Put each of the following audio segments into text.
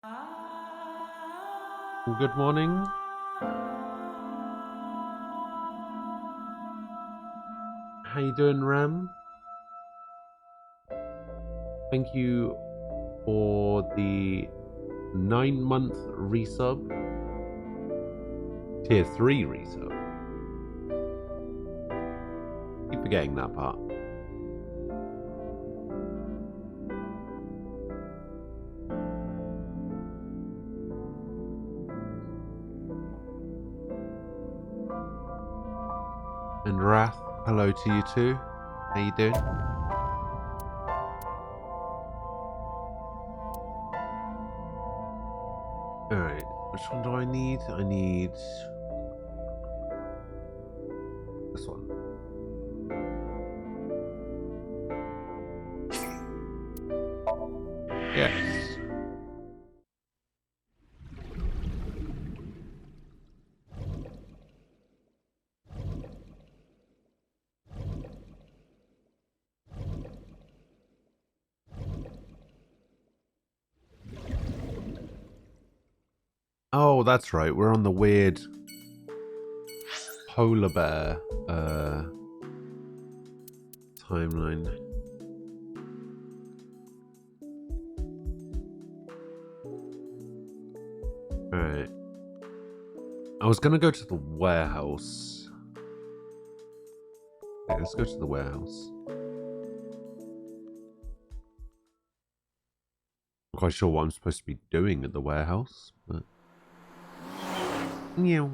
Good morning. How you doing, Ram? Thank you for the 9-month resub. Tier 3 resub. Keep forgetting that part. And Wrath, hello to you too. How you doing? Alright, which one do I need? I need this one. Yes. Oh, that's right. We're on the weird polar bear timeline. Alright. I was gonna go to the warehouse. Okay, let's go to the warehouse. I'm quite sure what I'm supposed to be doing at the warehouse, but... Meow.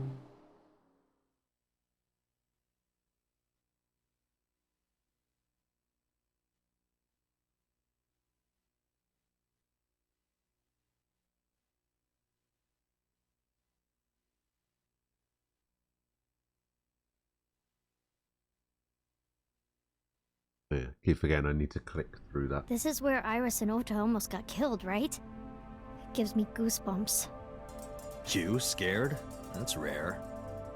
Yeah, keep forgetting I need to click through that. This is where Iris and Ota almost got killed, right? It gives me goosebumps. You scared? That's rare.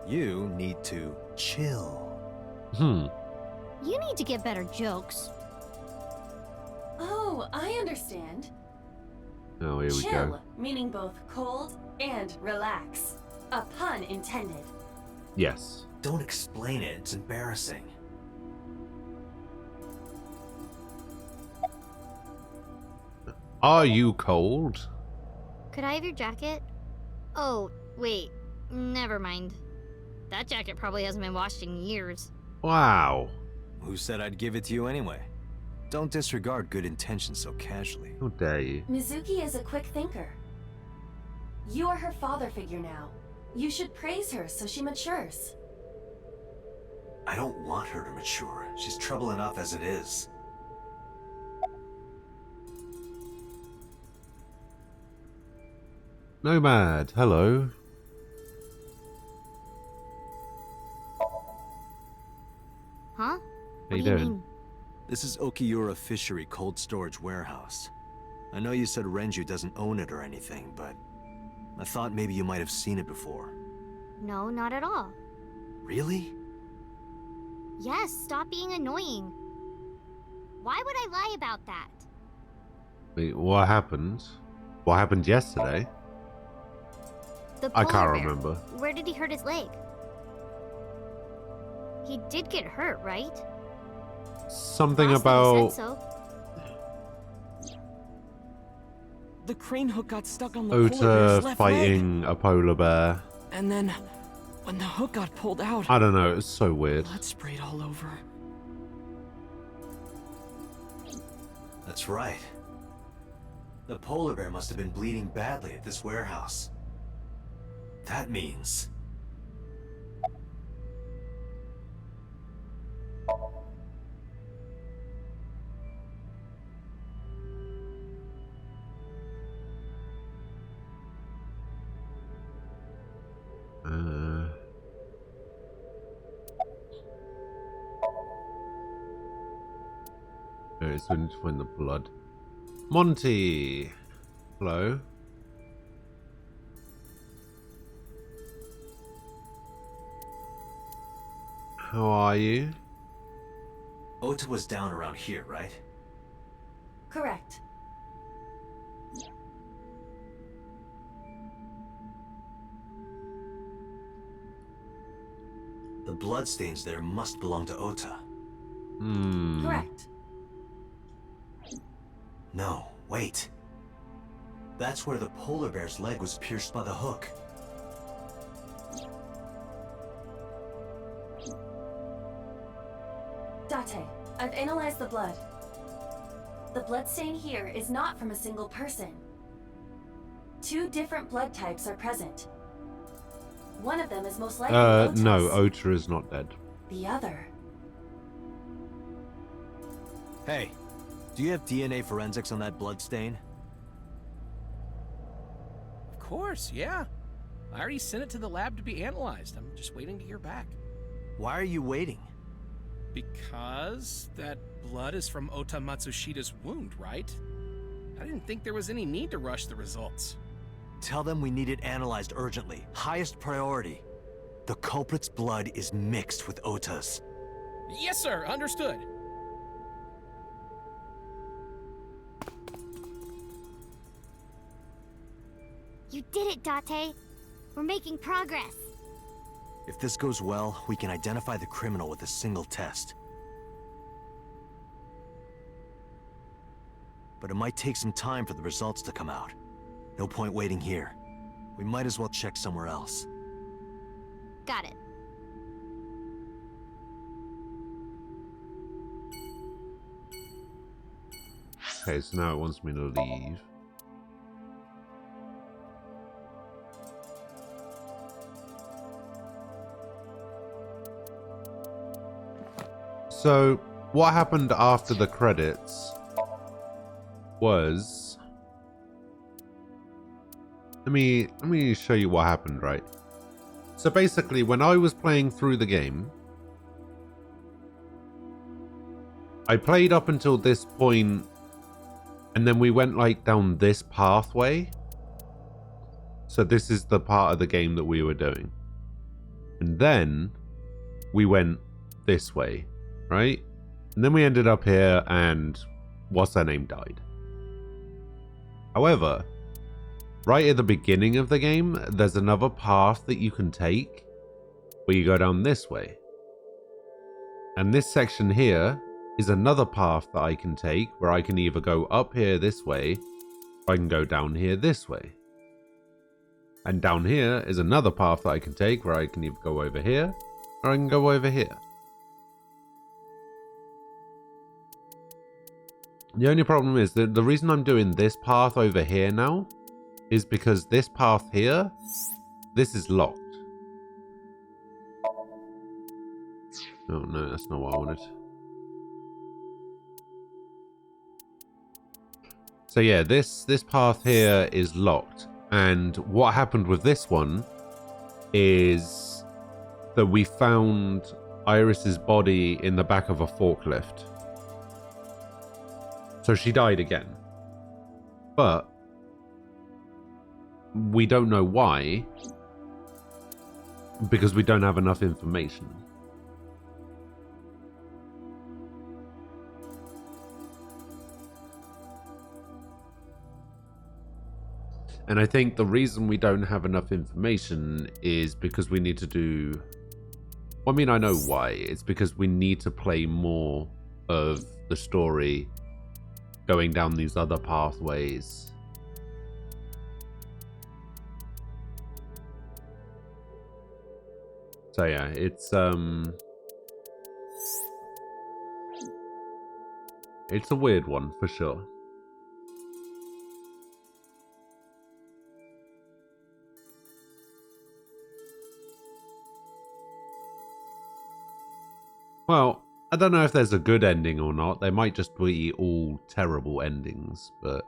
You need to chill. You need to get better jokes. Oh, I understand. Oh, here we Chill, go. meaning both cold and relax. A pun intended. Yes. Don't explain it, it's embarrassing. Are you cold? Could I have your jacket? Oh, wait. Never mind. That jacket probably hasn't been washed in years. Wow. Who said I'd give it to you anyway? Don't disregard good intentions so casually. How dare you? Mizuki is a quick thinker. You are her father figure now. You should praise her so she matures. I don't want her to mature. She's trouble enough as it is. Nomad, hello. Huh? How you What do you doing? mean? This is Okiura Fishery Cold Storage Warehouse. I know you said Renju doesn't own it or anything, but I thought maybe you might have seen it before. No, not at all. Really? Yes, stop being annoying. Why would I lie about that? Wait, what happened? What happened yesterday? The I polar can't bear. remember. Where did he hurt his leg? He did get hurt, right? Something Last time he about... said so. The crane hook got stuck on the polar bear's Ota left fighting a polar bear. leg. And then, when the hook got pulled out, I don't know, it's so weird. blood sprayed all over. That's right. The polar bear must have been bleeding badly at this warehouse. That means... Alright, so we need to find the blood. Monty! Hello? How are you? Ota was down around here, right? Correct. The bloodstains there must belong to Ota. Correct. No, wait. That's where the polar bear's leg was pierced by the hook. Date, I've analyzed the blood. The bloodstain here is not from a single person. 2 different blood types are present. One of them is most likely Ota's. No, Ota is not dead. The other. Hey, do you have DNA forensics on that bloodstain? Of course, yeah. I already sent it to the lab to be analyzed. I'm just waiting to hear back. Why are you waiting? Because that blood is from Ota Matsushida's wound, right? I didn't think there was any need to rush the results. Tell them we need it analyzed urgently. Highest priority. The culprit's blood is mixed with Ota's. Yes, sir. Understood. You did it, Date. We're making progress. If this goes well, we can identify the criminal with a single test. But it might take some time for the results to come out. No point waiting here. We might as well check somewhere else. Got it. Okay, so now it wants me to leave. So, what happened after the credits was... Let me show you what happened, right? So basically, when I was playing through the game, I played up until this point, and then we went like down this pathway. So this is the part of the game that we were doing. And then we went this way, right? And then we ended up here, and what's her name died. However, right at the beginning of the game, there's another path that you can take where you go down this way. And this section here is another path that I can take where I can either go up here this way, or I can go down here this way. And down here is another path that I can take where I can either go over here, or I can go over here. The only problem is that the reason I'm doing this path over here now is because this path here, this is locked. Oh no, that's not what I wanted. So yeah, this path here is locked. And what happened with this one is that we found Iris's body in the back of a forklift. So she died again. But we don't know why, because we don't have enough information. And I think the reason we don't have enough information is because we need to do... Well, I mean, I know why. It's because we need to play more of the story going down these other pathways. So yeah, it's a weird one for sure. Well, I don't know if there's a good ending or not. They might just be all terrible endings, but...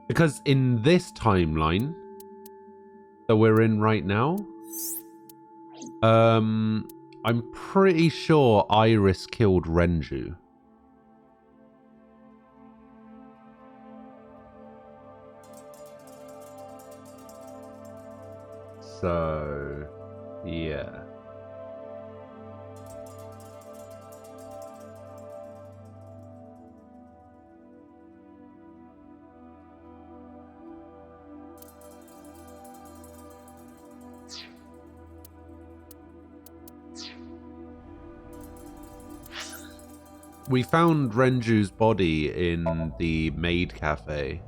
Because in this timeline that we're in right now, I'm pretty sure Iris killed Renju. So, yeah. we found Renju's body in the maid cafe,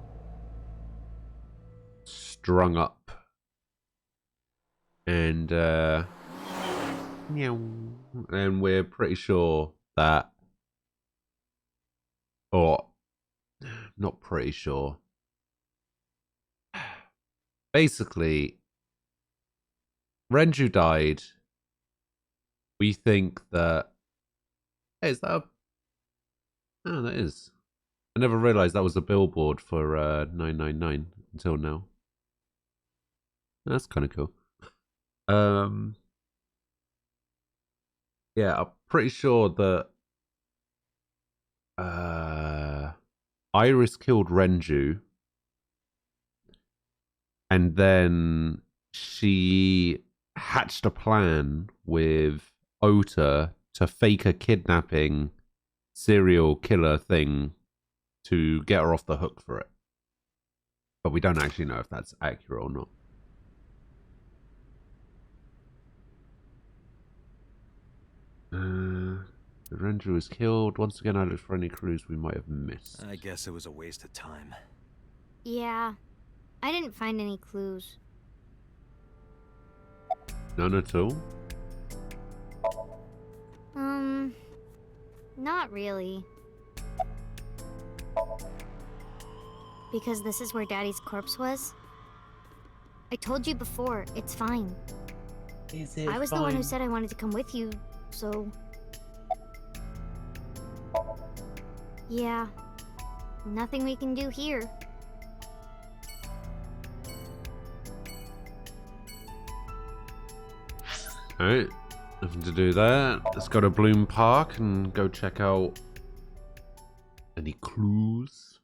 strung up, and and we're pretty sure that, or not pretty sure. Basically, Renju died. We think that. Hey, is that a... Oh, that is. I never realized that was a billboard for 999 until now. That's kind of cool. Yeah, I'm pretty sure that Iris killed Renju, and then she hatched a plan with Ota to fake a kidnapping serial killer thing to get her off the hook for it. But we don't actually know if that's accurate or not. Renju was killed. Once again, I looked for any clues we might have missed. I guess it was a waste of time. Yeah, I didn't find any clues. None at all? Not really. Because this is where Daddy's corpse was. I told you before, it's fine. Is it I was the one who said I wanted to come with you, so... Yeah, nothing we can do here. Alright, nothing to do there. Let's go to Bloom Park and go check out any clues.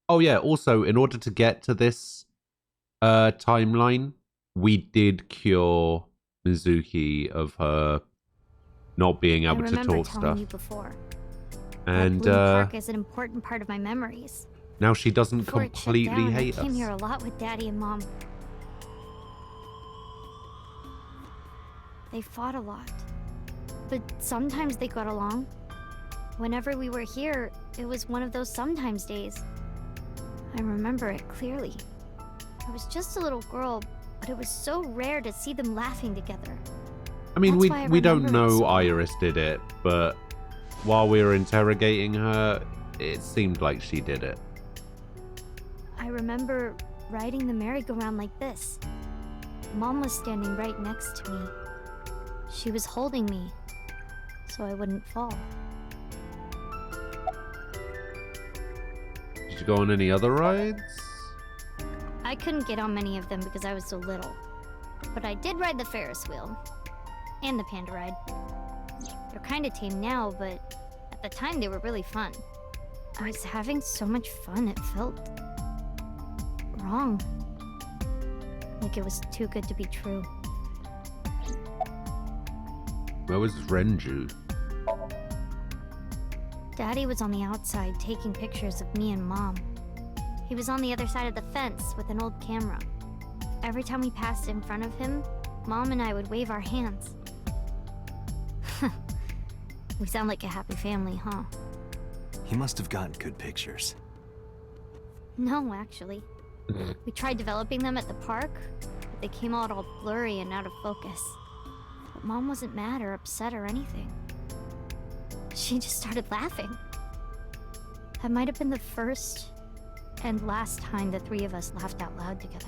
Oh yeah, also, in order to get to this timeline, we did cure Mizuki of her not being able to talk telling stuff. You before. And Bloom Park is an important part of my memories. now she doesn't Before it shut completely down, hate I came us. here a lot with Daddy and Mom. They fought a lot, but sometimes they got along. Whenever we were here, it was one of those sometimes days. I remember it clearly. I was just a little girl, but it was so rare to see them laughing together. I mean, That's why I we don't remember it know so well. Iris did it, but while we were interrogating her, it seemed like she did it. I remember riding the merry-go-round like this. Mom was standing right next to me. She was holding me, so I wouldn't fall. Did you go on any other rides? I couldn't get on many of them because I was so little. But I did ride the Ferris wheel. And the panda ride. They're kind of tame now, but at the time they were really fun. I was having so much fun, it felt wrong. Like it was too good to be true. Where was Renju? Daddy was on the outside taking pictures of me and Mom. He was on the other side of the fence with an old camera. Every time we passed in front of him, Mom and I would wave our hands. We sound like a happy family, huh? He must have gotten good pictures. No, actually. We tried developing them at the park, but they came out all blurry and out of focus. But Mom wasn't mad or upset or anything. She just started laughing. That might have been the first and last time the three of us laughed out loud together.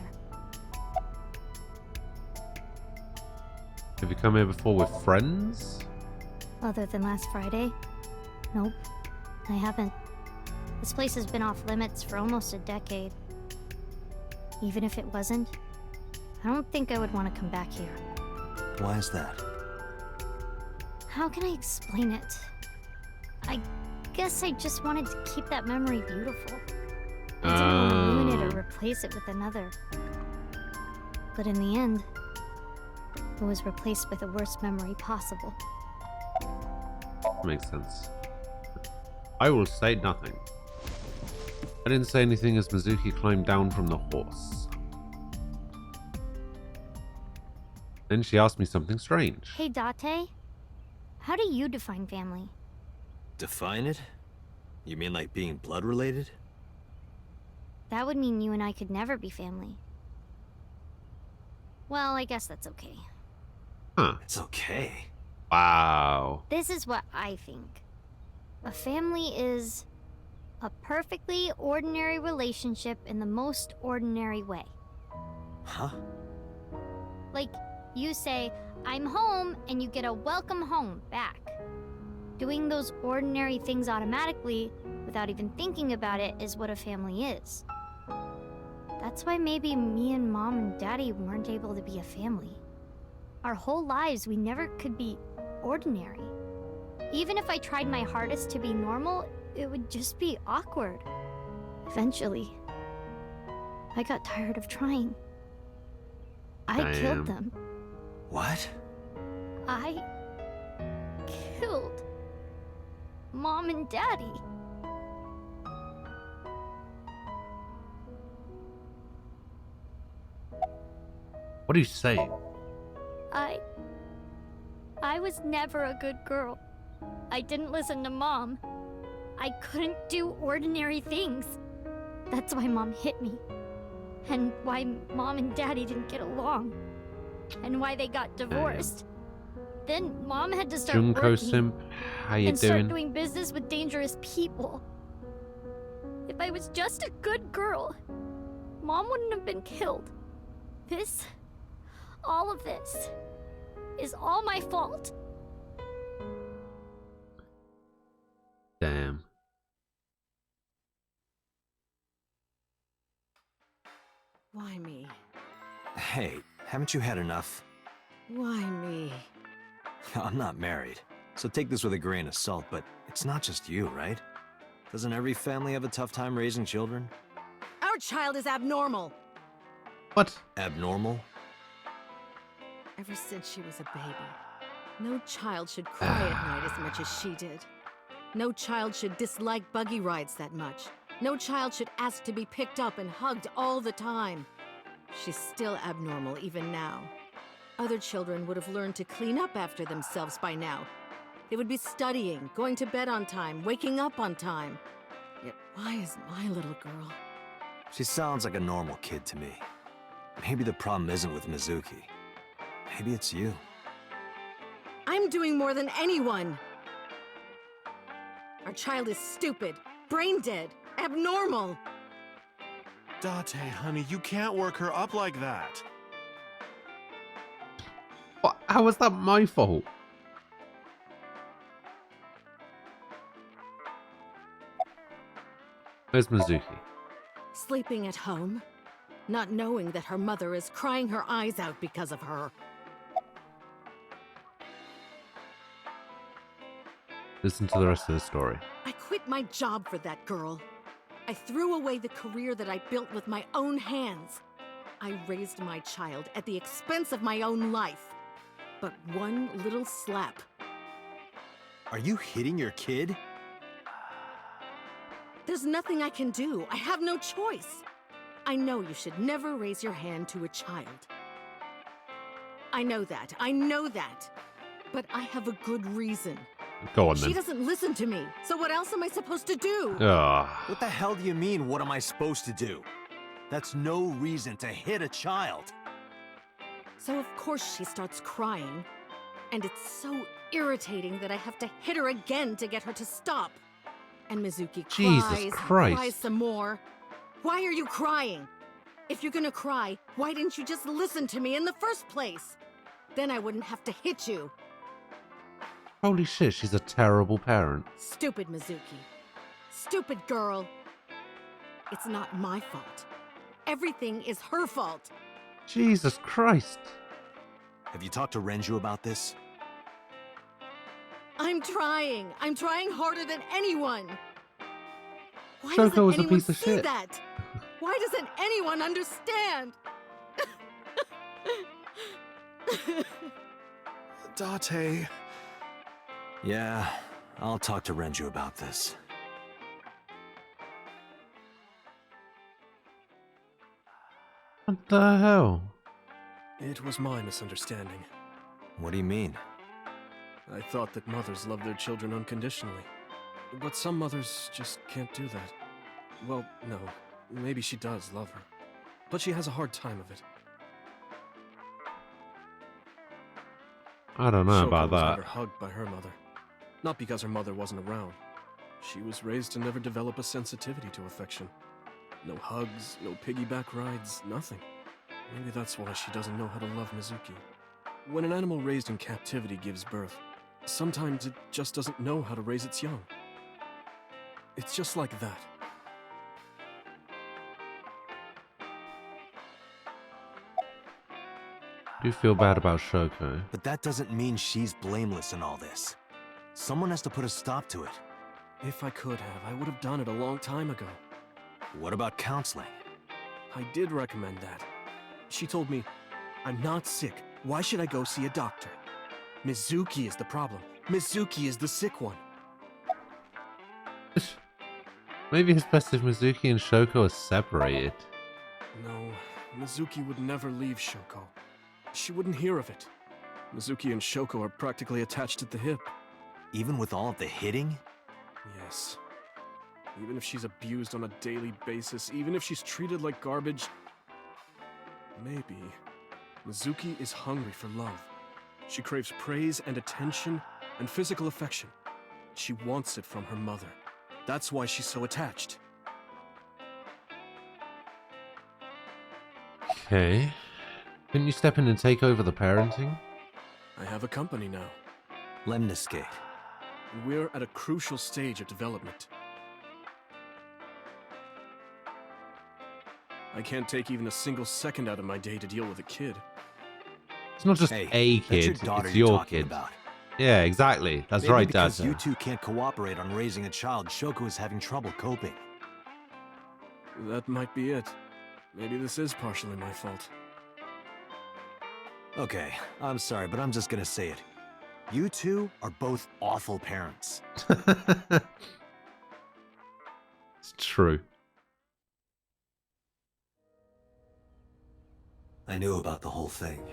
Have you come here before with friends? Other than last Friday? Nope, I haven't. This place has been off limits for almost a decade. Even if it wasn't, I don't think I would want to come back here. Why is that? How can I explain it? I guess I just wanted to keep that memory beautiful. I didn't want to ruin it or replace it with another. But in the end, it was replaced with the worst memory possible. Makes sense. I will say nothing. I didn't say anything as Mizuki climbed down from the horse. Then she asked me something strange. Hey, Date. How do you define family? Define it? You mean like being blood related? That would mean you and I could never be family. Well, I guess that's okay. Huh. It's okay. Wow. This is what I think. A family is a perfectly ordinary relationship in the most ordinary way. Huh? Like, you say, I'm home, and you get a welcome home back. Doing those ordinary things automatically, without even thinking about it, is what a family is. That's why maybe me and Mom and Daddy weren't able to be a family. Our whole lives, we never could be ordinary. Even if I tried my hardest to be normal, it would just be awkward. Eventually, I got tired of trying. I Damn. killed them. What? I killed Mom and Daddy. What are you saying? I was never a good girl. I didn't listen to Mom. I couldn't do ordinary things. That's why Mom hit me. And why Mom and Daddy didn't get along. And why they got divorced. Then Mom had to start Junko working Simp, how you and start doing? doing business with dangerous people. If I was just a good girl, Mom wouldn't have been killed. All of this, is all my fault. Damn. Why me? Hey, haven't you had enough? Why me? I'm not married, so take this with a grain of salt, but it's not just you, right? Doesn't every family have a tough time raising children? Our child is abnormal. What? Abnormal? Ever since she was a baby, no child should cry at night as much as she did. No child should dislike buggy rides that much. No child should ask to be picked up and hugged all the time. She's still abnormal even now. Other children would have learned to clean up after themselves by now. They would be studying, going to bed on time, waking up on time. Yet why is my little girl? She sounds like a normal kid to me. Maybe the problem isn't with Mizuki. Maybe it's you. I'm doing more than anyone. Our child is stupid, brain dead, abnormal. Date, honey, you can't work her up like that. What? How was that my fault? Where's Mizuki? Sleeping at home, not knowing that her mother is crying her eyes out because of her. Listen to the rest of the story. I quit my job for that girl. I threw away the career that I built with my own hands. I raised my child at the expense of my own life. But one little slap. Are you hitting your kid? There's nothing I can do. I have no choice. I know you should never raise your hand to a child. I know that. I know that. But I have a good reason. Go on She then. doesn't listen to me. So what else am I supposed to do? Ugh. What the hell do you mean, what am I supposed to do? That's no reason to hit a child. So of course she starts crying. And it's so irritating that I have to hit her again to get her to stop. And Mizuki Jesus cries, and Christ. cries some more. Why are you crying? If you're gonna cry, why didn't you just listen to me in the first place? Then I wouldn't have to hit you. Holy shit, she's a terrible parent. Stupid Mizuki. Stupid girl. It's not my fault. Everything is her fault. Jesus Christ. Have you talked to Renju about this? I'm trying. I'm trying harder than anyone. Why Shoko doesn't was a anyone piece of see shit. that? Why doesn't anyone understand? Date. Yeah, I'll talk to Renju about this. What the hell? It was my misunderstanding. What do you mean? I thought that mothers loved their children unconditionally. But some mothers just can't do that. Well, no. Maybe she does love her. But she has a hard time of it. I don't know Shoko about was that. never hugged by her mother. Not because her mother wasn't around. She was raised to never develop a sensitivity to affection. No hugs, no piggyback rides, nothing. Maybe that's why she doesn't know how to love Mizuki. When an animal raised in captivity gives birth, sometimes it just doesn't know how to raise its young. It's just like that. Do you feel bad about Shoko? But that doesn't mean she's blameless in all this. Someone has to put a stop to it. If I could have, I would have done it a long time ago. What about counseling? I did recommend that. She told me, I'm not sick. Why should I go see a doctor? Mizuki is the problem. Mizuki is the sick one. Maybe it's best if Mizuki and Shoko are separated. No, Mizuki would never leave Shoko. She wouldn't hear of it. Mizuki and Shoko are practically attached at the hip. Even with all of the hitting? Yes. Even if she's abused on a daily basis, even if she's treated like garbage, maybe Mizuki is hungry for love. She craves praise and attention and physical affection. She wants it from her mother. That's why she's so attached. Okay. Couldn't you step in and take over the parenting? I have a company now, Lemniscate. and we're at a crucial stage of development. I can't take even a single second out of my day to deal with a kid. It's not just Hey, a that's kid, your daughter it's you're your talking kid. about. Yeah, exactly. That's Maybe right, because Dad. you two can't cooperate on raising a child, Shoko is having trouble coping. That might be it. Maybe this is partially my fault. Okay, I'm sorry, but I'm just gonna say it. You two are both awful parents. It's true. I knew about the whole thing.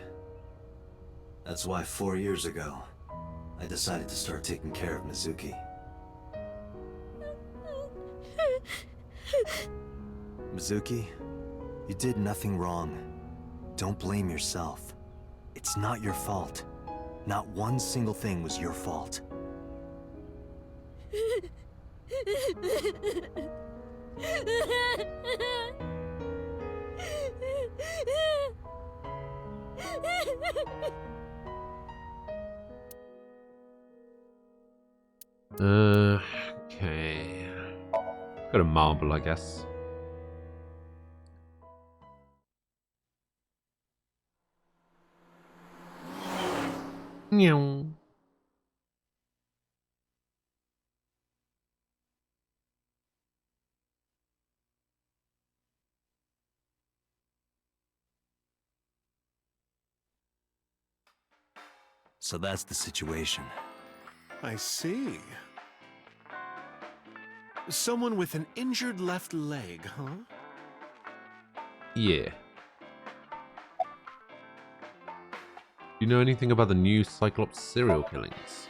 That's why 4 years ago, I decided to start taking care of Mizuki. Mizuki, you did nothing wrong. Don't blame yourself. It's not your fault. Not one single thing was your fault. Okay. Got a marble, I guess. Meow. So that's the situation. I see. Someone with an injured left leg, huh? Yeah. Do you know anything about the new Cyclops serial killings?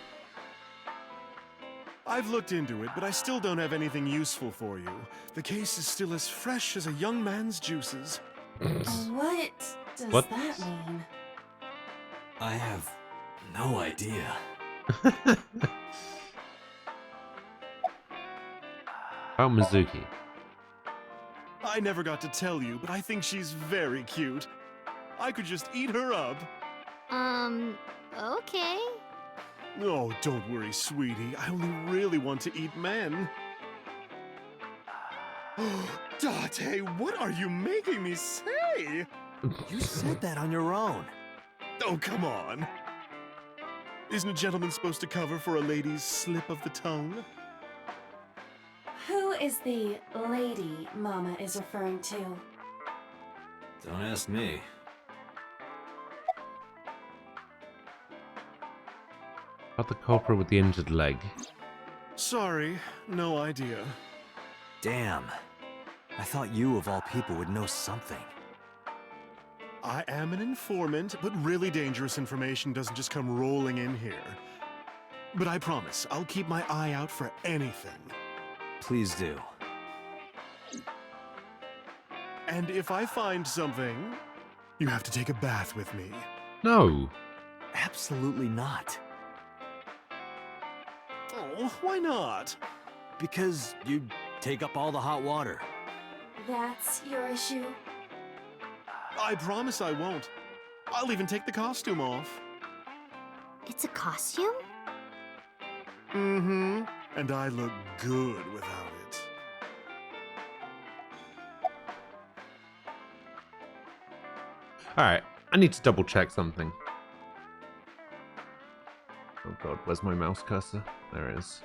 I've looked into it, but I still don't have anything useful for you. The case is still as fresh as a young man's juices. What does What? that mean? I have no idea. About Mizuki. I never got to tell you, but I think she's very cute. I could just eat her up. Okay. Oh, don't worry, sweetie. I only really want to eat men. Date, what are you making me say? You said that on your own. Oh, come on. Isn't a gentleman supposed to cover for a lady's slip of the tongue? Who is the lady Mama is referring to? Don't ask me. About the culprit with the injured leg. Sorry, no idea. Damn. I thought you, of all people, would know something. I am an informant, but really dangerous information doesn't just come rolling in here. But I promise, I'll keep my eye out for anything. Please do. And if I find something, you have to take a bath with me. No. Absolutely not. Oh, why not? Because you'd take up all the hot water. That's your issue? I promise I won't. I'll even take the costume off. It's a costume? Mm-hmm. And I look good without it. Alright, I need to double check something. Oh god, where's my mouse cursor? There it is.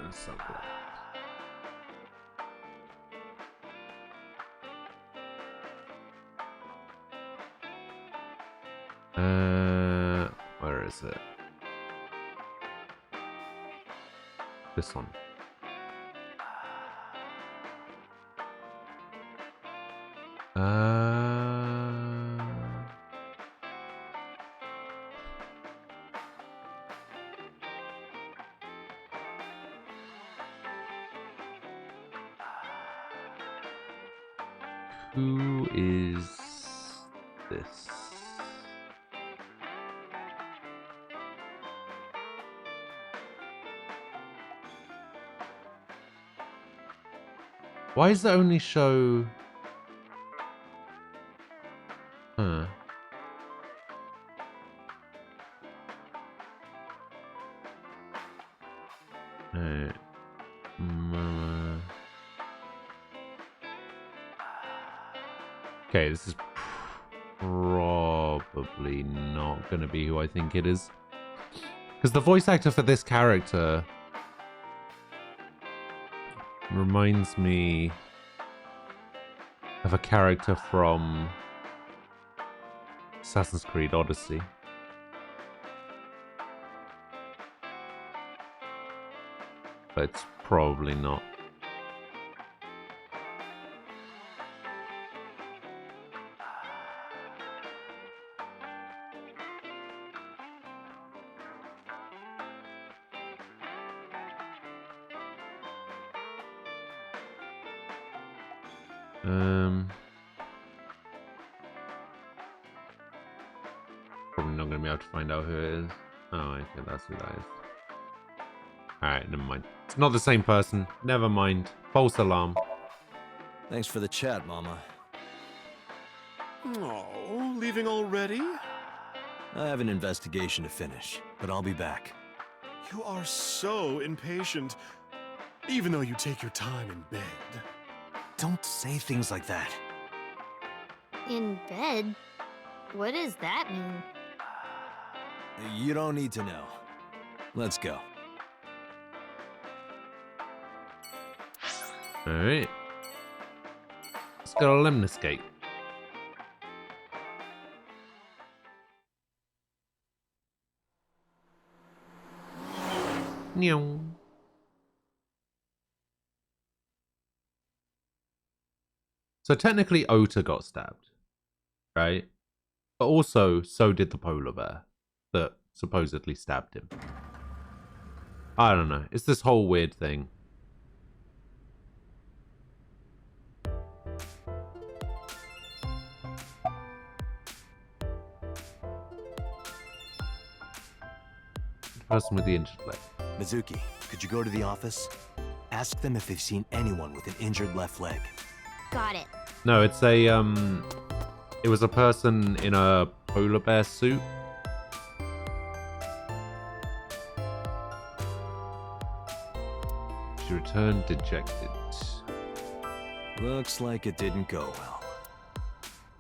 Let's have a look. Where is it? This one. Who is this? Why does it only show... Huh. Alright. Okay, this is probably not going to be who I think it is. Because the voice actor for this character reminds me of a character from Assassin's Creed Odyssey. But it's probably not. Probably not going to be able to find out who it is. Oh, okay, that's who that is. Alright, never mind. It's not the same person. Never mind. False alarm. Thanks for the chat, Mama. Oh, leaving already? I have an investigation to finish, but I'll be back. You are so impatient, even though you take your time in bed. Don't say things like that. In bed? What does that mean? You don't need to know. Let's go. Alright. Let's go to Lemniscate. Meow. So technically Ota got stabbed, right? But also so did the polar bear that supposedly stabbed him. I don't know. It's this whole weird thing. The person with the injured leg. Mizuki, could you go to the office? Ask them if they've seen anyone with an injured left leg. Got it. No, it's a it was a person in a polar bear suit. She returned dejected. Looks like it didn't go well.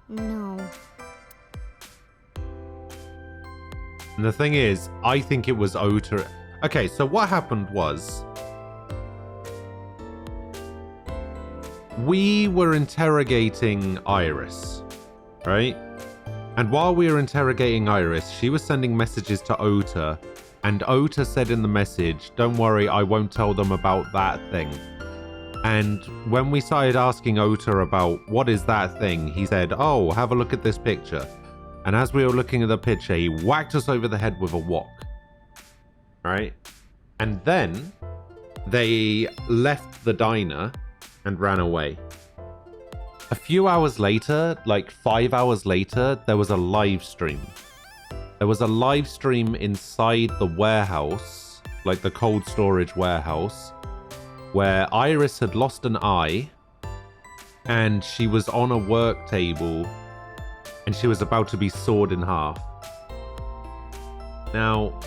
No. And the thing is, I think it was Ota. Okay, so what happened was we were interrogating Iris, right? And while we were interrogating Iris, she was sending messages to Ota, and Ota said in the message, "Don't worry, I won't tell them about that thing." And when we started asking Ota about what is that thing, he said, oh, have a look at this picture. And as we were looking at the picture, he whacked us over the head with a wok. Right? And then they left the diner and ran away. A few hours later, like 5 hours later, there was a live stream. There was a live stream inside the warehouse, like the cold storage warehouse, where Iris had lost an eye and she was on a work table and she was about to be sawed in half. Now,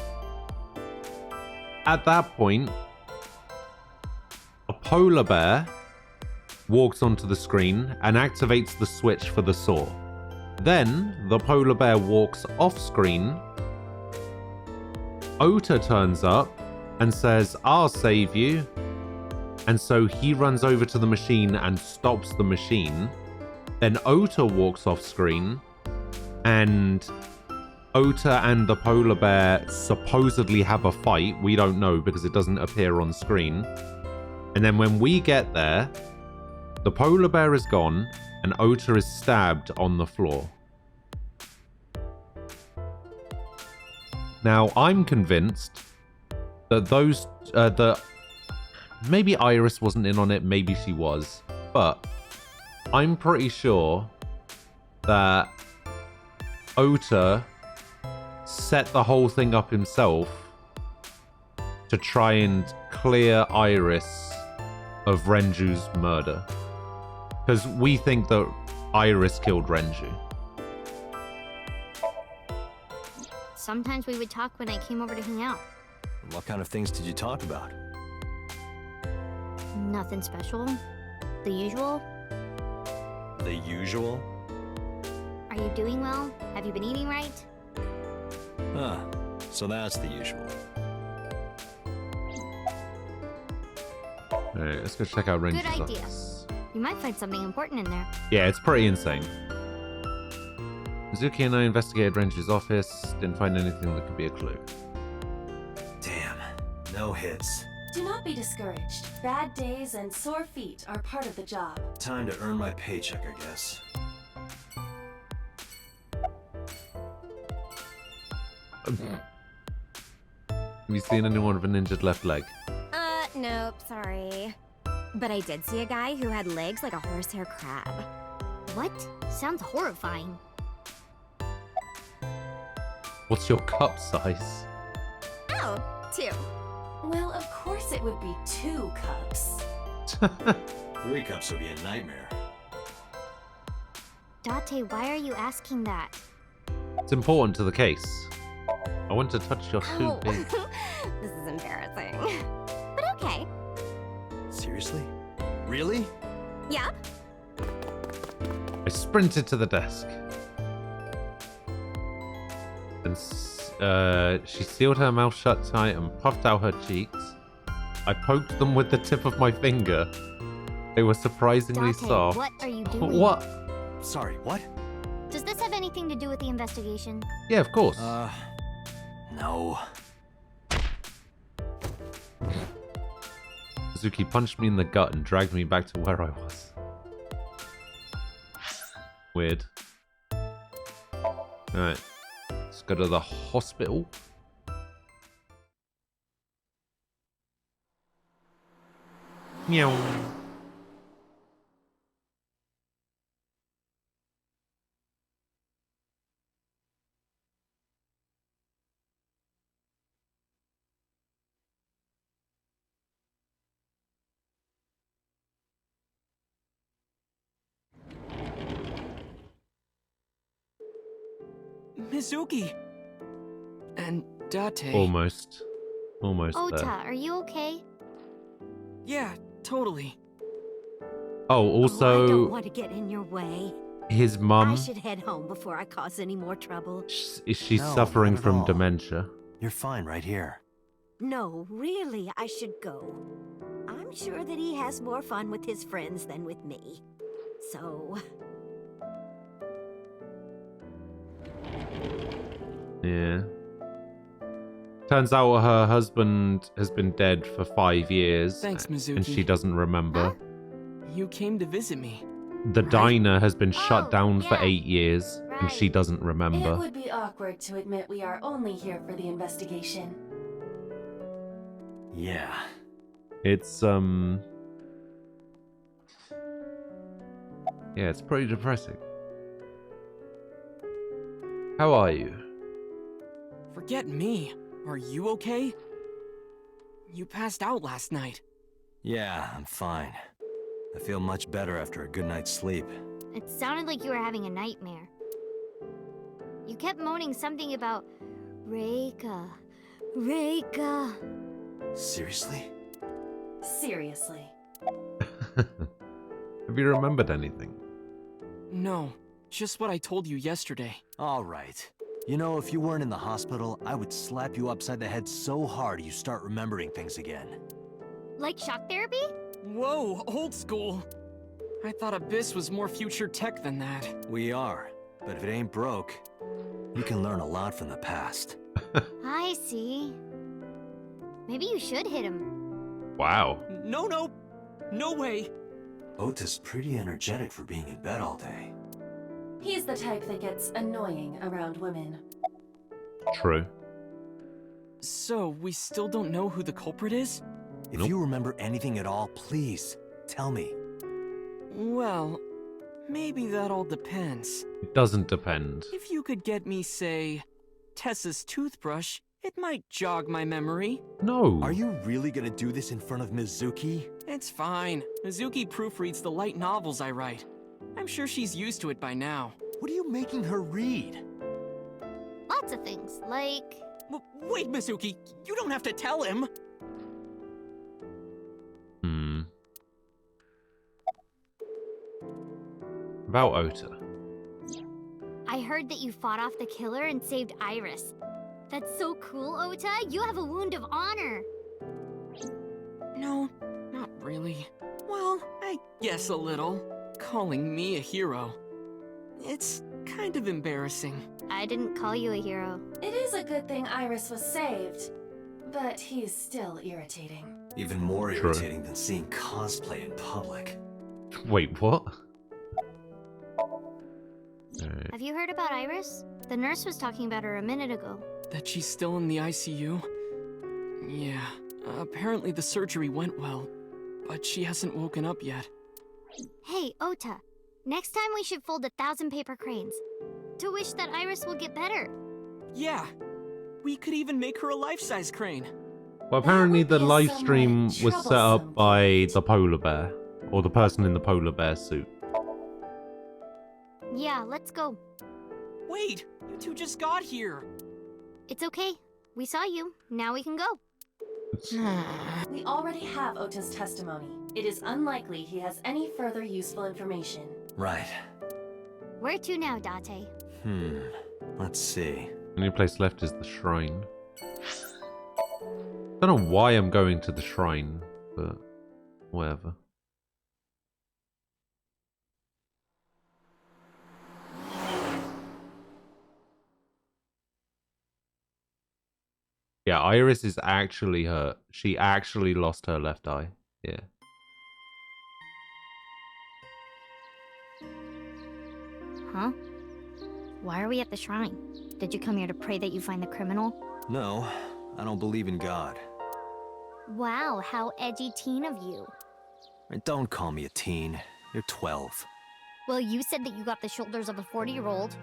at that point, a polar bear walks onto the screen and activates the switch for the saw. Then, the polar bear walks off screen. Ota turns up and says, I'll save you. And so he runs over to the machine and stops the machine. Then Ota walks off screen and Ota and the polar bear supposedly have a fight. We don't know because it doesn't appear on screen. And then when we get there, the polar bear is gone and Ota is stabbed on the floor. Now, I'm convinced that maybe Iris wasn't in on it, maybe she was, but I'm pretty sure that Ota set the whole thing up himself to try and clear Iris of Renju's murder. Because we think that Iris killed Renju. Sometimes we would talk when I came over to hang out. What kind of things did you talk about? Nothing special. The usual. The usual? Are you doing well? Have you been eating right? Ah, so that's the usual. Alright, let's go check out Renju's Good idea. office. You might find something important in there. Yeah, it's pretty insane. Mizuki and I investigated Renju's office, didn't find anything that could be a clue. Damn, no hits. Do not be discouraged. Bad days and sore feet are part of the job. Time to earn my paycheck, I guess. Have you seen anyone with an injured left leg? Nope, sorry. But I did see a guy who had legs like a horsehair crab. What? Sounds horrifying. What's your cup size? Oh, 2. Well, of course it would be 2 cups. 3 cups would be a nightmare. Date, why are you asking that? It's important to the case. I want to touch your Oh, soup, babe. this is embarrassing. But okay. Seriously? Really? Yeah? I sprinted to the desk. And she sealed her mouth shut tight and puffed out her cheeks. I poked them with the tip of my finger. They were surprisingly Date, soft. what are you doing? What? Sorry, what? Does this have anything to do with the investigation? Yeah, of course. No. Mizuki punched me in the gut and dragged me back to where I was. Weird. Alright. Let's go to the hospital. Meow. Mizuki! And Date. Almost. Almost Ota, there. are you okay? Yeah, totally. Oh, I don't also, want to get in your way. his I mum, should head home before I cause any more trouble. she's No, suffering not at from all. dementia. You're fine right here. No, really, I should go. I'm sure that he has more fun with his friends than with me. So, Yeah. Turns out her husband has been dead for 5 years. Thanks, And Mizuki. she doesn't remember. Huh? You came to visit me. The diner has been shut Oh, down for yeah. 8 years, and she Right. doesn't It remember. would be awkward to admit we are only here for the investigation. Yeah. It's, yeah, it's pretty depressing. How are you? Forget me. Are you okay? You passed out last night. Yeah, I'm fine. I feel much better after a good night's sleep. It sounded like you were having a nightmare. You kept moaning something about Reika. Reika. Seriously? Seriously. Have you remembered anything? No, just what I told you yesterday. All right. You know, if you weren't in the hospital, I would slap you upside the head so hard you start remembering things again. Like shock therapy? Whoa, old school. I thought Abyss was more future tech than that. We are. But if it ain't broke, you can learn a lot from the past. I see. Maybe you should hit him. Wow. No, no. No way. Ota's pretty energetic for being in bed all day. He's the type that gets annoying around women. True. So, we still don't know who the culprit is? If Nope. you remember anything at all, please, tell me. Well, maybe that all depends. It doesn't depend. If you could get me, say, Tessa's toothbrush, it might jog my memory. No. Are you really gonna do this in front of Mizuki? It's fine. Mizuki proofreads the light novels I write. I'm sure she's used to it by now. What are you making her read? Lots of things, like... Wait, Mizuki, you don't have to tell him. About Ota. I heard that you fought off the killer and saved Iris. That's so cool, Ota. You have a wound of honor. No, not really. Well, I guess a little. Calling me a hero. It's kind of embarrassing. I didn't call you a hero. It is a good thing Iris was saved, but he's still irritating. Even more True. irritating than seeing cosplay in public. Wait, what? Alright. Have you heard about Iris? The nurse was talking about her a minute ago. That she's still in the ICU? Yeah, apparently the surgery went well, but she hasn't woken up yet. Hey, Ota. Next time we should fold 1,000 paper cranes. To wish that Iris will get better. Yeah, we could even make her a life-size crane. Well, apparently would the be a live somewhat stream was set up troublesome by the polar bear. Or the person in the polar bear suit. Yeah, let's go. Wait, you two just got here. It's okay. We saw you. Now we can go. We already have Ota's testimony. It is unlikely he has any further useful information. Right. Where to now, Date? Let's see. Only place left is the shrine. Don't know why I'm going to the shrine, but whatever. Yeah, Iris is actually hurt. She actually lost her left eye. Yeah. Huh? Why are we at the shrine? Did you come here to pray that you find the criminal? No, I don't believe in God. Wow, how edgy teen of you. And don't call me a teen. You're 12. Well, you said that you got the shoulders of a 40-year-old.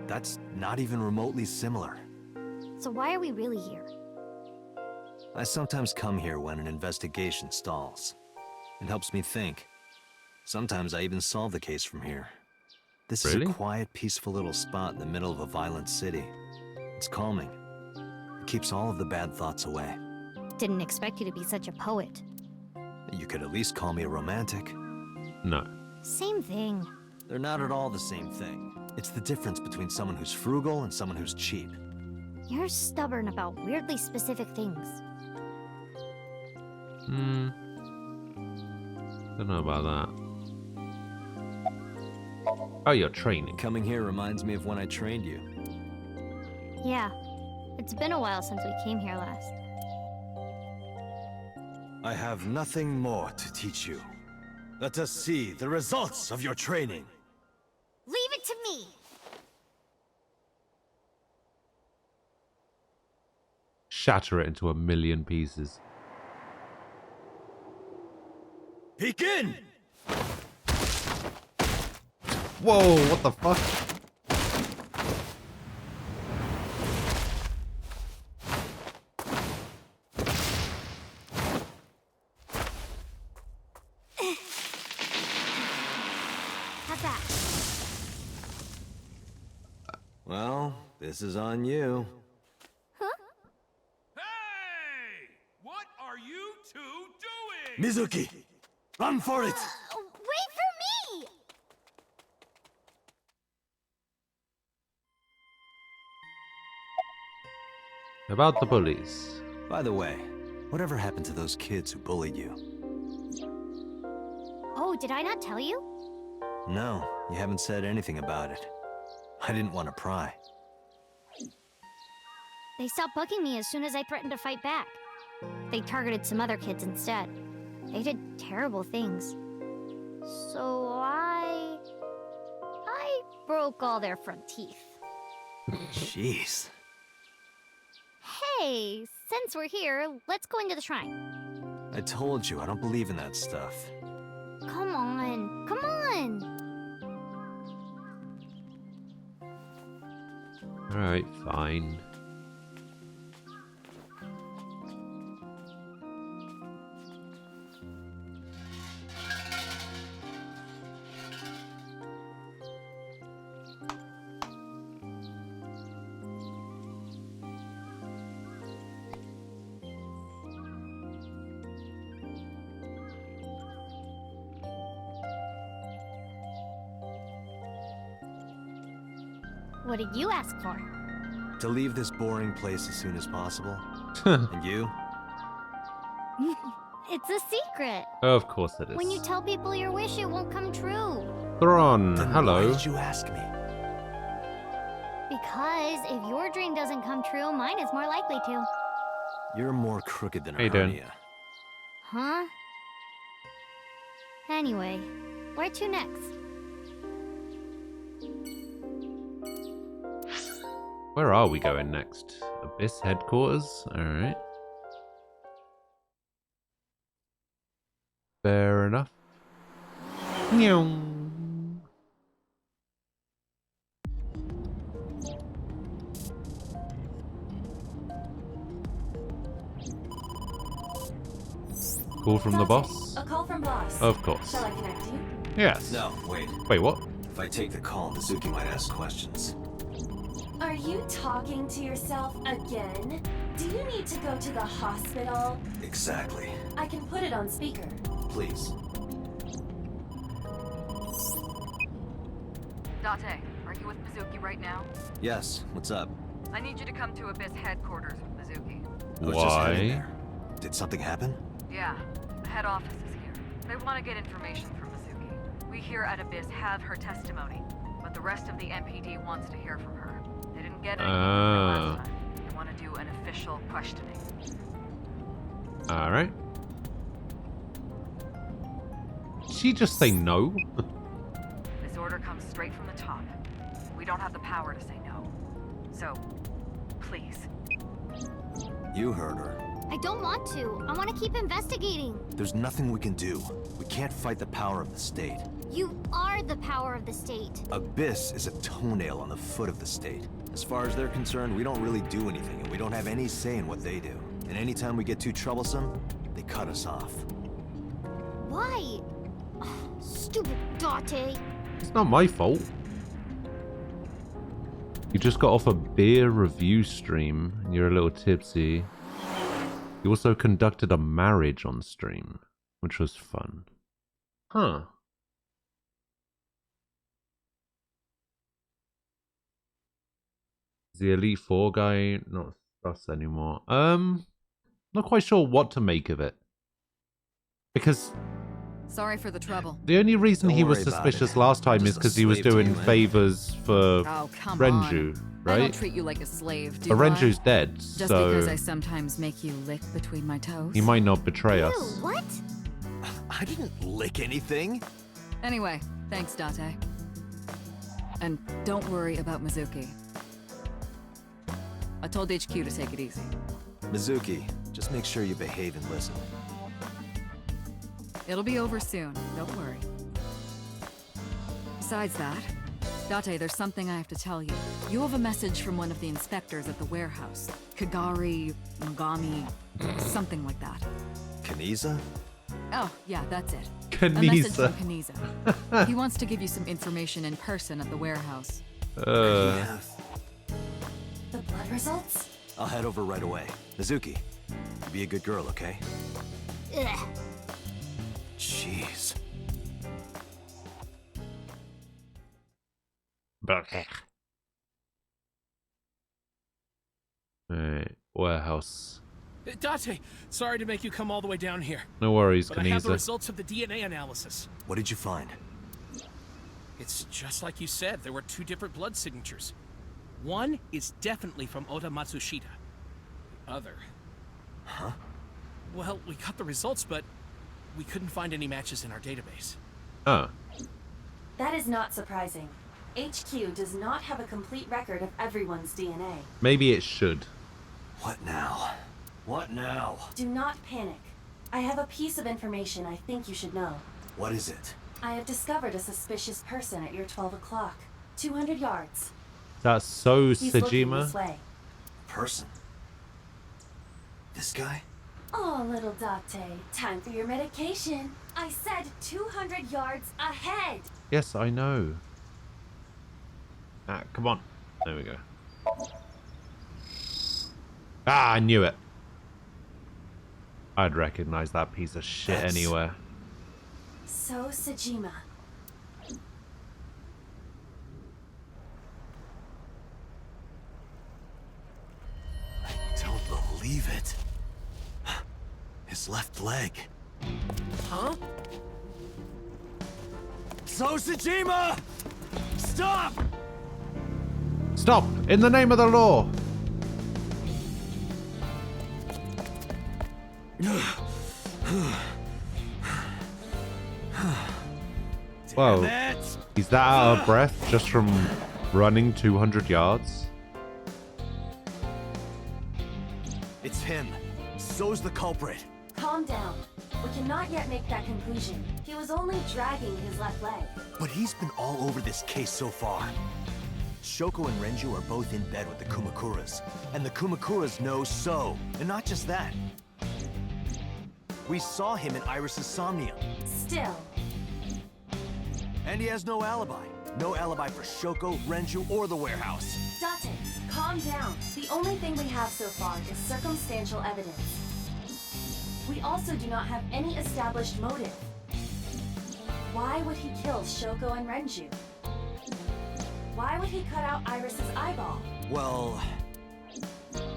That's not even remotely similar. So why are we really here? I sometimes come here when an investigation stalls. It helps me think. Sometimes I even solve the case from here. This is Really? a quiet, peaceful little spot in the middle of a violent city. It's calming. It keeps all of the bad thoughts away. Didn't expect you to be such a poet. You could at least call me a romantic. No. Same thing. They're not at all the same thing. It's the difference between someone who's frugal and someone who's cheap. You're stubborn about weirdly specific things. Don't know about that. Oh, you're training. Coming here reminds me of when I trained you. Yeah. It's been a while since we came here last. I have nothing more to teach you. Let us see the results of your training. Leave it to me. Shatter it into a million pieces. Begin! Whoa, what the fuck? How's that? Well, this is on you. Hey! What are you two doing? Mizuki, run for it! Wait for me! About the bullies. By the way, whatever happened to those kids who bullied you? Oh, did I not tell you? No, you haven't said anything about it. I didn't want to pry. They stopped bugging me as soon as I threatened to fight back. They targeted some other kids instead. They did terrible things. So I broke all their front teeth. Jeez. Hey, since we're here, let's go into the shrine. I told you, I don't believe in that stuff. Come on, come on! Alright, fine. What did you ask for? To leave this boring place as soon as possible. And you? It's a secret. Of course it is. When you tell people your wish, it won't come true. Thrawn, Then hello. Why did you ask me? Because if your dream doesn't come true, mine is more likely to. You're more crooked than a How you doing? hernia. Huh? Anyway, where to next? Where are we going next? Abyss headquarters? Alright. Fair enough. Meow. Call from the Dante, boss? A call from boss. Of course. Shall I connect you? Yes. No, wait. Wait, what? If I take the call, Mizuki might ask questions. Are you talking to yourself again? Do you need to go to the hospital? Exactly. I can put it on speaker. Please. Date, are you with Mizuki right now? Yes, what's up? I need you to come to Abyss headquarters with Mizuki. I was just heading Why? there. Did something happen? Yeah, the head office is here. They want to get information from Mizuki. We here at Abyss have her testimony, but the rest of the MPD wants to hear from her. They didn't get anything from her last time. They want to do an official questioning. Alright. Did she just say no? This order comes straight from the top. We don't have the power to say no. So, please. You heard her. I don't want to. I want to keep investigating. There's nothing we can do. We can't fight the power of the state. You are the power of the state. Abyss is a toenail on the foot of the state. As far as they're concerned, we don't really do anything, and we don't have any say in what they do. And anytime we get too troublesome, they cut us off. Why? Stupid Date. It's not my fault. You just got off a beer review stream and you're a little tipsy. You also conducted a marriage on stream, which was fun. Huh. Is the Elite Four guy not us anymore? Not quite sure what to make of it. Because Sorry for the trouble. the only reason Don't he was worry about suspicious it. last time I'm is just a because he was slave to doing you, man. favors for Oh, come Renju, on. I don't right? treat you like a slave, do But I? Renju's dead, Just so because I sometimes make you lick between my toes? he might not betray Ew, us. what? I didn't lick anything. Anyway, thanks, Date. And don't worry about Mizuki. I told HQ to take it easy. Mizuki, just make sure you behave and listen. It'll be over soon, don't worry. Besides that, Date, there's something I have to tell you. You have a message from one of the inspectors at the warehouse. Kagari, Mogami, something like that. Kaniza? Oh, yeah, that's it. A message Kanisa. from Kaniza. He wants to give you some information in person at the warehouse. Yeah. The blood results? I'll head over right away. Mizuki, be a good girl, okay? Ugh. Jeez. Alright, warehouse. Date, sorry to make you come all the way down here. No worries, But I have the Kanisa. results of the DNA analysis. What did you find? It's just like you said, there were 2 different blood signatures. One is definitely from Ota Matsushita. The other... Huh? Well, we got the results, but we couldn't find any matches in our database. Oh. That is not surprising. HQ does not have a complete record of everyone's DNA. Maybe it should. What now? What now? Do not panic. I have a piece of information I think you should know. What is it? I have discovered a suspicious person at your 12 o'clock. 200 yards. That's so He's looking Sejima. this way. Person? This guy? Oh, little Date. Time for your medication. I said 200 yards ahead. Yes, I know. Ah, come on. There we go. Ah, I knew it. I'd recognize that piece of shit anywhere. So, Sejima. I don't believe it. His left leg. Huh? So, Sejima! Stop! Stop! In the name of the law! Whoa. He's that out of breath just from running 200 yards? It's him. So's the culprit. Calm down. We cannot yet make that conclusion. He was only dragging his left leg. But he's been all over this case so far. Shoko and Renju are both in bed with the Kumakuras. And the Kumakuras know So. And not just that. We saw him in Iris's Somnium. Still. And he has no alibi. No alibi for Shoko, Renju, or the warehouse. Date, calm down. The only thing we have so far is circumstantial evidence. We also do not have any established motive. Why would he kill Shoko and Renju? Why would he cut out Iris's eyeball? Well...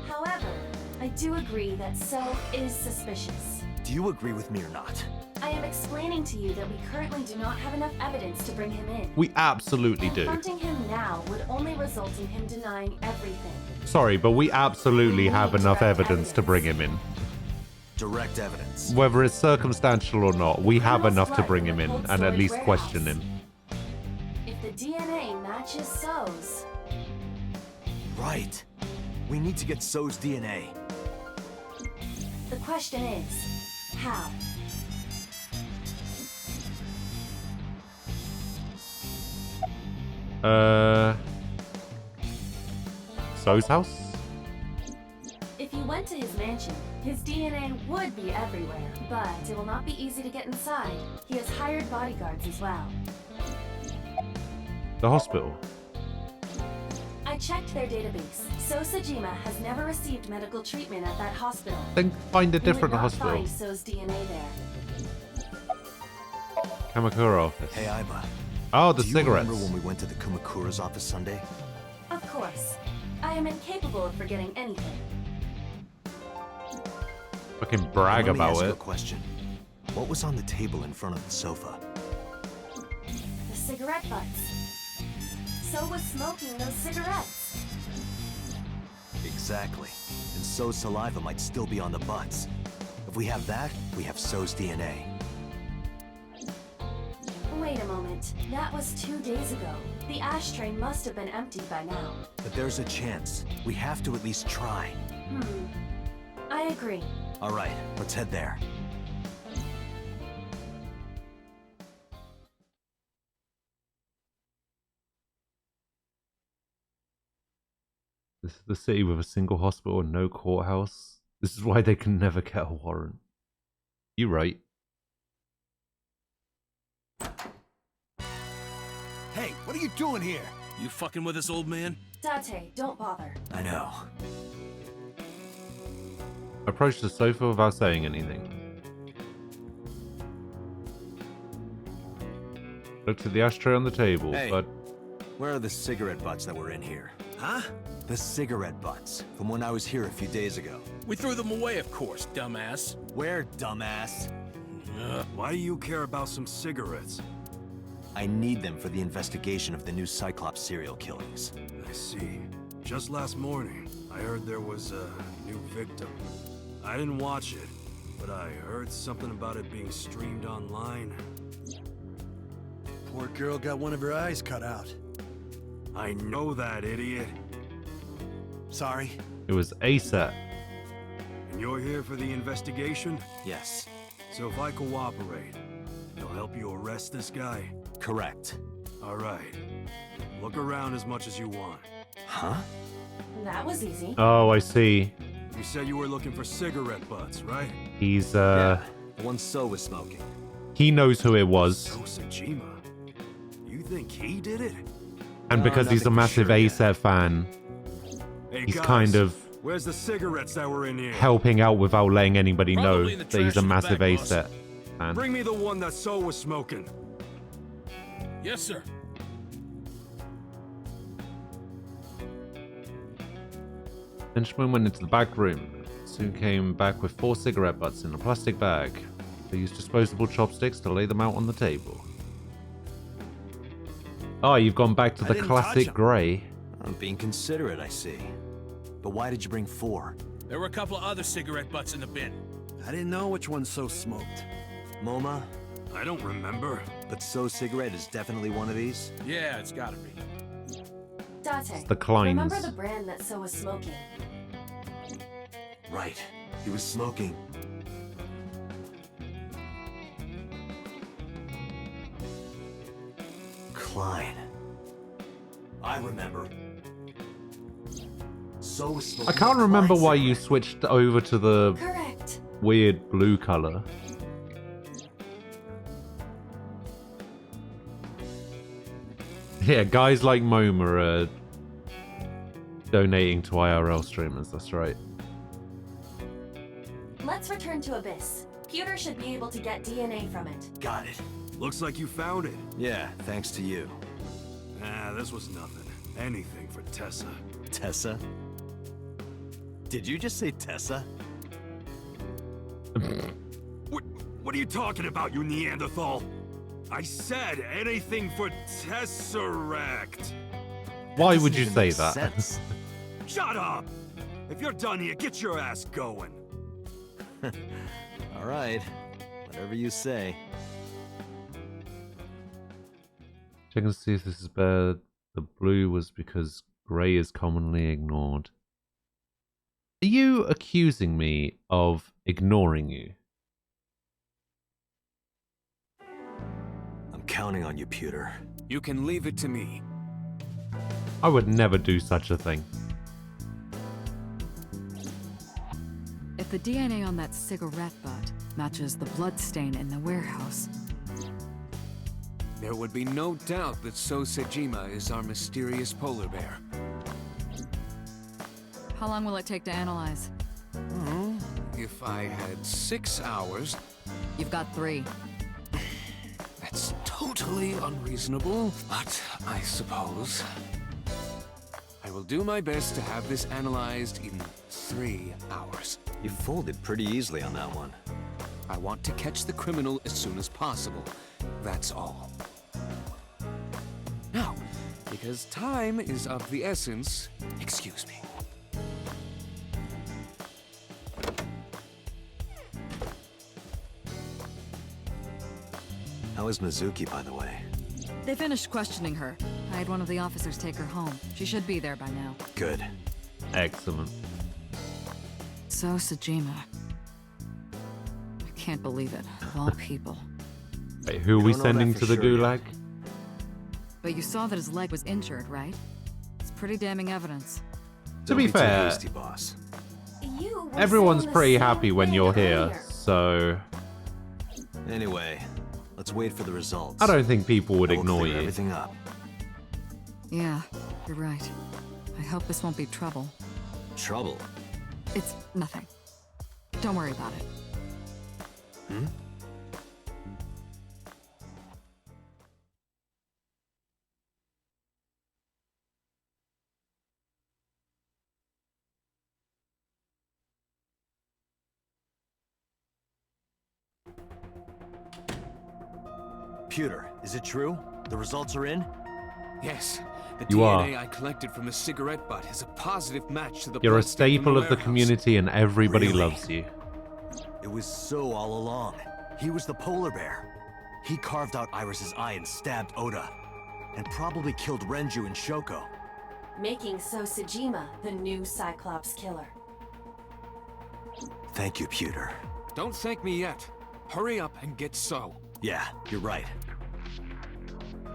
However, I do agree that So is suspicious. Do you agree with me or not? I am explaining to you that we currently do not have enough evidence to bring him in. We absolutely do. Confronting him now would only result in him denying everything. Sorry, but we absolutely have enough evidence to bring him in. Direct evidence. Whether it's circumstantial or not, we have Iris enough to blood bring him from the in cold and at storage least warehouse. question him. If the DNA matches So's... Right. We need to get So's DNA. The question is, how? So's house? If you went to his mansion, his DNA would be everywhere, but it will not be easy to get inside. He has hired bodyguards as well. The hospital? I checked their database. So Sejima has never received medical treatment at that hospital. Then find a You would different not hospital. find So's DNA there. Kamakura office. Hey, Aiba. Oh, the Do you cigarettes. remember when we went to the Kumakura's office Sunday? Of course. I am incapable of forgetting anything. Fucking brag Let me about ask you a it. question. What was on the table in front of the sofa? The cigarette butts. So was smoking those cigarettes. Exactly. And So's saliva might still be on the butts. If we have that, we have So's DNA. Wait a moment. That was 2 days ago. The ashtray must have been emptied by now. But there's a chance. We have to at least try. I agree. All right, let's head there. This is the city with a single hospital and no courthouse. This is why they can never get a warrant. You right. Hey, what are you doing here? You fucking with us, old man? Date, don't bother. I know. Approach the sofa without saying anything. Look to the ashtray on the table, Hey, but where are the cigarette butts that were in here? Huh? The cigarette butts, from when I was here a few days ago. We threw them away, of course, dumbass. Where, dumbass? Why do you care about some cigarettes? I need them for the investigation of the new Cyclops serial killings. I see. Just last morning, I heard there was a new victim. I didn't watch it, but I heard something about it being streamed online. Poor girl got one of her eyes cut out. I know that, idiot. Sorry. it was ASAP. And you're here for the investigation? Yes. So if I cooperate, you'll help you arrest this guy? Correct. All right. Look around as much as you want. Huh? That was easy. Oh, I see. You said you were looking for cigarette butts, right? He's Yeah, the one So was smoking. he knows who it was, So Sajima. You think he did it? and No, because he's a nothing for massive sure yet. ASAP fan, Hey, he's guys, kind of where's the cigarettes that were in here? helping out without letting anybody know Probably in the that he's trash a in the massive back, boss. ASAP fan. Bring me the one that So was smoking. Yes, sir. Henchman went into the back room, soon came back with 4 cigarette butts in a plastic bag. They used disposable chopsticks to lay them out on the table. Oh, you've gone back to I the didn't touch classic 'em. grey. I'm being considerate, I see. But why did you bring 4? There were a couple of other cigarette butts in the bin. I didn't know which one So smoked. MoMA, I don't remember. but So cigarette is definitely one of these? Yeah, it's gotta be. Date, the Kleins. remember the brand that So was smoking? Right. He was smoking. Klein. I remember. So was smoking. I can't a remember Klein why you cigarette. switched over to the Correct. weird blue color. Yeah, guys like MoMA are donating to IRL streamers, that's right. Let's return to Abyss. Pewter should be able to get DNA from it. Got it. Looks like you found it. Yeah, thanks to you. Ah, this was nothing. Anything for Tessa. Tessa? Did you just say Tessa? What are you talking about, you Neanderthal? I said anything for Tesseract. Why Doesn't would you even say make that? sense. Shut up! If you're done here, get your ass going. All right. Whatever you say. Checking to see if this is better. The blue was because grey is commonly ignored. Are you accusing me of ignoring you? I'm counting on you, Pewter. You can leave it to me. I would never do such a thing. If the DNA on that cigarette butt matches the bloodstain in the warehouse, There would be no doubt that So Sejima is our mysterious polar bear. how long will it take to analyze? If I had 6 hours, You've got 3. that's totally unreasonable, but I suppose I will do my best to have this analyzed in 3 hours. You folded pretty easily on that one. I want to catch the criminal as soon as possible. That's all. Now, because time is of the essence, excuse me. How is Mizuki, by the way? They finished questioning her. I had one of the officers take her home. She should be there by now. Good. Excellent. So, Sejima. I can't believe it. Of all people. Wait, who are we sending to the gulag? But you saw that his leg was injured, right? It's pretty damning evidence. To be fair, hasty, boss. everyone's pretty happy when you're here, so... Anyway, let's wait for the results. I don't think people would We'll ignore clear you. everything up. Yeah, you're right. I hope this won't be trouble. Trouble? It's nothing. Don't worry about it. Hmm? Pewter, is it true? The results are in? Yes. The You DNA are. I collected from the cigarette butt is a positive match to the You're a blood stain from staple of the warehouse. community and everybody Really? loves you. It was So all along. He was the polar bear. He carved out Iris's eye and stabbed Oda. And probably killed Renju and Shoko. Making So Sejima the new Cyclops killer. Thank you, Pewter. Don't thank me yet. Hurry up and get So. Yeah, you're right.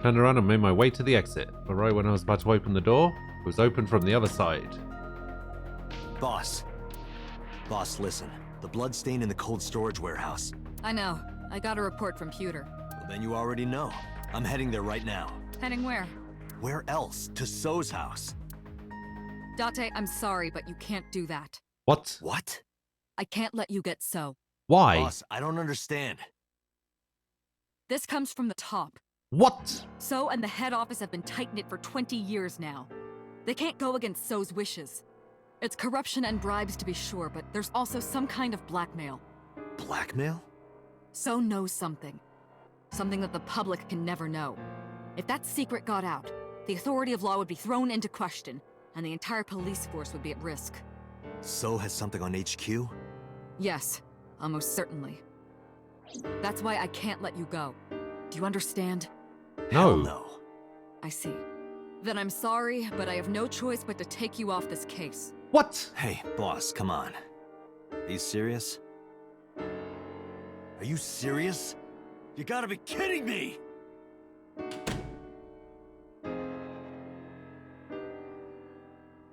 Turned around and made my way to the exit, but right when I was about to open the door, it was open from the other side. Boss. Boss, listen. The blood stain in the cold storage warehouse. I know. I got a report from Pewter. Well, then you already know. I'm heading there right now. Heading where? Where else? To So's house. Date, I'm sorry, but you can't do that. What? What? I can't let you get So. Why? Boss, I don't understand. This comes from the top. What? So and the head office have been tight-knit for 20 years now. They can't go against So's wishes. It's corruption and bribes to be sure, but there's also some kind of blackmail. Blackmail? So knows something. Something that the public can never know. If that secret got out, the authority of law would be thrown into question, and the entire police force would be at risk. So has something on HQ? Yes, almost certainly. That's why I can't let you go. Do you understand? Hell no. I see. Then I'm sorry, but I have no choice but to take you off this case. What? Hey, boss, come on. Are you serious? Are you serious? You gotta be kidding me!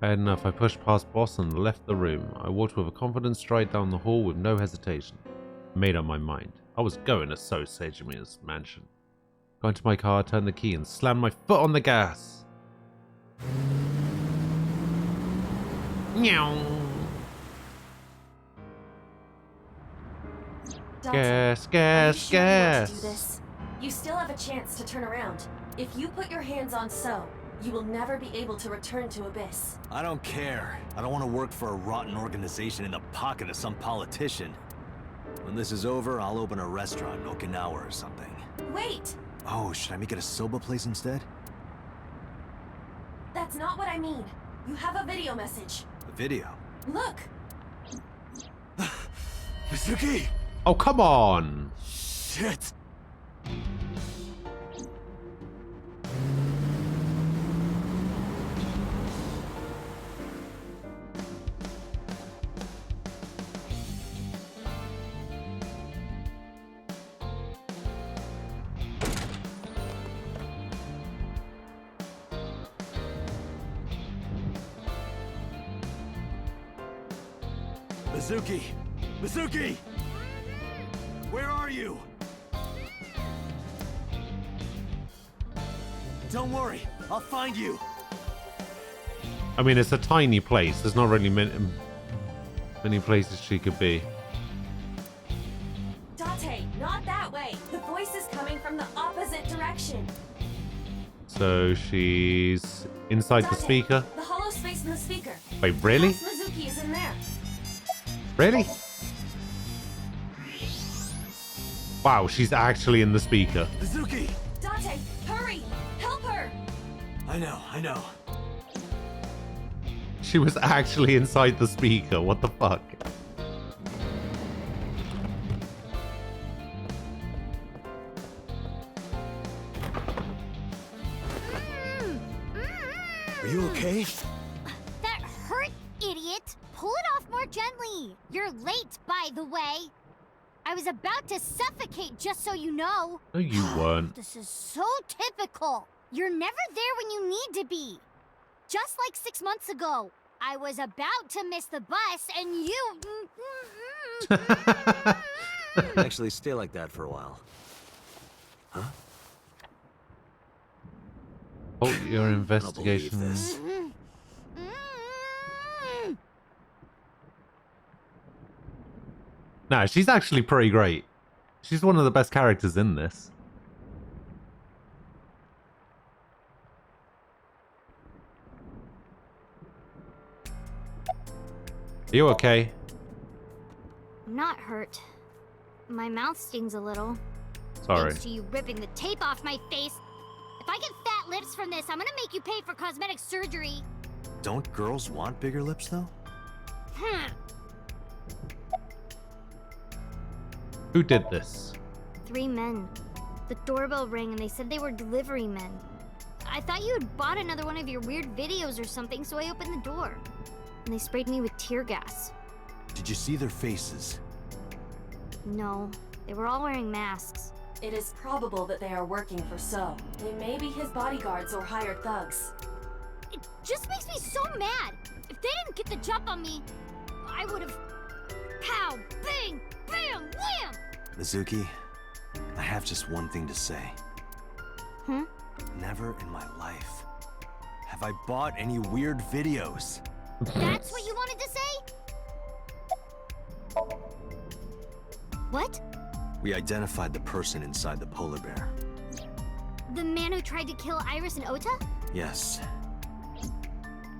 I had enough. I pushed past boss and left the room. I walked with a confident stride down the hall with no hesitation. I made up my mind. I was going to So Sejima's mansion. Got into my car, turned the key, and slammed my foot on the gas. Meow. Gas, gas, Are you sure you want to do gas. this? You still have a chance to turn around. If you put your hands on So, you will never be able to return to Abyss. I don't care. I don't want to work for a rotten organization in the pocket of some politician. When this is over, I'll open a restaurant in Okinawa or something. Wait! Oh, should I make it a soba place instead? That's not what I mean. You have a video message. A video? Look! Mizuki! Oh, come on. Shit! Mizuki! Mizuki! Where are you? Don't worry, I'll find you. I mean, it's a tiny place. There's not really many places she could be. Date, not that way. The voice is coming from the opposite direction. So she's inside the Date, speaker. The hollow space in the speaker. Wait, really? Perhaps Mizuki is in there. Really? Wow, she's actually in the speaker. Mizuki! Date, hurry! Help her! I know. She was actually inside the speaker. What the fuck? Are you okay? That hurt, idiot! Pull it off more gently. You're late, by the way. I was about to suffocate, just so you know. No, you weren't. This is so typical. You're never there when you need to be. Just like 6 months ago, I was about to miss the bus, and you... Actually, stay like that for a while. Huh? Oh, your I'll investigation. believe this. Nah, she's actually pretty great. She's one of the best characters in this. Are you okay? I'm not hurt. My mouth stings a little. Sorry. Thanks to you ripping the tape off my face. If I get fat lips from this, I'm gonna make you pay for cosmetic surgery. Don't girls want bigger lips, though? Who did this? 3 men. The doorbell rang and they said they were delivery men. I thought you had bought another one of your weird videos or something, so I opened the door. And they sprayed me with tear gas. Did you see their faces? No, they were all wearing masks. It is probable that they are working for So. They may be his bodyguards or hired thugs. It just makes me so mad. If they didn't get the jump on me, I would have... Pow! Bang! Bam! Wham! Mizuki, I have just one thing to say. Hmm? Never in my life have I bought any weird videos. That's what you wanted to say? What? We identified the person inside the polar bear. The man who tried to kill Iris and Ota? Yes.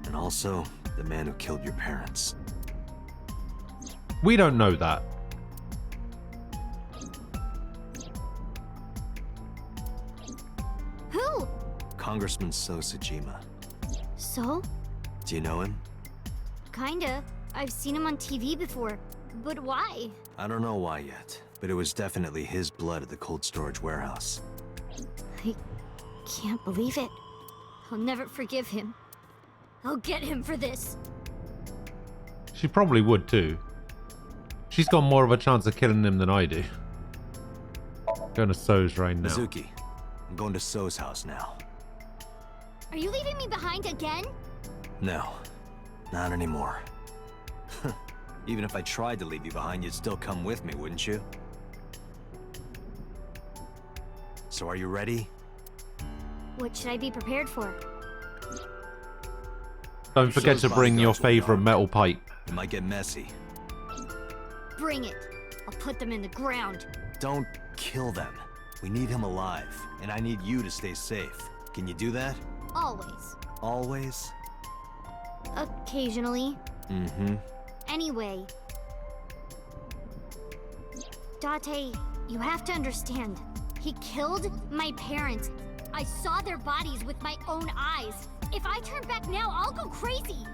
And also, the man who killed your parents. We don't know that. Who? Congressman So Tsujima. So? Do you know him? Kinda. I've seen him on TV before. But why? I don't know why yet, but it was definitely his blood at the cold storage warehouse. I can't believe it. I'll never forgive him. I'll get him for this. She probably would too. She's got more of a chance of killing him than I do. Going to So's right now. Mizuki, I'm going to So's house now. Are you leaving me behind again? No, not anymore. Even if I tried to leave you behind, you'd still come with me, wouldn't you? So are you ready? What should I be prepared for? Don't forget to bring your favorite metal pipe. It might get messy. Bring it. I'll put them in the ground. Don't kill them. We need him alive, and I need you to stay safe. Can you do that? Always. Always? Occasionally. Mm-hmm. Anyway. Date, you have to understand. He killed my parents. I saw their bodies with my own eyes. If I turn back now, I'll go crazy.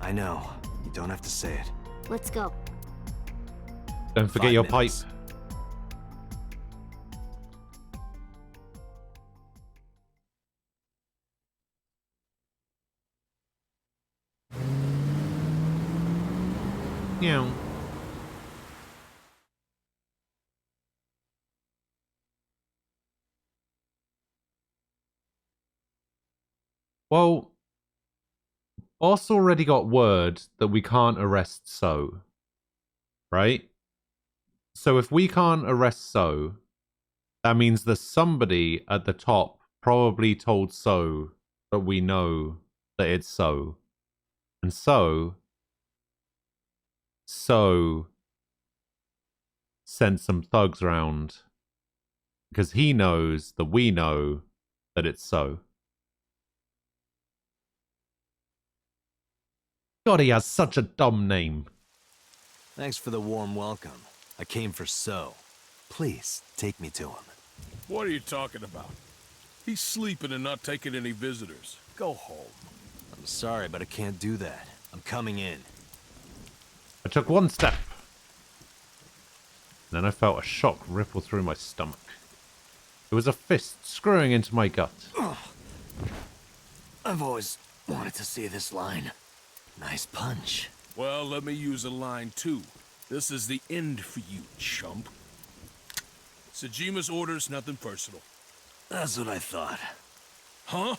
I know. You don't have to say it. Let's go. Don't forget 5 your minutes. pipe. Yeah. Well, Boss already got word that we can't arrest So, right? So if we can't arrest So, that means that somebody at the top probably told So that we know that it's So. And So sent some thugs round because he knows that we know that it's So. God, he has such a dumb name. Thanks for the warm welcome. I came for So. Please, take me to him. What are you talking about? He's sleeping and not taking any visitors. Go home. I'm sorry, but I can't do that. I'm coming in. I took one step. Then I felt a shock ripple through my stomach. It was a fist screwing into my gut. I've always wanted to see this line. Nice punch. Well, let me use a line too. This is the end for you, chump. Sejima's orders, nothing personal. That's what I thought. Huh?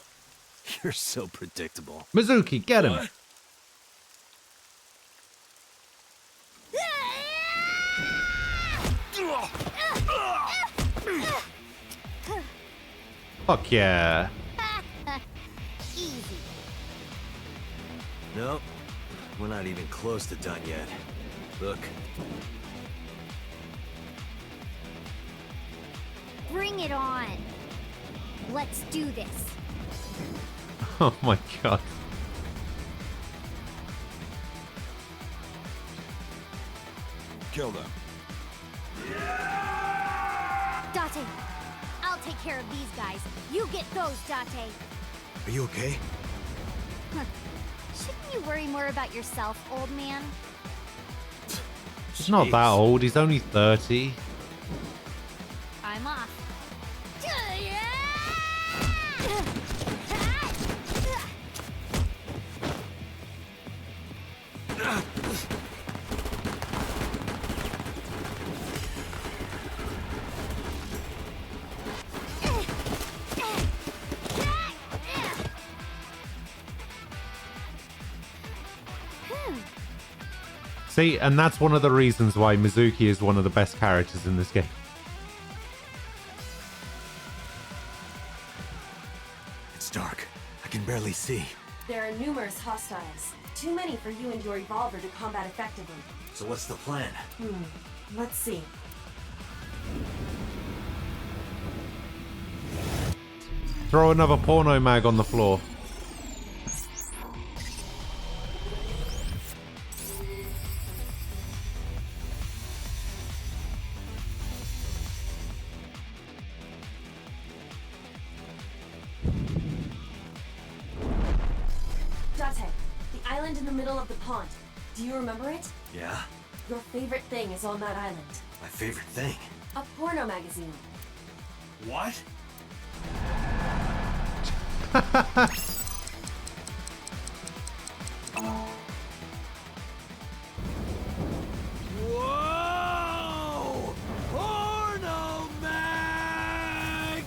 You're so predictable. Mizuki, get him. What? Fuck yeah. Easy. Nope. We're not even close to done yet. Look. Bring it on. Let's do this. Oh my god. Kill them. Date, I'll take care of these guys. You get those, Date. Are you okay? Shouldn't you worry more about yourself, old man? He's not that old. He's only 30. I'm off. See, and that's one of the reasons why Mizuki is one of the best characters in this game. It's dark. I can barely see. There are numerous hostiles. Too many for you and your revolver to combat effectively. So what's the plan? Let's see. Throw another porno mag on the floor. Date, the island in the middle of the pond. Do you remember it? Yeah? Your favorite thing is on that island. My favorite thing. A porno magazine. What? Whoa! Porno mag!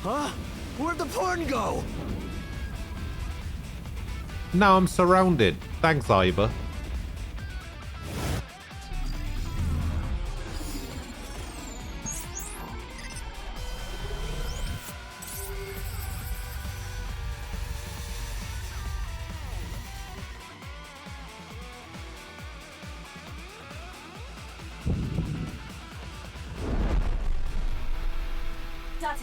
Huh? Where'd the porn go? Now I'm surrounded. Thanks, Iba. Date,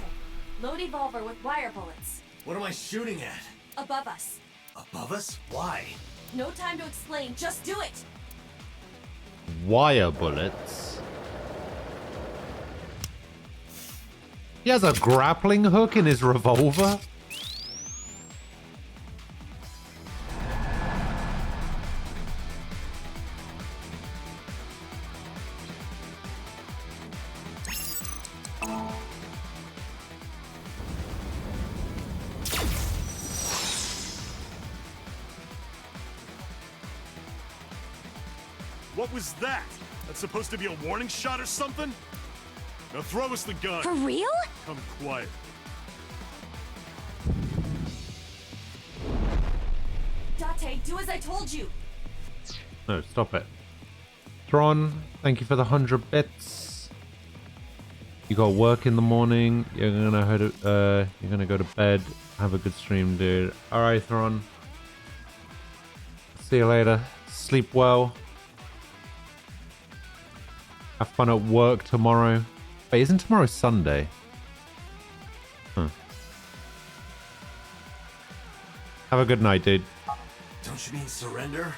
load evolver with wire bullets. What am I shooting at? Above us. Above us? Why? No time to explain, just do it! Wire bullets. He has a grappling hook in his revolver. What was that? That's supposed to be a warning shot or something? Now throw us the gun. For real? Come quiet. Date, do as I told you! No, stop it. Thron, thank you for the 100 bits. You got work in the morning. You're gonna go to bed. Have a good stream, dude. All right, Thron. See you later. Sleep well. Have fun at work tomorrow. Wait, isn't tomorrow Sunday? Huh. Have a good night, dude. Don't you mean surrender?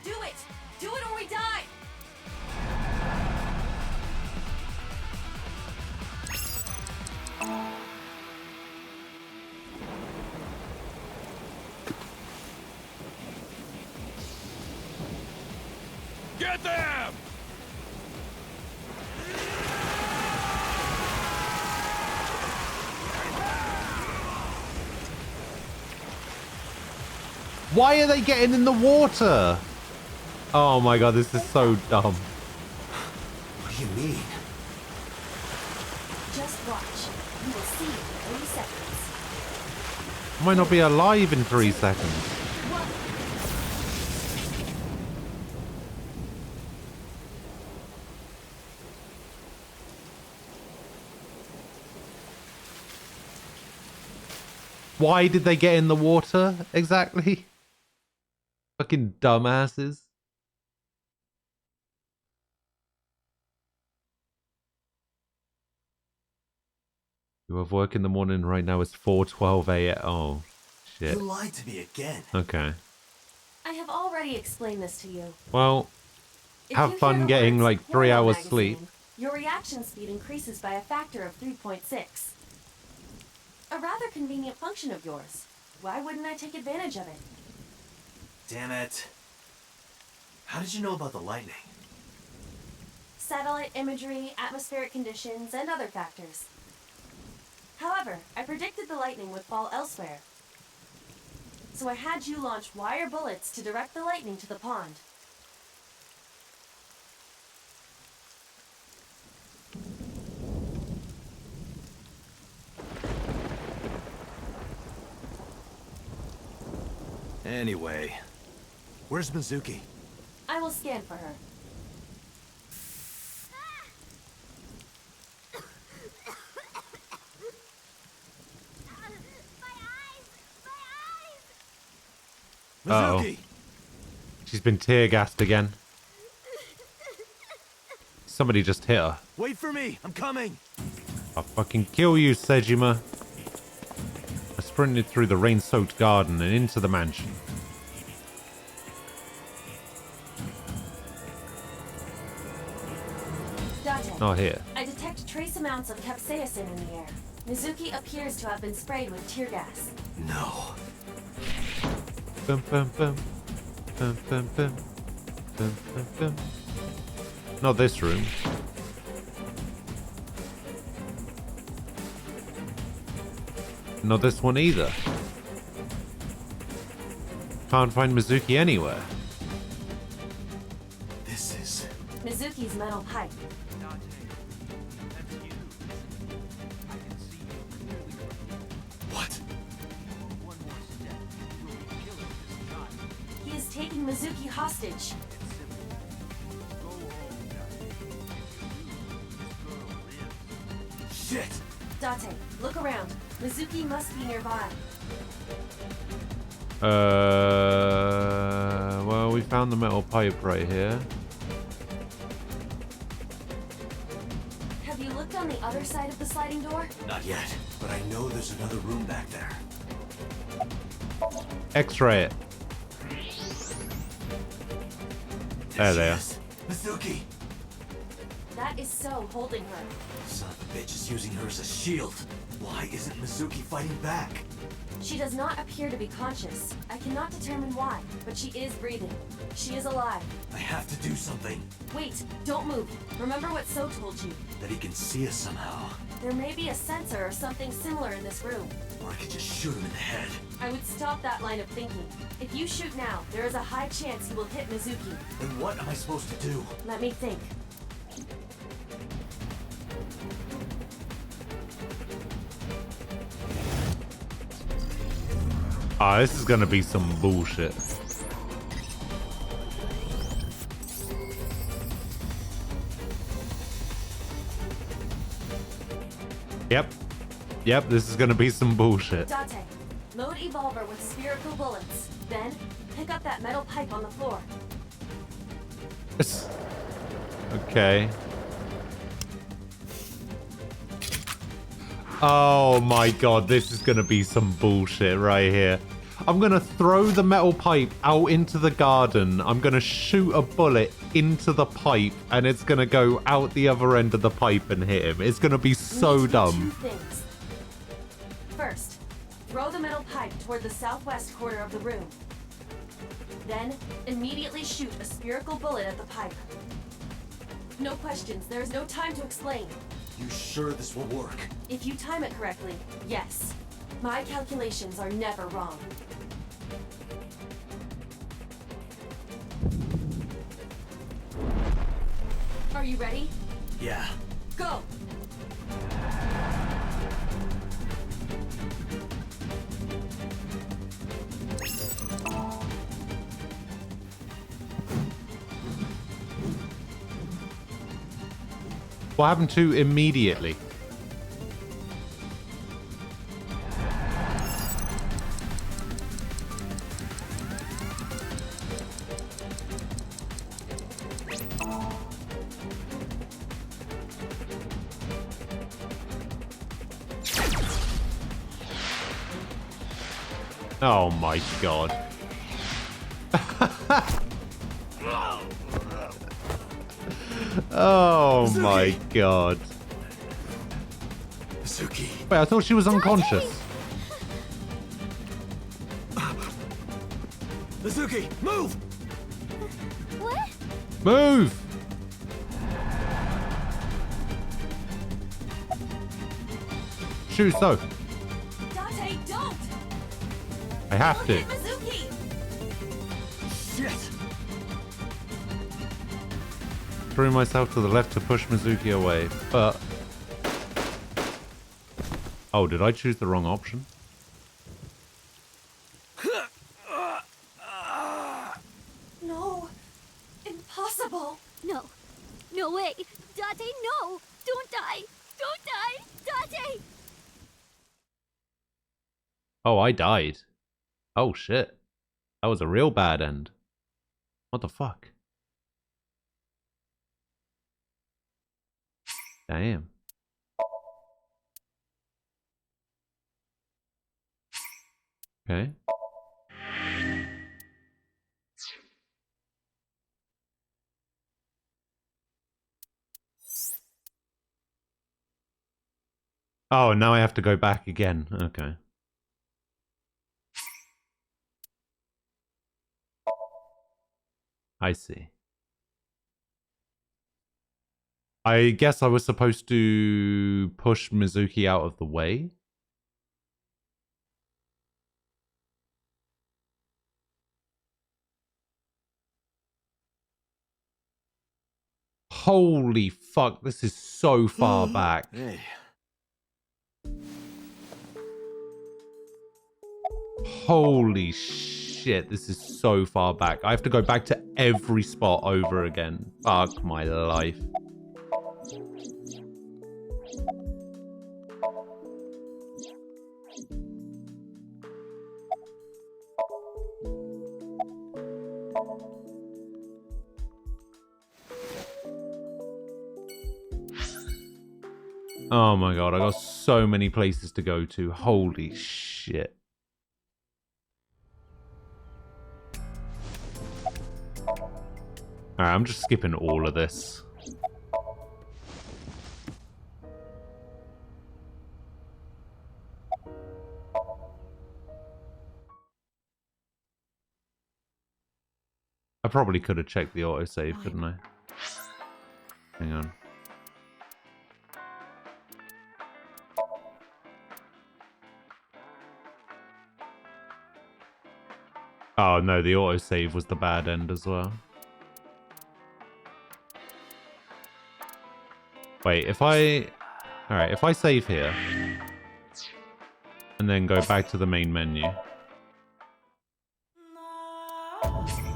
Do it! Do it or we die! Get them! Why are they getting in the water? Oh my god, this is so dumb. What do you mean? Just watch. You will see in 3 seconds. I might not be alive in 3 seconds. Why did they get in the water exactly? Fucking dumbasses. You have work in the morning. Right now it's 4:12 a.m. Oh, shit. You lied to me again. Okay. I have already explained this to you. Well, If have you hear fun the getting words like 3 "porno hours magazine," sleep. Your reaction speed increases by a factor of 3.6. A rather convenient function of yours. Why wouldn't I take advantage of it? Damn it. How did you know about the lightning? Satellite imagery, atmospheric conditions, and other factors. However, I predicted the lightning would fall elsewhere. So I had you launch wire bullets to direct the lightning to the pond. Anyway, where's Mizuki? I will scan for her. Uh-oh. Mizuki! She's been tear gassed again. Somebody just hit her. Wait for me! I'm coming! I'll fucking kill you, Sejima. I sprinted through the rain-soaked garden and into the mansion. Date, Oh, here. I detect trace amounts of capsaicin in the air. Mizuki appears to have been sprayed with tear gas. No. Bum, bum, bum. Bum, bum, bum. Bum, bum, bum. Not this room. Not this one either. Can't find Mizuki anywhere. This is... Mizuki's metal pipe. What? He is taking Mizuki hostage. Shit! Date, look around. Mizuki must be nearby. Well, we found the metal pipe right here. Have you looked on the other side of the sliding door? Not yet, but I know there's another room back there. X-ray it. There they are. Mizuki! That is So holding her. Son of a bitch is using her as a shield. Why isn't Mizuki fighting back? She does not appear to be conscious. I cannot determine why, but she is breathing. She is alive. I have to do something. Wait, don't move. Remember what So told you. That he can see us somehow. There may be a sensor or something similar in this room. Or I could just shoot him in the head. I would stop that line of thinking. If you shoot now, there is a high chance you will hit Mizuki. Then what am I supposed to do? Let me think. Ah, this is gonna be some bullshit. Yep, this is gonna be some bullshit. Date, load Evolver with spherical bullets. Then, pick up that metal pipe on the floor. Okay. Oh my god, this is gonna be some bullshit right here. I'm gonna throw the metal pipe out into the garden. I'm gonna shoot a bullet into the pipe and it's gonna go out the other end of the pipe and hit him. It's gonna be so dumb. Two things. First, throw the metal pipe toward the southwest corner of the room. Then, immediately shoot a spherical bullet at the pipe. No questions, there is no time to explain. You sure this will work? If you time it correctly, yes. My calculations are never wrong. Are you ready? Yeah. Go! What happened to immediately? Oh my god. Oh Mizuki! my god. Mizuki. Wait, I thought she was unconscious. Mizuki, move! What? Move! Shoot, so. Date, don't! I have to. Mizuki! Shit! Threw myself to the left to push Mizuki away, but... Oh, did I choose the wrong option? No! Impossible! No. No way. Date, no! Don't die! Don't die! Date! Oh, I died. Oh, shit. That was a real bad end. What the fuck? Damn. Okay. Oh, now I have to go back again. Okay. I see. I guess I was supposed to push Mizuki out of the way. Holy fuck, this is so far back. Hey. Holy shit, this is so far back. I have to go back to every spot over again. Fuck my life. Oh my god, I got so many places to go to. Holy shit. Alright, I'm just skipping all of this. I probably could have checked the autosave, couldn't I? Hang on. Oh no, the autosave was the bad end as well. Wait, if I... Alright, if I save here... And then go back to the main menu.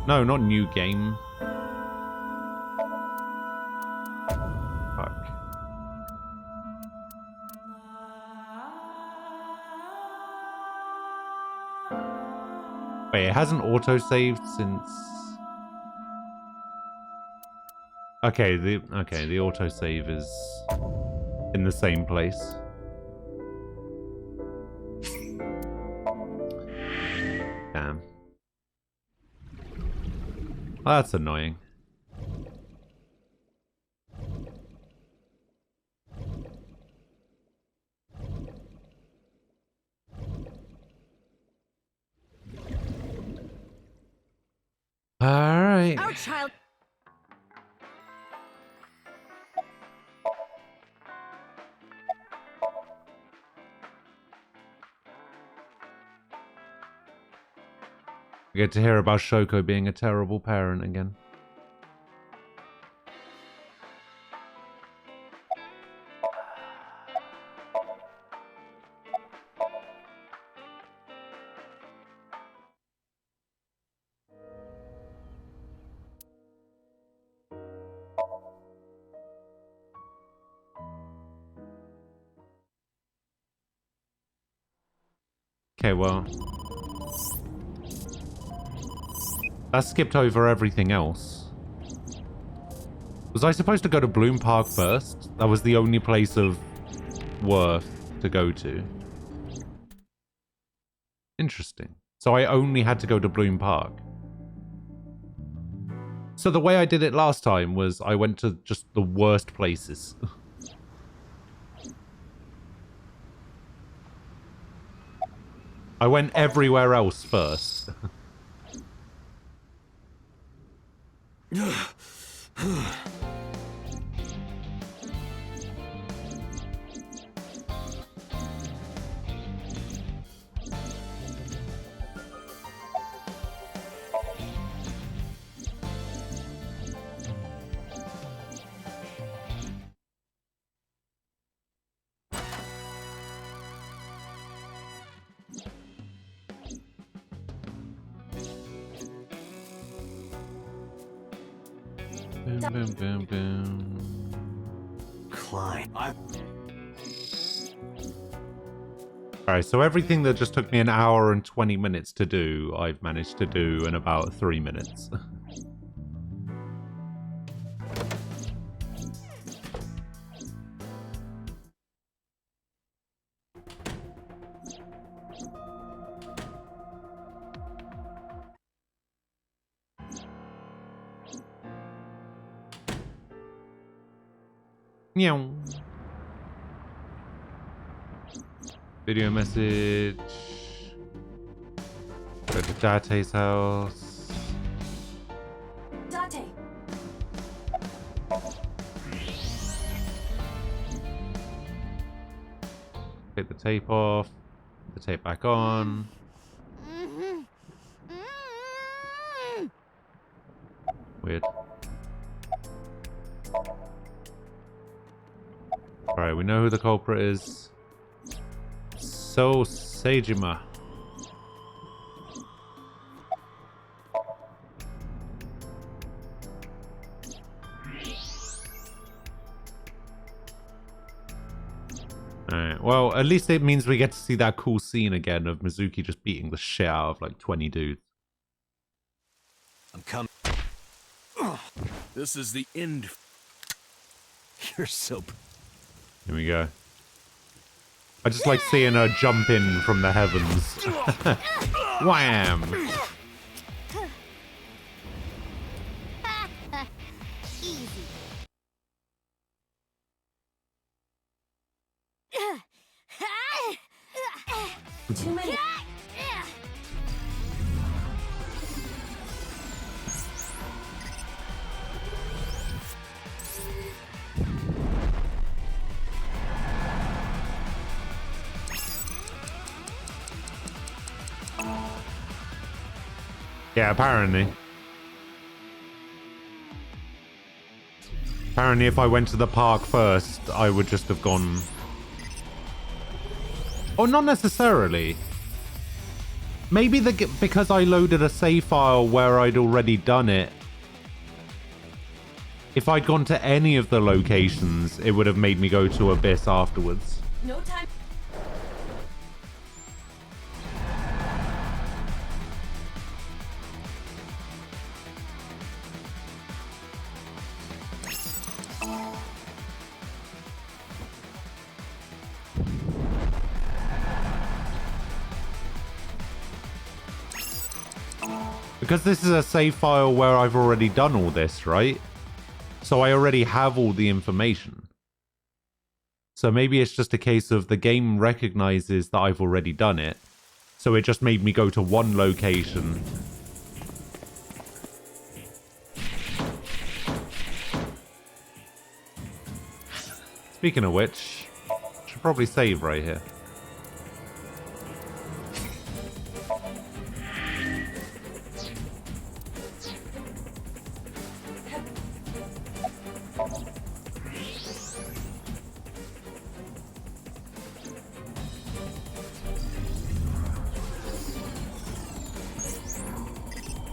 No, not new game. Fuck. Wait, it hasn't auto-saved since... Okay, the autosave is in the same place. Damn. That's annoying. Alright. Our child. We get to hear about Shoko being a terrible parent again. Okay, well, that skipped over everything else. Was I supposed to go to Bloom Park first? That was the only place of worth to go to. Interesting. So I only had to go to Bloom Park. So the way I did it last time was I went to just the worst places. I went everywhere else first. Boom, boom, boom, boom. Klein, Alright, so everything that just took me an hour and 20 minutes to do, I've managed to do in about 3 minutes. Meow. Video message. Go to Date's house. Date. Take the tape off. Put the tape back on. Weird. Alright, we know who the culprit is. So, Seijima. Alright, well, at least it means we get to see that cool scene again of Mizuki just beating the shit out of like 20 dudes. I'm coming. This is the end. You're so... Here we go. I just like seeing her jump in from the heavens. Wham! Easy. 2 minutes. Yeah, apparently. Apparently if I went to the park first, I would just have gone... Or not necessarily. Maybe because I loaded a save file where I'd already done it. If I'd gone to any of the locations, it would have made me go to Abyss afterwards. No time. Because this is a save file where I've already done all this, right? So I already have all the information. So maybe it's just a case of the game recognizes that I've already done it. So it just made me go to one location. Speaking of which, should probably save right here.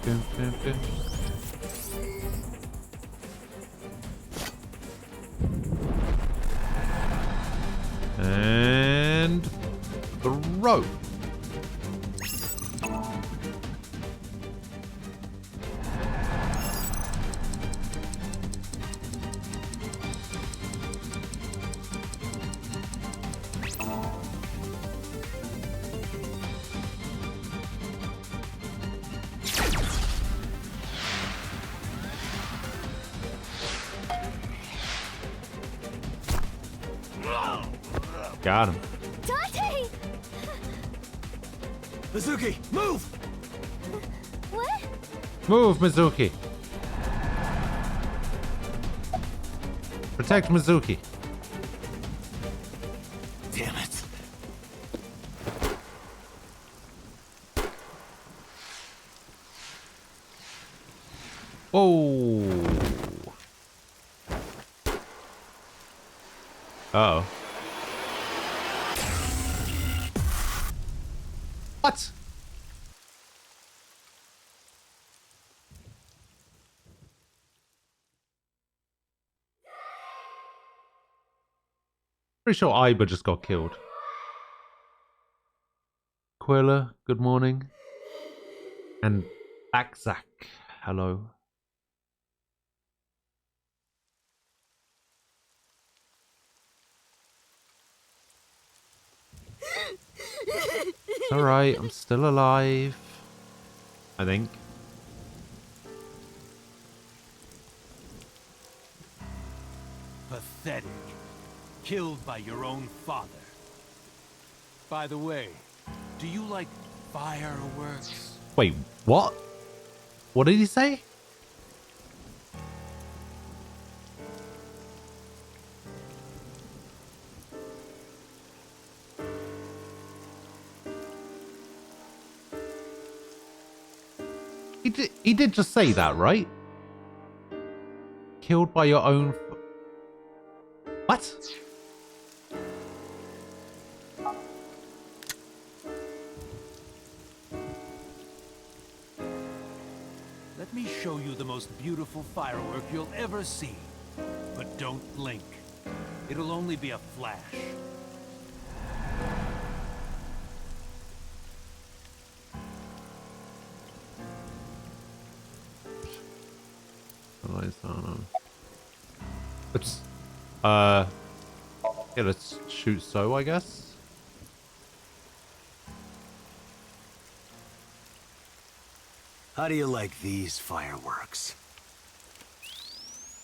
Dun, dun, dun. And throw. Got him. Dante! Mizuki, move! What? Move, Mizuki. Protect Mizuki. Damn it. Whoa. Uh-oh. What? Pretty sure Iba just got killed. Quilla, good morning. And Akzak, hello. It's alright, I'm still alive. I think. Pathetic. Killed by your own father. By the way, do you like fireworks? Wait, what? What did he say? He did just say that, right? Killed by your own... What? Let me show you the most beautiful firework you'll ever see. But don't blink. It'll only be a flash. Let's, yeah, let's shoot so, I guess. How do you like these fireworks?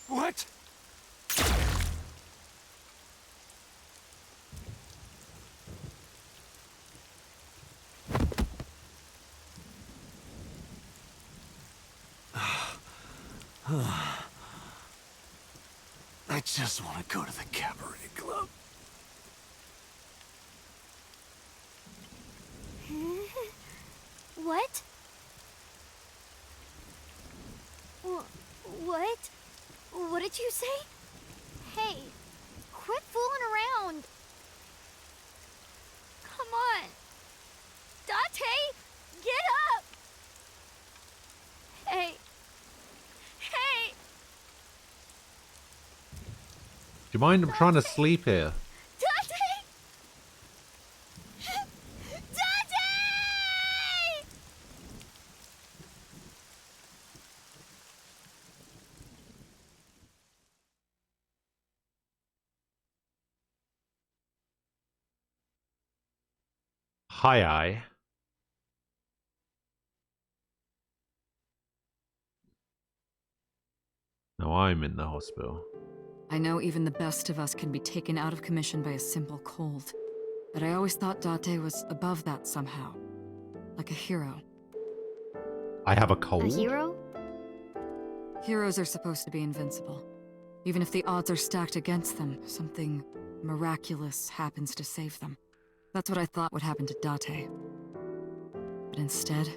What? I just want to go to the cabaret club. What? What? What did you say? Hey, quit fooling around. Come on. Dante, get up. Hey. Hey. Do you mind? I'm trying to sleep here. Dante! Dante! Hi. Now I'm in the hospital. I know even the best of us can be taken out of commission by a simple cold. But I always thought Date was above that somehow. Like a hero. I have a cold? A hero? Heroes are supposed to be invincible. Even if the odds are stacked against them, something miraculous happens to save them. That's what I thought would happen to Date. But instead,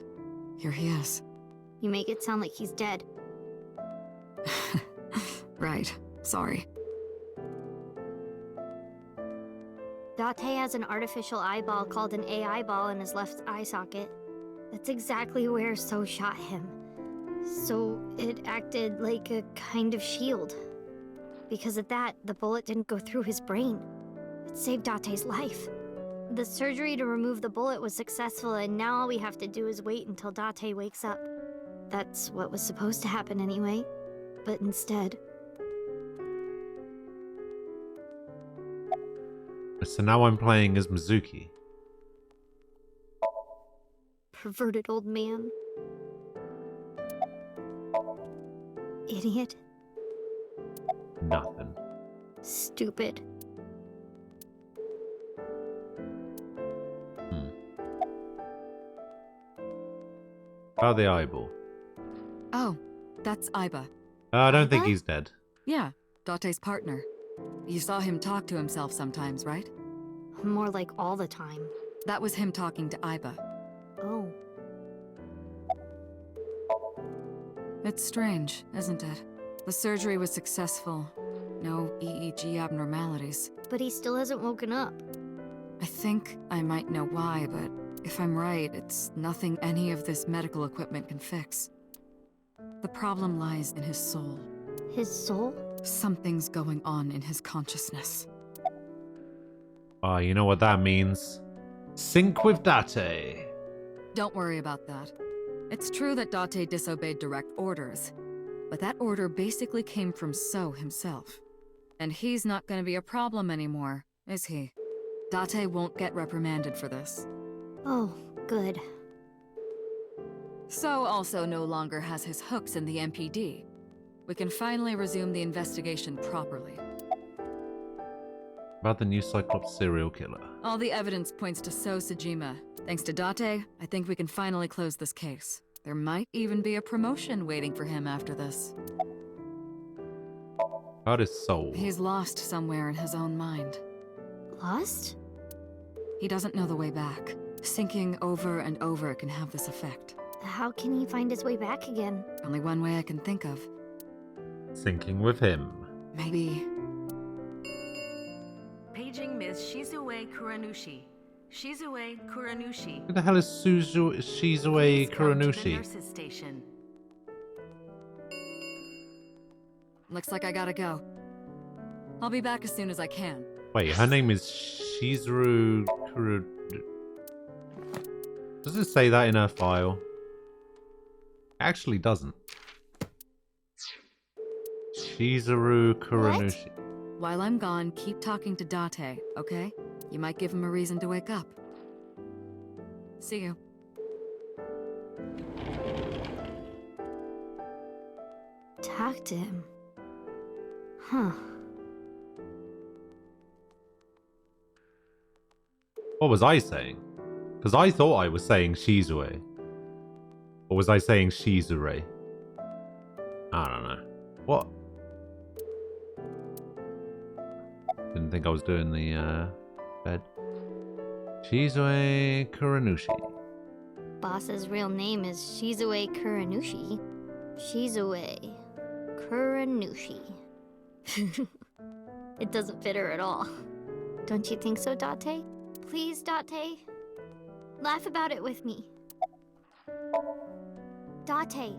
here he is. You make it sound like he's dead. Right. Sorry. Date has an artificial eyeball called an AI ball in his left eye socket. That's exactly where So shot him. So it acted like a kind of shield. Because of that, the bullet didn't go through his brain. It saved Date's life. The surgery to remove the bullet was successful, and now all we have to do is wait until Date wakes up. That's what was supposed to happen anyway. But instead... So now I'm playing as Mizuki. Perverted old man. Idiot. Nothing. Stupid. Oh, the eyeball. Oh, that's Aiba. I don't think he's dead. Yeah, Date's partner. You saw him talk to himself sometimes, right? More like all the time. That was him talking to Aiba. Oh. It's strange, isn't it? The surgery was successful. No EEG abnormalities. But he still hasn't woken up. I think I might know why, but if I'm right, it's nothing any of this medical equipment can fix. The problem lies in his soul. His soul? Something's going on in his consciousness. Oh, you know what that means. Sync with Date. Don't worry about that. It's true that Date disobeyed direct orders, but that order basically came from So himself. And he's not going to be a problem anymore, is he? Date won't get reprimanded for this. Oh, good. So also no longer has his hooks in the MPD. We can finally resume the investigation properly. About the new Cyclops serial killer. All the evidence points to So Sejima. Thanks to Date, I think we can finally close this case. There might even be a promotion waiting for him after this. About his soul. He's lost somewhere in his own mind. Lost? He doesn't know the way back. Thinking over and over can have this effect. How can he find his way back again? Only one way I can think of. Syncing with him. Maybe... Paging Ms. Shizue Kuranushi. Shizue Kuranushi. Who the hell is Shizue Kuranushi? Nurses station. Looks like I gotta go. I'll be back as soon as I can. Wait, her name is Shizuru Kuranushi. Does it say that in her file? It actually doesn't. Shizuru Kuranushi. What? While I'm gone, keep talking to Date, okay? You might give him a reason to wake up. See you. Talk to him. Huh. What was I saying? Because I thought I was saying Shizue. Or was I saying Shizure? I don't know. What? Didn't think I was doing the bed. Shizue Kuranushi. Boss's real name is Shizue Kuranushi. Shizue Kuranushi. It doesn't fit her at all. Don't you think so, Date? Please, Date? Laugh about it with me. Date,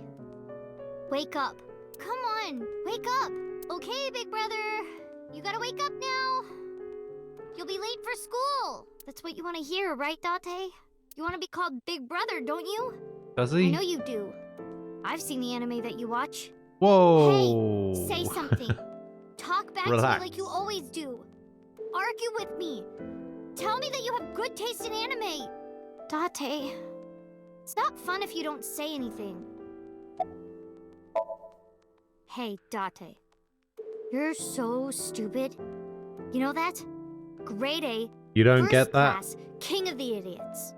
wake up. Come on, wake up. Okay, big brother. You gotta wake up now. You'll be late for school. That's what you want to hear, right, Date? You want to be called Big Brother, don't you? Does he? I know you do. I've seen the anime that you watch. Whoa. Hey, say something. Talk back to me like you always do. Argue with me. Tell me that you have good taste in anime. Date, it's not fun if you don't say anything. Hey, Date. You're so stupid. You know that? Grade A. You don't first get that? class, king of the idiots.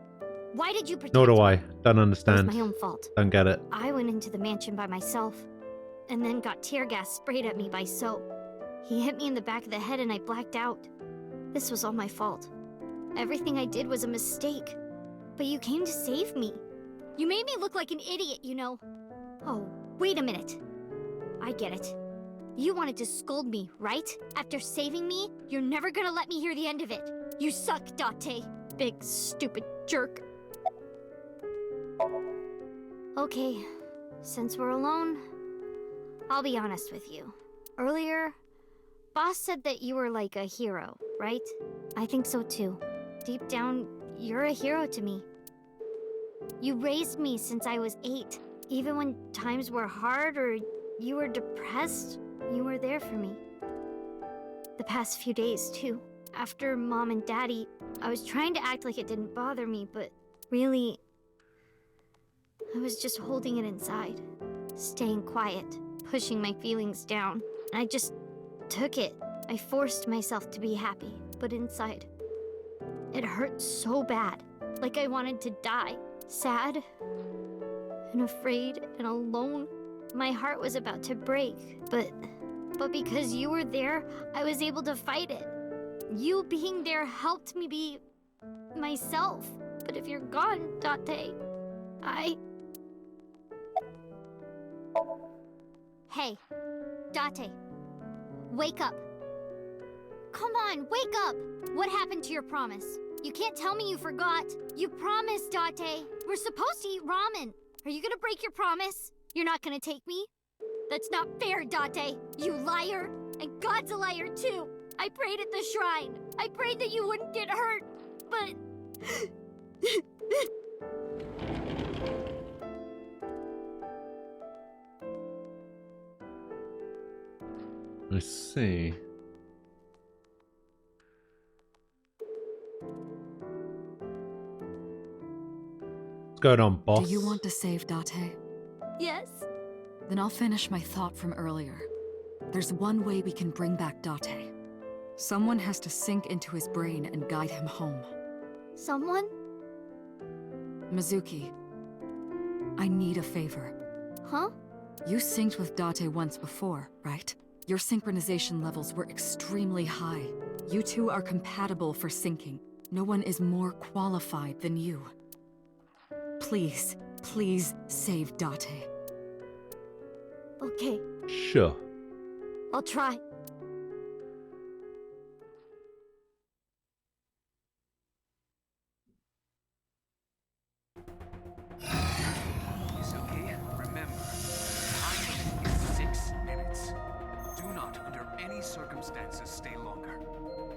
Why did you pretend? Nor do I. Don't It understand. was my own fault. Don't get it. I went into the mansion by myself, and then got tear gas sprayed at me by So. He hit me in the back of the head and I blacked out. This was all my fault. Everything I did was a mistake. But you came to save me. You made me look like an idiot, you know. Oh, wait a minute. I get it. You wanted to scold me, right? After saving me, you're never gonna let me hear the end of it. You suck, Date. Big, stupid jerk. Okay, since we're alone, I'll be honest with you. Earlier, Boss said that you were like a hero, right? I think so too. Deep down, you're a hero to me. You raised me since I was 8. Even when times were hard or you were depressed, you were there for me. The past few days, too. After Mom and Daddy, I was trying to act like it didn't bother me, but really, I was just holding it inside. Staying quiet, pushing my feelings down. I just took it. I forced myself to be happy, but inside, it hurt so bad. Like I wanted to die. Sad and afraid and alone. My heart was about to break, but because you were there, I was able to fight it. You being there helped me be myself. But if you're gone, Date, Hey, Date, wake up. Come on, wake up! What happened to your promise? You can't tell me you forgot. You promised, Date. We're supposed to eat ramen. Are you gonna break your promise? You're not gonna take me? That's not fair, Date. You liar. And God's a liar, too. I prayed at the shrine. I prayed that you wouldn't get hurt, but... I see. What's going on, boss? Do you want to save Date? Yes? Then I'll finish my thought from earlier. There's one way we can bring back Date. Someone has to sink into his brain and guide him home. Someone? Mizuki, I need a favor. Huh? You synced with Date once before, right? Your synchronization levels were extremely high. You two are compatible for syncing. No one is more qualified than you. Please, please save Date. Okay, Sure. I'll try. Mizuki, remember, time is 6 minutes. Do not, under any circumstances, stay longer.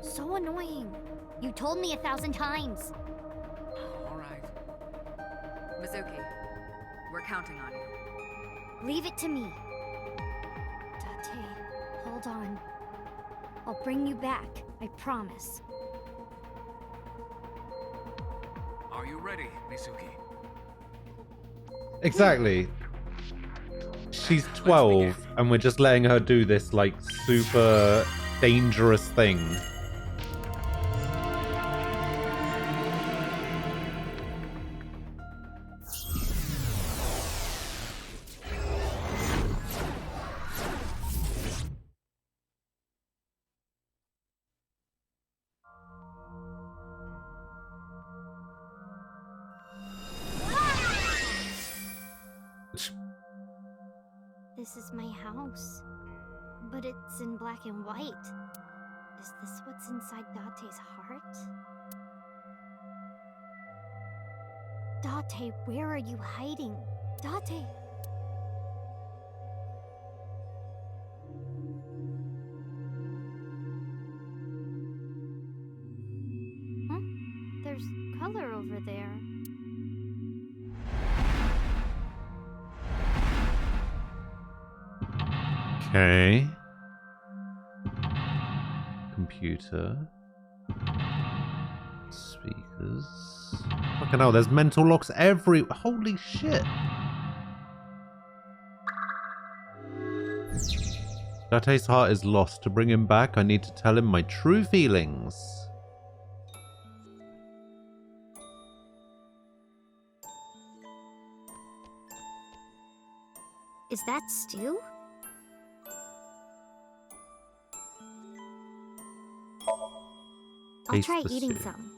So annoying. You told me 1,000 times. All right. Mizuki, we're counting on you. Leave it to me. Date, hold on. I'll bring you back, I promise. Are you ready, Mizuki? Exactly. She's 12 and we're just letting her do this like super dangerous thing. This is my house, but it's in black and white. Is this what's inside Date's heart? Date, where are you hiding? Date! Huh? There's color over there. Okay. Computer. Speakers. Fucking hell, there's mental locks every... Holy shit. Date's heart is lost. To bring him back, I need to tell him my true feelings. Is that stew? I'll Taste try the eating stew. some.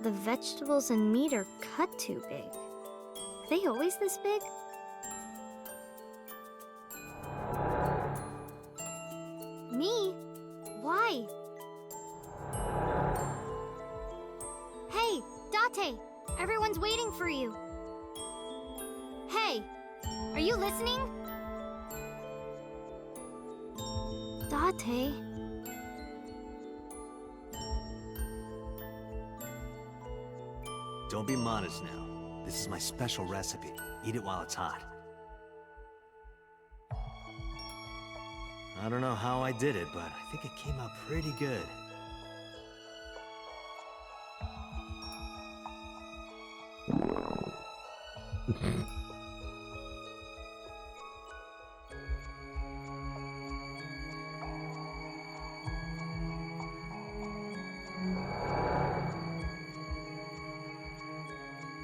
The vegetables and meat are cut too big. Are they always this big? Me? Why? Hey, Date! Everyone's waiting for you. Hey, are you listening? Date? Don't be modest now. This is my special recipe. Eat it while it's hot. I don't know how I did it, but I think it came out pretty good.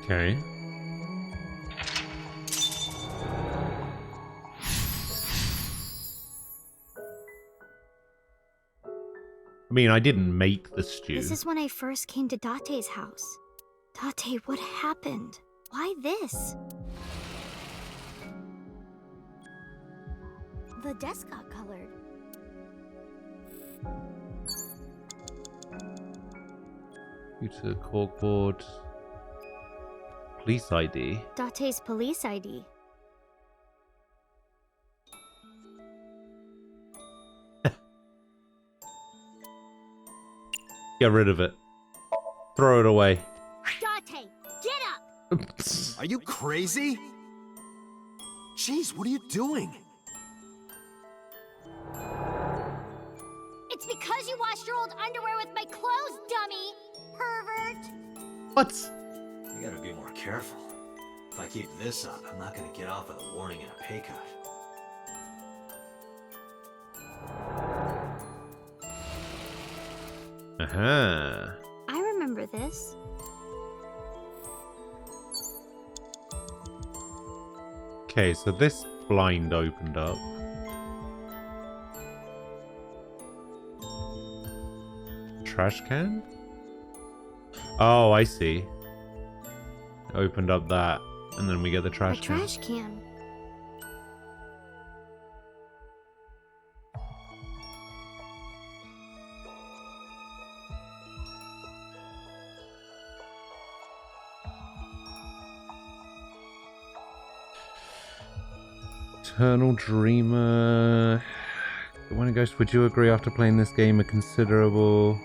Okay. I mean, I didn't make the stew. This is when I first came to Date's house. Date, what happened? Why this? The desk got colored. Computer, corkboard, police ID. Date's police ID. Get rid of it. Throw it away. Date, get up! Are you crazy? Jeez, what are you doing? It's because you washed your old underwear with my clothes, dummy! Pervert! What? You gotta be more careful. If I keep this up, I'm not gonna get off with a warning and a pay cut. Aha. I remember this. Okay, so this blind opened up. Trash can? Oh, I see. Opened up that, and then we get the trash A can. trash can. Eternal Dreamer. When it goes, would you agree after playing this game a considerable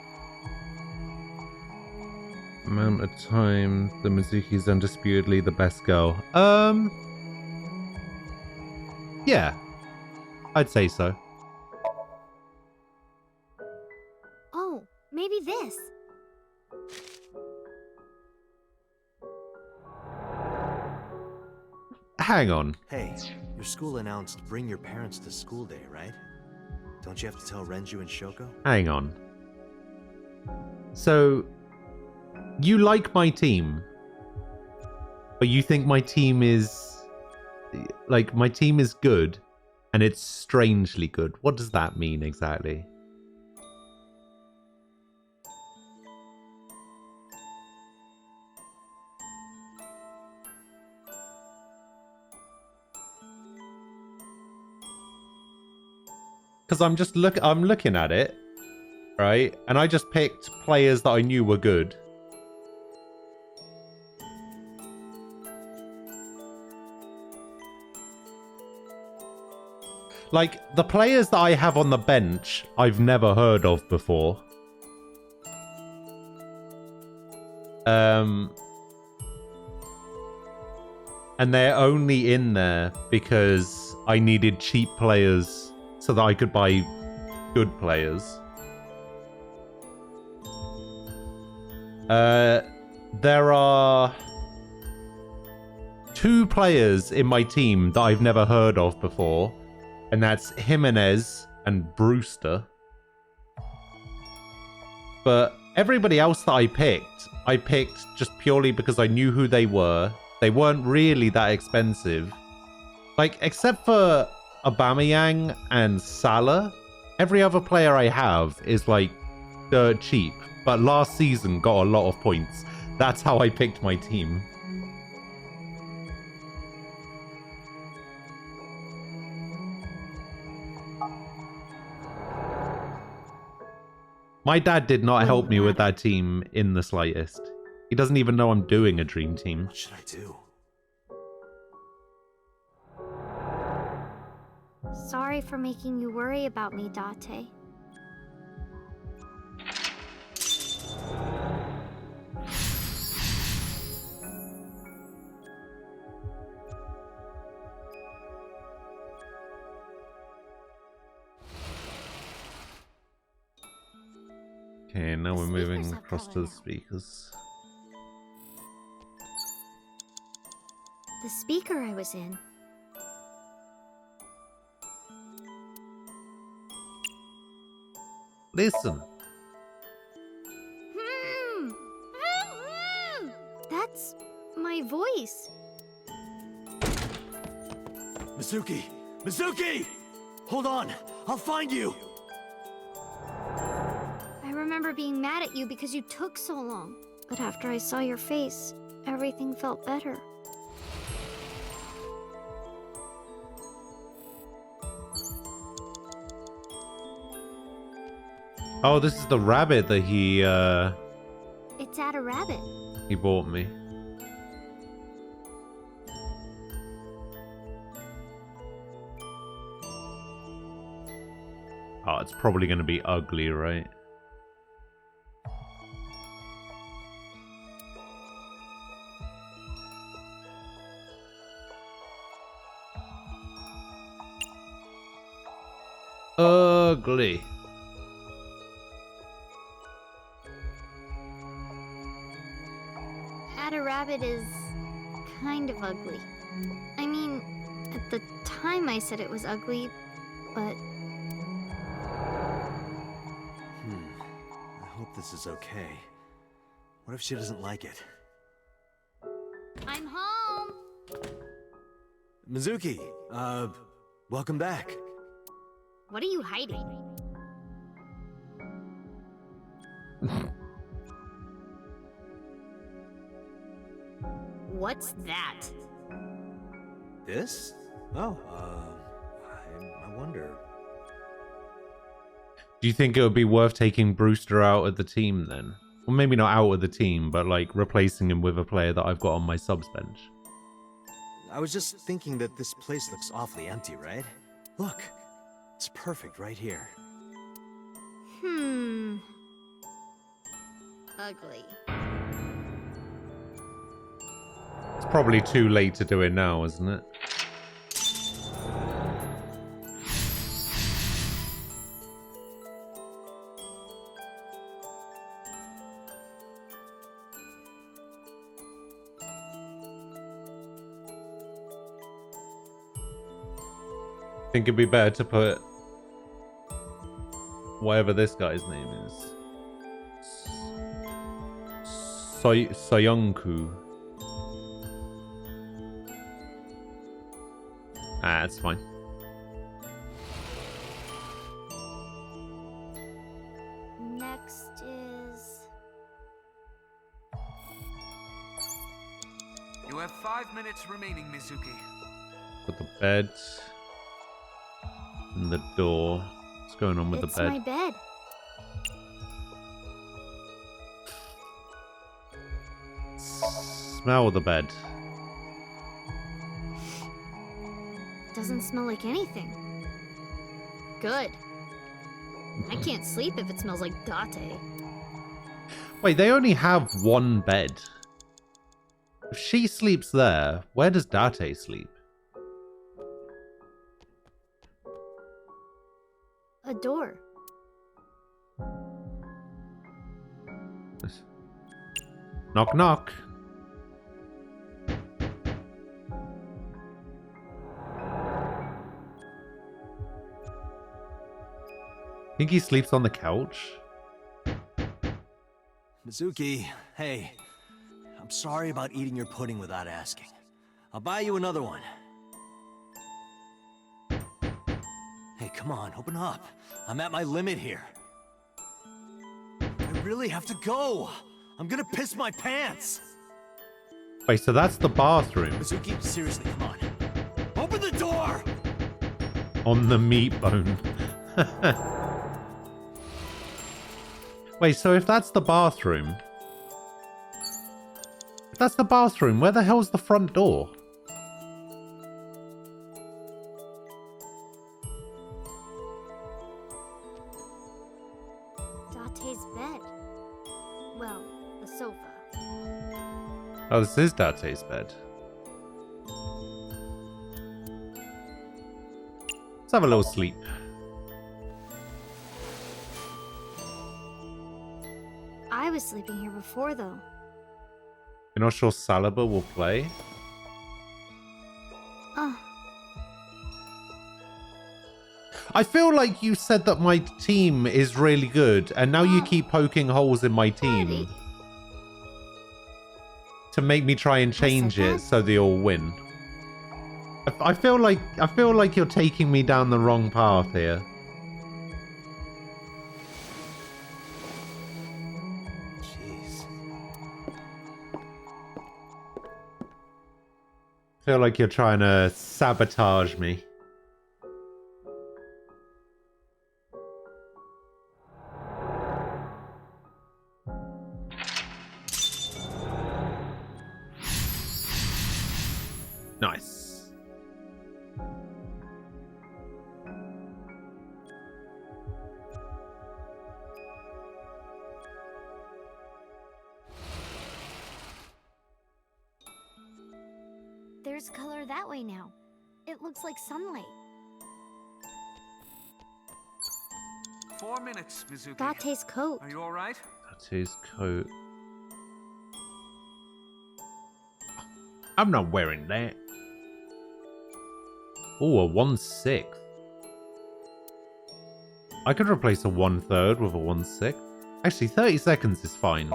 amount of time the Mizuki is undisputedly the best girl? Yeah. I'd say so. Oh, maybe this. Hang on. Hey, your school announced bring your parents to school day, right? Don't you have to tell Renju and Shoko? Hang on. So, you like my team, but you think my team is... Like, my team is good, and it's strangely good. What does that mean exactly? Because I'm looking at it, right? And I just picked players that I knew were good. Like, the players that I have on the bench, I've never heard of before. And they're only in there because I needed cheap players so that I could buy good players. There are 2 players in my team that I've never heard of before, and that's Jimenez and Brewster. But everybody else that I picked just purely because I knew who they were, They weren't really that expensive. Like, except for Aubameyang and Salah, every other player I have is like dirt cheap. But last season got a lot of points. That's how I picked my team. My dad did not help me with that team in the slightest. He doesn't even know I'm doing a dream team. What should I do? Sorry for making you worry about me, Date. Okay, now we're moving across to the speakers. The speaker I was in. Listen. That's my voice. Mizuki! Mizuki! Hold on! I'll find you! I remember being mad at you because you took so long. But after I saw your face, everything felt better. Oh, this is the rabbit that he It's at a rabbit. he bought me. Oh, it's probably going to be ugly, right? Ugly. At a rabbit is kind of ugly. I mean, at the time I said it was ugly, but I hope this is okay. What if she doesn't like it? I'm home. Mizuki, welcome back. What are you hiding? What's that? This? Oh, I wonder. Do you think it would be worth taking Brewster out of the team then? Well, maybe not out of the team, but like replacing him with a player that I've got on my subs bench. I was just thinking that this place looks awfully empty, right? Look, it's perfect right here. Ugly. It's probably too late to do it now, isn't it? I think it'd be better to put whatever this guy's name is. Soyonku. Ah, that's fine. Next is... You have 5 minutes remaining, Mizuki. Put the bed and the door. What's going on with It's the bed? my bed. Smell the bed. Doesn't smell like anything. Good. I can't sleep if it smells like Date. Wait, they only have one bed. If she sleeps there, where does Date sleep? A door. Knock knock. Think he sleeps on the couch? Mizuki, hey. I'm sorry about eating your pudding without asking. I'll buy you another one. Hey, come on, open up. I'm at my limit here. I really have to go. I'm gonna piss my pants. Wait, so that's the bathroom. Mizuki, seriously, come on. Open the door! On the meat bone. Wait, so if that's the bathroom... If that's the bathroom, where the hell's the front door? Date's bed. Well, the sofa. Oh, this is Date's bed. Let's have a little sleep. I was sleeping here before, though. You're not sure Salaba will play? Oh. I feel like you said that my team is really good, and now you keep poking holes in my team to make me try and change it so they all win. I feel like you're taking me down the wrong path here. Jeez. I feel like you're trying to sabotage me. Nice. There's color that way now. It looks like sunlight. 4 minutes, Mizuki. Date's coat. Are you all right? That's his coat. I'm not wearing that. Oh, a 1/6. I could replace a 1/3 with a 1/6. Actually, 30 seconds is fine.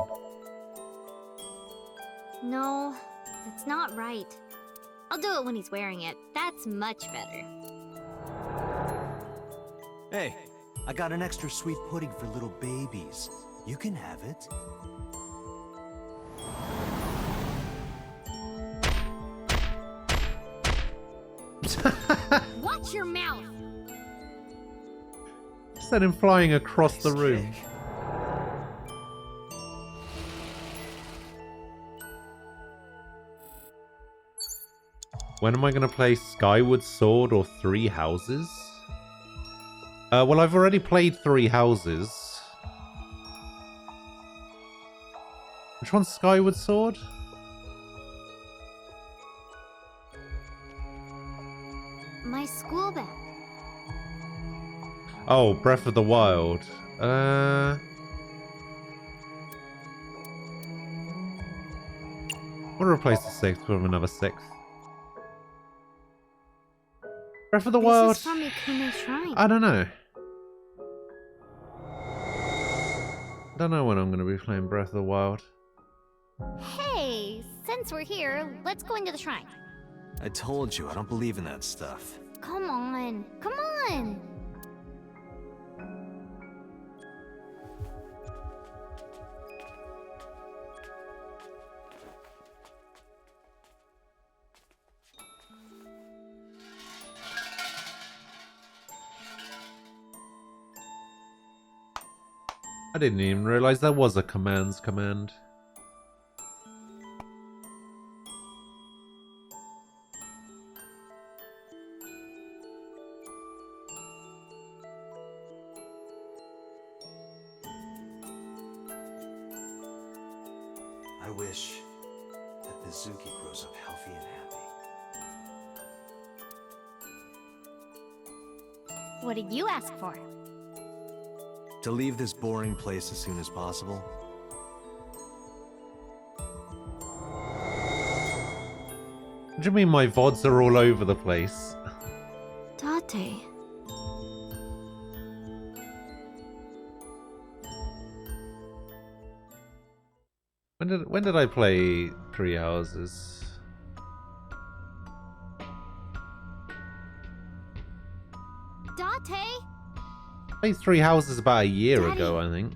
No, that's not right. I'll do it when he's wearing it. That's much better. Hey, I got an extra sweet pudding for little babies. You can have it. Watch your mouth! Send him flying across the room. When am I going to play Skyward Sword or Three Houses? Well, I've already played Three Houses. Which one's Skyward Sword? My school bag. Oh, Breath of the Wild. I want to replace the 6th with another 6th. Breath of the Wild. This is from Ikume Shrine. I don't know. Don't know when I'm going to be playing Breath of the Wild. Hey, since we're here, let's go into the shrine. I told you, I don't believe in that stuff. Come on, come on! I didn't even realize there was a commands command. I wish that Mizuki grows up healthy and happy. What did you ask for? To leave this boring place as soon as possible. What do you mean my VODs are all over the place? Date. When did I play Three Houses? Date? I played Three Houses about a year Daddy. ago, I think.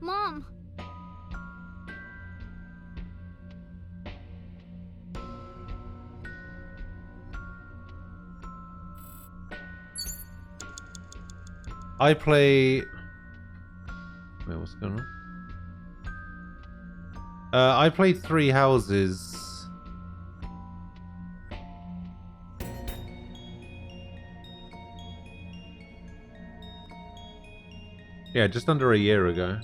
Mom. I play... Wait, what's going on? I played Three Houses... Yeah, just under a year ago.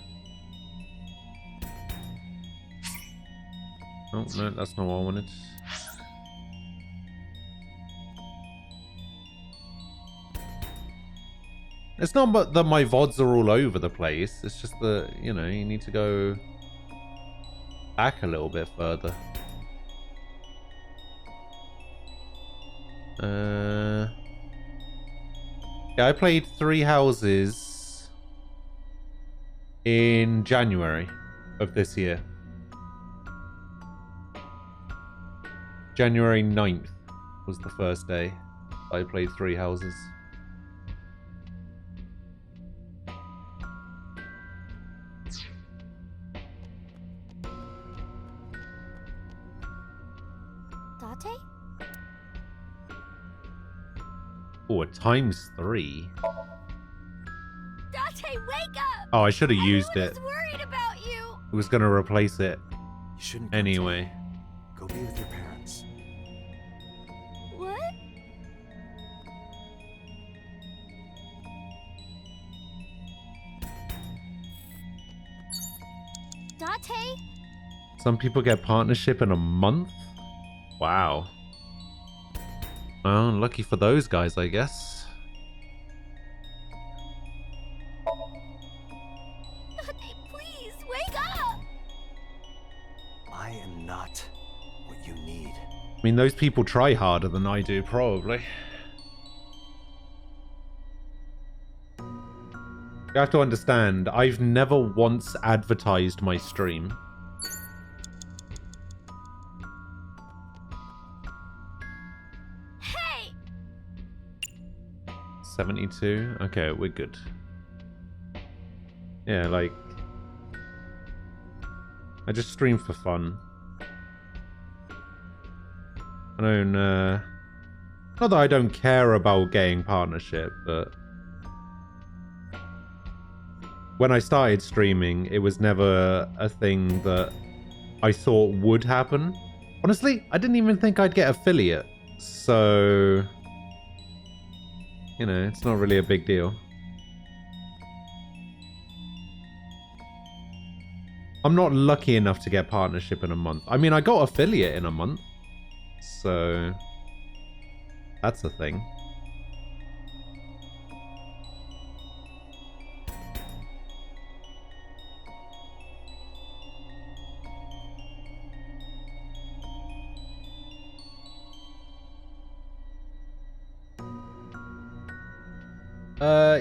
Oh, no, that's not what I wanted. It's not but that my VODs are all over the place. It's just that, you know, you need to go back a little bit further. Yeah, I played Three Houses in January of this year. January 9th was the first day I played Three Houses. Date? Oh, a ×3. Date, wake up! Oh, I should have used it. I was worried about you. I was going to replace it You shouldn't. anyway. Go be with your parents. What? Date? Some people get partnership in a month? Wow. Well, lucky for those guys, I guess. Date, please, wake up! I am not what you need. I mean, those people try harder than I do, probably. You have to understand, I've never once advertised my stream. Hey! 72? Okay, we're good. Yeah, like... I just stream for fun. I don't, not that I don't care about getting partnership, but... When I started streaming, it was never a thing that I thought would happen. Honestly, I didn't even think I'd get affiliate. So... You know, it's not really a big deal. I'm not lucky enough to get partnership in a month. I mean, I got affiliate in a month. So... That's a thing.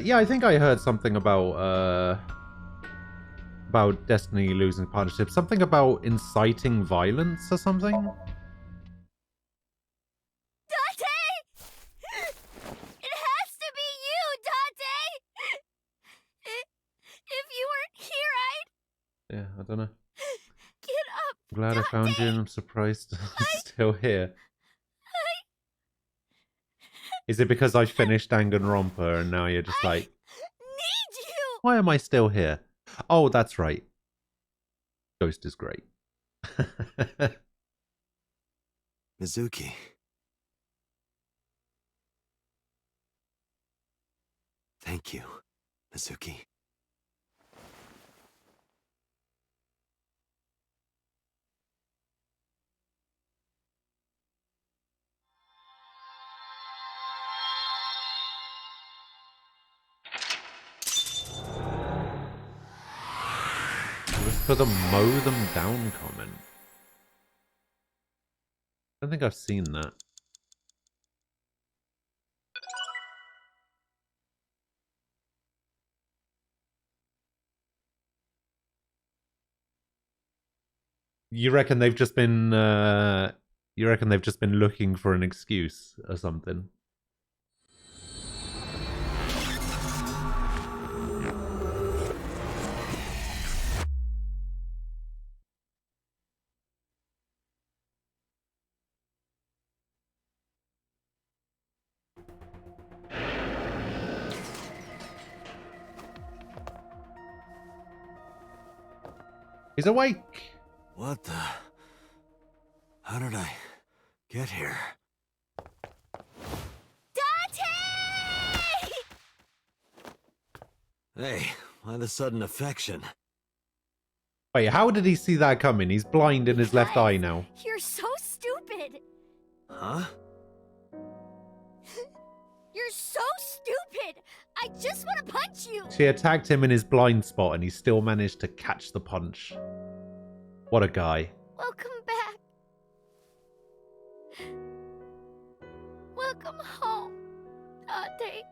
Yeah, I think I heard something about Destiny losing partnership. Something about inciting violence or something? Date! It has to be you, Date! If you weren't here, I'd... Yeah, I don't know. Get up! I'm glad I found you and I'm surprised I'm still here. Is it because I finished Danganronpa and now you're just like... Need you! Why am I still here? Oh, that's right. Ghost is great. Mizuki. Thank you, Mizuki. Just for the mow them down comment. I don't think I've seen that. You reckon they've just been looking for an excuse or something? He's awake. What the? How did I get here? Hey, why the sudden affection? Wait, how did he see that coming? He's blind in his left eye now. You're so stupid. Huh? You're so stupid. I just want to punch you. She attacked him in his blind spot and he still managed to catch the punch. What a guy. Welcome back. Welcome home, Date.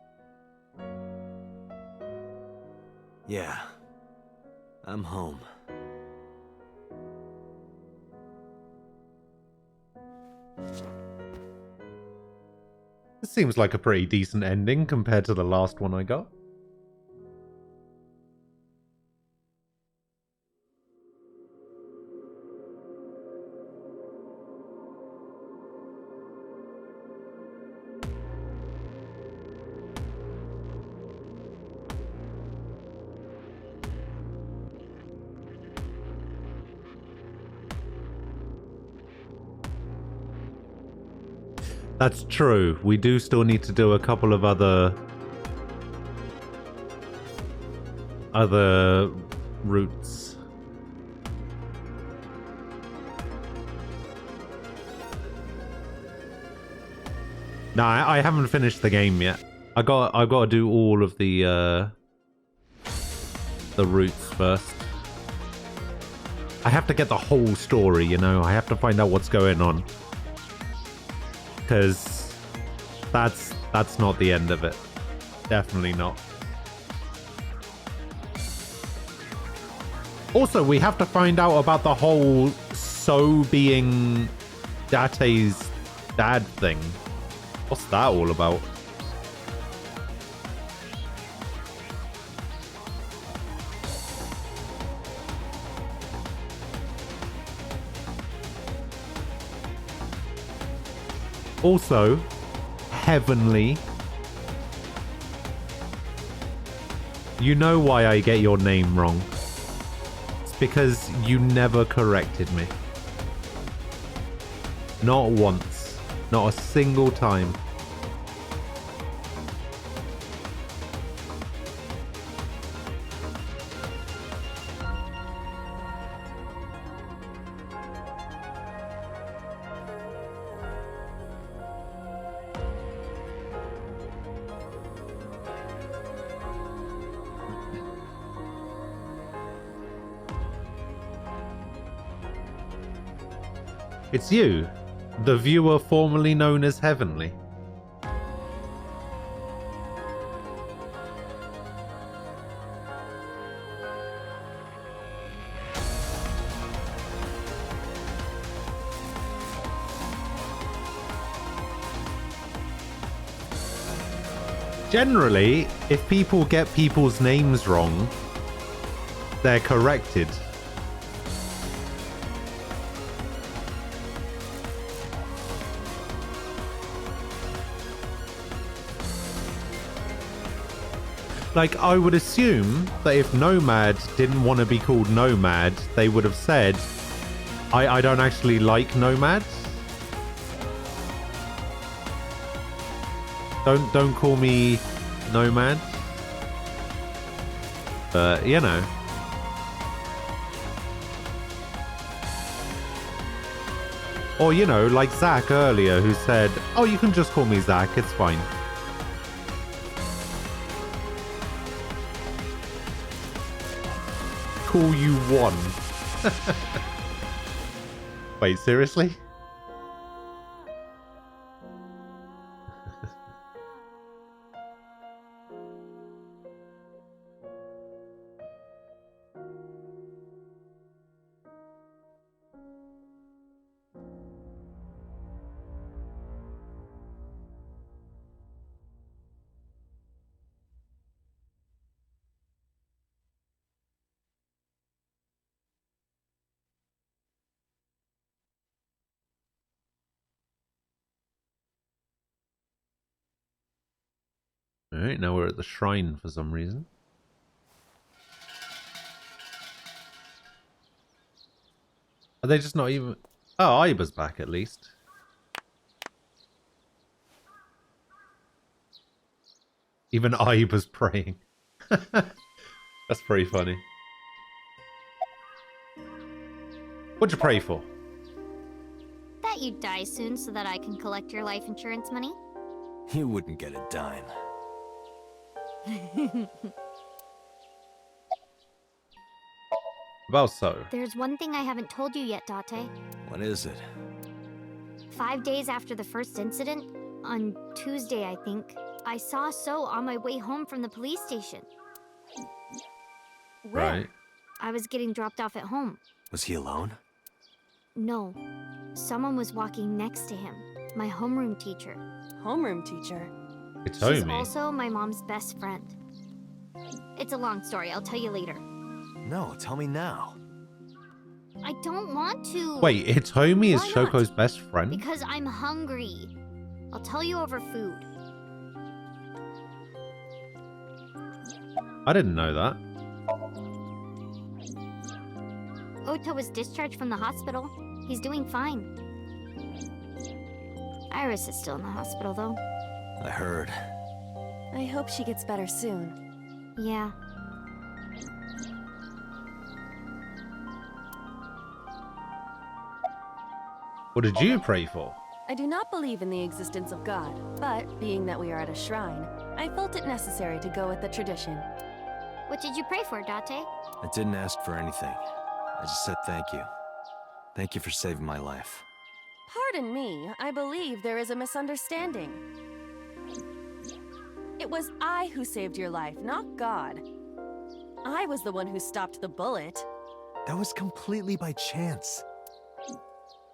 Yeah. I'm home. This seems like a pretty decent ending compared to the last one I got. That's true. We do still need to do a couple of other routes. No, I haven't finished the game yet. I've got to do all of the routes first. I have to get the whole story, you know. I have to find out what's going on. Because that's not the end of it. Definitely not. Also, we have to find out about the whole So being Date's dad thing. What's that all about? Also, Heavenly. You know why I get your name wrong. It's because you never corrected me. Not once. Not a single time. It's you, the viewer formerly known as Heavenly. Generally, if people get people's names wrong, they're corrected. Like, I would assume that if Nomad didn't want to be called Nomad, they would have said, I don't actually like Nomad. Don't call me Nomad. But, you know. Or, you know, like Zach earlier who said, oh, you can just call me Zach, it's fine. Call you one. Wait, seriously? Alright, now we're at the shrine for some reason. Are they just not even... Oh, Aiba's back at least. Even Aiba's praying. That's pretty funny. What'd you pray for? That you die soon so that I can collect your life insurance money. You wouldn't get a dime. Well, so. There's one thing I haven't told you yet, Date. What is it? 5 days after the first incident, on Tuesday, I think, I saw So on my way home from the police station. Right. I was getting dropped off at home. Was he alone? No. Someone was walking next to him. My homeroom teacher. Homeroom teacher? It's She's Omi. also my mom's best friend. It's a long story. I'll tell you later. No, tell me now. I don't want to. Wait, Hitomi is Why not? Shoko's best friend? Because I'm hungry. I'll tell you over food. I didn't know that. Ota was discharged from the hospital. He's doing fine. Iris is still in the hospital, though. I heard. I hope she gets better soon. Yeah. What did you pray for? I do not believe in the existence of God, but being that we are at a shrine, I felt it necessary to go with the tradition. What did you pray for, Date? I didn't ask for anything. I just said thank you. Thank you for saving my life. Pardon me, I believe there is a misunderstanding. It was I who saved your life, not God. I was the one who stopped the bullet. That was completely by chance.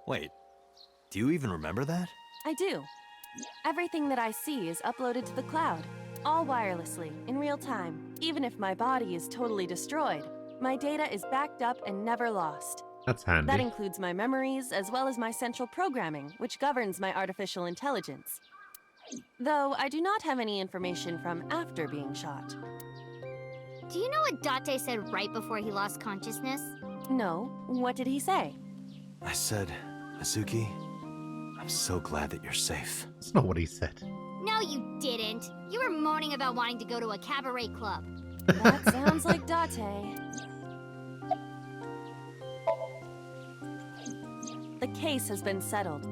Wait, do you even remember that? I do. Everything that I see is uploaded to the cloud, all wirelessly, in real time. Even if my body is totally destroyed, my data is backed up and never lost. That's handy. That includes my memories, as well as my central programming, which governs my artificial intelligence. Though I do not have any information from after being shot. Do you know what Date said right before he lost consciousness? No. What did he say? I said, Mizuki, I'm so glad that you're safe. That's not what he said. No, you didn't. You were moaning about wanting to go to a cabaret club. That sounds like Date. The case has been settled.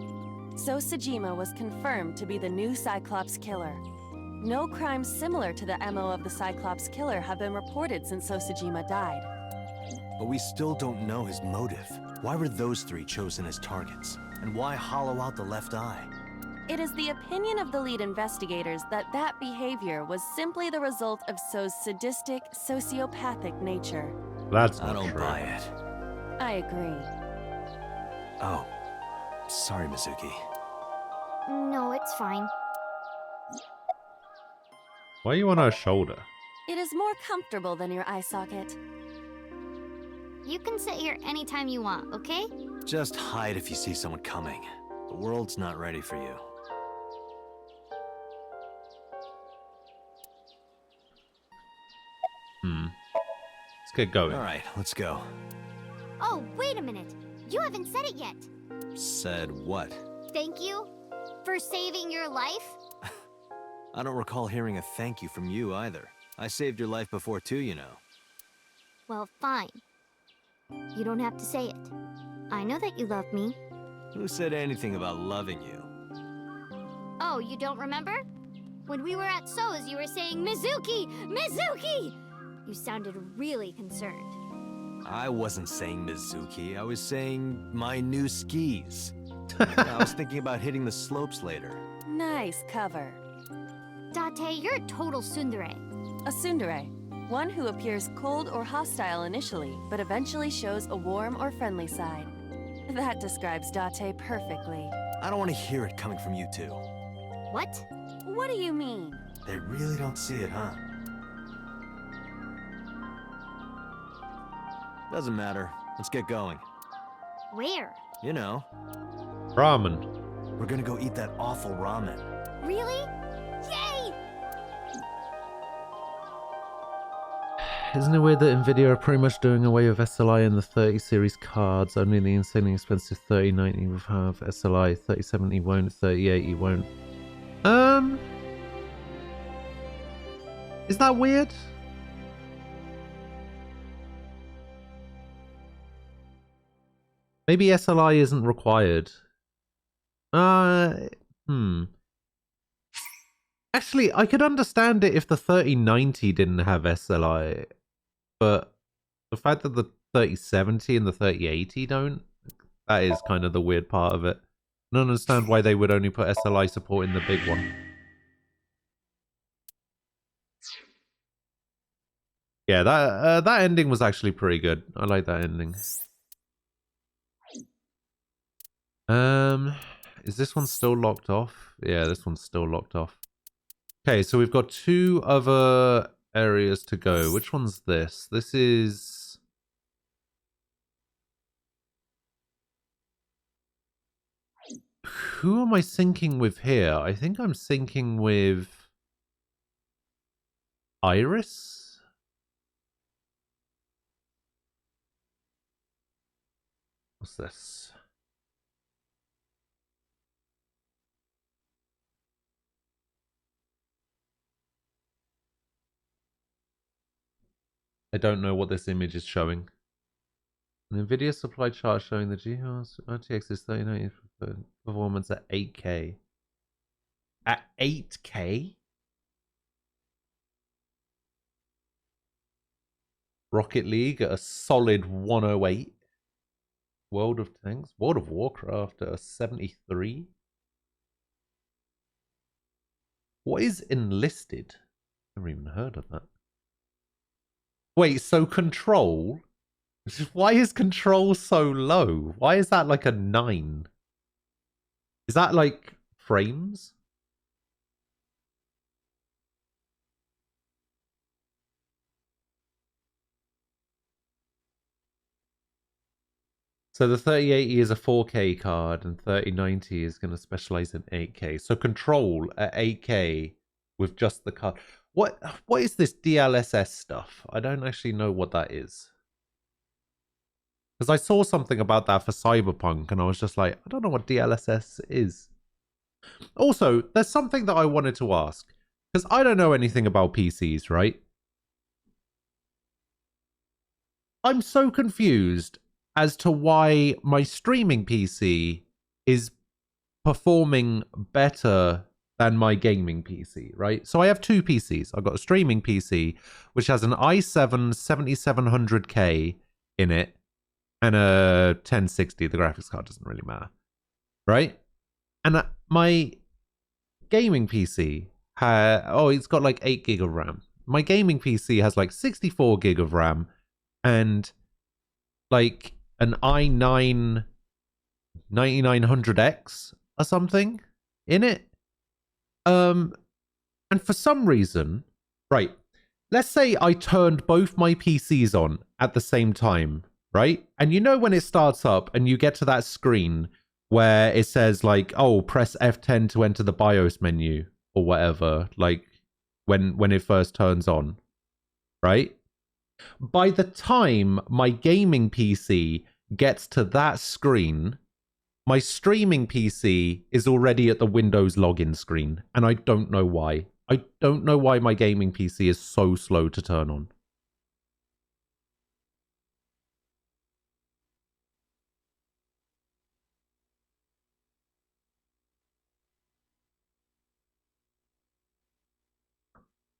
So Sejima was confirmed to be the new Cyclops killer. No crimes similar to the MO of the Cyclops killer have been reported since So Sejima died. But we still don't know his motive. Why were those three chosen as targets? And why hollow out the left eye? It is the opinion of the lead investigators that that behavior was simply the result of So's sadistic, sociopathic nature. That's I not don't true. buy it. I agree. Oh, sorry, Mizuki. No, it's fine. Why are you on her shoulder? It is more comfortable than your eye socket. You can sit here anytime you want, okay? Just hide if you see someone coming. The world's not ready for you. Let's get going. All right, let's go. Oh, wait a minute. You haven't said it yet. Said what? Thank you for saving your life. I don't recall hearing a thank you from you either. I saved your life before too, you know. Well, fine. You don't have to say it. I know that you love me. Who said anything about loving you? Oh, you don't remember? When we were at So's, you were saying, Mizuki! Mizuki! You sounded really concerned. I wasn't saying Mizuki. I was saying my new skis. I was thinking about hitting the slopes later. Nice cover. Date, you're a total tsundere. A tsundere. One who appears cold or hostile initially, but eventually shows a warm or friendly side. That describes Date perfectly. I don't want to hear it coming from you two. What? What do you mean? They really don't see it, huh? Doesn't matter. Let's get going. Where? You know. Ramen. We're gonna go eat that awful ramen. Really? Yay! Isn't it weird that Nvidia are pretty much doing away with SLI in the 30 series cards? Only the insanely expensive 3090 will have SLI, 3070 won't, 3080 won't. Is that weird? Maybe SLI isn't required. Actually, I could understand it if the 3090 didn't have SLI, but the fact that the 3070 and the 3080 don't, that is kind of the weird part of it. I don't understand why they would only put SLI support in the big one. Yeah, that ending was actually pretty good. I like that ending. Is this one still locked off? Yeah, this one's still locked off. Okay, so we've got 2 other areas to go. Which one's this? This is... Who am I syncing with here? I think I'm syncing with... Iris? What's this? I don't know what this image is showing. An NVIDIA supply chart showing the GeForce RTX is 3090 performance at 8K. At 8K? Rocket League at a solid 108. World of Tanks? World of Warcraft at a 73. What is Enlisted? Never even heard of that. Wait, so Control? Why is Control so low? Why is that like a 9? Is that like frames? So the 3080 is a 4K card and 3090 is going to specialize in 8K. So Control at 8K with just the card. What is this DLSS stuff? I don't actually know what that is. Because I saw something about that for Cyberpunk and I was just like, I don't know what DLSS is. Also, there's something that I wanted to ask. Because I don't know anything about PCs, right? I'm so confused as to why my streaming PC is performing better than my gaming PC, right? So I have 2 PCs. I've got a streaming PC, which has an i7 7700K in it, and a 1060. The graphics card doesn't really matter, right? And my gaming PC, it's got like 8 gig of RAM. My gaming PC has like 64 gig of RAM, and like an i9 9900X or something in it. And for some reason, right, let's say I turned both my PCs on at the same time, right? And you know when it starts up and you get to that screen where it says like, oh, press F10 to enter the BIOS menu or whatever, like when it first turns on, right? By the time my gaming PC gets to that screen, my streaming PC is already at the Windows login screen, and I don't know why. I don't know why my gaming PC is so slow to turn on.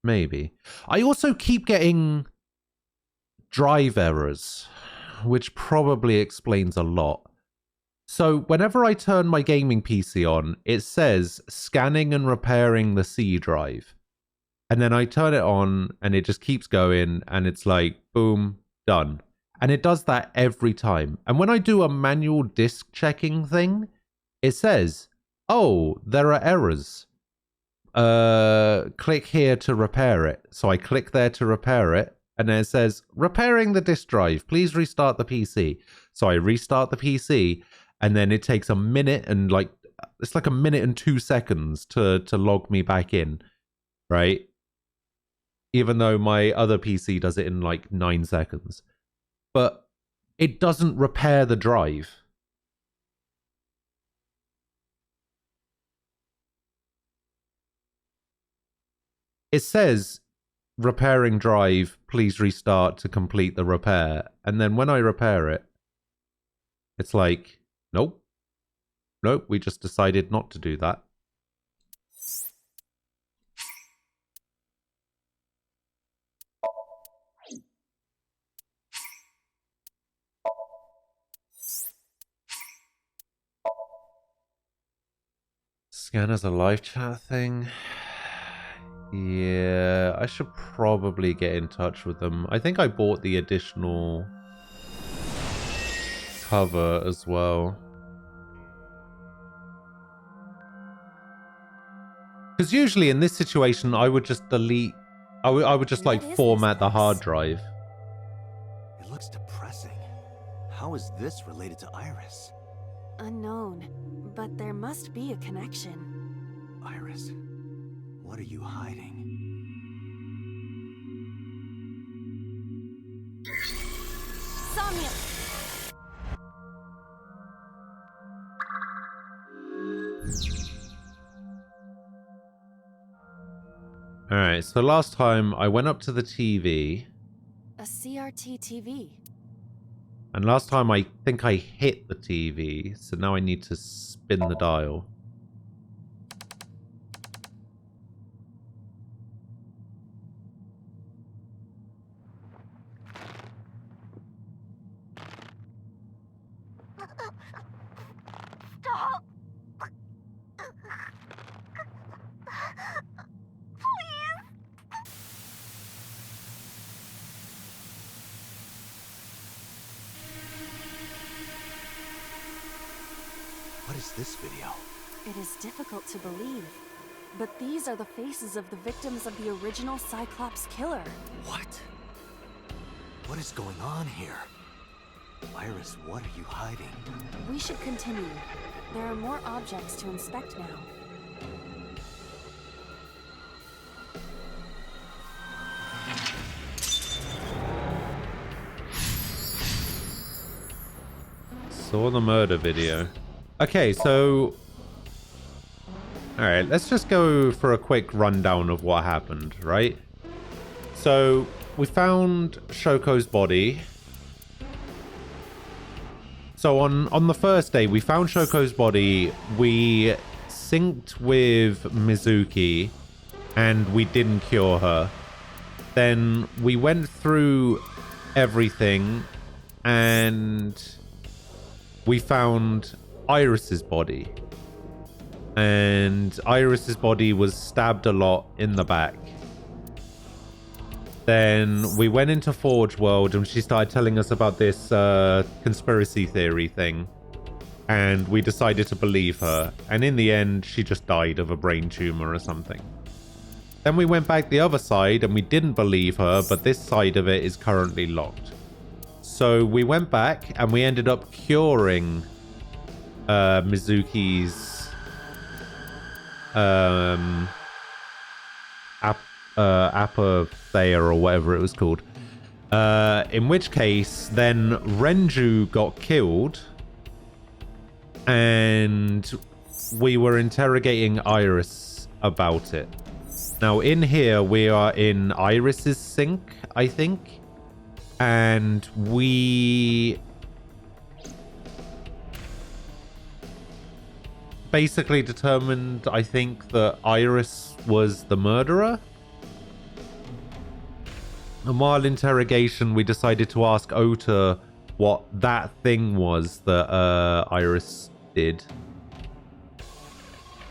Maybe. I also keep getting drive errors, which probably explains a lot. So whenever I turn my gaming PC on, it says scanning and repairing the C drive. And then I turn it on and it just keeps going and it's like, boom, done. And it does that every time. And when I do a manual disk checking thing, it says, oh, there are errors. Click here to repair it. So I click there to repair it. And then it says, repairing the disk drive. Please restart the PC. So I restart the PC. And then it takes a minute and like, it's like a minute and 2 seconds to log me back in. Right? even though my other PC does it in like 9 seconds. But it doesn't repair the drive. It says, repairing drive, please restart to complete the repair. And then when I repair it, it's like, nope. Nope, we just decided not to do that. Scan as a live chat thing. Yeah, I should probably get in touch with them. I think I bought the additional cover as well. Because usually in this situation, I would just delete... I would just like format the hard drive. It looks depressing. How is this related to Iris? Unknown, but there must be a connection. Iris, what are you hiding? Somnium! Alright, so last time I went up to the TV. A CRT TV. And last time I think I hit the TV, so now I need to spin the dial. Stop! What is this video? It is difficult to believe, but these are the faces of the victims of the original Cyclops killer. What? What is going on here? Iris, what are you hiding? We should continue. There are more objects to inspect now. Saw the murder video. Okay, so... Alright, let's just go for a quick rundown of what happened, right? So, we found Shoko's body. So on the first day, we found Shoko's body, we synced with Mizuki, and we didn't cure her. Then we went through everything, and we found Iris's body. And Iris's body was stabbed a lot in the back. Then we went into Forge World and she started telling us about this conspiracy theory thing. And we decided to believe her. And in the end, she just died of a brain tumor or something. Then we went back the other side and we didn't believe her, but this side of it is currently locked. So we went back and we ended up curing Mizuki's apatheia or whatever it was called. In which case, then Renju got killed and we were interrogating Iris about it. Now in here, we are in Iris's sink, I think. And we basically determined, I think, that Iris was the murderer. And while interrogation, we decided to ask Ota what that thing was that Iris did.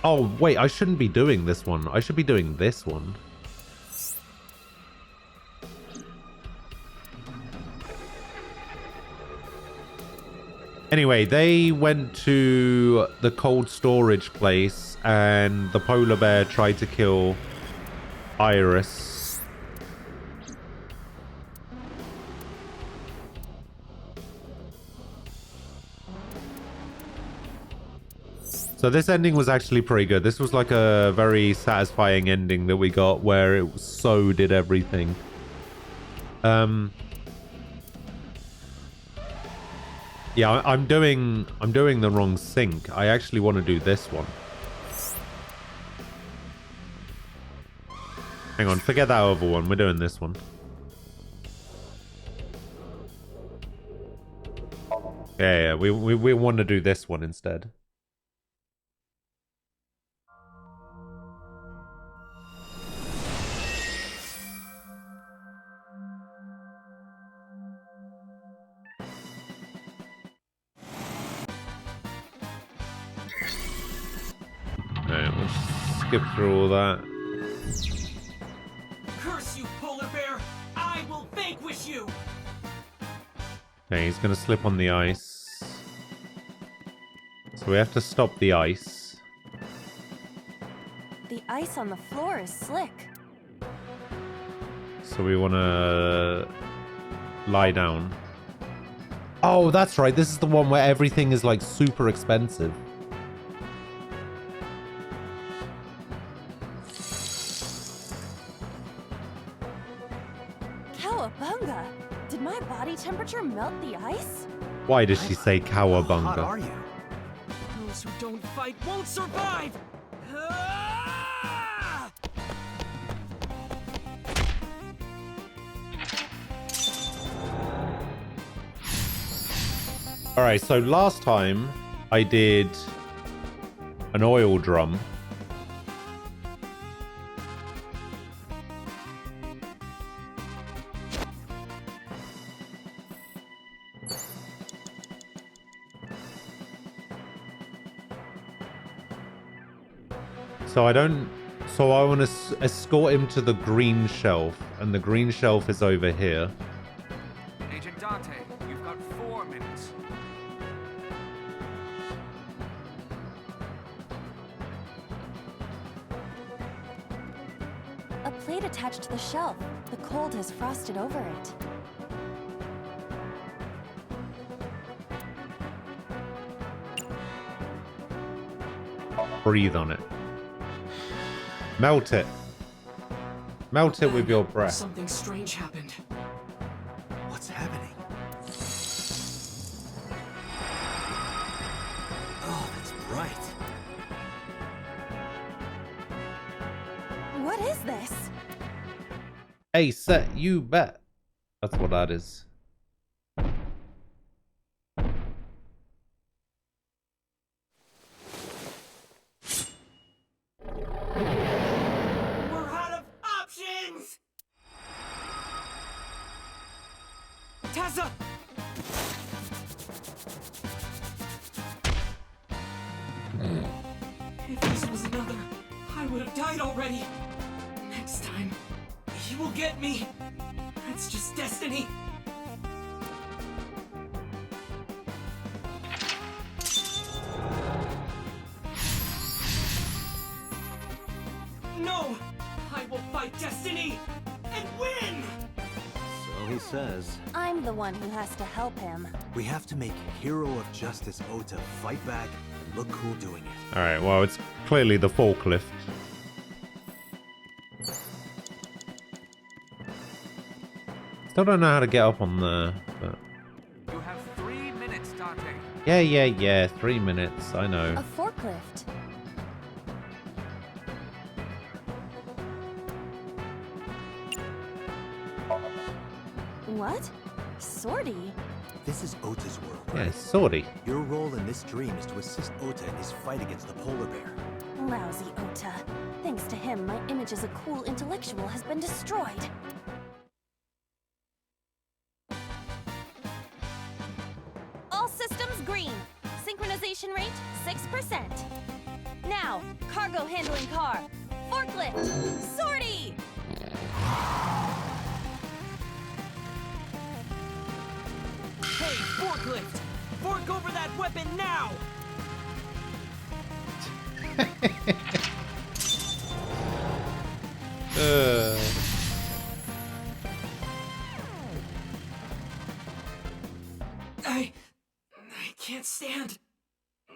Oh, wait, I shouldn't be doing this one. I should be doing this one. Anyway, they went to the cold storage place and the polar bear tried to kill Iris. So this ending was actually pretty good. This was like a very satisfying ending that we got where it so did everything. Yeah, I'm doing the wrong sync. I actually want to do this one. Hang on, forget that other one. We're doing this one. Yeah, we want to do this one instead. Alright, we'll skip through all that. Curse you, polar bear! I will vanquish you! Okay, he's gonna slip on the ice. So we have to stop the ice. The ice on the floor is slick. So we wanna lie down. Oh, that's right. This is the one where everything is like super expensive. Cowabunga! Did my body temperature melt the ice? Why does she say How hot cowabunga? are you? Those who don't fight won't survive! Ah! Alright, so last time I did an oil drum. So I want to escort him to the green shelf, and the green shelf is over here. Agent Dante, you've got 4 minutes. A plate attached to the shelf. The cold has frosted over it. Breathe on it. Melt it. Melt it with your breath. Something strange happened. What's happening? Oh, that's bright. What is this? Hey, set, you bet. That's what that is. We're out of options! Tessa! If this was another, I would have died already. Next time, he will get me. That's just destiny. No! I will fight destiny and win! So he says. I'm the one who has to help him. We have to make Hero of Justice Ota fight back and look cool doing it. Alright, well, it's clearly the forklift. Still don't know how to get up on there, but... You have 3 minutes, Dante. Yeah, 3 minutes, I know. A forklift. What? Sortie? This is Ota's world, Yeah, right? sortie. Your role in this dream is to assist Ota in his fight against the polar bear. Lousy Ota. Thanks to him, my image as a cool intellectual has been destroyed. All systems green. Synchronization rate 6%. Now, cargo handling car. Forklift. Sortie! Hey, forklift! Fork over that weapon now! I can't stand.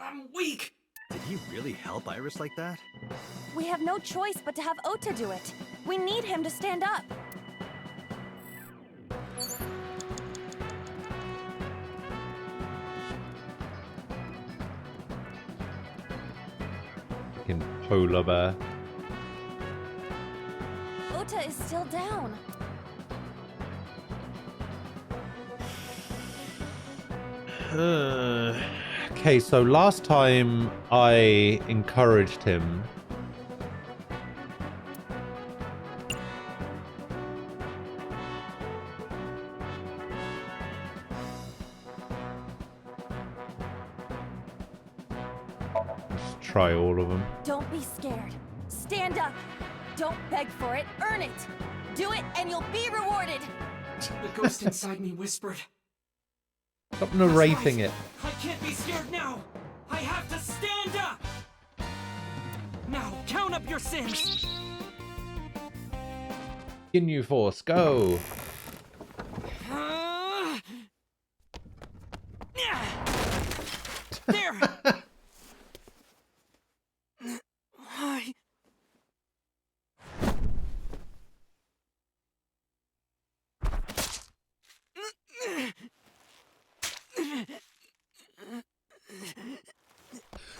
I'm weak. Did he really help Iris like that? We have no choice but to have Ota do it. We need him to stand up. Fucking polar bear. Ota is still down. Okay, so last time I encouraged him. Let's try all of them. Don't be scared. Stand up. Don't beg for it. Earn it. Do it and you'll be rewarded. The ghost inside me whispered. Stop narrating it. I can't be scared now. I have to stand up. Now, count up your sins. Ginyu Force, go. There.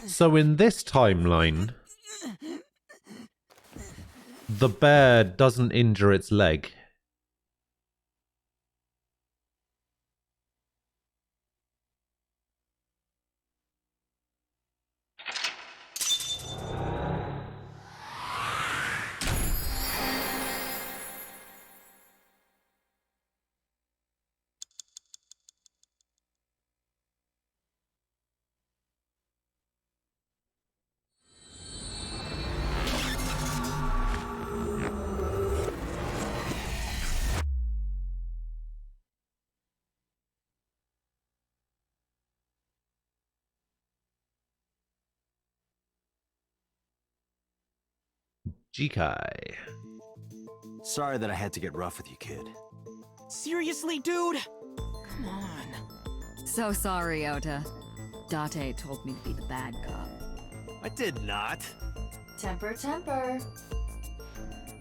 So in this timeline, the bear doesn't injure its leg. Jikai. Sorry that I had to get rough with you, kid. Seriously, dude? Come on. So sorry, Ota. Date told me to be the bad cop. I did not. Temper, temper.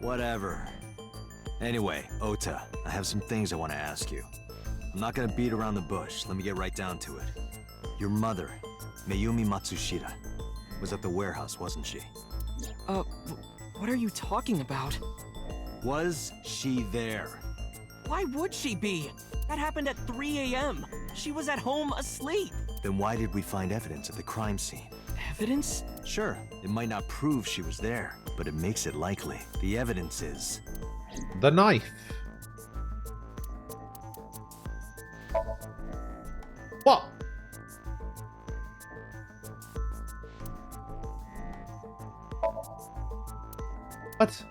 Whatever. Anyway, Ota, I have some things I want to ask you. I'm not gonna beat around the bush. Let me get right down to it. Your mother, Mayumi Matsushita, was at the warehouse, wasn't she? What are you talking about? Was she there? Why would she be? That happened at 3 a.m. She was at home asleep. Then why did we find evidence at the crime scene? Evidence? Sure, it might not prove she was there, but it makes it likely. The evidence is... the knife. What? What?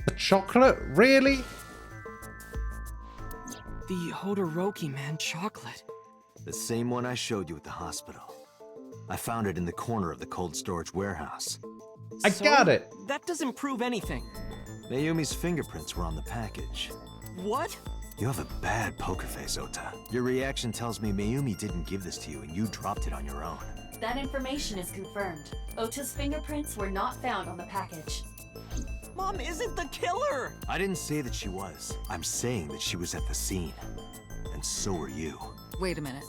The chocolate? Really? The Hodoroki man chocolate. The same one I showed you at the hospital. I found it in the corner of the cold storage warehouse. I got it! That doesn't prove anything. Mayumi's fingerprints were on the package. What? You have a bad poker face, Ota. Your reaction tells me Mayumi didn't give this to you and you dropped it on your own. That information is confirmed. Ota's fingerprints were not found on the package. Mom isn't the killer! I didn't say that she was. I'm saying that she was at the scene. And so were you. Wait a minute.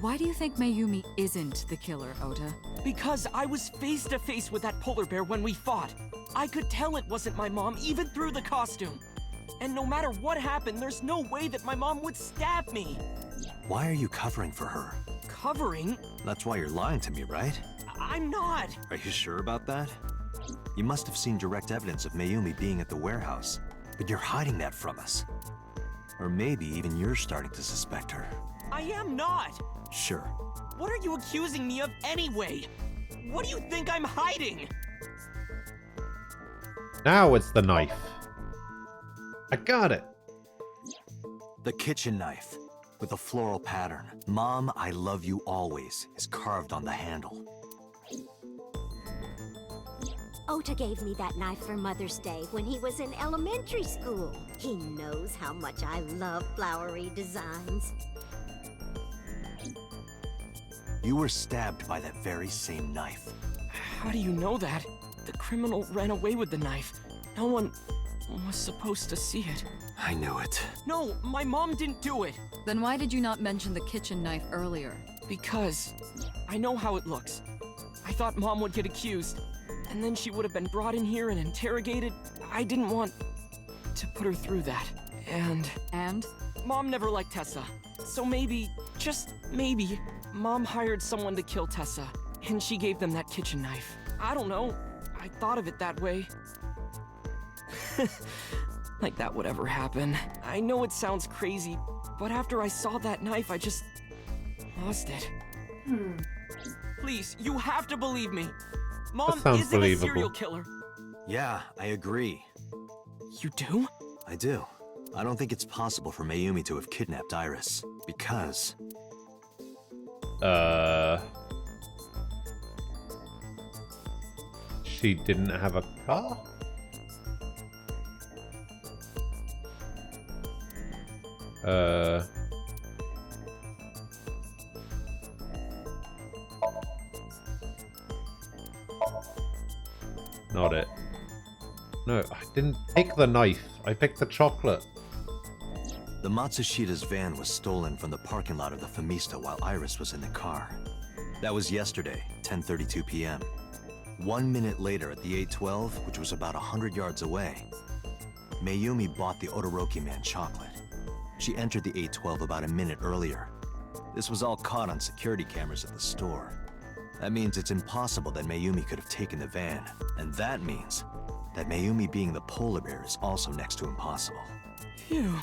Why do you think Mayumi isn't the killer, Ota? Because I was face to face with that polar bear when we fought. I could tell it wasn't my mom even through the costume. And no matter what happened, there's no way that my mom would stab me. Why are you covering for her? Covering? That's why you're lying to me, right? I'm not. Are you sure about that? You must have seen direct evidence of Mayumi being at the warehouse, but you're hiding that from us. Or maybe even you're starting to suspect her. I am not. Sure. What are you accusing me of anyway? What do you think I'm hiding? Now it's the knife. I got it. The kitchen knife with a floral pattern. Mom, I love you always is carved on the handle. Ota gave me that knife for Mother's Day when he was in elementary school. He knows how much I love flowery designs. You were stabbed by that very same knife. How do you know that? The criminal ran away with the knife. No one was supposed to see it. I knew it. No, my mom didn't do it. Then why did you not mention the kitchen knife earlier? Because I know how it looks. I thought Mom would get accused, and then she would have been brought in here and interrogated. I didn't want to put her through that. And? Mom never liked Tessa. So maybe, just maybe, Mom hired someone to kill Tessa, and she gave them that kitchen knife. I don't know. I thought of it that way. Like that would ever happen. I know it sounds crazy, but after I saw that knife, I just lost it. Please, you have to believe me. Mom isn't a serial killer. Yeah, I agree. You do? I do. I don't think it's possible for Mayumi to have kidnapped Iris, because... She didn't have a car? Not it. No, I didn't pick the knife. I picked the chocolate. The Matsushita's van was stolen from the parking lot of the Famista while Iris was in the car. That was yesterday, 10:32 p.m. 1 minute later at the 812, which was about 100 yards away, Mayumi bought the Odoroki Man chocolate. She entered the 812 about a minute earlier. This was all caught on security cameras at the store. That means it's impossible that Mayumi could have taken the van, and that means that Mayumi being the polar bear is also next to impossible. Phew.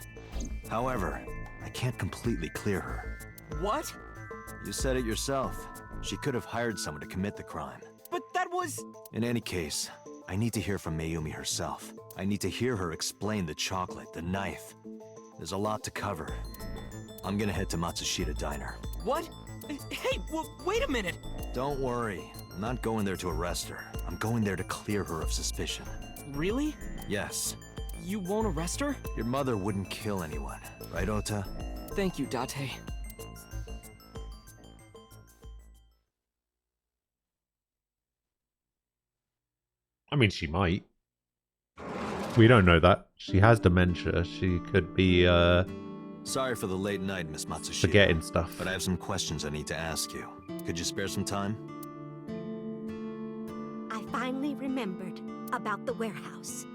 However, I can't completely clear her. What? You said it yourself. She could have hired someone to commit the crime. But that was... In any case, I need to hear from Mayumi herself. I need to hear her explain the chocolate, the knife. There's a lot to cover. I'm gonna head to Matsushita Diner. What? Hey, wait a minute! Don't worry. I'm not going there to arrest her. I'm going there to clear her of suspicion. Really? Yes. You won't arrest her? Your mother wouldn't kill anyone, right, Ota? Thank you, Date. I mean, she might. We don't know that. She has dementia. She could be, Sorry for the late night, Miss Matsushita. forgetting stuff. But I have some questions I need to ask you. Could you spare some time? I finally remembered about the warehouse.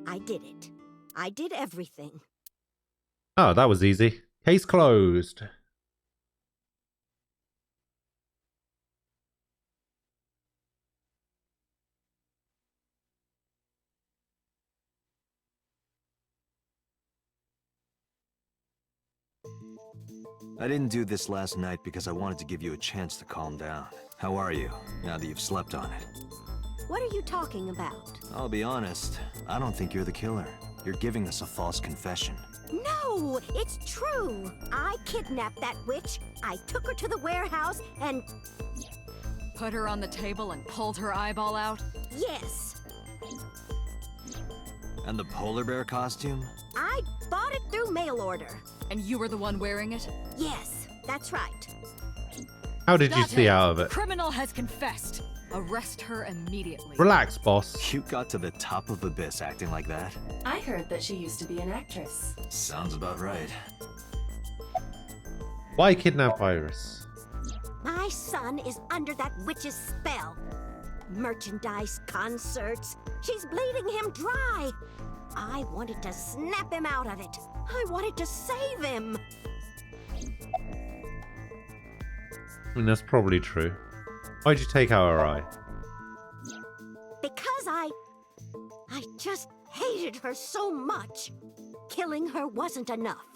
I did it. I did everything. Oh, that was easy. Case closed. I didn't do this last night because I wanted to give you a chance to calm down. How are you, now that you've slept on it? What are you talking about? I'll be honest, I don't think you're the killer. You're giving us a false confession. No, it's true. I kidnapped that witch. I took her to the warehouse and... Put her on the table and pulled her eyeball out? Yes. And the polar bear costume? I bought it through mail order. And you were the one wearing it? Yes, that's right. How did you see out of it? Criminal has confessed. Arrest her immediately. Relax, boss. You got to the top of Abyss acting like that? I heard that she used to be an actress. Sounds about right. Why kidnap Iris? My son is under that witch's spell. Merchandise, concerts. She's bleeding him dry. I wanted to snap him out of it. I wanted to save him. I mean, that's probably true. Why'd you take out her eye? Because I just hated her so much. Killing her wasn't enough.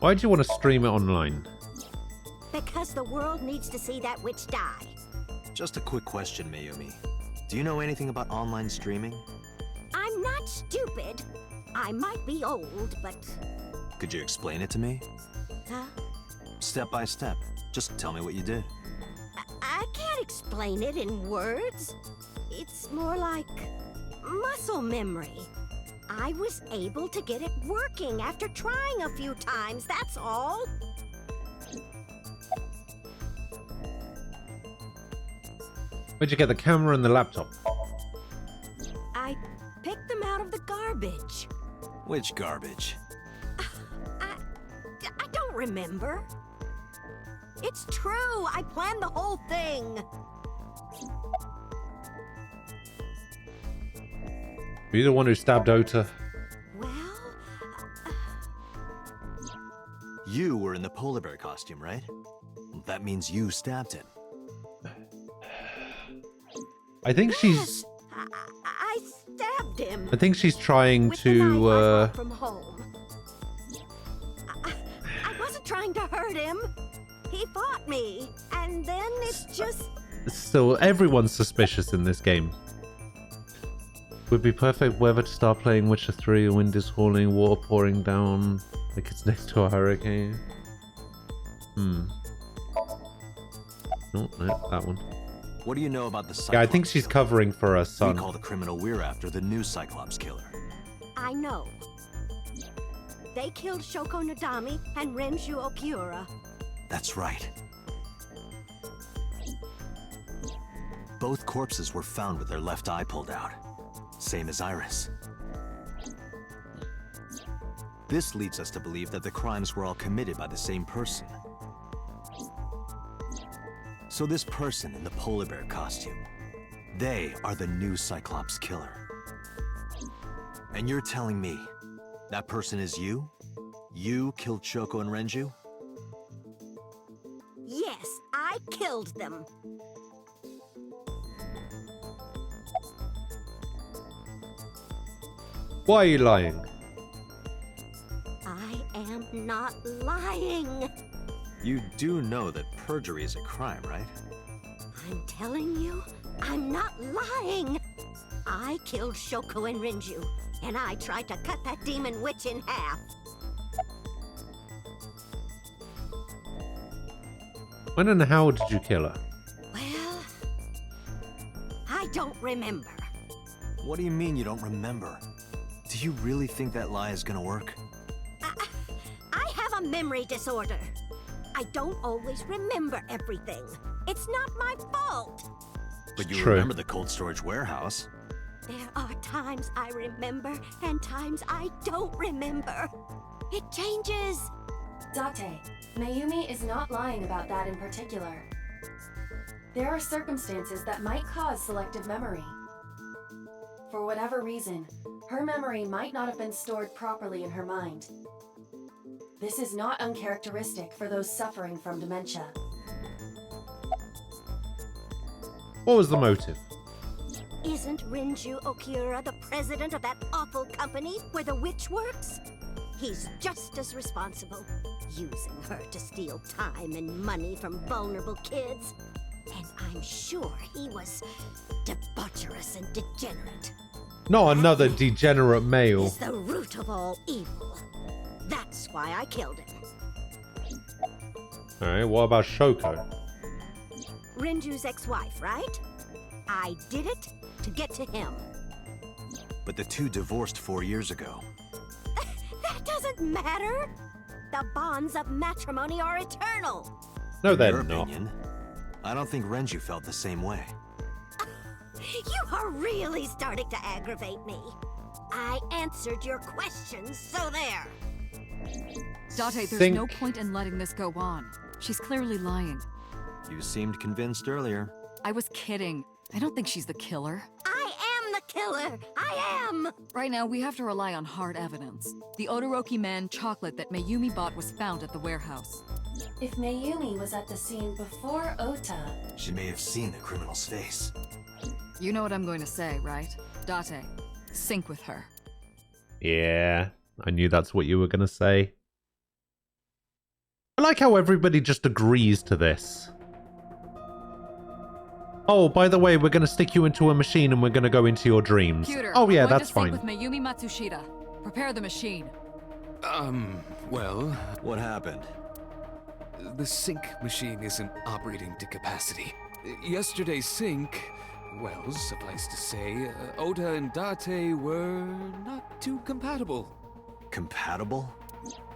Why'd you want to stream it online? Because the world needs to see that witch die. Just a quick question, Mayumi. Do you know anything about online streaming? I'm not stupid. I might be old, but... Could you explain it to me? Huh? Step by step. Just tell me what you did. I can't explain it in words. It's more like muscle memory. I was able to get it working after trying a few times, that's all. Where'd you get the camera and the laptop? I picked them out of the garbage. Which garbage? I don't remember. It's true, I planned the whole thing. Were you the one who stabbed Ota? You were in the polar bear costume, right? That means you stabbed him. I think she's... I stabbed him. I think she's trying to, from home. I wasn't trying to hurt him. He fought me, and then it's just... Still, everyone's suspicious in this game. Would be perfect weather to start playing Witcher 3. Wind is howling, water pouring down like it's next to a hurricane. No, that one. What do you know about the Cyclops? Yeah, I think she's covering for her son. We call the criminal we're after the new Cyclops killer. I know. They killed Shoko Nadami and Renju Okiura. That's right. Both corpses were found with their left eye pulled out. Same as Iris. This leads us to believe that the crimes were all committed by the same person. So this person in the polar bear costume, they are the new Cyclops killer. And you're telling me that person is you? You killed Shoko and Renju? Yes, I killed them. Why are you lying? I am not lying. You do know that perjury is a crime, right? I'm telling you, I'm not lying. I killed Shoko and Renju, and I tried to cut that demon witch in half. When and how did you kill her? Well, I don't remember. What do you mean you don't remember? Do you really think that lie is gonna work? I have a memory disorder. I don't always remember everything. It's not my fault. But you remember the cold storage warehouse. There are times I remember and times I don't remember. It changes. Date, Mayumi is not lying about that in particular. There are circumstances that might cause selective memory. For whatever reason, her memory might not have been stored properly in her mind. This is not uncharacteristic for those suffering from dementia. What was the motive? Isn't Renju Okiura the president of that awful company where the witch works? He's just as responsible, using her to steal time and money from vulnerable kids. And I'm sure he was debaucherous and degenerate. Not another degenerate male. Is the root of all evil. That's why I killed him. Alright, what about Shoko? Renju's ex-wife, right? I did it to get to him. But the two divorced 4 years ago. That doesn't matter. The bonds of matrimony are eternal. No, they're In your not. opinion, I don't think Renju felt the same way. You are really starting to aggravate me. I answered your questions, so there. Date, there's no point in letting this go on. She's clearly lying. You seemed convinced earlier. I was kidding. I don't think she's the killer. I am the killer! I am! Right now, we have to rely on hard evidence. The Odoroki Man chocolate that Mayumi bought was found at the warehouse. If Mayumi was at the scene before Ota... She may have seen the criminal's face. You know what I'm going to say, right? Date, sync with her. Yeah, I knew that's what you were going to say. I like how everybody just agrees to this. Oh, by the way, we're going to stick you into a machine and we're going to go into your dreams. Computer, Oh yeah, I'm going that's to fine. sync with Mayumi Matsushita. Prepare the machine. Well... What happened? The sync machine isn't operating to capacity. Yesterday's sync Well, suffice to say, Ota and Date were not too compatible. Compatible?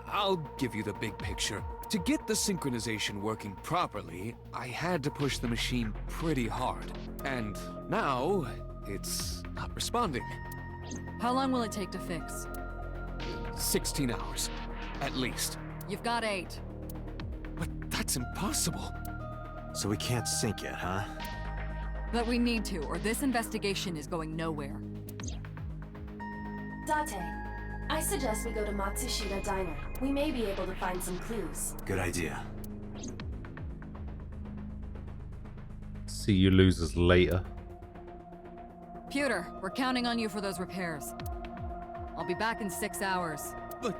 I'll give you the big picture. To get the synchronization working properly, I had to push the machine pretty hard. And now, it's not responding. How long will it take to fix? 16 hours, at least. You've got 8. But that's impossible. So we can't sync yet, huh? But we need to, or this investigation is going nowhere. Date, I suggest we go to Matsushita Diner. We may be able to find some clues. Good idea. See you losers later. Pewter, we're counting on you for those repairs. I'll be back in 6 hours. But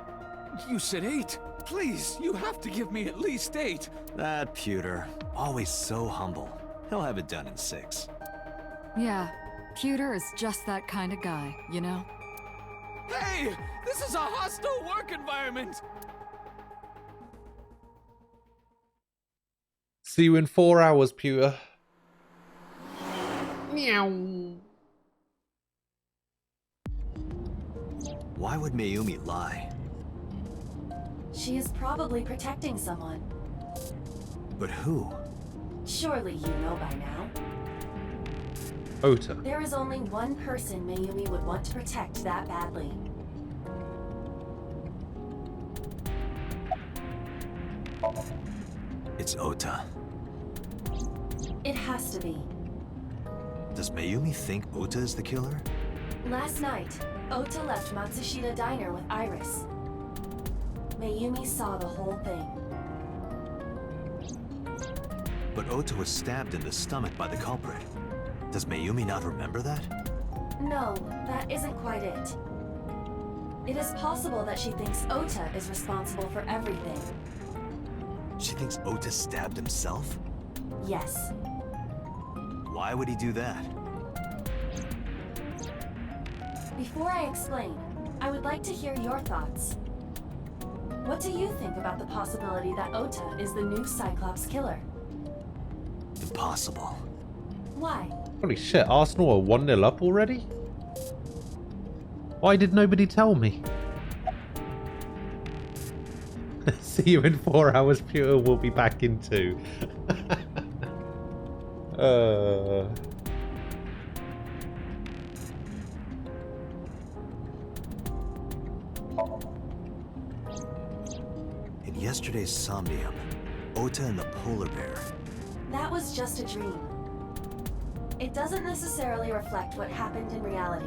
you said 8. Please, you have to give me at least 8. That Pewter, always so humble. He'll have it done in 6. Yeah, Pewter is just that kind of guy, you know? Hey! This is a hostile work environment! See you in 4 hours, Pewter. Meow. Why would Mayumi lie? She is probably protecting someone. But who? Surely you know by now. Ota. There is only one person Mayumi would want to protect that badly. It's Ota. It has to be. Does Mayumi think Ota is the killer? Last night, Ota left Matsushita Diner with Iris. Mayumi saw the whole thing. But Ota was stabbed in the stomach by the culprit. Does Mayumi not remember that? No, that isn't quite it. It is possible that she thinks Ota is responsible for everything. She thinks Ota stabbed himself? Yes. Why would he do that? Before I explain, I would like to hear your thoughts. What do you think about the possibility that Ota is the new Cyclops killer? Impossible. Why? Holy shit, Arsenal are 1-0 up already? Why did nobody tell me? See you in 4 hours, Pewter. We'll be back in 2. In yesterday's Somnium, Ota and the polar bear. That was just a dream. It doesn't necessarily reflect what happened in reality.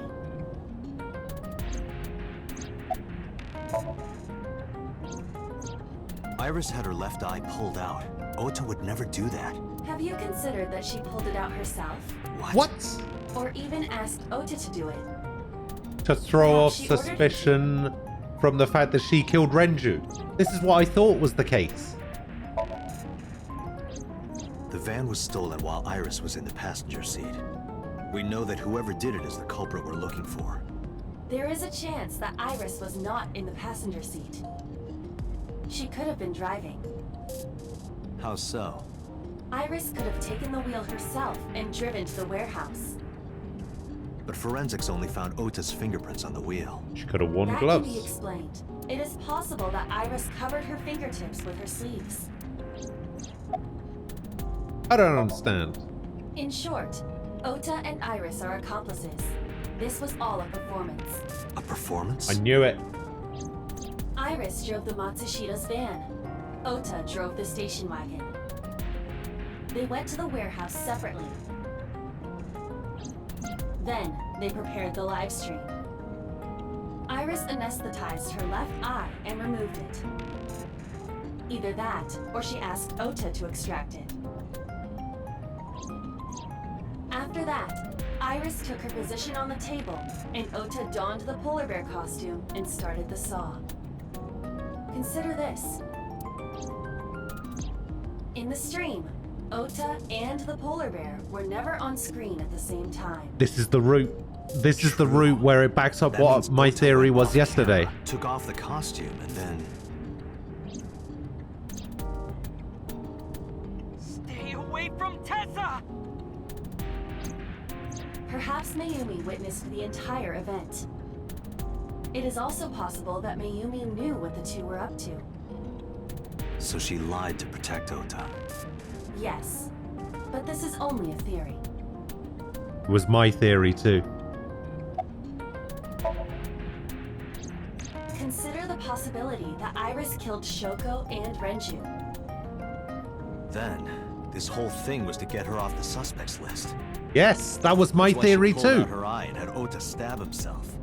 Iris had her left eye pulled out. Ota would never do that. Have you considered that she pulled it out herself? What? Or even asked Ota to do it? To throw off Perhaps she ordered suspicion from the fact that she killed Renju. This is what I thought was the case. The van was stolen while Iris was in the passenger seat. We know that whoever did it is the culprit we're looking for. There is a chance that Iris was not in the passenger seat. She could have been driving. How so? Iris could have taken the wheel herself and driven to the warehouse. But forensics only found Ota's fingerprints on the wheel. She could have worn That gloves. can be explained. It is possible that Iris covered her fingertips with her sleeves. I don't understand. In short, Ota and Iris are accomplices. This was all a performance. A performance? I knew it. Iris drove the Matsushita's van. Ota drove the station wagon. They went to the warehouse separately. Then, they prepared the live stream. Iris anesthetized her left eye and removed it. Either that, or she asked Ota to extract it. After that, Iris took her position on the table, and Ota donned the polar bear costume and started the saw. Consider this. In the stream, Ota and the polar bear were never on screen at the same time. This is the route. This is the route where it backs up That what means my Ota theory went was off the yesterday. camera, took off the costume, and then... Stay away from Tessa! Perhaps Mayumi witnessed the entire event. It is also possible that Mayumi knew what the two were up to. So she lied to protect Ota. Yes, but this is only a theory. It was my theory too. Consider the possibility that Iris killed Shoko and Renju. Then, this whole thing was to get her off the suspects list. Yes, that was my That's why theory she pulled too. out her eye and had Ota stab himself.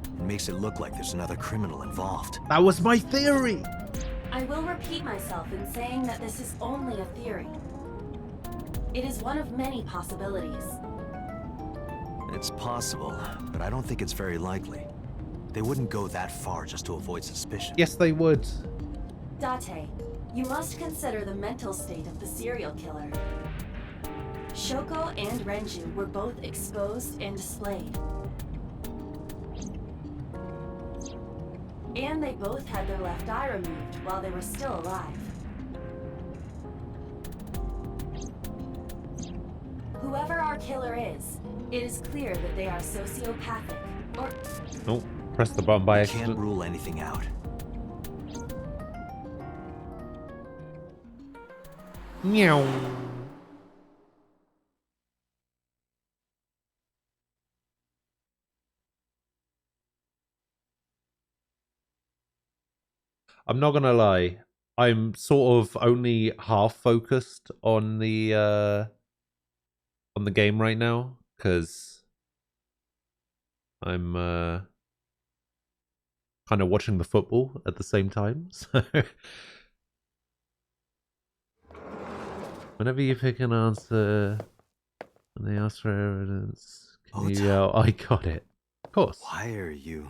It makes it look like there's another criminal involved. That was my theory. I will repeat myself in saying that this is only a theory. It is one of many possibilities. It's possible, but I don't think it's very likely. They wouldn't go that far just to avoid suspicion. Yes, they would. Date, you must consider the mental state of the serial killer. Shoko and Renju were both exposed and displayed. And they both had their left eye removed while they were still alive. Whoever our killer is, it is clear that they are sociopathic, or... Oh, press the button by I accident. can't rule anything out. Meow. I'm not gonna lie. I'm sort of only half focused on the game right now because I'm kind of watching the football at the same time. So whenever you pick an answer and they ask for evidence, can you yell, "I got it"? Of course. Why are you...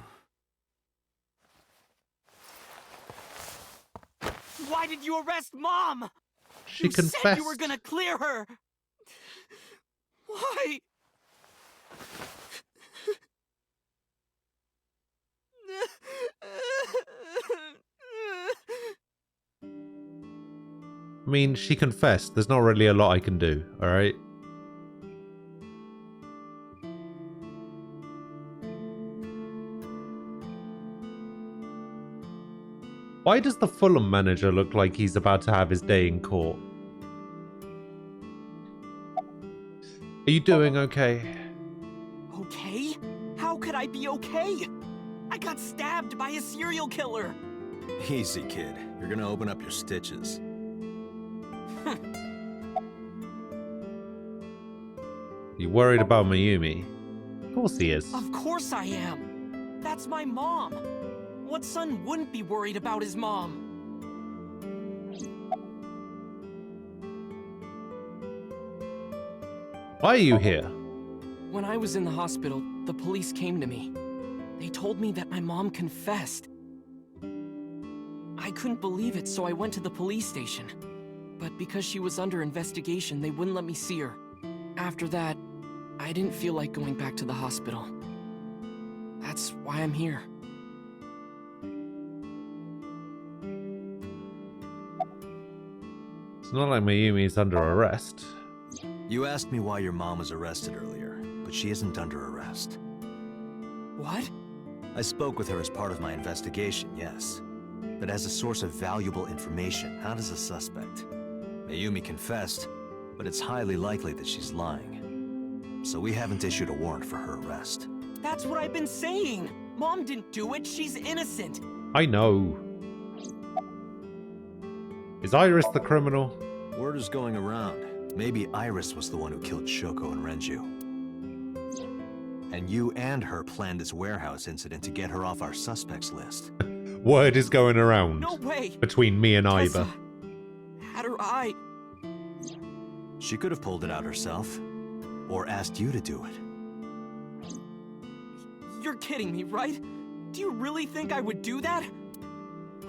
Why did you arrest Mom? She you confessed. said you were gonna clear her. Why? I mean, she confessed. There's not really a lot I can do, alright? Why does the Fulham manager look like he's about to have his day in court? Are you doing okay? Okay? How could I be okay? I got stabbed by a serial killer. Easy, kid. You're gonna open up your stitches. You worried about Mayumi? Of course he is. Of course I am. That's my mom. What son wouldn't be worried about his mom? Why are you here? When I was in the hospital, the police came to me. They told me that my mom confessed. I couldn't believe it, so I went to the police station. But because she was under investigation, they wouldn't let me see her. After that, I didn't feel like going back to the hospital. That's why I'm here. It's not like Mayumi's under arrest. You asked me why your mom was arrested earlier, but she isn't under arrest. What? I spoke with her as part of my investigation, yes. But as a source of valuable information, not as a suspect. Mayumi confessed, but it's highly likely that she's lying. So we haven't issued a warrant for her arrest. That's what I've been saying! Mom didn't do it, she's innocent! I know. Is Iris the criminal? Word is going around. Maybe Iris was the one who killed Shoko and Renju. And you and her planned this warehouse incident to get her off our suspects list. Word is going around. No way! Between me and Iva. Had her eye. She could have pulled it out herself. Or asked you to do it. You're kidding me, right? Do you really think I would do that?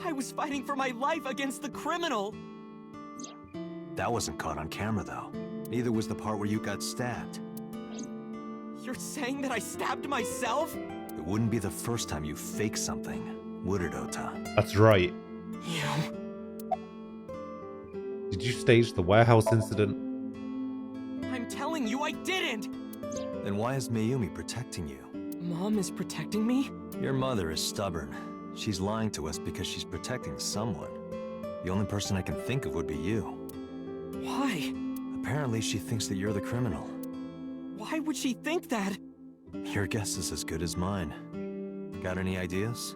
I was fighting for my life against the criminal! That wasn't caught on camera, though. Neither was the part where you got stabbed. You're saying that I stabbed myself? It wouldn't be the first time you faked something, would it, Ota? That's right. You... Did you stage the warehouse incident? I'm telling you I didn't! Then why is Mayumi protecting you? Mom is protecting me? Your mother is stubborn. She's lying to us because she's protecting someone. The only person I can think of would be you. Why? Apparently she thinks that you're the criminal. Why would she think that? Your guess is as good as mine. Got any ideas?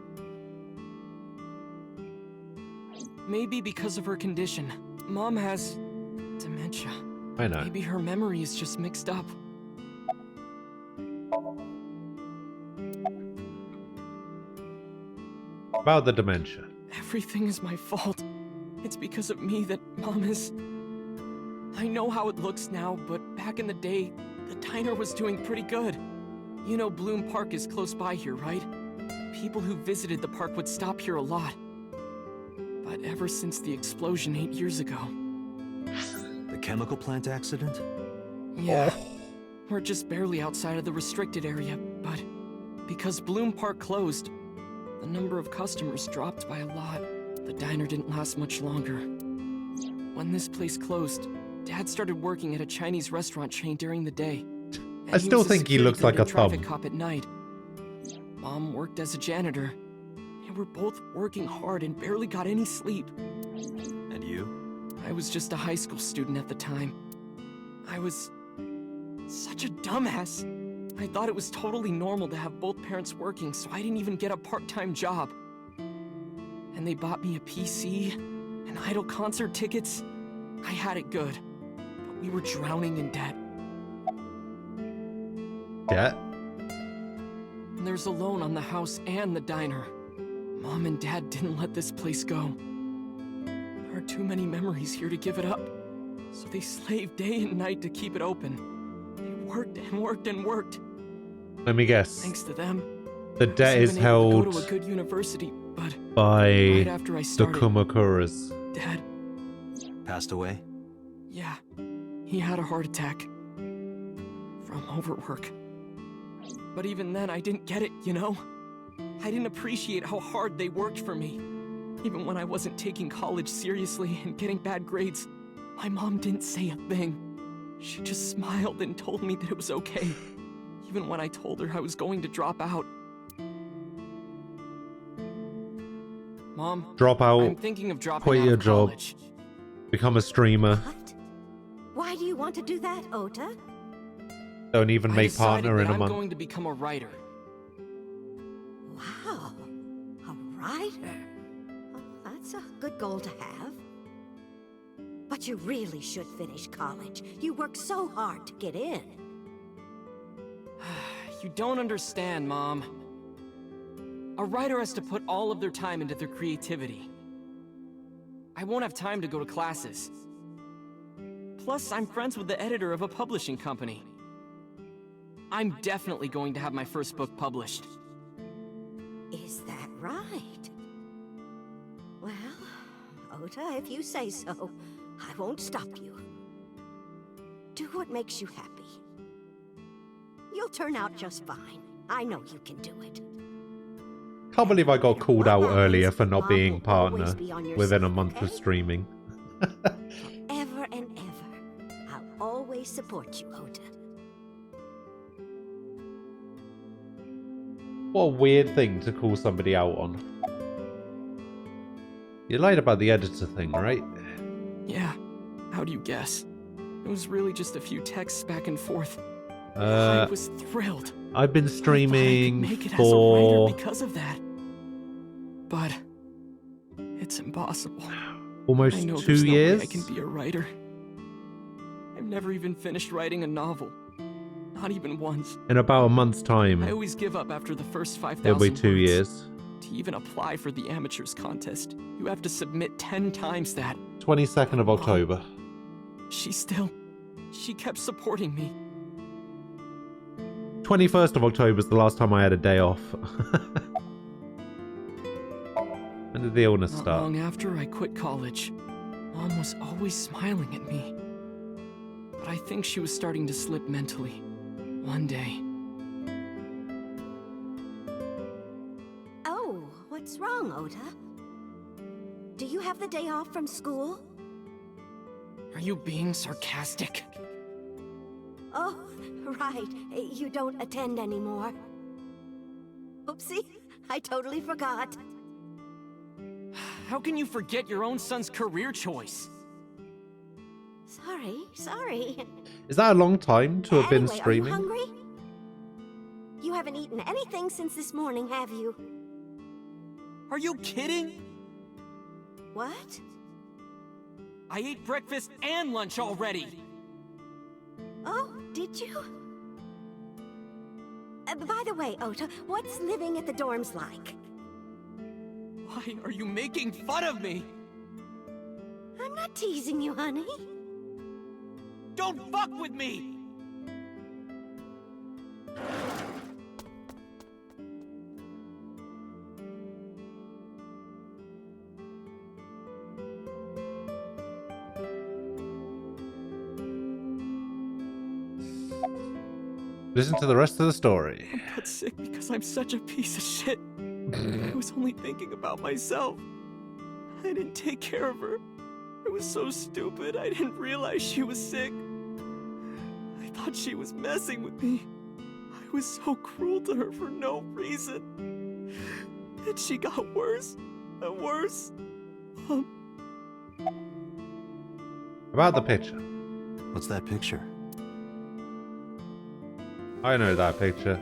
Maybe because of her condition. Mom has dementia. I know. Maybe her memory is just mixed up. About the dementia. Everything is my fault. It's because of me that Mom is... I know how it looks now, but back in the day, the diner was doing pretty good. You know Bloom Park is close by here, right? People who visited the park would stop here a lot. But ever since the explosion 8 years ago... The chemical plant accident? Yeah. We're just barely outside of the restricted area, but because Bloom Park closed, the number of customers dropped by a lot. The diner didn't last much longer. When this place closed, Dad started working at a Chinese restaurant chain during the day. I still think he looks like a traffic thumb. cop at night. Mom worked as a janitor. And we're both working hard and barely got any sleep. And you? I was just a high school student at the time. I was such a dumbass. I thought it was totally normal to have both parents working, so I didn't even get a part-time job. And they bought me a PC and Idol concert tickets. I had it good, but we were drowning in debt. Debt? And there's a loan on the house and the diner. Mom and Dad didn't let this place go. There are too many memories here to give it up. So they slaved day and night to keep it open. They worked and worked and worked. Let me guess. Thanks to them, The debt I was is even able to held go to a good university, but by right after I the started, Kumakuras. Dad, Passed away? yeah, he had a heart attack from overwork. But even then, I didn't get it, you know? I didn't appreciate how hard they worked for me. Even when I wasn't taking college seriously and getting bad grades, my mom didn't say a thing. She just smiled and told me that it was okay, even when I told her I was going to drop out. Mom, Drop out, I'm thinking of dropping quit out your of job, college. become a streamer, Why do you want to do that, Ota? don't even I make decided partner in that a I'm month. going to become a writer. Wow. A writer? Oh, that's a good goal to have. But you really should finish college. You work so hard to get in. You don't understand, Mom. A writer has to put all of their time into their creativity. I won't have time to go to classes. Plus, I'm friends with the editor of a publishing company. I'm definitely going to have my first book published. Is that right? Well, Ota, if you say so, I won't stop you. Do what makes you happy. You'll turn out just fine. I know you can do it. Can't believe I got called out earlier for not Mom being will partner always be on your within a side, month of okay? streaming. Ever and ever, I'll always support you, Ota. What a weird thing to call somebody out on. You lied about the editor thing, right? Yeah, how do you guess? It was really just a few texts back and forth. I Uh, was thrilled. I've been streaming Make it as a for writer because of that. But it's impossible. almost I know 2 there's no way years. I can be a writer. I've never even finished writing a novel. Not even once. In about a month's time, I always give up after the first 5,000 it'll be 2 words. years. To even apply for the amateurs contest, you have to submit 10 times that. 22nd of October. She kept supporting me. 21st of October is the last time I had a day off. When did the illness Not start? long after I quit college, Mom was always smiling at me. But I think she was starting to slip mentally. One day. Oh, what's wrong, Ota? Do you have the day off from school? Are you being sarcastic? Oh, right. You don't attend anymore. Oopsie, I totally forgot. How can you forget your own son's career choice? Sorry. Is that a long time to have been Anyway, streaming? are you hungry? You haven't eaten anything since this morning, have you? Are you kidding? What? I ate breakfast and lunch already. Oh, did you? By the way, Ota, what's living at the dorms like? Why are you making fun of me? I'm not teasing you, honey. Don't fuck with me! Listen to the rest of the story. I'm not sick because I'm such a piece of shit. I was only thinking about myself. I didn't take care of her. I was so stupid, I didn't realize she was sick. I thought she was messing with me. I was so cruel to her for no reason. And she got worse and worse. About the picture. What's that picture? I know that picture.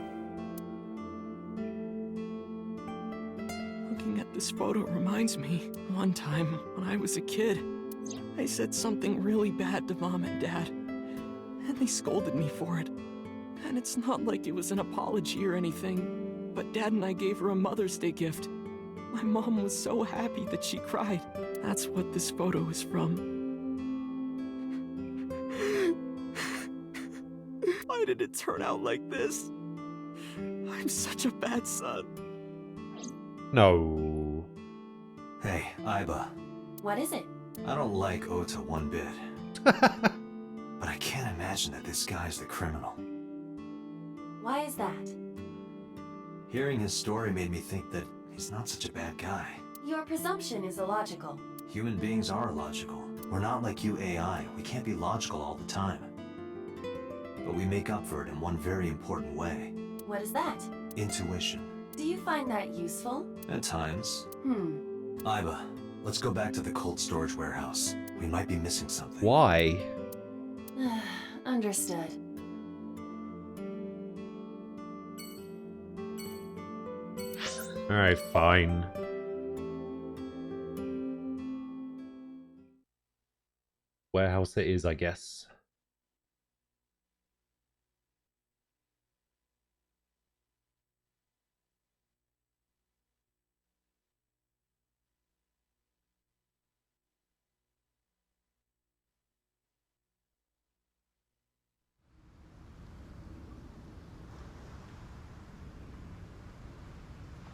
Looking at this photo reminds me, one time when I was a kid, I said something really bad to Mom and Dad, and they scolded me for it. And it's not like it was an apology or anything, but Dad and I gave her a Mother's Day gift. My mom was so happy that she cried. That's what this photo is from. Why did it turn out like this? I'm such a bad son. No. Hey, Aiba. What is it? I don't like Ota one bit. But I can't imagine that this guy's the criminal. Why is that? Hearing his story made me think that he's not such a bad guy. Your presumption is illogical. Human beings are illogical. We're not like you AI. We can't be logical all the time. But we make up for it in one very important way. What is that? Intuition. Do you find that useful? At times. Hmm. Aiba, let's go back to the cold storage warehouse. We might be missing something. Why? Understood. Alright, fine. Warehouse it is, I guess.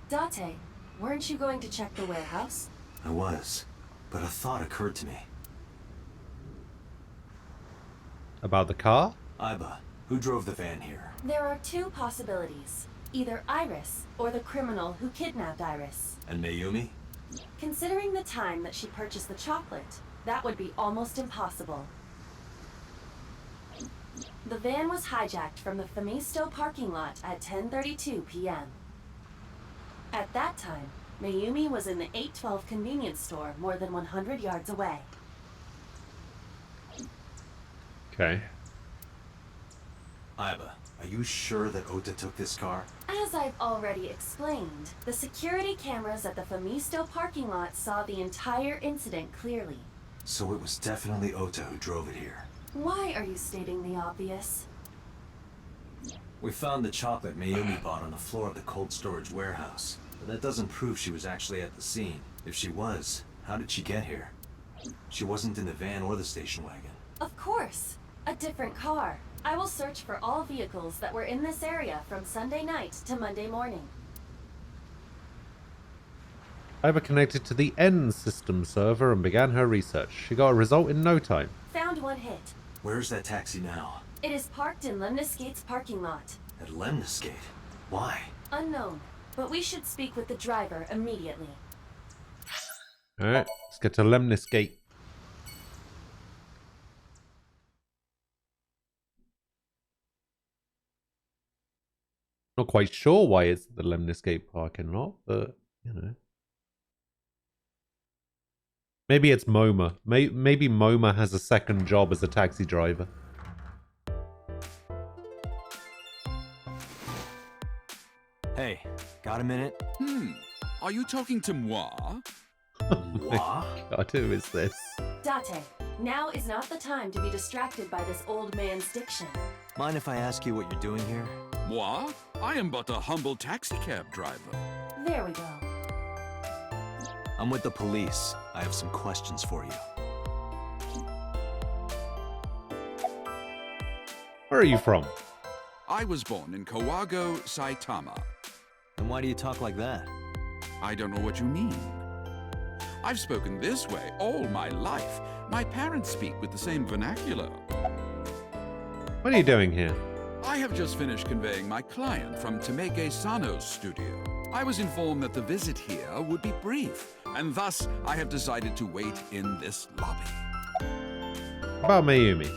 Date, weren't you going to check the warehouse? I was, but a thought occurred to me. About the car? Aiba, who drove the van here? There are two possibilities. Either Iris, or the criminal who kidnapped Iris. And Mayumi? Considering the time that she purchased the chocolate, that would be almost impossible. The van was hijacked from the Famisto parking lot at 10:32 p.m. At that time, Mayumi was in the 812 convenience store more than 100 yards away. Okay. Aiba, are you sure that Ota took this car? As I've already explained, the security cameras at the Famisto parking lot saw the entire incident clearly. So it was definitely Ota who drove it here. Why are you stating the obvious? We found the chocolate Mayumi bought on the floor of the cold storage warehouse. But that doesn't prove she was actually at the scene. If she was, how did she get here? She wasn't in the van or the station wagon. Of course! A different car. I will search for all vehicles that were in this area from Sunday night to Monday morning. Aiba connected to the N system server and began her research. She got a result in no time. Found one hit. Where's that taxi now? It is parked in Lemniscate's parking lot. At Lemniscate? Why? Unknown, but we should speak with the driver immediately. Alright, let's get to Lemniscate. Not quite sure why it's the Lemniscate parking lot, but, you know. Maybe it's MoMA. Maybe MoMA has a second job as a taxi driver. Hey, got a minute? Are you talking to moi? Moi? God, who is this? Date, now is not the time to be distracted by this old man's diction. Mind if I ask you what you're doing here? Moi? I am but a humble taxicab driver. There we go. I'm with the police. I have some questions for you. Where are you from? I was born in Kawago, Saitama. And why do you talk like that? I don't know what you mean. I've spoken this way all my life. My parents speak with the same vernacular. What are you doing here? I have just finished conveying my client from Tamege Sano's studio. I was informed that the visit here would be brief, and thus I have decided to wait in this lobby. About Mayumi.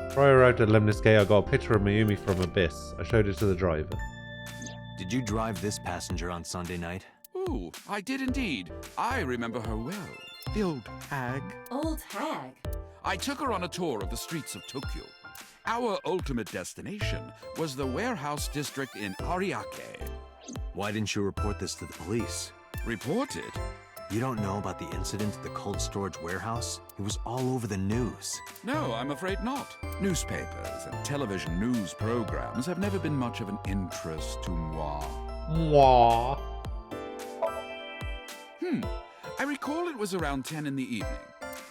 Before I arrived at Lemniscate, I got a picture of Mayumi from Abyss. I showed it to the driver. Did you drive this passenger on Sunday night? Ooh, I did indeed. I remember her well. The old hag. Old hag? I took her on a tour of the streets of Tokyo. Our ultimate destination was the warehouse district in Ariake. Why didn't you report this to the police? Report it? You don't know about the incident at the cold storage warehouse? It was all over the news. No, I'm afraid not. Newspapers and television news programs have never been much of an interest to moi. Moi. I recall it was around 10 in the evening,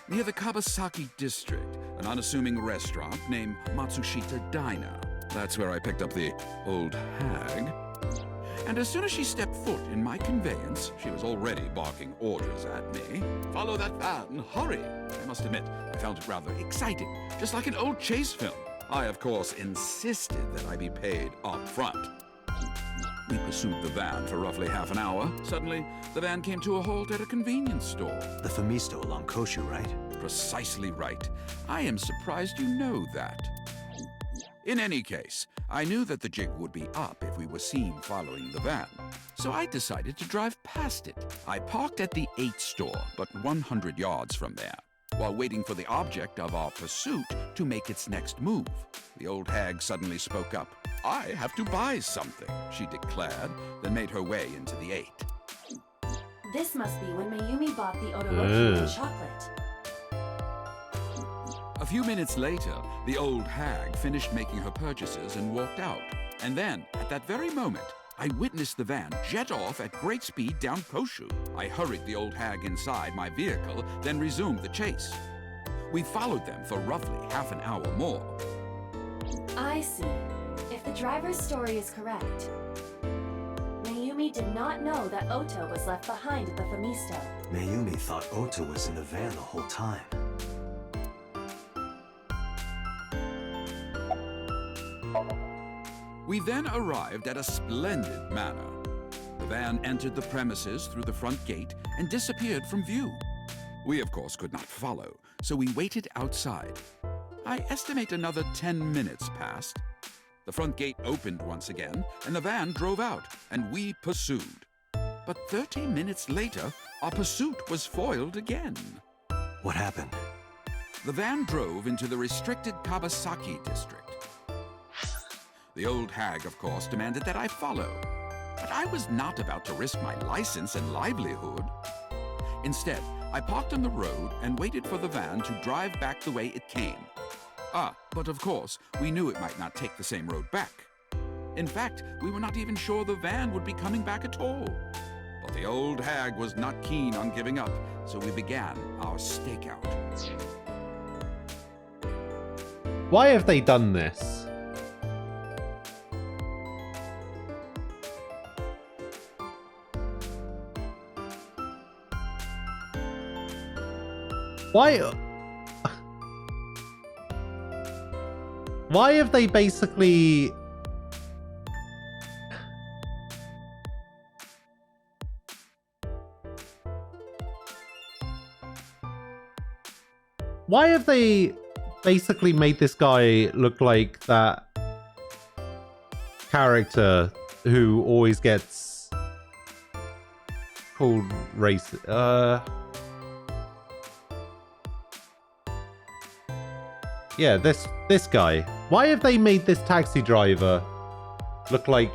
near the Kabasaki district, an unassuming restaurant named Matsushita Diner. That's where I picked up the old hag. And as soon as she stepped foot in my conveyance, she was already barking orders at me. Follow that van, hurry! I must admit, I found it rather exciting, just like an old chase film. I, of course, insisted that I be paid up front. We pursued the van for roughly half an hour. Suddenly, the van came to a halt at a convenience store. The Famisto along Koshu, right? Precisely right. I am surprised you know that. In any case, I knew that the jig would be up if we were seen following the van, so I decided to drive past it. I parked at the 8 store, but 100 yards from there, while waiting for the object of our pursuit to make its next move. The old hag suddenly spoke up. I have to buy something, she declared, then made her way into the 8. This must be when Mayumi bought the Odoroki and chocolate. A few minutes later, the old hag finished making her purchases and walked out. And then, at that very moment, I witnessed the van jet off at great speed down Koshu. I hurried the old hag inside my vehicle, then resumed the chase. We followed them for roughly half an hour more. I see. If the driver's story is correct, Mayumi did not know that Oto was left behind at the Famisto. Mayumi thought Oto was in the van the whole time. We then arrived at a splendid manor. The van entered the premises through the front gate and disappeared from view. We, of course, could not follow, so we waited outside. I estimate another 10 minutes passed. The front gate opened once again, and the van drove out, and we pursued. But 30 minutes later, our pursuit was foiled again. What happened? The van drove into the restricted Kabasaki district. The old hag, of course, demanded that I follow, but I was not about to risk my license and livelihood. Instead, I parked on the road and waited for the van to drive back the way it came. But of course, we knew it might not take the same road back. In fact, we were not even sure the van would be coming back at all. But the old hag was not keen on giving up, so we began our stakeout. Why have they done this? Why have they basically... Why have they basically made this guy look like that character who always gets called racist. Yeah, this guy. Why have they made this taxi driver look like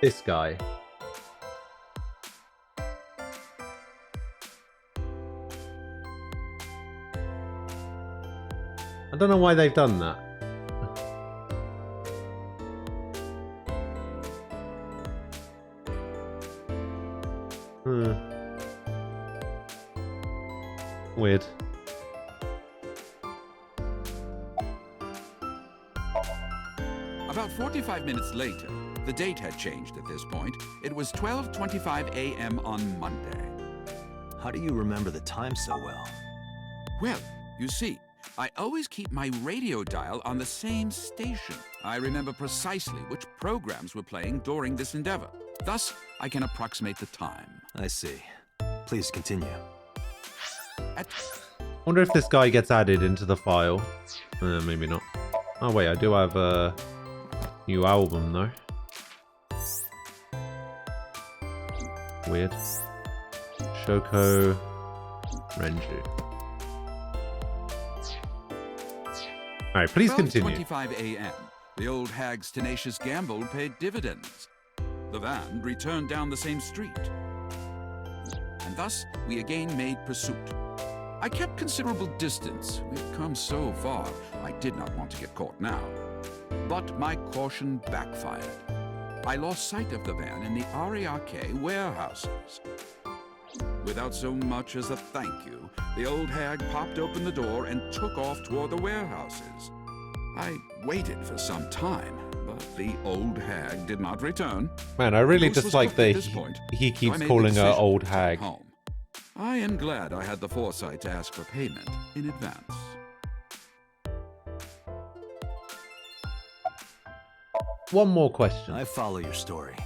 this guy? I don't know why they've done that. Weird. About 45 minutes later, the date had changed at this point. It was 12:25 a.m. on Monday. How do you remember the time so well? Well, you see, I always keep my radio dial on the same station. I remember precisely which programs were playing during this endeavor. Thus, I can approximate the time. I see. Please continue. Wonder if this guy gets added into the file. Maybe not. Oh wait, I do have a new album though. Weird. Shoko Renju. Alright, please continue. 12:25 a.m. The old hag's tenacious gamble paid dividends. The van returned down the same street. And thus, we again made pursuit. I kept considerable distance. We'd come so far, I did not want to get caught now. But my caution backfired. I lost sight of the van in the Ariake warehouses. Without so much as a thank you, the old hag popped open the door and took off toward the warehouses. I waited for some time, but the old hag did not return. Man, I really Goose was dislike cooked at that this point, he so I keeps made the calling her decision old to hag. head home. I am glad I had the foresight to ask for payment in advance. One more question. I follow your story.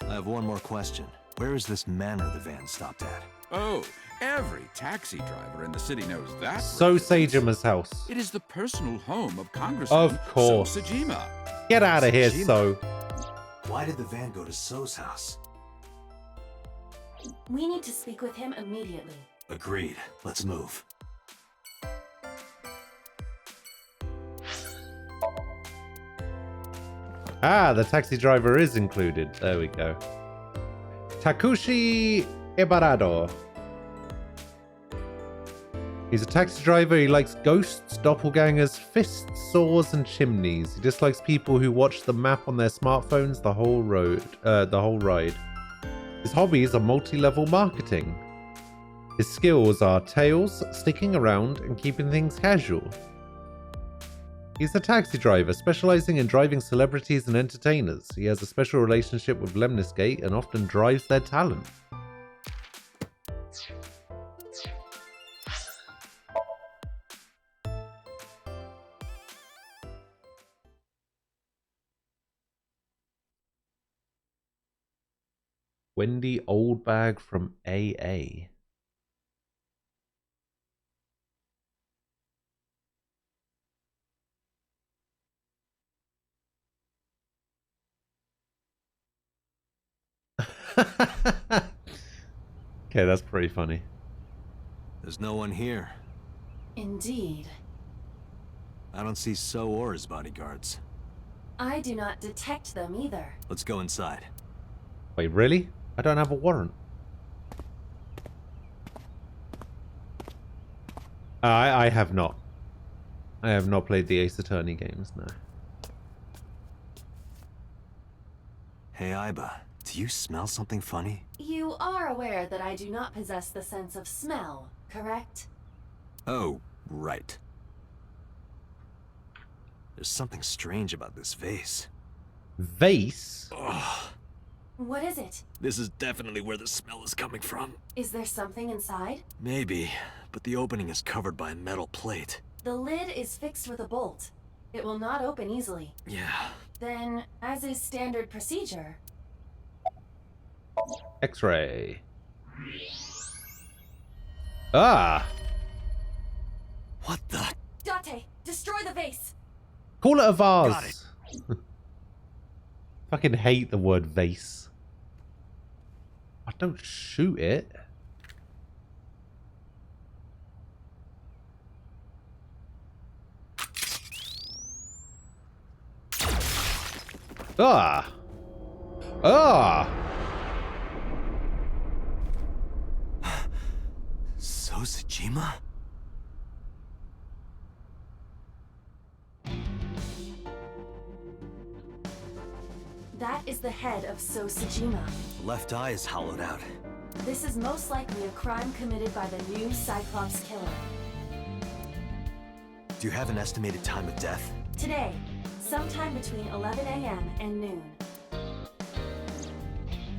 I have one more question. Where is this manor the van stopped at? Oh, every taxi driver in the city knows that. So Seijima's house. It is the personal home of Congressman Of course. So Sejima. Get out of here, Sejima? So. Why did the van go to So's house? We need to speak with him immediately. Agreed. Let's move. Ah, the taxi driver is included. There we go. Takushi Ibarado. He's a taxi driver. He likes ghosts, doppelgangers, fists, saws, and chimneys. He dislikes people who watch the map on their smartphones the whole ride. His hobbies are multi-level marketing. His skills are tails, sticking around, and keeping things casual. He's a taxi driver, specializing in driving celebrities and entertainers. He has a special relationship with Lemniscate and often drives their talent. Wendy Oldbag from AA. Okay, that's pretty funny. There's no one here. Indeed. I don't see So or his bodyguards. I do not detect them either. Let's go inside. Wait, really? I don't have a warrant. I have not. I have not played the Ace Attorney games, no. Hey, Aiba, do you smell something funny? You are aware that I do not possess the sense of smell, correct? Oh, right. There's something strange about this vase. Vase? Ugh. What is it? This is definitely where the smell is coming from. Is there something inside? Maybe, but the opening is covered by a metal plate. The lid is fixed with a bolt. It will not open easily. Yeah. Then, as is standard procedure... X-ray. Ah! What the? Date, destroy the vase! Call it a vase. Got it. Fucking hate the word vase. I don't shoot it. Ah. Ah. Sosajima? That is the head of Sosajima. The left eye is hollowed out. This is most likely a crime committed by the new Cyclops killer. Do you have an estimated time of death? Today, sometime between 11 a.m. and noon.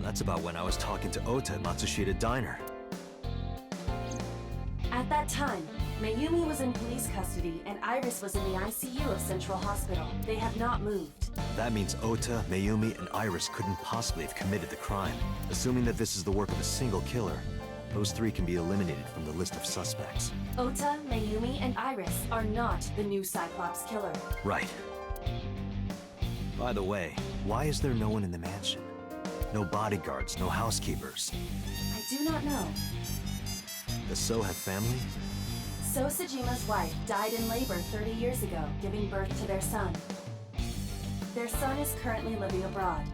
That's about when I was talking to Ota at Matsushita Diner. At that time, Mayumi was in police custody and Iris was in the ICU of Central Hospital. They have not moved. That means Ota, Mayumi, and Iris couldn't possibly have committed the crime. Assuming that this is the work of a single killer, those three can be eliminated from the list of suspects. Ota, Mayumi, and Iris are not the new Cyclops killer. Right. By the way, why is there no one in the mansion? No bodyguards, no housekeepers. I do not know. Does So have family? Sosajima's wife died in labor 30 years ago, giving birth to their son. Their son is currently living abroad.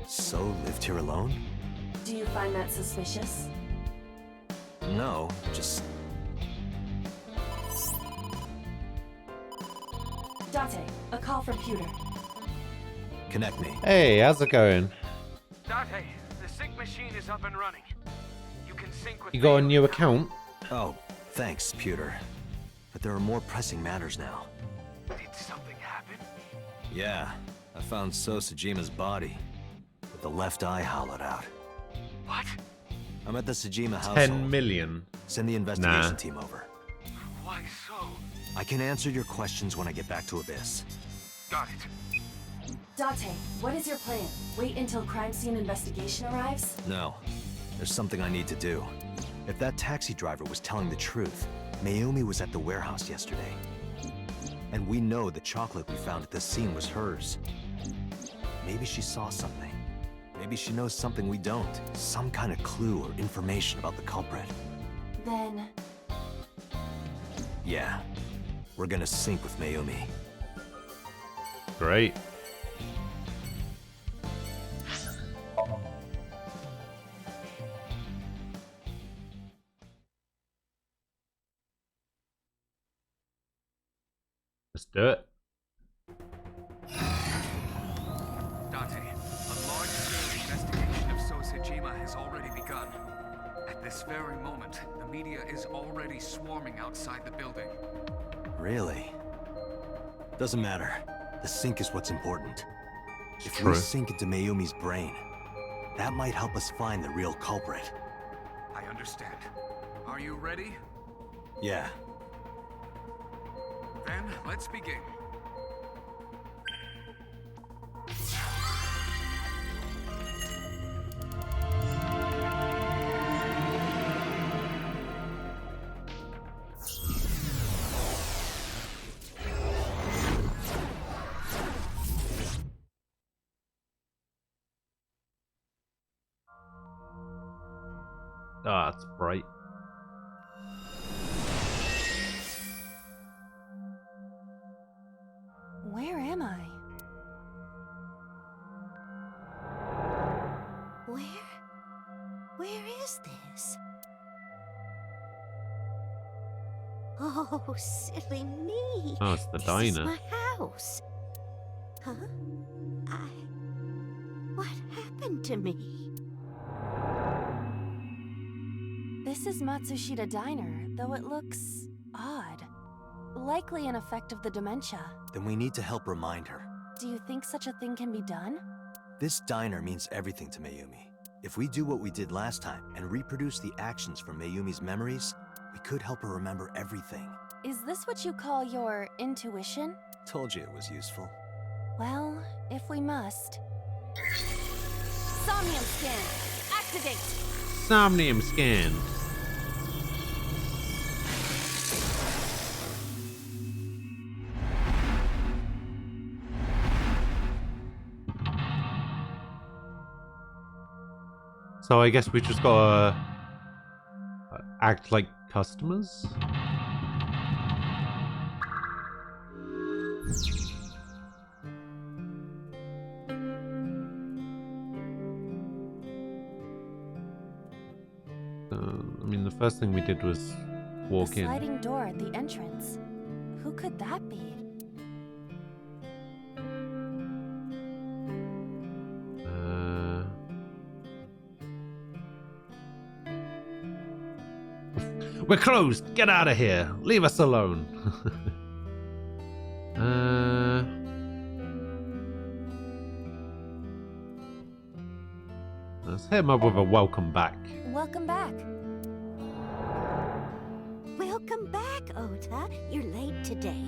So lived here alone? Do you find that suspicious? No, just... Date, a call from Pewter. Connect me. Hey, how's it going? Date, the sync machine is up and running. You can sync with You got a new account? Oh, thanks, Pewter. But there are more pressing matters now. Did something happen? Yeah, I found Sosajima's body, with the left eye hollowed out. What? I'm at the Sajima household. 10 million. Send the investigation team over. Why so? I can answer your questions when I get back to Abyss. Got it. Date, what is your plan? Wait until crime scene investigation arrives? No, there's something I need to do. If that taxi driver was telling the truth, Mayumi was at the warehouse yesterday. And we know the chocolate we found at the scene was hers. Maybe she saw something. Maybe she knows something we don't. Some kind of clue or information about the culprit. Then... Yeah, we're gonna sync with Mayumi. Great. Let's do it. Date, a large-scale investigation of Sosajima has already begun. At this very moment, the media is already swarming outside the building. Really? Doesn't matter. The sync is what's important. If True. we sync into Mayumi's brain, that might help us find the real culprit. I understand. Are you ready? Yeah. Then, let's begin. Ah, it's bright. Where am I? Where is this? Oh, silly me. Oh, it's the This diner. is my house. Huh? What happened to me? This is Matsushita Diner, though it looks odd. Likely an effect of the dementia. Then we need to help remind her. Do you think such a thing can be done? This diner means everything to Mayumi. If we do what we did last time and reproduce the actions from Mayumi's memories, we could help her remember everything. Is this what you call your intuition? Told you it was useful. Well, if we must. Somnium scan! Activate! Somnium scan. So I guess we just gotta act like customers? I mean, the first thing we did was walk The in. sliding door at the entrance. Who could that be? We're closed! Get out of here! Leave us alone! Let's hit him up with a welcome back. Welcome back. Welcome back, Ota. You're late today.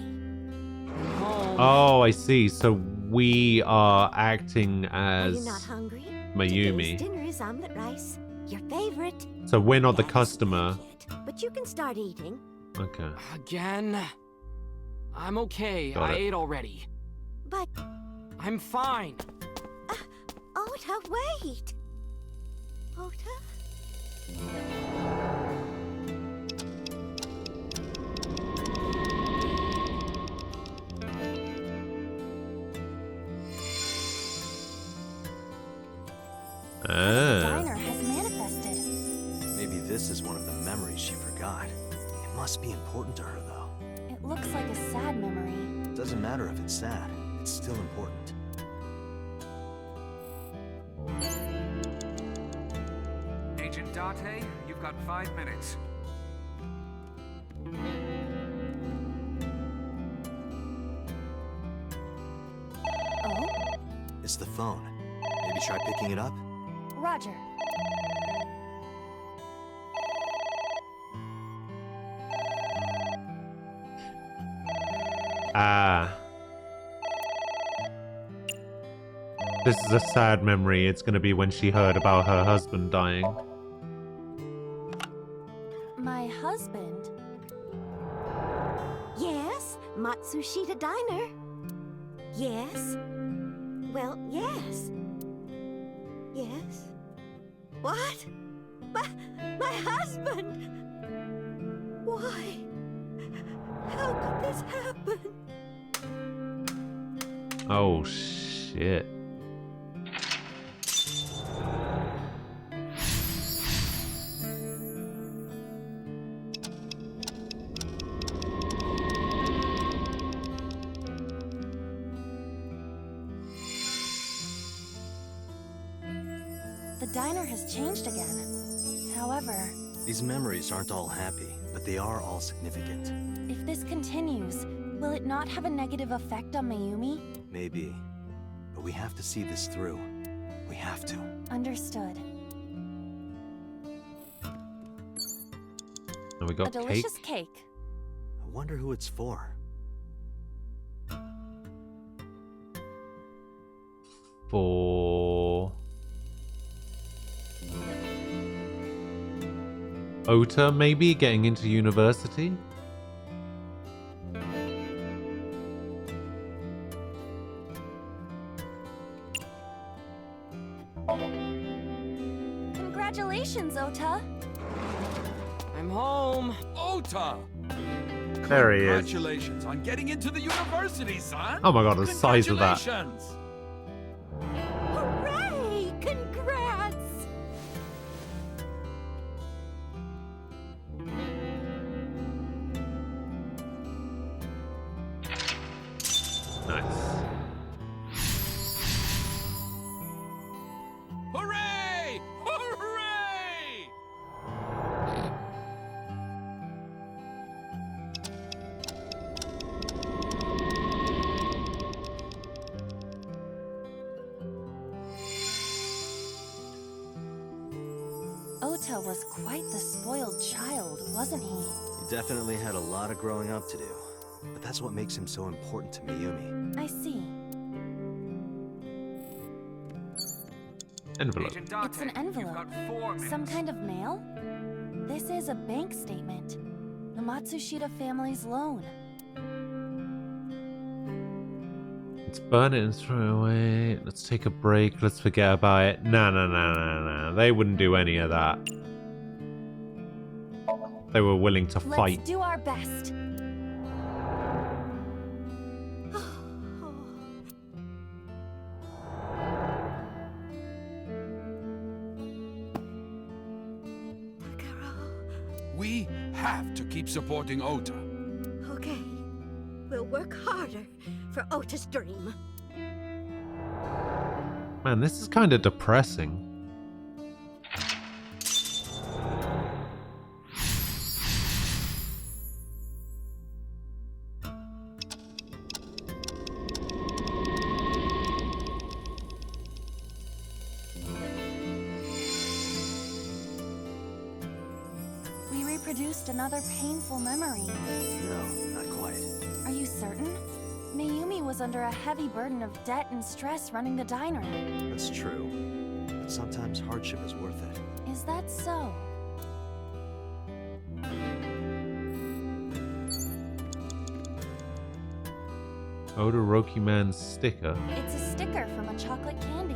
Oh, I see. So we are acting Are as you not hungry? Mayumi. Today's dinner is omelet rice. Your favorite. So we're not the customer. But you can start eating. Okay. Again? I'm okay. Got I it. ate already. But... I'm fine. Ota, wait! Ota? The Diner has manifested. Maybe this is one of the memories she forgot. It must be important to her, though. It looks like a sad memory. Doesn't matter if it's sad. It's still important. Agent Date, you've got 5 minutes. Oh? It's the phone. Maybe try picking it up? Roger. Ah. This is a sad memory. It's gonna be when she heard about her husband dying. My husband? Yes, Matsushita Diner. Yes. Well, yes. Yes. What? My husband! Why? How could this happen? Oh shit. The diner has changed again. However, These memories aren't all happy, but they are all significant. if this continues, will it not have a negative effect on Mayumi? Maybe. But we have to see this through. We have to. Understood. And we A got cake. delicious cake. I wonder who it's for. For Ota, maybe getting into university? Congratulations, Ota. I'm home. Ota! There he is. Congratulations on getting into the university, son! Oh my god, the size of that. Congratulations! Hooray! Congrats! Nice. Hooray! Hooray! Ota was quite the spoiled child, wasn't he? He definitely had a lot of growing up to do. But that's what makes him so important to Mayumi. I see. Envelope. Agent Date, It's an envelope. You've got 4 minutes. Some kind of mail? This is a bank statement. The Matsushita family's loan. Let's burn it and throw it away. Let's take a break. Let's forget about it. No. They wouldn't do any of that. They were willing to fight. Let's do our best. We have to keep supporting Ota. Okay. We'll work harder for Ota's dream. Man, this is kind of depressing. We reproduced another painful memory. No, not quite. Are you certain? Mayumi was under a heavy burden of debt and stress running the diner. That's true. But sometimes hardship is worth it. Is that so? Odoroki Man's sticker. It's a sticker from a chocolate candy.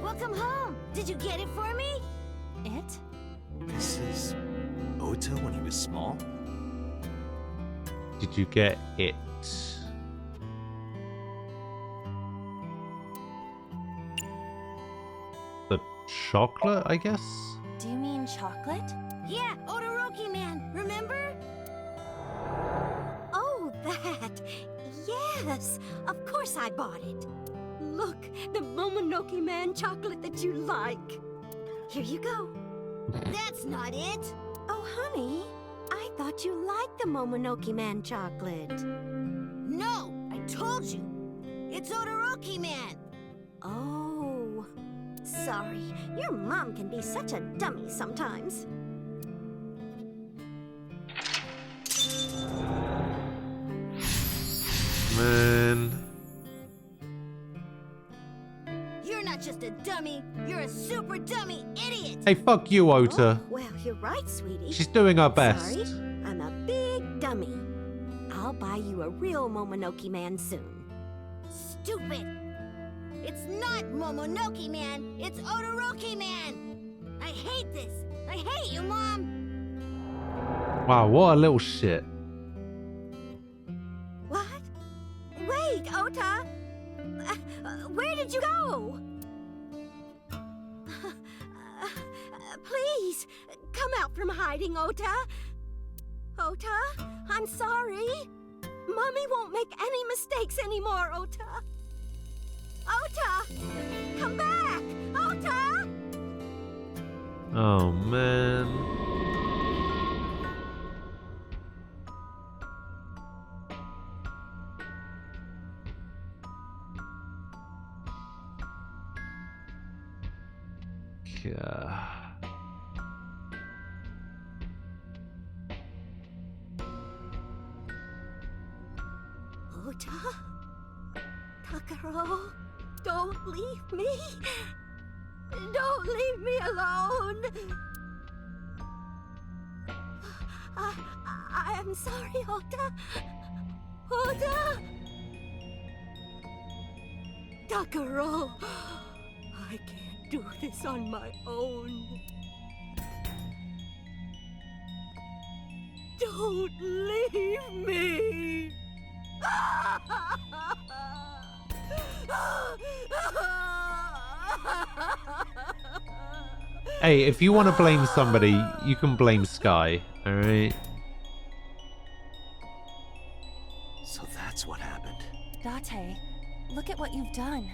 Welcome home. Did you get it for me? It? This is Ota when he was small? Did you get it? The chocolate, I guess? Do you mean chocolate? Yeah, Odoroki Man, remember? Oh, that. Yes, of course I bought it. Look, the Momonoke Man chocolate that you like. Here you go. That's not it. Oh, honey, I thought you liked the Momonoke Man chocolate. No, I told you. It's Odoroki Man. Oh, sorry. Your mom can be such a dummy sometimes. Man. You're not just a dummy, you're a super dummy idiot! Hey, fuck you, Ota. Oh, well, you're right, sweetie. She's doing her best. Sorry, I'm a big dummy. I'll buy you a real Momonoke Man soon. Stupid! It's not Momonoke Man, it's Odoroki Man! I hate this! I hate you, Mom! Wow, what a little shit. What? Wait, Ota! Where did you go? Please, come out from hiding, Ota. Ota, I'm sorry. Mommy won't make any mistakes anymore, Ota. Ota! Come back! Ota! Oh, man. Yeah. Ota? Takaro, don't leave me. Don't leave me alone. I'm sorry, Ota. Ota! Takaro, I can't do this on my own. Don't leave me! Hey, if you want to blame somebody, you can blame Sky, alright? So that's what happened. Date, look at what you've done.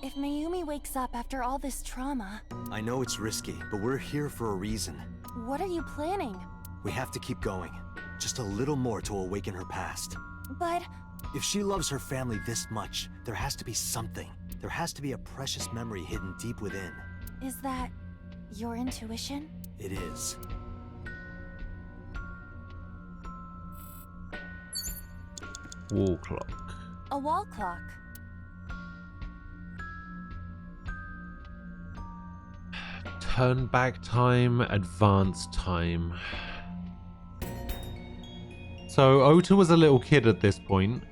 If Mayumi wakes up after all this trauma... I know it's risky, but we're here for a reason. What are you planning? We have to keep going. Just a little more to awaken her past. But... If she loves her family this much, there has to be something. There has to be a precious memory hidden deep within. Is that your intuition? It is. Wall clock. A wall clock. Turn back time, advance time. So Ota was a little kid at this point.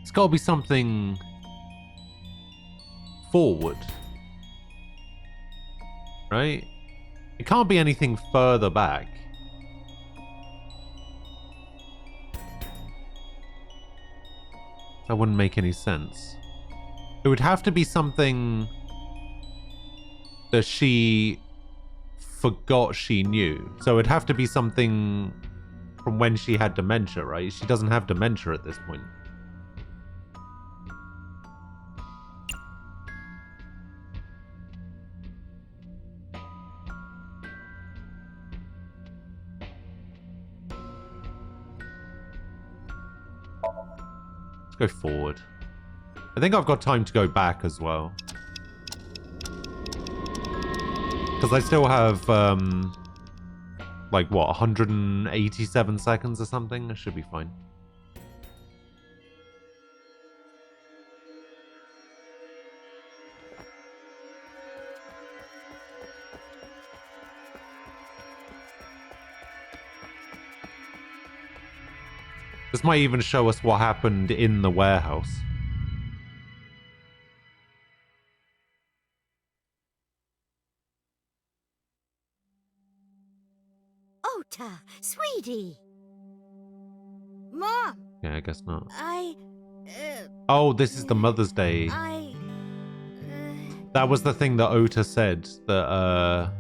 It's got to be something forward, right? It can't be anything further back. That wouldn't make any sense. It would have to be something that she forgot she knew. So it'd have to be something from when she had dementia, right? She doesn't have dementia at this point. Let's go forward. I think I've got time to go back as well. Because I still have, like, what, 187 seconds or something? I should be fine. This might even show us what happened in the warehouse. Ota, sweetie. Mom. Yeah, I guess not. I. Oh, this is the Mother's Day. That was the thing that Ota said that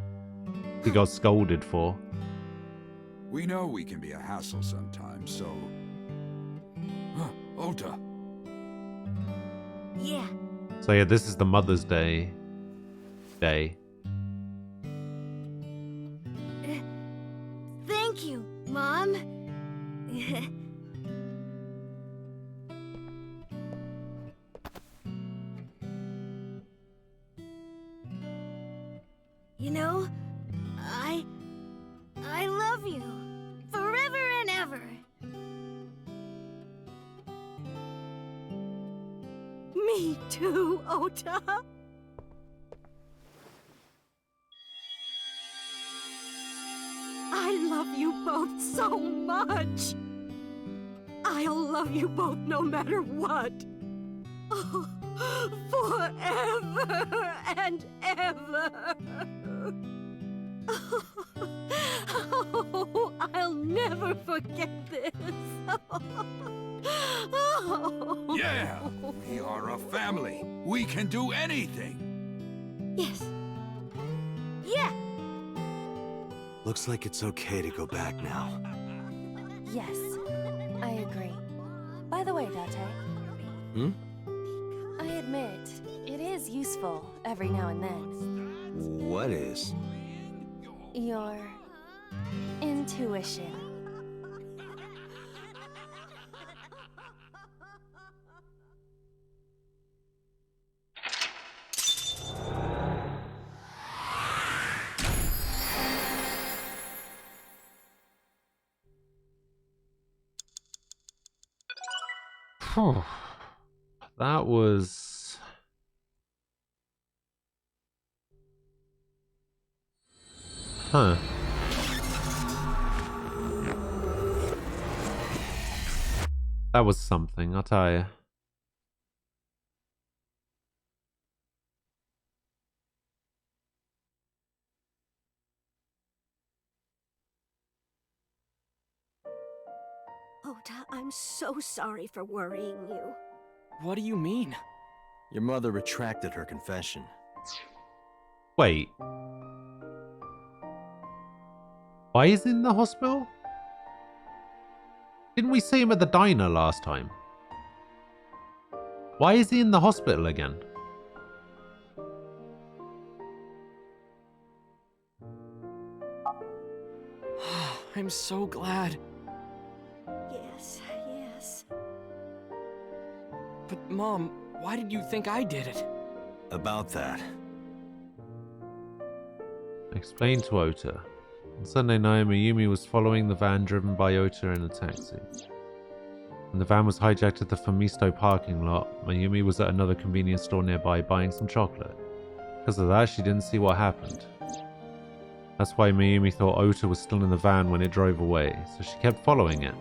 he got scolded for. We know we can be a hassle sometimes, so... Huh, Ota. Yeah. So yeah, this is the Mother's Day. Thank you, Mom. You know, I love you forever and ever. Me too, Ota. I love you both so much. I'll love you both no matter what. Oh, forever and ever. Oh, I'll never forget this. Oh. Yeah! We are a family. We can do anything. Yes. Yeah. Looks like it's okay to go back now. Yes, I agree. By the way, Date. I admit, it is useful every now and then. What is? Your intuition. That was... Huh. That was something, I'll tell you. Ota, I'm so sorry for worrying you. What do you mean? Your mother retracted her confession. Wait. Why is he in the hospital? Didn't we see him at the diner last time? Why is he in the hospital again? I'm so glad. Yes, yes. But Mom, why did you think I did it? About that. Explain to Ota. On Sunday night, Mayumi was following the van driven by Ota in a taxi. When the van was hijacked at the Famisto parking lot, Mayumi was at another convenience store nearby buying some chocolate. Because of that, she didn't see what happened. That's why Mayumi thought Ota was still in the van when it drove away, so she kept following it.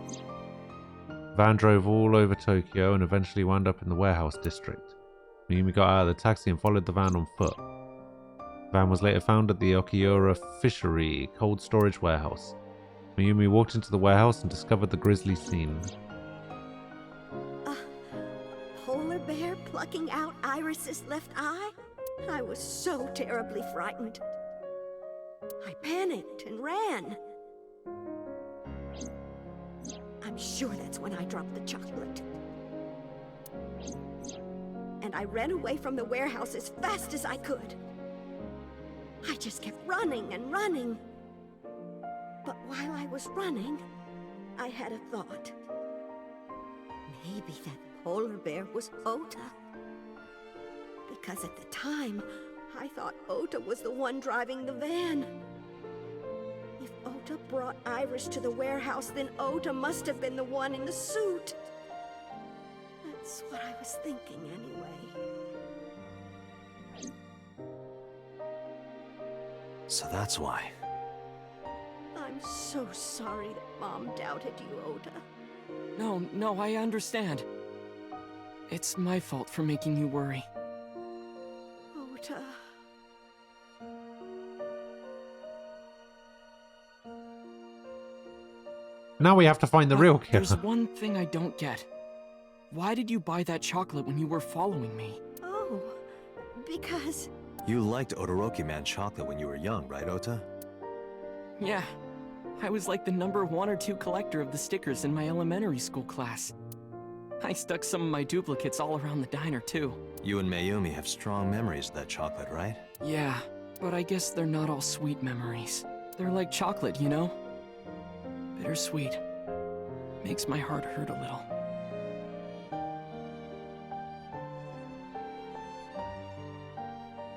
Van drove all over Tokyo and eventually wound up in the warehouse district. Mayumi got out of the taxi and followed the van on foot. The van was later found at the Okiura Fishery cold storage warehouse. Mayumi walked into the warehouse and discovered the grisly scene. A polar bear plucking out Iris's left eye? I was so terribly frightened. I panicked and ran. I'm sure that's when I dropped the chocolate. And I ran away from the warehouse as fast as I could. I just kept running and running. But while I was running, I had a thought. Maybe that polar bear was Ota. Because at the time, I thought Ota was the one driving the van. If Ota brought Iris to the warehouse, then Ota must have been the one in the suit. That's what I was thinking anyway. So that's why. I'm so sorry that Mom doubted you, Ota. No, I understand. It's my fault for making you worry. Ota. Now we have to find the real killer. There's one thing I don't get. Why did you buy that chocolate when you were following me? Oh, because... You liked Todoroki Man chocolate when you were young, right, Ota? Yeah. I was like the number 1 or 2 collector of the stickers in my elementary school class. I stuck some of my duplicates all around the diner, too. You and Mayumi have strong memories of that chocolate, right? Yeah, but I guess they're not all sweet memories. They're like chocolate, you know? Bittersweet. Makes my heart hurt a little.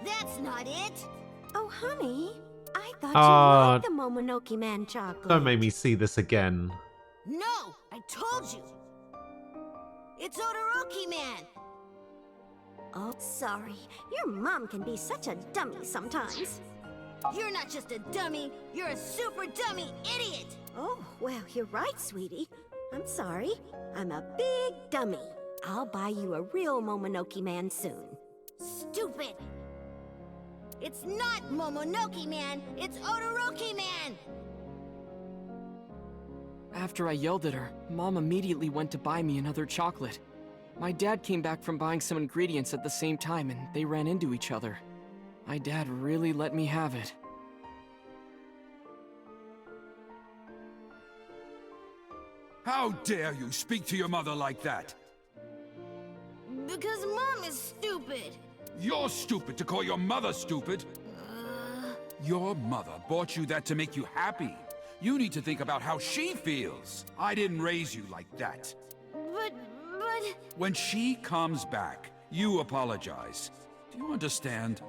That's not it! Oh, honey, I thought you liked the Momonoke Man chocolate. Don't make me see this again. No, I told you! It's Todoroki Man! Oh, sorry. Your mom can be such a dummy sometimes. You're not just a dummy, you're a super dummy idiot! Oh, well, you're right, sweetie. I'm sorry. I'm a big dummy. I'll buy you a real Momonoke Man soon. Stupid! It's not Momonoke Man, it's Todoroki Man! After I yelled at her, Mom immediately went to buy me another chocolate. My dad came back from buying some ingredients at the same time and they ran into each other. My dad really let me have it. How dare you speak to your mother like that? Because Mom is stupid. You're stupid to call your mother stupid. Your mother bought you that to make you happy. You need to think about how she feels. I didn't raise you like that. But... When she comes back, you apologize. Do you understand?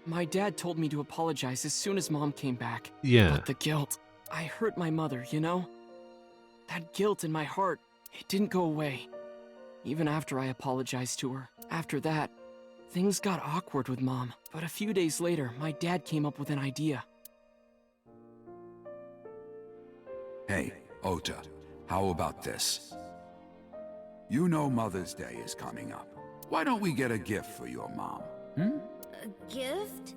My dad told me to apologize as soon as Mom came back. Yeah. But the guilt. I hurt my mother, you know? That guilt in my heart, it didn't go away. Even after I apologized to her. After that, things got awkward with Mom. But a few days later, my dad came up with an idea. Hey, Ota, how about this? You know Mother's Day is coming up. Why don't we get a gift for your mom, A gift?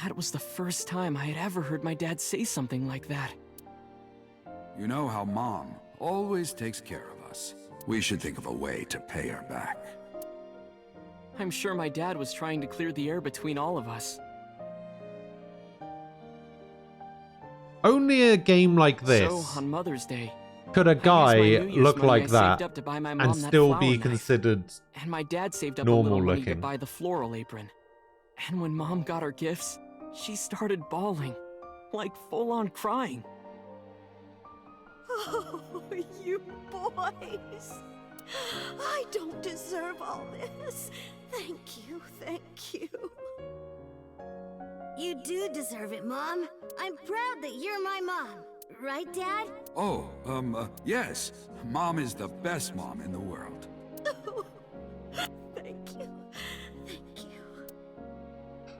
That was the first time I had ever heard my dad say something like that. You know how Mom always takes care of us. We should think of a way to pay her back. I'm sure my dad was trying to clear the air between all of us. Only a game like this So, on Mother's Day, could a guy look like that saved up to buy my and mom that still flour be knife. considered And my dad saved up a normal little money to looking. buy the floral apron. And when Mom got her gifts, she started bawling. Like full-on crying. Oh, you boys! I don't deserve all this. Thank you, thank you. You do deserve it, Mom. I'm proud that you're my mom. Right, Dad? Oh, yes. Mom is the best mom in the world. Thank you.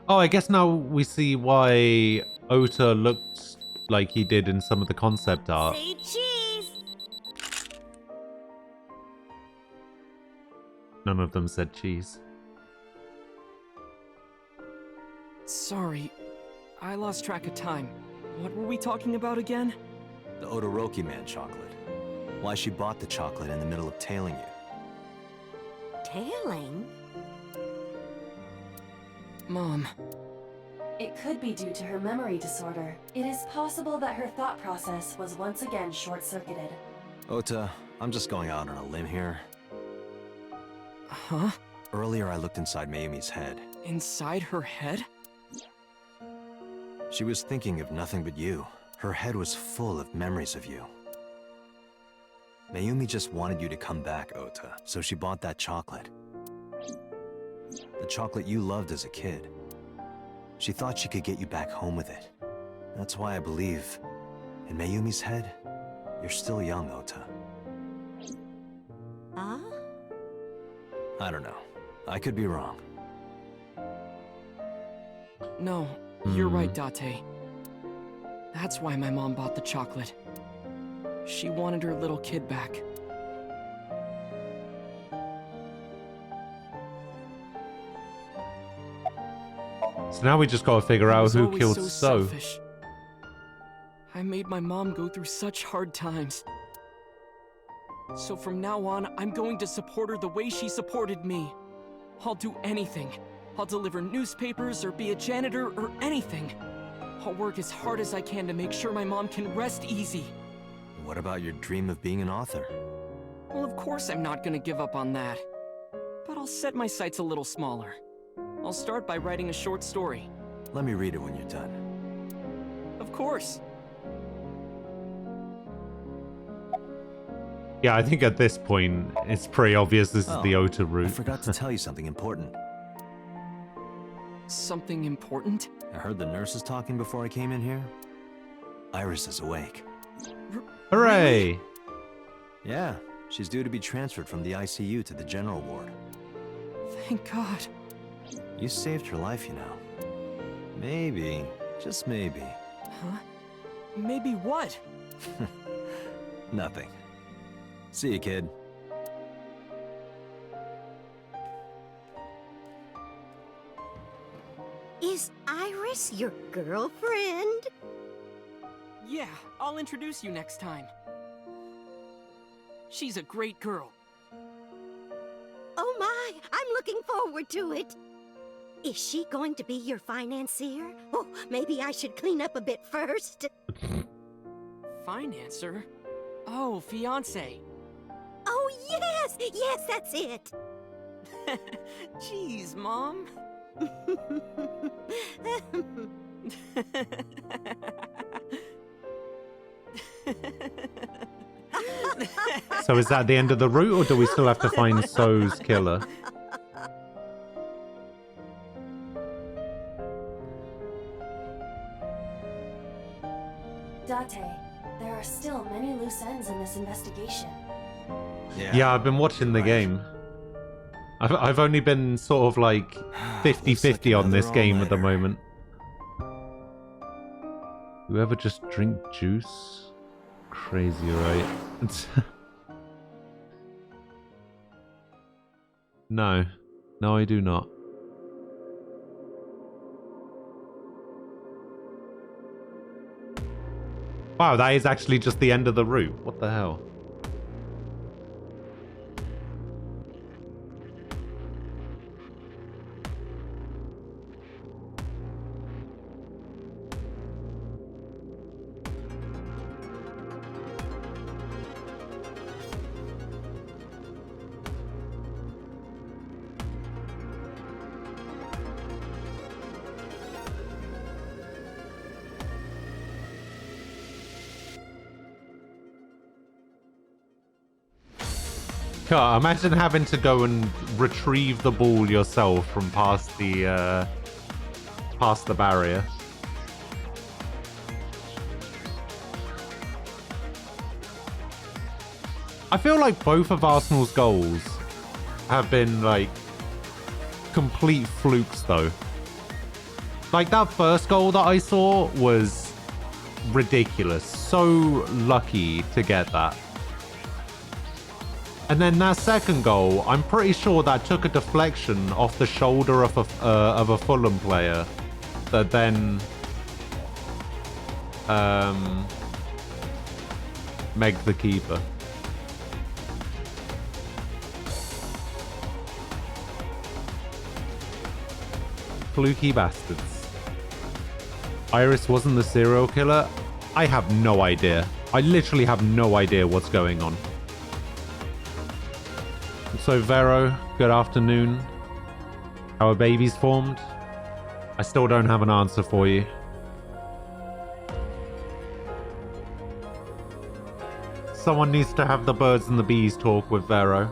Oh, I guess now we see why Ota looked like he did in some of the concept art. Say cheese! None of them said cheese. Sorry, I lost track of time. What were we talking about again? The Todoroki man chocolate. Why she bought the chocolate in the middle of tailing you. Tailing? Mom. It could be due to her memory disorder. It is possible that her thought process was once again short-circuited. Ota, I'm just going out on a limb here. Huh? Earlier I looked inside Mayumi's head. Inside her head? She was thinking of nothing but you. Her head was full of memories of you. Mayumi just wanted you to come back, Ota, so she bought that chocolate. The chocolate you loved as a kid. She thought she could get you back home with it. That's why I believe, in Mayumi's head, you're still young, Ota. Huh? I don't know. I could be wrong. No, you're right, Date. That's why my mom bought the chocolate. She wanted her little kid back. So now we just gotta figure out who killed so So. selfish. I made my mom go through such hard times. So from now on, I'm going to support her the way she supported me. I'll do anything. I'll deliver newspapers or be a janitor or anything. I'll work as hard as I can to make sure my mom can rest easy. What about your dream of being an author? Well, of course I'm not gonna give up on that. But I'll set my sights a little smaller. I'll start by writing a short story. Let me read it when you're done. Of course. Yeah, I think at this point, it's pretty obvious this is the Ota I route. forgot to tell you something important. Something important? I heard the nurses talking before I came in here. Iris is awake. Hooray! Yeah, she's due to be transferred from the ICU to the general ward. Thank God. You saved her life, you know. Maybe, just maybe. Huh? Maybe what? Nothing. See you, kid. Is Iris your girlfriend? Yeah, I'll introduce you next time. She's a great girl. Oh my, I'm looking forward to it. Is she going to be your financier? Oh, maybe I should clean up a bit first. Financer? Oh, fiance. Oh, yes! Yes, that's it! Jeez, Mom. So is that the end of the route, or do we still have to find So's killer? Date, there are still many loose ends in this investigation. Yeah, I've been watching the game. I've only been sort of like 50-50 on this game at the moment. You ever just drink juice? Crazy, right? No. No, I do not. Wow, that is actually just the end of the route. What the hell? God, imagine having to go and retrieve the ball yourself from past the barrier. I feel like both of Arsenal's goals have been like complete flukes though. Like that first goal that I saw was ridiculous. So lucky to get that. And then that second goal, I'm pretty sure that took a deflection off the shoulder of a Fulham player that then megged the keeper. Fluky bastards. Iris wasn't the serial killer? I have no idea. I literally have no idea what's going on. So Vero, good afternoon. How are babies formed? I still don't have an answer for you. Someone needs to have the birds and the bees talk with Vero.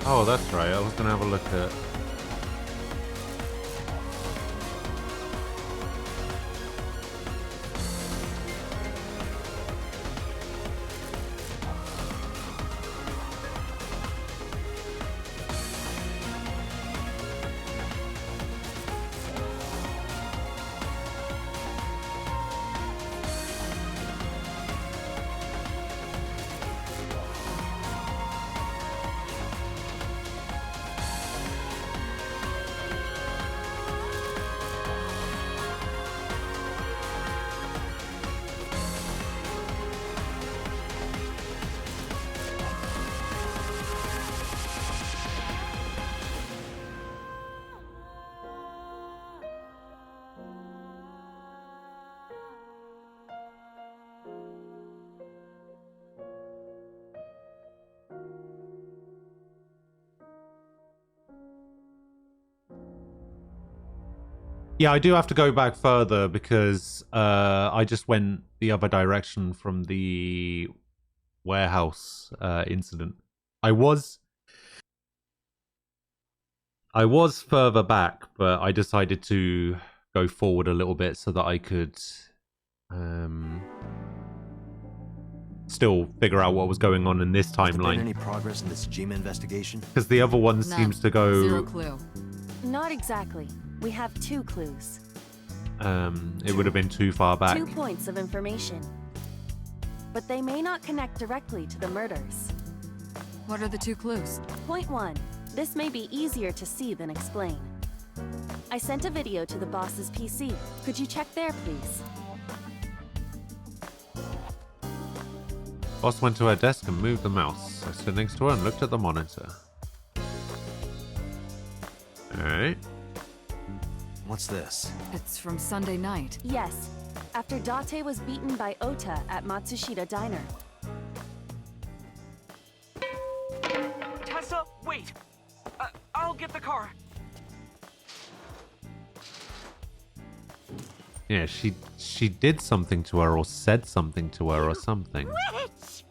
Oh, that's right. I was going to have a look at... Yeah, I do have to go back further because I just went the other direction from the warehouse incident. I was further back, but I decided to go forward a little bit so that I could still figure out what was going on in this Has there been timeline. any progress in this Tsujima investigation? Because the other one seems to go... Zero clue. Not exactly. We have 2 clues. It would have been too far back. 2 points of information. But they may not connect directly to the murders. What are the 2 clues? Point 1. This may be easier to see than explain. I sent a video to the boss's PC. Could you check there, please? Boss went to her desk and moved the mouse. I stood next to her and looked at the monitor. Alright. What's this? It's from Sunday night. Yes. After Date was beaten by Ota at Matsushita Diner. Tessa, wait! I'll get the car. Yeah, she did something to her or said something to her or something. Witch!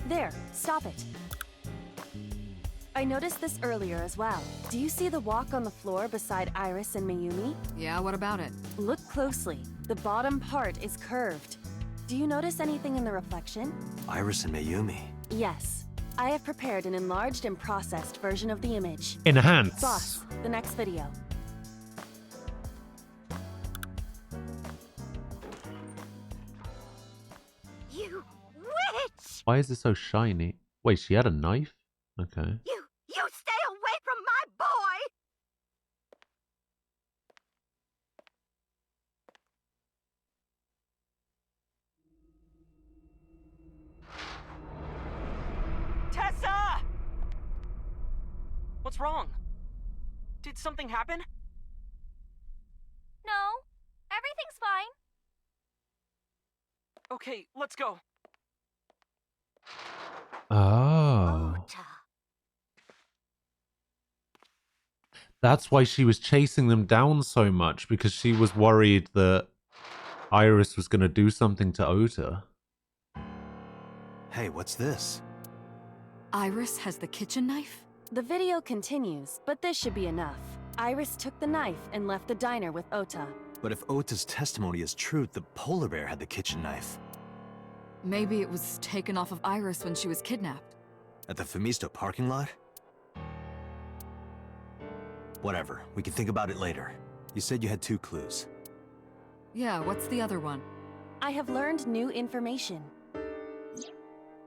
There, stop it. I noticed this earlier as well. Do you see the walk on the floor beside Iris and Mayumi? Yeah, what about it? Look closely. The bottom part is curved. Do you notice anything in the reflection? Iris and Mayumi. Yes. I have prepared an enlarged and processed version of the image. Enhance. Boss, the next video. You witch! Why is it so shiny? Wait, she had a knife? Okay. You stay away from my boy! Tessa! What's wrong? Did something happen? No, everything's fine. Okay, let's go. Oh. That's why she was chasing them down so much, because she was worried that Iris was going to do something to Ota. Hey, what's this? Iris has the kitchen knife? The video continues, but this should be enough. Iris took the knife and left the diner with Ota. But if Ota's testimony is true, the polar bear had the kitchen knife. Maybe it was taken off of Iris when she was kidnapped. At the Femisto parking lot? Whatever, we can think about it later. You said you had 2 clues. Yeah, what's the other one? I have learned new information.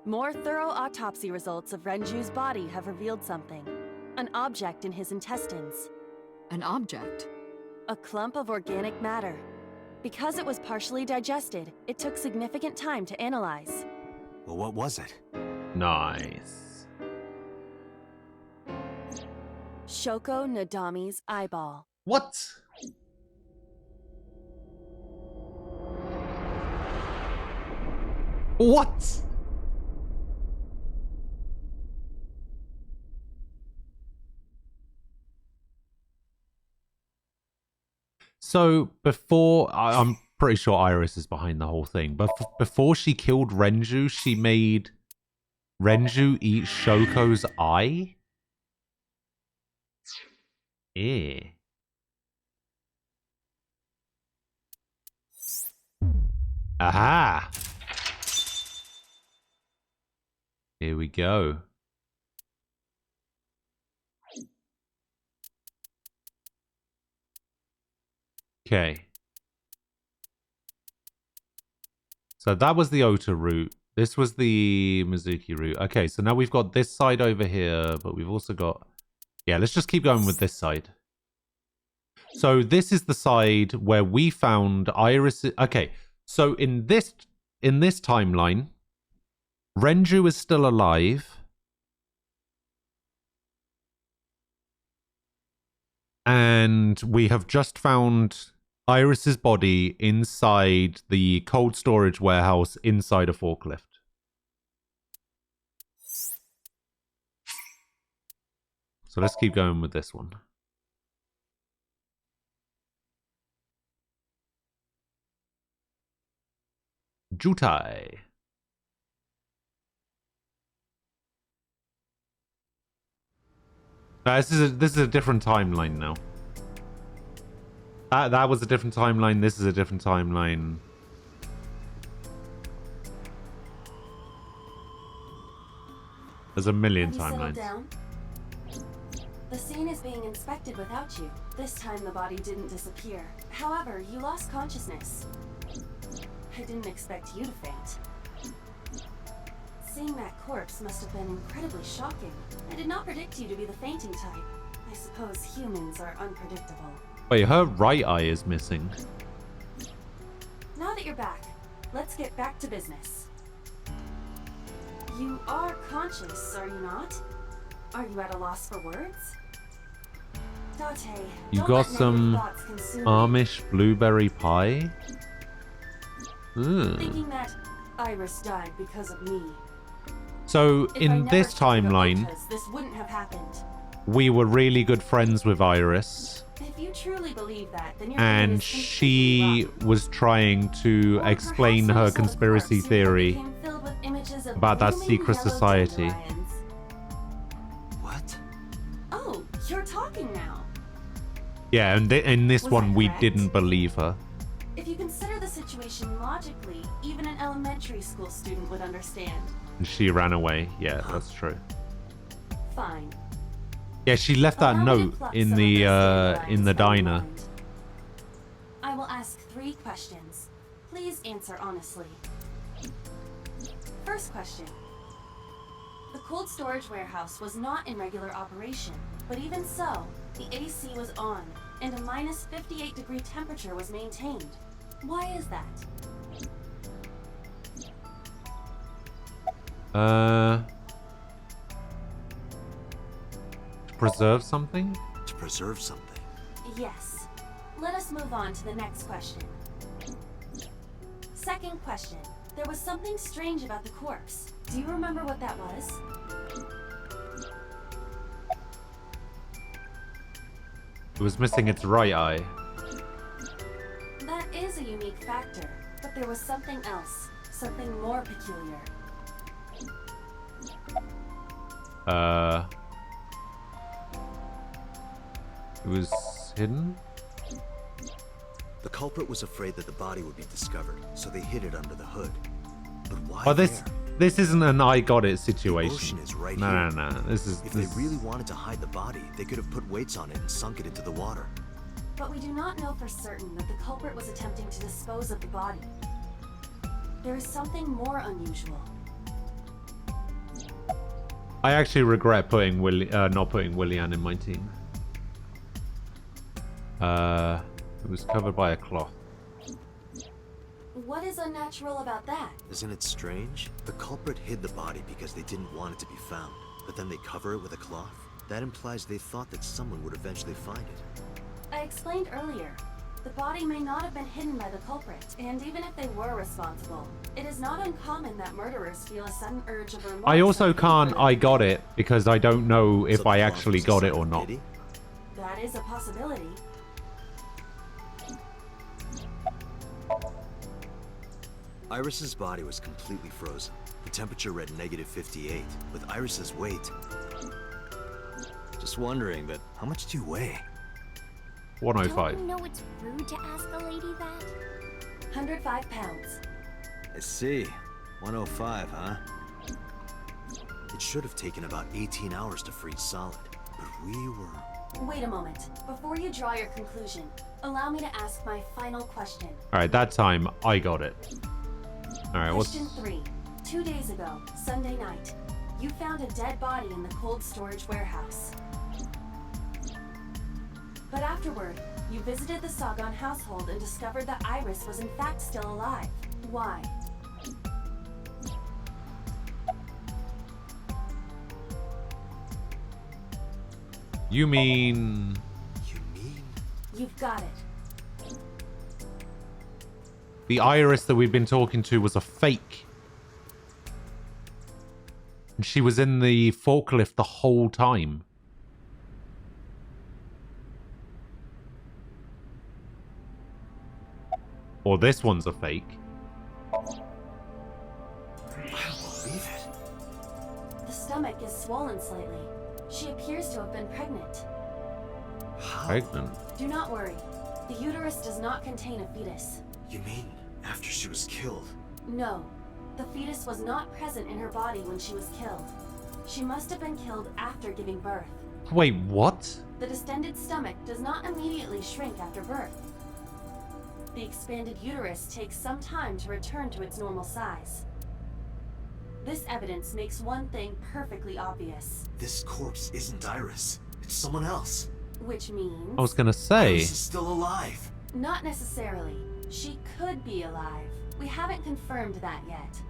More thorough autopsy results of Renju's body have revealed something. An object in his intestines. An object? A clump of organic matter. Because it was partially digested, it took significant time to analyze. Well, what was it? Nice. Shoko Nadami's eyeball. What? What? So before, I'm pretty sure Iris is behind the whole thing, but before she killed Renju, she made Renju eat Shoko's eye? Eh. Aha! Here we go. Okay. So that was the Ota route. This was the Mizuki route. Okay, so now we've got this side over here, but we've also got... Yeah, let's just keep going with this side. So this is the side where we found Iris... Okay, so in this timeline, Renju is still alive. And we have just found Iris's body inside the cold storage warehouse inside a forklift. So let's keep going with this one. Jutai. This is a different timeline now. That was a different timeline. This is a different timeline. There's a million timelines. Down? The scene is being inspected without you. This time the body didn't disappear. However, you lost consciousness. I didn't expect you to faint. Seeing that corpse must have been incredibly shocking. I did not predict you to be the fainting type. I suppose humans are unpredictable. Wait, her right eye is missing. Now that you're back, let's get back to business. You are conscious, are you not? Are you at a loss for words? Date, You got some Amish blueberry pie? Thinking that Iris died because of me. So If I in never this told the timeline, Otas, this wouldn't have happened. we were really good friends with Iris. If you truly believe that, then your And brain is she was trying to explain her conspiracy theory filled with images of about that blooming secret yellow society. dandelions. What? Oh, you're talking now. Yeah, and in this Was one, that we correct? didn't believe her. If you consider the situation logically, even an elementary school student would understand. And she ran away. Yeah, that's true. Fine. Yeah, she left that Allow me to note pluck in some of the this dandelions in the from your diner. mind. I will ask 3 questions. Please answer honestly. First question. The cold storage warehouse was not in regular operation, but even so, the AC was on, and a minus 58-degree temperature was maintained. Why is that? To preserve something? To preserve something? Yes. Let us move on to the next question. Second question. There was something strange about the corpse. Do you remember what that was? It was missing its right eye. That is a unique factor, but there was something else. Something more peculiar. It was hidden? The culprit was afraid that the body would be discovered, so they hid it under the hood. But why Oh, there? this isn't an I got it situation. The ocean is right no, here. no, no. This is. If they really wanted to hide the body, they could have put weights on it and sunk it into the water. But we do not know for certain that the culprit was attempting to dispose of the body. There is something more unusual. I actually regret putting not putting Willian in my team. It was covered by a cloth. What is unnatural about that? Isn't it strange? The culprit hid the body because they didn't want it to be found, but then they cover it with a cloth? That implies they thought that someone would eventually find it. I explained earlier, the body may not have been hidden by the culprit, and even if they were responsible, it is not uncommon that murderers feel a sudden urge of remorse. I also can't I got it because I don't know if I actually got it or not. That is a possibility. Iris's body was completely frozen. The temperature read -58. With Iris's weight... Just wondering, but how much do you weigh? 105. Don't you know it's rude to ask a lady that? 105 pounds. I see. 105, huh? It should have taken about 18 hours to freeze solid, but we were... Wait a moment. Before you draw your conclusion, allow me to ask my final question. Alright, that time I got it. Alright, what's... Question 3. 2 days ago, Sunday night, you found a dead body in the cold storage warehouse. But afterward, you visited the Sagan household and discovered that Iris was in fact still alive. Why? You mean... You've got it. The Iris that we've been talking to was a fake. And she was in the forklift the whole time. Or this one's a fake. I don't believe it. The stomach is swollen slightly. She appears to have been pregnant. Pregnant? Do not worry. The uterus does not contain a fetus. You mean after she was killed? No. The fetus was not present in her body when she was killed. She must have been killed after giving birth. Wait, what? The distended stomach does not immediately shrink after birth. The expanded uterus takes some time to return to its normal size. This evidence makes one thing perfectly obvious. This corpse isn't Iris. It's someone else. Which means... I was gonna say... Iris is still alive. Not necessarily. She could be alive. We haven't confirmed that yet.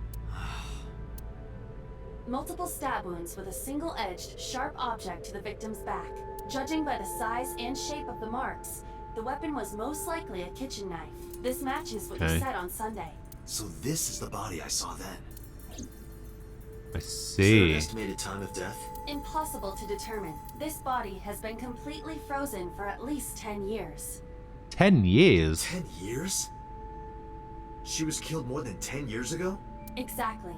Multiple stab wounds with a single-edged, sharp object to the victim's back. Judging by the size and shape of the marks, the weapon was most likely a kitchen knife. This matches what you said on Sunday. So this is the body I saw then. I Is there an see. estimated time of death? Impossible to determine. This body has been completely frozen for at least 10 years. 10 years? 10 years? She was killed more than 10 years ago? Exactly.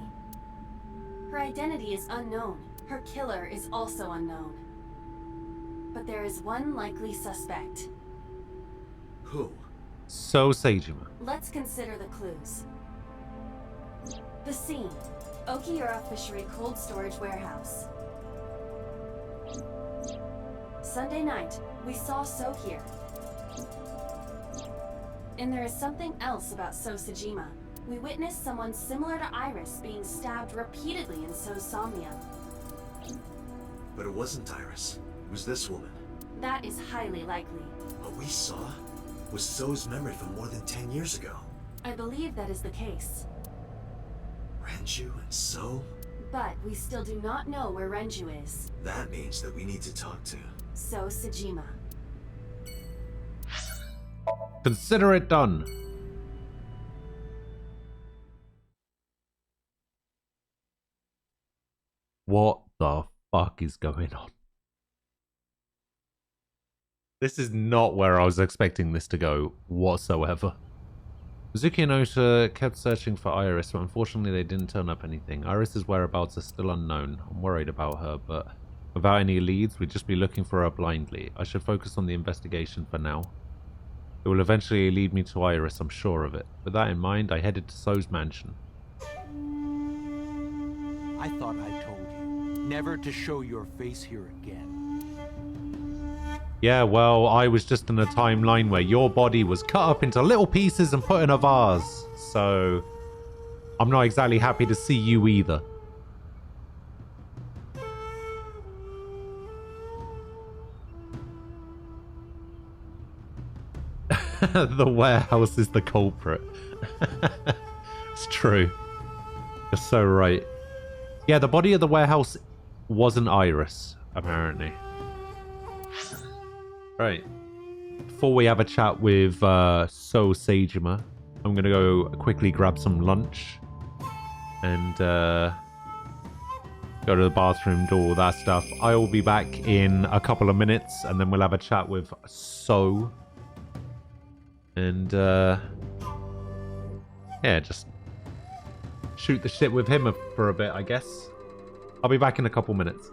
Her identity is unknown. Her killer is also unknown. But there is one likely suspect. Who? So Seijima. Let's consider the clues. The scene. Okiura Fishery Cold Storage Warehouse. Sunday night, we saw So here. And there is something else about So Sejima. We witnessed someone similar to Iris being stabbed repeatedly in So's Somnium. But it wasn't Iris. It was this woman. That is highly likely. What we saw was So's memory from more than 10 years ago. I believe that is the case. Renju and So? But we still do not know where Renju is. That means that we need to talk to... So Sejima. Consider it done. What the fuck is going on? This is not where I was expecting this to go whatsoever. Mizuki and Ota kept searching for Iris, but unfortunately they didn't turn up anything. Iris's whereabouts are still unknown. I'm worried about her, but without any leads, we'd just be looking for her blindly. I should focus on the investigation for now. It will eventually lead me to Iris, I'm sure of it. With that in mind, I headed to So's mansion. I thought I told you never to show your face here again. Yeah, well, I was just in a timeline where your body was cut up into little pieces and put in a vase. So, I'm not exactly happy to see you either. The warehouse is the culprit. It's true. You're so right. Yeah, the body of the warehouse wasn't Iris, apparently. Right. Before we have a chat with So Seijima, I'm going to go quickly grab some lunch and go to the bathroom, do all that stuff. I will be back in a couple of minutes and then we'll have a chat with So. And yeah, just shoot the shit with him for a bit, I guess. I'll be back in a couple minutes.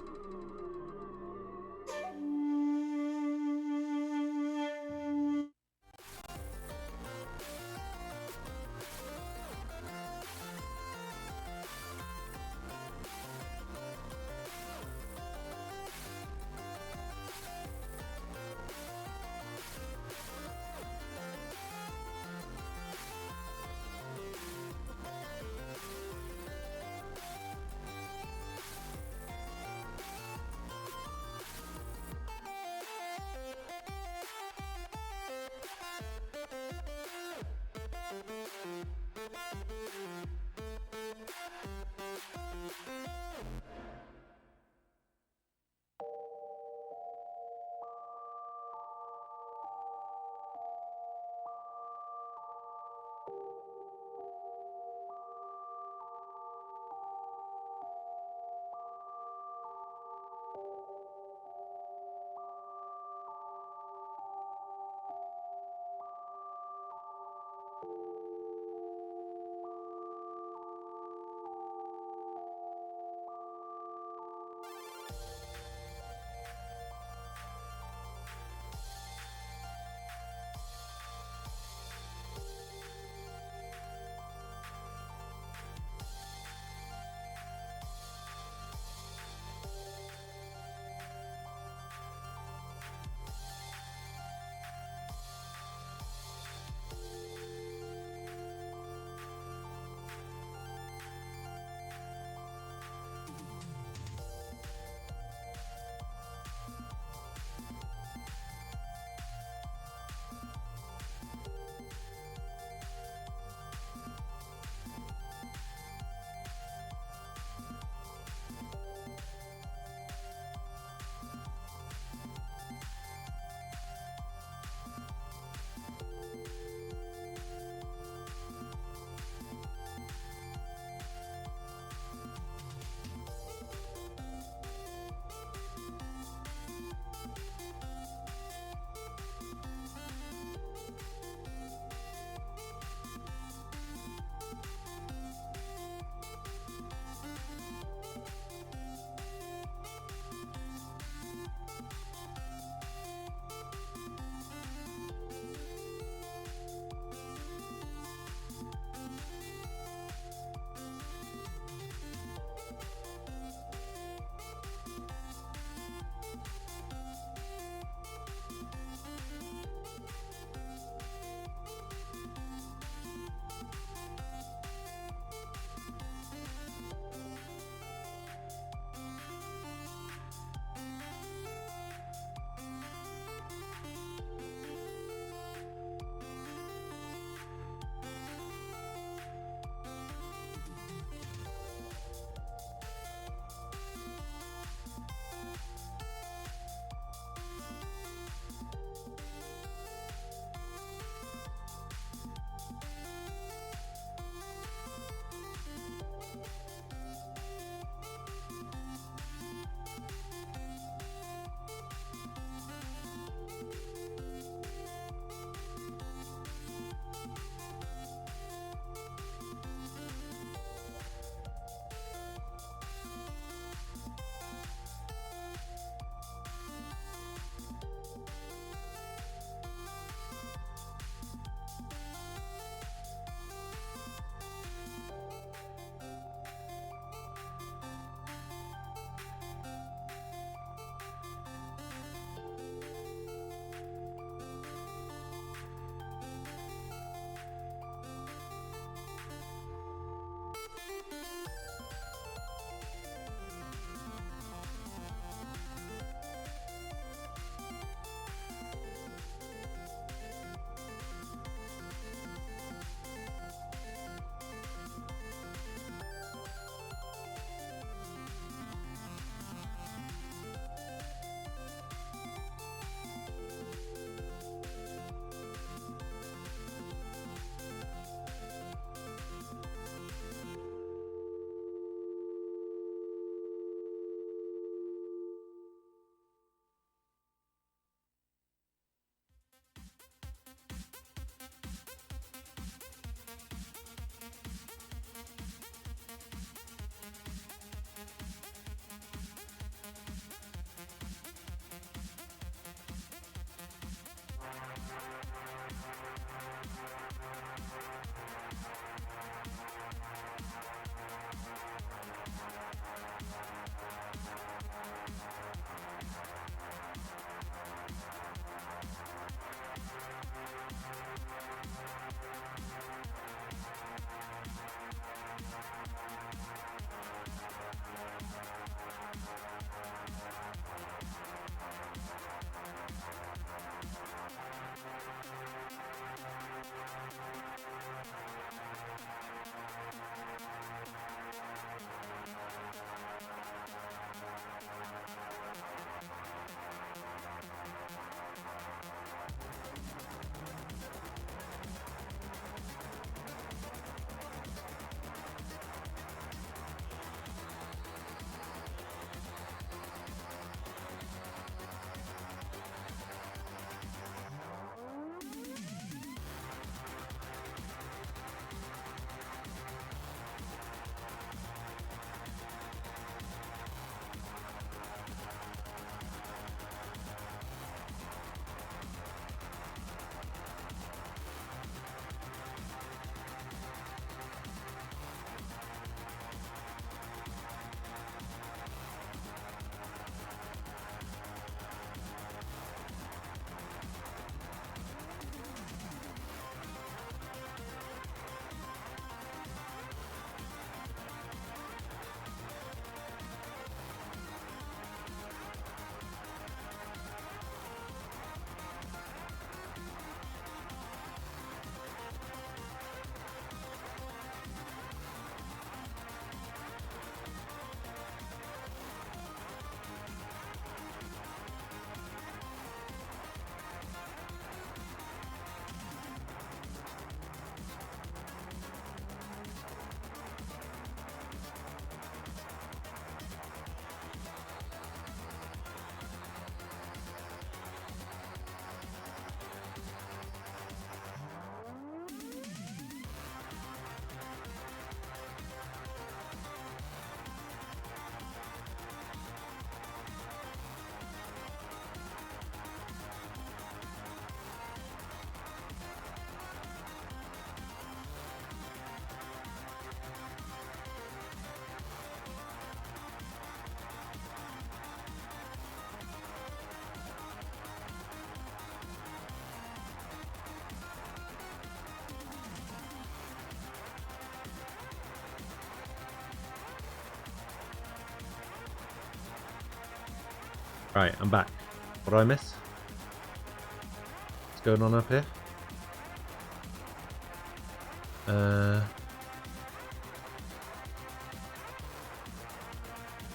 Right, I'm back. What did I miss? What's going on up here?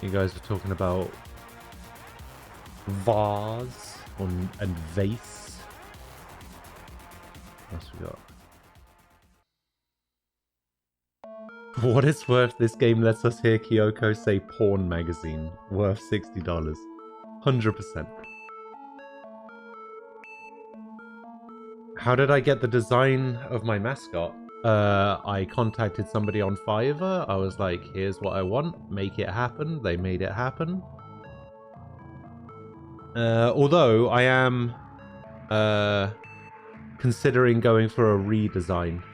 You guys were talking about vase and vase. What else we got? For what it's worth, this game lets us hear Kyoko say porn magazine, worth $60. 100%. How did I get the design of my mascot? I contacted somebody on Fiverr. I was like, here's what I want, make it happen. They made it happen. Although I am considering going for a redesign.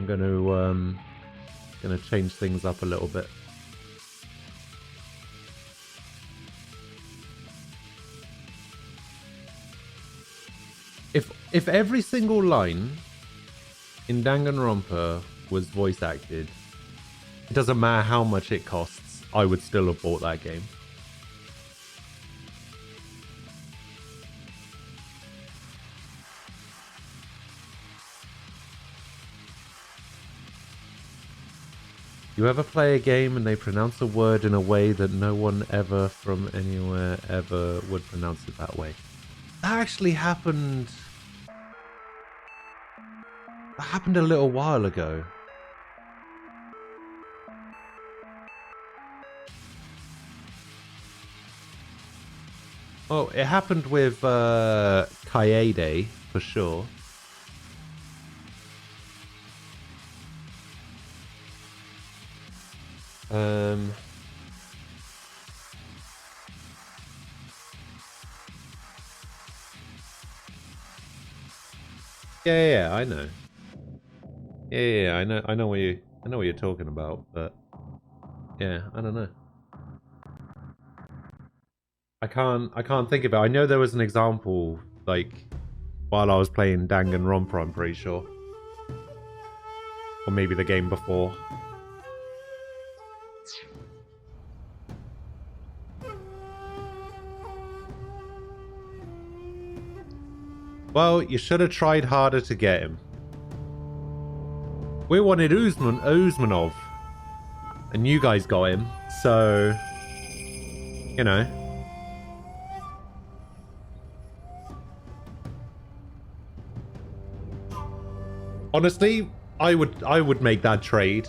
I'm gonna change things up a little bit. If every single line in Danganronpa was voice acted, it doesn't matter how much it costs, I would still have bought that game. You ever play a game and they pronounce a word in a way that no one ever from anywhere ever would pronounce it that way? That actually happened. That happened a little while ago. Oh, it happened with Kaede for sure. Yeah, I know. Yeah, I know what you're talking about, but yeah, I don't know. I can't think of it. I know there was an example, like, while I was playing Danganronpa, I'm pretty sure. Or maybe the game before. Well, you should have tried harder to get him. We wanted Uzmanov. And you guys got him, so... You know. Honestly, I would make that trade.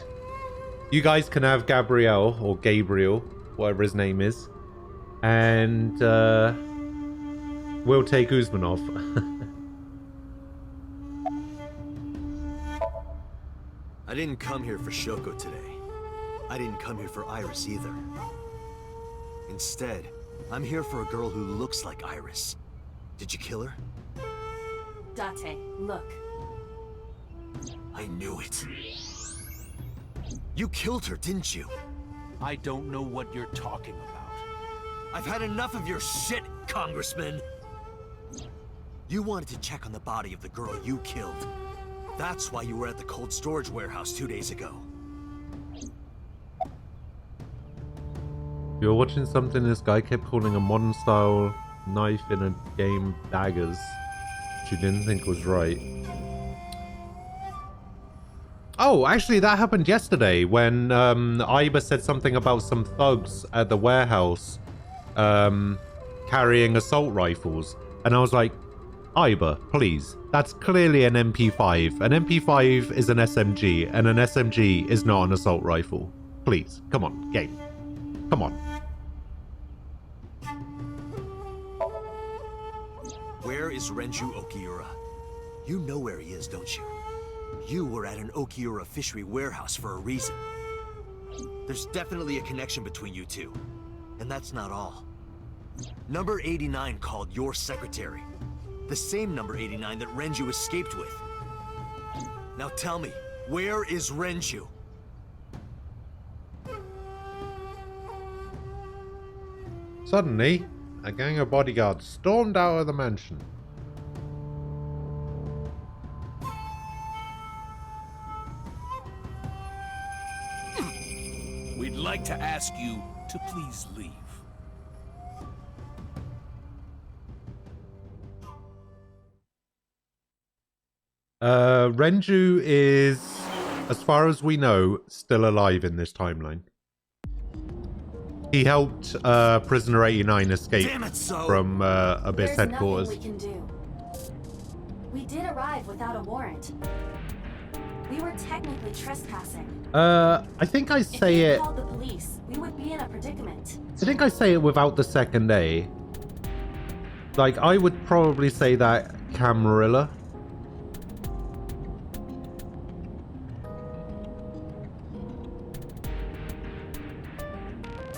You guys can have Gabriel, or Gabriel, whatever his name is. And, we'll take Uzmanov. I didn't come here for Shoko today. I didn't come here for Iris either. Instead, I'm here for a girl who looks like Iris. Did you kill her? Date, look. I knew it. You killed her, didn't you? I don't know what you're talking about. I've had enough of your shit, Congressman! You wanted to check on the body of the girl you killed. That's why you were at the cold storage warehouse 2 days ago. You were watching something this guy kept calling a modern style knife in a game daggers, which you didn't think was right. Oh, actually that happened yesterday when Iba said something about some thugs at the warehouse carrying assault rifles. And I was like, Iba, please. That's clearly an MP5. An MP5 is an SMG, and an SMG is not an assault rifle. Please, come on, game. Come on. Where is Renju Okiura? You know where he is, don't you? You were at an Okiura fishery warehouse for a reason. There's definitely a connection between you two. And that's not all. Number 89 called your secretary. The same number 89 that Renju escaped with. Now tell me, where is Renju? Suddenly, a gang of bodyguards stormed out of the mansion. We'd like to ask you to please leave. Renju is, as far as we know, still alive in this timeline. He helped Prisoner 89 escape from Abyss There's headquarters. nothing we can do. We did arrive without a warrant. We were technically trespassing. I think I say If it. we called the police, we would be in a predicament. I think I say it without the second A. Like, I would probably say that Camarilla.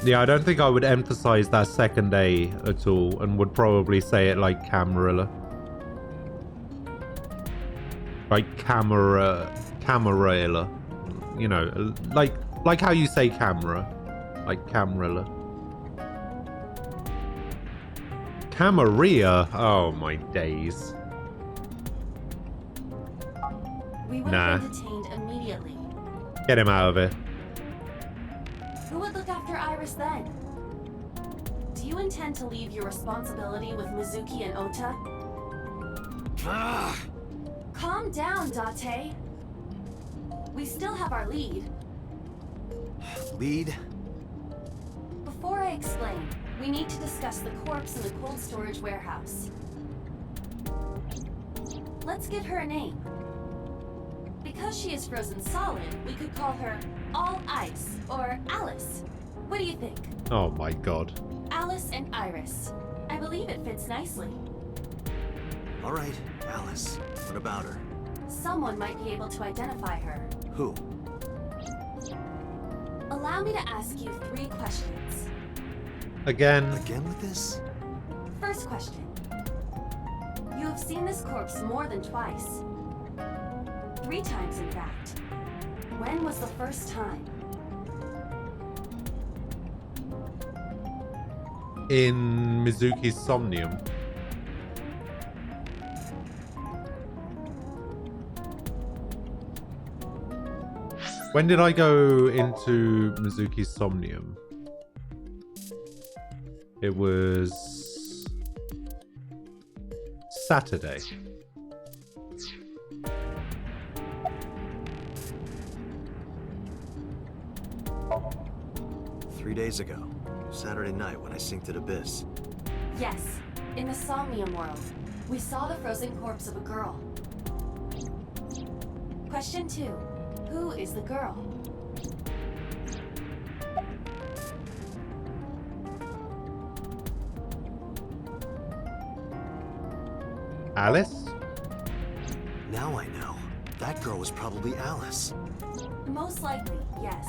Yeah, I don't think I would emphasize that second A at all, and would probably say it like Camarilla. Like Camarilla. You know, like how you say camera. Like Camarilla. Camarilla? Oh my days. We would Nah. have been detained immediately. Get him out of here. Who would look after Iris then? Do you intend to leave your responsibility with Mizuki and Ota? Calm down, Date. We still have our lead. Lead? Before I explain, we need to discuss the corpse in the cold storage warehouse. Let's give her a name. Because she is frozen solid, we could call her All Ice or Alice. What do you think? Oh my god. Alice and Iris. I believe it fits nicely. All right, Alice. What about her? Someone might be able to identify her. Who? Allow me to ask you 3 questions. Again. Again with this? First question. You have seen this corpse more than twice. 3 times, in fact. When was the first time? In Mizuki's Somnium. When did I go into Mizuki's Somnium? It was Saturday. Three days ago. Saturday night when I synced at Abyss. Yes, in the Somnium world. We saw the frozen corpse of a girl. Question 2. Who is the girl? Alice? Now I know. That girl was probably Alice. Most likely, yes.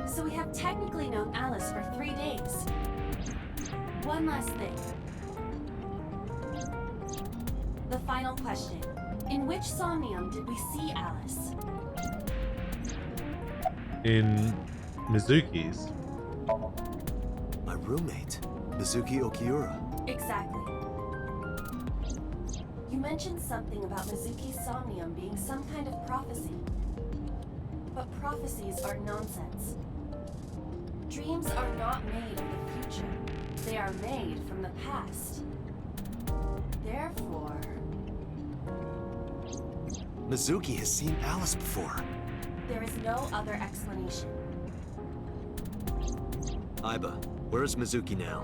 So we have technically known Alice for 3 days. One last thing. The final question. In which Somnium did we see Alice? In Mizuki's. My roommate, Mizuki Okiura. Exactly. You mentioned something about Mizuki's Somnium being some kind of prophecy. But prophecies are nonsense. Dreams are not made of the future. They are made from the past. Therefore... Mizuki has seen Alice before. there is no other explanation. Aiba, where is Mizuki now?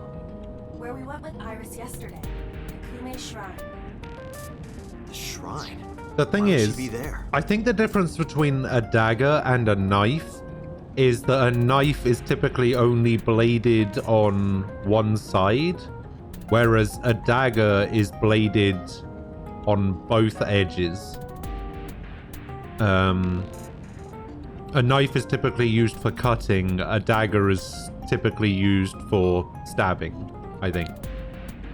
Where we went with Iris yesterday, the Kume Shrine. The shrine? The thing Why would is, she be there? I think the difference between a dagger and a knife is that a knife is typically only bladed on one side, whereas a dagger is bladed on both edges. A knife is typically used for cutting, a dagger is typically used for stabbing, I think.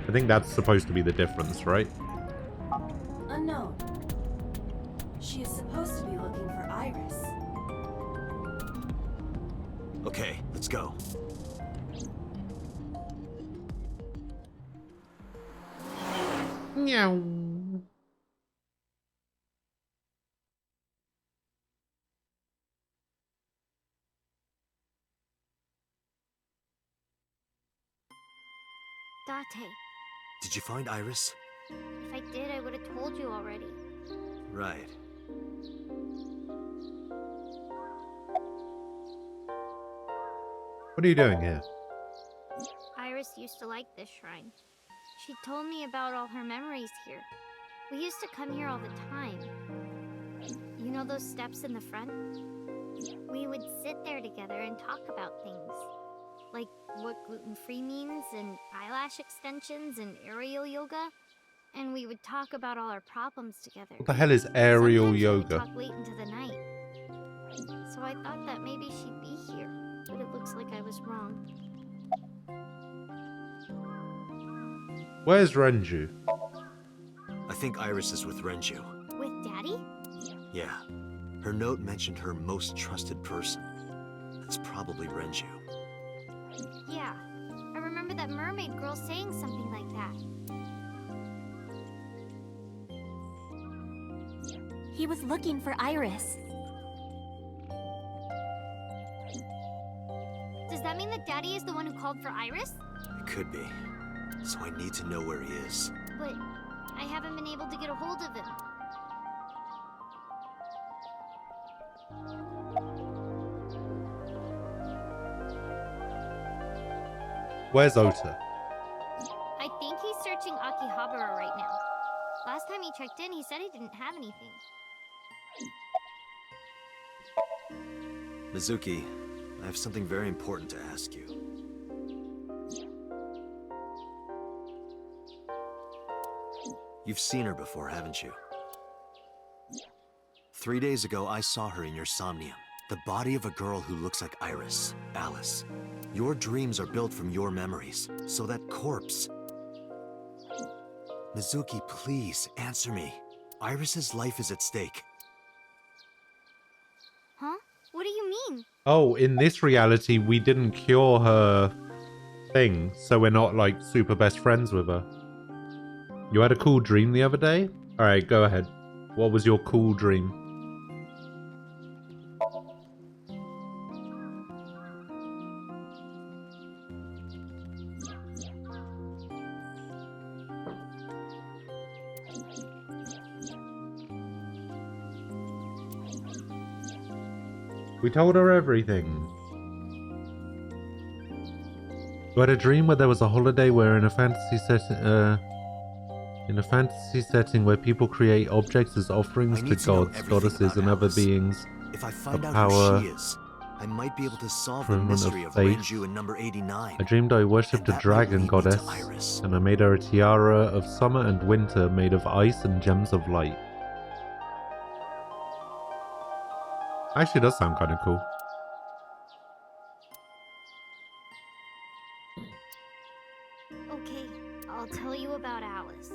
I think that's supposed to be the difference, right? Unknown. She is supposed to be looking for Iris. Okay, let's go. Meow. Date, Did you find Iris? if I did, I would have told you already. Right. What are you doing here? Iris used to like this shrine. She told me about all her memories here. We used to come here all the time. You know those steps in the front? We would sit there together and talk about things. Like what gluten-free means, and eyelash extensions, and aerial yoga. And we would talk about all our problems together. What the hell is aerial Sometimes we would yoga? talk late into the night. So I thought that maybe she'd be here, but it looks like I was wrong. Where's Renju? I think Iris is with Renju. With Daddy? Yeah. Her note mentioned her most trusted person. That's probably Renju. Yeah. I remember that mermaid girl saying something like that. He was looking for Iris. Does that mean that Daddy is the one who called for Iris? It could be. So I need to know where he is. But I haven't been able to get a hold of him. Where's Ota? I think he's searching Akihabara right now. Last time he checked in, he said he didn't have anything. Mizuki, I have something very important to ask you. You've seen her before, haven't you? 3 days ago, I saw her in your Somnium. The body of a girl who looks like Iris, Alice. Your dreams are built from your memories, so that corpse... Mizuki, please, answer me. Iris's life is at stake. Huh? What do you mean? Oh, in this reality, we didn't cure her thing, so we're not, like, super best friends with her. You had a cool dream the other day? Alright, go ahead. What was your cool dream? We told her everything. You had a dream where there was a holiday where in a fantasy setting where people create objects as offerings to gods, goddesses, and other beings. If I find of out power, who she is, I might be able to solve the fulfillment mystery of of faith. Renju and number 89. I dreamed I worshipped a that might dragon lead me to goddess, Iris. and I made her a tiara of summer and winter made of ice and gems of light. Actually, does sound kind of cool. Okay, I'll tell you about Alice.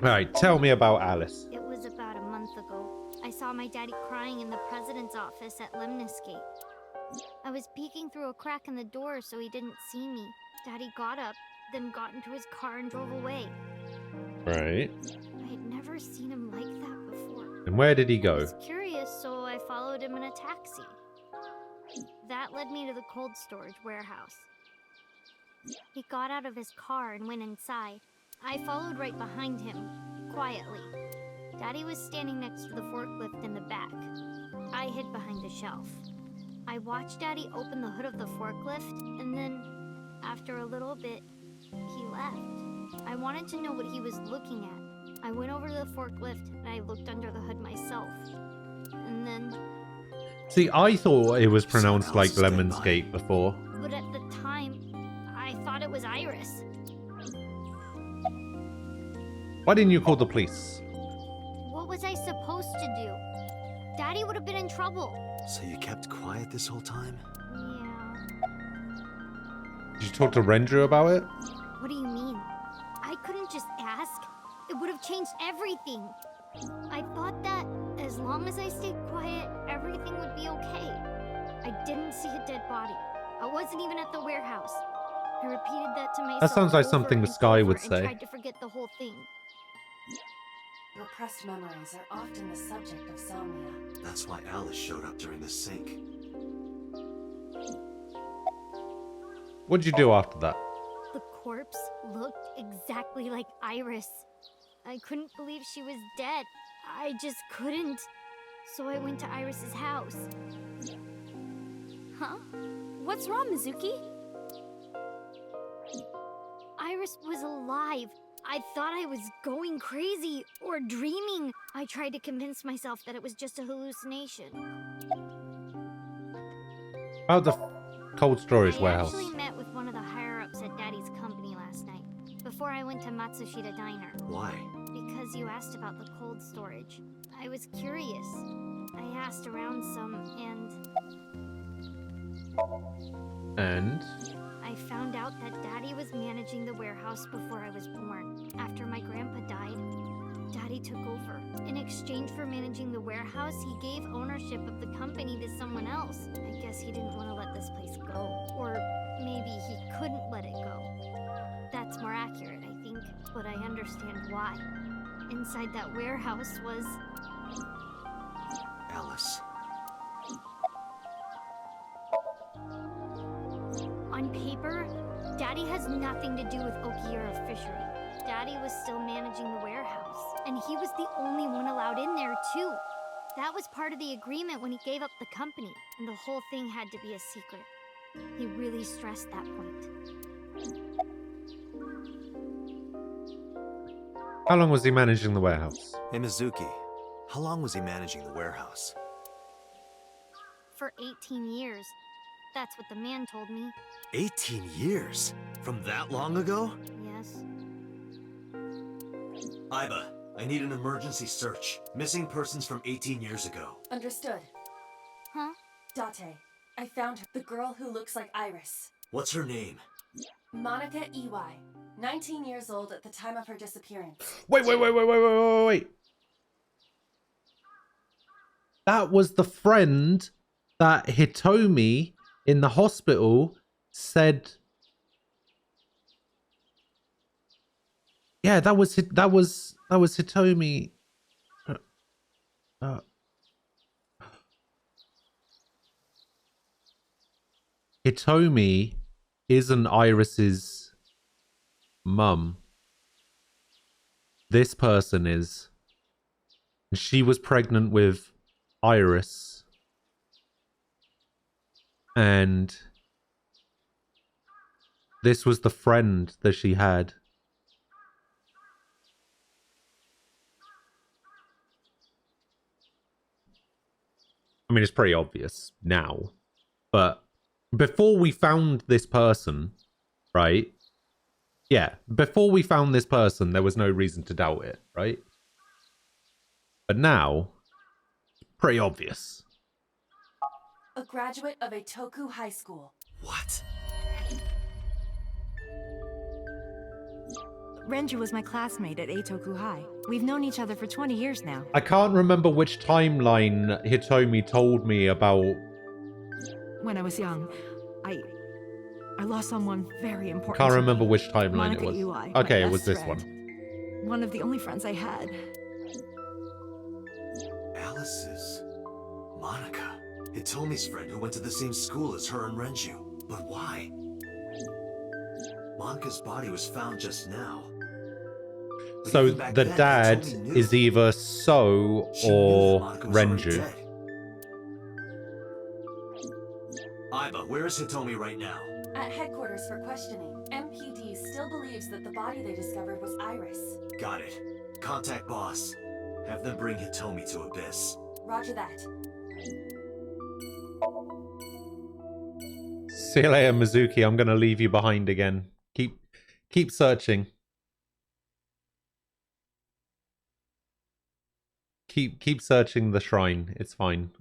Alright, tell me about Alice. It was about a month ago. I saw my daddy crying in the president's office at Lemnis Gate. I was peeking through a crack in the door so he didn't see me. Daddy got up, then got into his car and drove away. Right. I had never seen him like that before. And where did he I go? was curious, so I followed him in a taxi. That led me to the cold storage warehouse. He got out of his car and went inside. I followed right behind him, quietly. Daddy was standing next to the forklift in the back. I hid behind a shelf. I watched Daddy open the hood of the forklift, and then, after a little bit, he left. I wanted to know what he was looking at. I went over to the forklift, and I looked under the hood myself. And then... See, I thought it was pronounced like Lemon's Gate before. But at the time, I thought it was Iris. Why didn't you call the police? What was I supposed to do? Daddy would have been in trouble. So you kept quiet this whole time? Yeah. Did you talk to Renju about it? What do you mean? I couldn't just ask. It would have changed everything. I thought that as long as I stayed quiet, everything would be okay. I didn't see a dead body. I wasn't even at the warehouse. I repeated that to myself. That sounds like over something the and Sky over would and say. tried to forget the whole thing. Repressed memories are often the subject of somnia. That's why Alice showed up during the sync. What'd you do after that? The corpse looked exactly like Iris. I couldn't believe she was dead. I just couldn't. So I went to Iris's house. Huh? What's wrong, Mizuki? Iris was alive. I thought I was going crazy or dreaming. I tried to convince myself that it was just a hallucination. About the cold storage I warehouse. actually met with one of the higher-ups at Daddy's company last night, before I went to Matsushita Diner. Why? Because you asked about the cold storage. I was curious. I asked around some, And? I found out that Daddy was managing the warehouse before I was born. After my grandpa died, Daddy took over. In exchange for managing the warehouse, he gave ownership of the company to someone else. I guess he didn't want to let this place go. Or maybe he couldn't let it go. That's more accurate, I think, but I understand why. Inside that warehouse was... Alice. On paper, Daddy has nothing to do with Okiura Fishery. Daddy was still managing the warehouse, and he was the only one allowed in there, too. That was part of the agreement when he gave up the company, and the whole thing had to be a secret. He really stressed that point. How long was he managing the warehouse? Hey, Mizuki. How long was he managing the warehouse? For 18 years. That's what the man told me. 18 years? From that long ago? Yes. Iba, I need an emergency search. Missing persons from 18 years ago. Understood. Huh? Date, I found her. The girl who looks like Iris. What's her name? Monica Iwai. 19 years old at the time of her disappearance. Wait. That was the friend that Hitomi in the hospital said. Yeah, that was Hitomi. Hitomi isn't Iris's mum. This person is. She was pregnant with Iris. And this was the friend that she had. I mean, it's pretty obvious now. But before we found this person, right? Yeah, before we found this person, there was no reason to doubt it, right? But now, pretty obvious. A graduate of Eitoku High School. What? Renju was my classmate at Eitoku High. We've known each other for 20 years now. I can't remember which timeline Hitomi told me about. When I was young, I lost someone very important. Can't to remember me. which timeline Monica it was. Iwai, Okay, my it was best this friend. one. One of the only friends I had. Alice's Monica. Hitomi's friend who went to the same school as her and Renju. But why? Monica's body was found just now. But So even back the then, dad Hitomi knew. is either So She knew or that Monica was already Renju. dead. Iba, where is Hitomi right now? At headquarters for questioning, MPD still believes that the body they discovered was Iris. Got it. Contact boss. Have them bring Hitomi to Abyss. Roger that. See you later, Mizuki. I'm gonna leave you behind again. Keep searching. Keep searching the shrine. It's fine.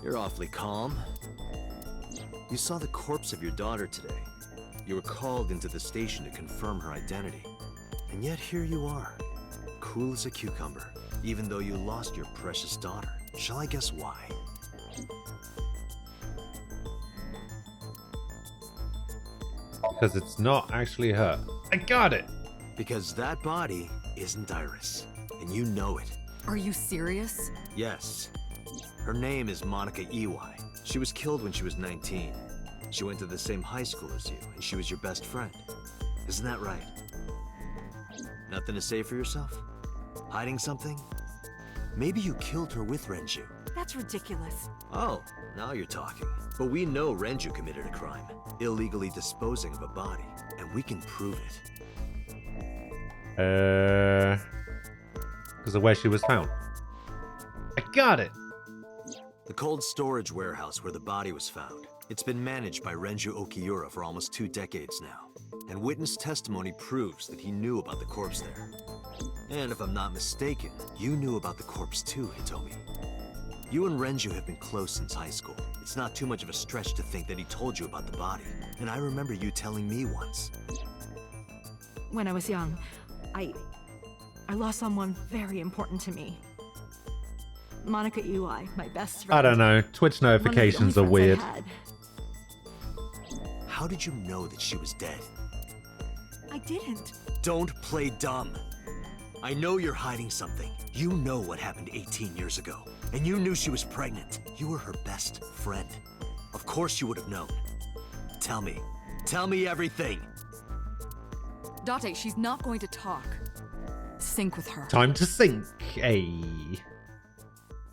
You're awfully calm. You saw the corpse of your daughter today. You were called into the station to confirm her identity. And yet here you are, cool as a cucumber, even though you lost your precious daughter. Shall I guess why? Because it's not actually her. I got it! Because that body isn't Iris, and you know it. Are you serious? Yes. Her name is Monica Iwai. She was killed when she was 19. She went to the same high school as you, and she was your best friend. Isn't that right? Nothing to say for yourself? Hiding something? Maybe you killed her with Renju. That's ridiculous. Oh, now you're talking. But we know Renju committed a crime, illegally disposing of a body, and we can prove it. Because of where she was found. I got it! The cold storage warehouse where the body was found. It's been managed by Renju Okiura for almost 2 decades now, and witness testimony proves that he knew about the corpse there. And if I'm not mistaken, you knew about the corpse too, Hitomi. You and Renju have been close since high school. It's not too much of a stretch to think that he told you about the body, and I remember you telling me once. When I was young, I lost someone very important to me. Monica Iwai, my best friend. I don't know. Twitch notifications are weird. How did you know that she was dead? I didn't. Don't play dumb. I know you're hiding something. You know what happened 18 years ago. And you knew she was pregnant. You were her best friend. Of course you would have known. Tell me. Tell me everything. Date, she's not going to talk. Sync with her. Time to sync. Hey.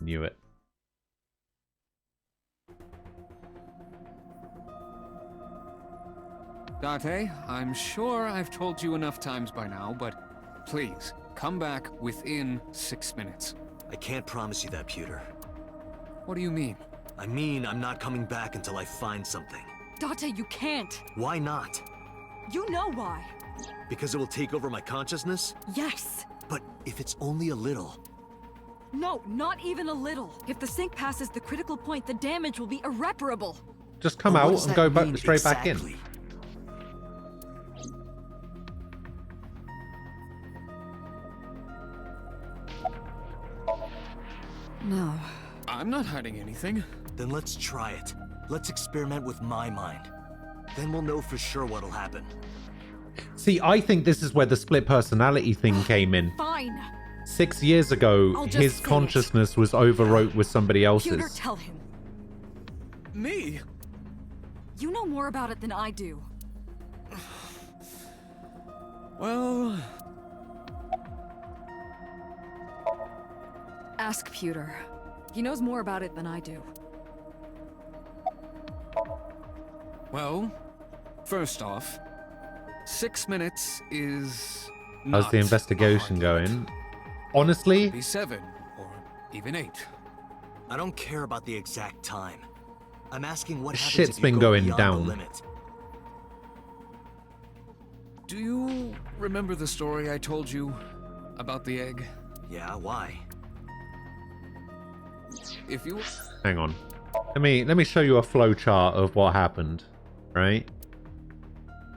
Knew it. Date, I'm sure I've told you enough times by now, but please, come back within 6 minutes. I can't promise you that, Pewter. What do you mean? I mean, I'm not coming back until I find something. Date, you can't. Why not? You know why. Because it will take over my consciousness? Yes. But if it's only a little... No, not even a little. If the sync passes the critical point, the damage will be irreparable. Just come out and go back straight back in. No. I'm not hiding anything. Then let's try it. Let's experiment with my mind. Then we'll know for sure what'll happen. See, I think this is where the split personality thing came in. Fine. 6 years ago, his consciousness was overwrote with somebody else's. Pewter, tell him. Me? You know more about it than I do. Well... Ask Pewter. He knows more about it than I do. Well, first off, 6 minutes is How's the investigation going? Honestly, be 7 or even 8. I don't care about the exact time. I'm asking what happens shit's if you been go going beyond down. the limit. Do you remember the story I told you about the egg? Yeah, why? If you... hang on. Let me show you a flow chart of what happened, right?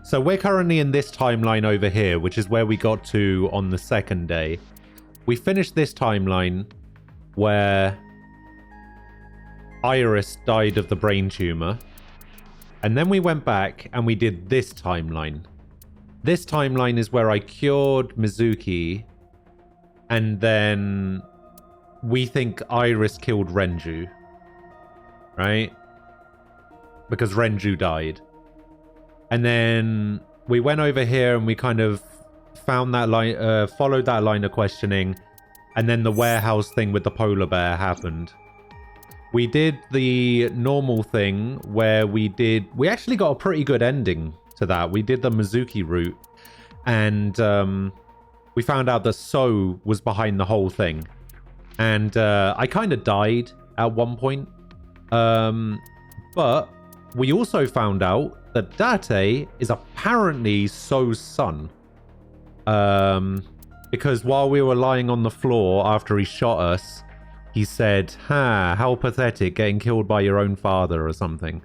So we're currently in this timeline over here, which is where we got to on the second day. We finished this timeline where Iris died of the brain tumor. And then we went back and we did this timeline. This timeline is where I cured Mizuki. And then we think Iris killed Renju. Right? Because Renju died. And then we went over here and we kind of found that line, followed that line of questioning. And then the warehouse thing with the polar bear happened. We did the normal thing where we actually got a pretty good ending to that. We did the Mizuki route. And we found out that So was behind the whole thing. And I kind of died at one point. But we also found out that Date is apparently So's son. Because while we were lying on the floor after he shot us, he said, "Ha, how pathetic, getting killed by your own father," or something.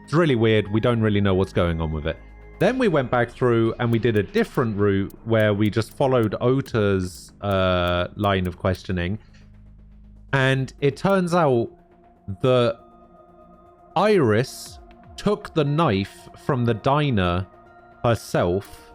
It's really weird. We don't really know what's going on with it. Then we went back through and we did a different route where we just followed Ota's line of questioning. And it turns out that Iris took the knife from the diner herself.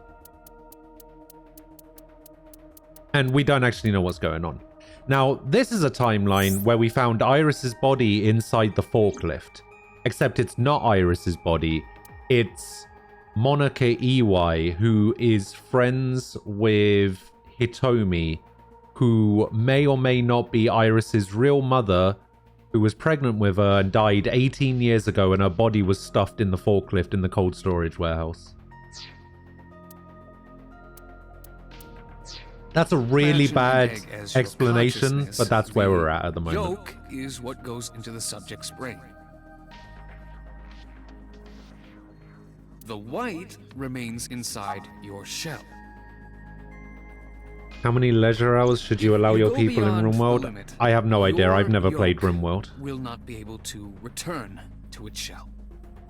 And we don't actually know what's going on. Now, this is a timeline where we found Iris's body inside the forklift. Except it's not Iris's body. It's Monica Iwai, who is friends with Hitomi, who may or may not be Iris's real mother, who was pregnant with her and died 18 years ago, and her body was stuffed in the forklift in the cold storage warehouse. That's a really bad explanation, but that's where we're at the moment. Yolk is what goes into the subject's brain. The white remains inside your shell. How many leisure hours should you allow your people in RimWorld? I have no idea. I've never played RimWorld. Will not be able to return to its shell.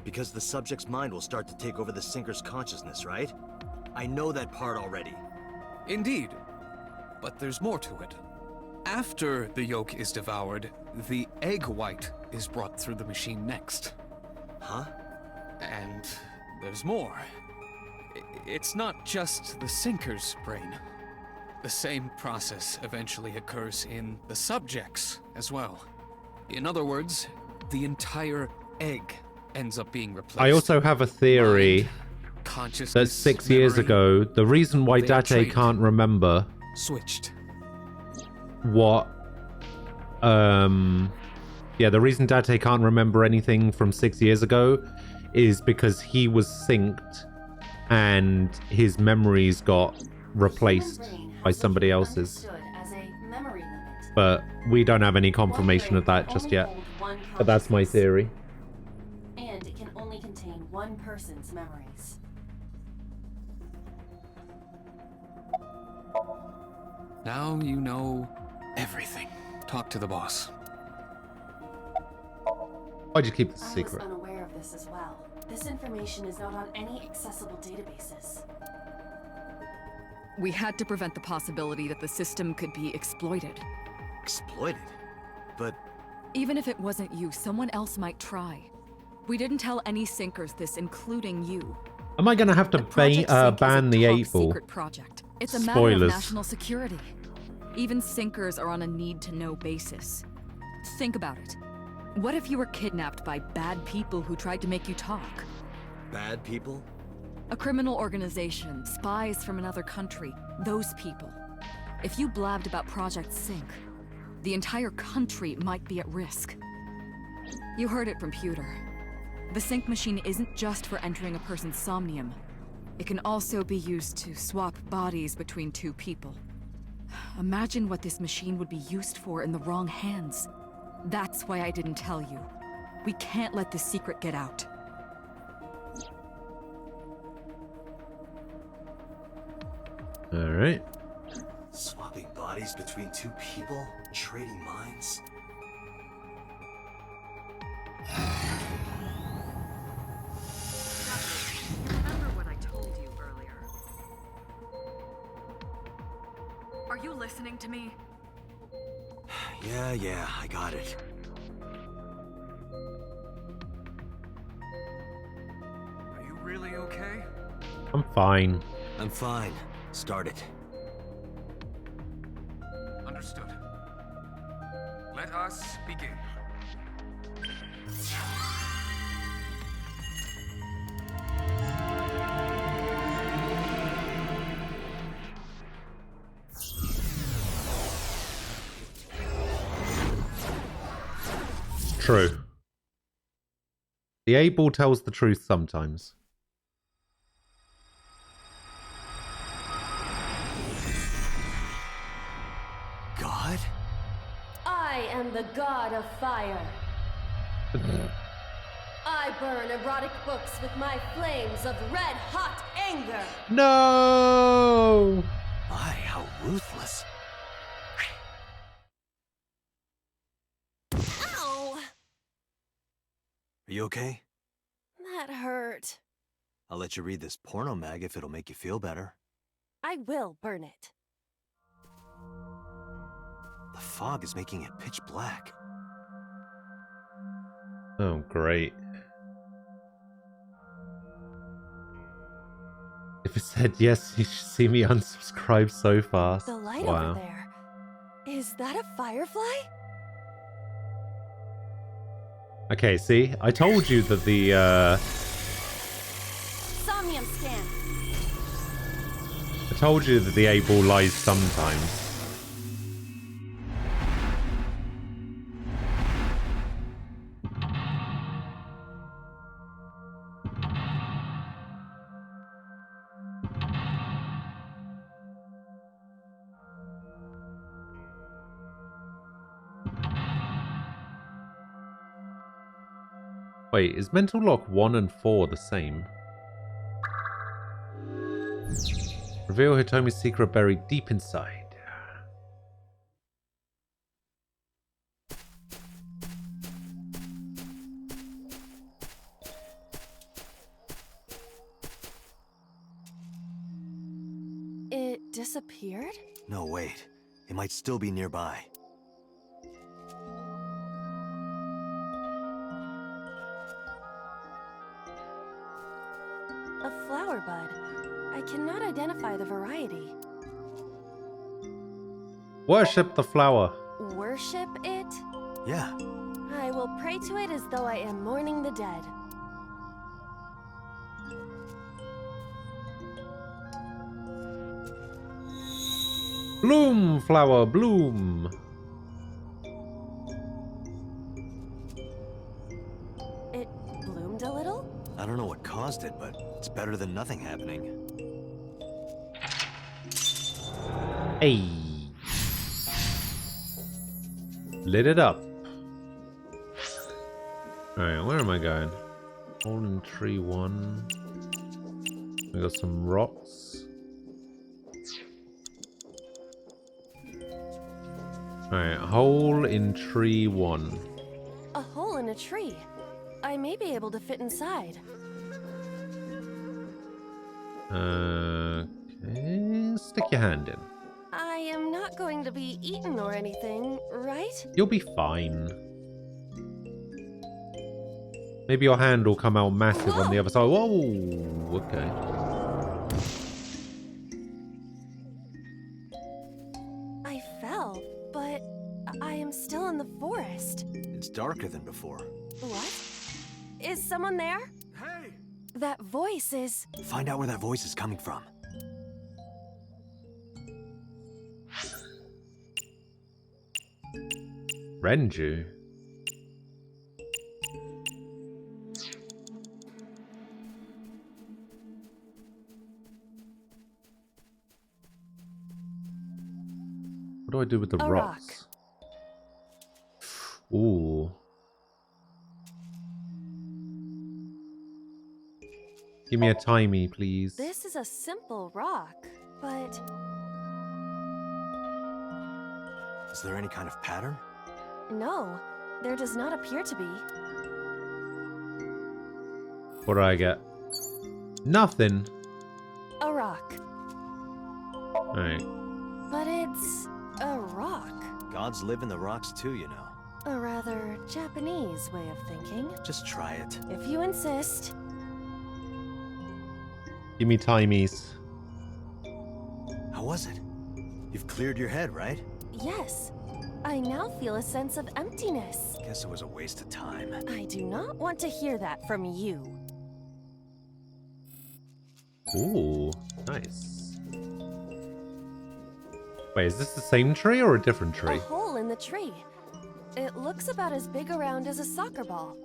Because the subject's mind will start to take over the sinker's consciousness, right? I know that part already. Indeed. But there's more to it. After the yolk is devoured, the egg white is brought through the machine next. Huh? And there's more. It's not just the sinker's brain. The same process eventually occurs in the subjects as well. In other words, the entire egg ends up being replaced. I also have a theory that 6 years ago, the reason why Date can't remember switched. What? Yeah, the reason Date can't remember anything from 6 years ago is because he was synced and his memories got replaced by somebody else's. But we don't have any confirmation of that just yet. But that's my theory. And it can only contain one person's memories. Now you know everything. Talk to the boss. Why'd you keep this a I secret? was unaware of this as well. This information is not on any accessible databases. We had to prevent the possibility that the system could be exploited. Exploited? But... Even if it wasn't you, someone else might try. We didn't tell any sinkers this, including you. Am I gonna have to ban the 8 ball? Secret project. It's a matter of national security. Even sinkers are on a need-to-know basis. Think about it. What if you were kidnapped by bad people who tried to make you talk? Bad people? A criminal organization, spies from another country, those people. If you blabbed about Project Sync, the entire country might be at risk. You heard it from Pewter. The Sync machine isn't just for entering a person's Somnium. It can also be used to swap bodies between two people. Imagine what this machine would be used for in the wrong hands. That's why I didn't tell you. We can't let this secret get out. Alright. Swapping bodies between two people? Trading minds? Remember what I told you earlier. Are you listening to me? Yeah, I got it. Are you really okay? I'm fine. I'm fine. Start it. Understood. Let us begin. True. The 8 ball tells the truth sometimes. God? I am the god of fire. I burn erotic books with my flames of red-hot anger. No! My, how ruthless. Ow! Are you okay? That hurt. I'll let you read this porno mag if it'll make you feel better. I will burn it. The fog is making it pitch black. Oh, great. If it said yes, you should see me unsubscribe so fast. The light Wow. over there. Is that a firefly? Okay, see? I told you that the, Somnium scan. I told you that the 8-ball lies sometimes. Wait, is Mental Lock 1 and 4 the same? Reveal Hitomi's secret buried deep inside. It disappeared? No, wait. It might still be nearby. A flower bud. I cannot identify the variety. Worship the flower. Worship it? Yeah. I will pray to it as though I am mourning the dead. Bloom, flower, bloom. It bloomed a little? I don't know what caused it, but it's better than nothing happening. Hey. Lit it up. Alright, where am I going? Hole in tree 1. We got some rocks. Alright, hole in tree 1. A hole in a tree. I may be able to fit inside. Okay, stick your hand in. I am not going to be eaten or anything, right? You'll be fine. Maybe your hand will come out massive on the other side. Whoa! Okay. I fell, but I am still in the forest. It's darker than before. What? Is someone there? Hey! That voice is... Find out where that voice is coming from. Renju. What do I do with the A rocks? Ooh. Give me a timey, please. This is a simple rock, but... Is there any kind of pattern? No, there does not appear to be. What do I get? Nothing. A rock. Alright. But it's... a rock. Gods live in the rocks too, you know. A rather Japanese way of thinking. Just try it. If you insist. Give me timies. How was it? You've cleared your head, right? Yes. I now feel a sense of emptiness. Guess it was a waste of time. I do not want to hear that from you. Ooh, nice. Wait, is this the same tree or a different tree? A hole in the tree. It looks about as big around as a soccer ball.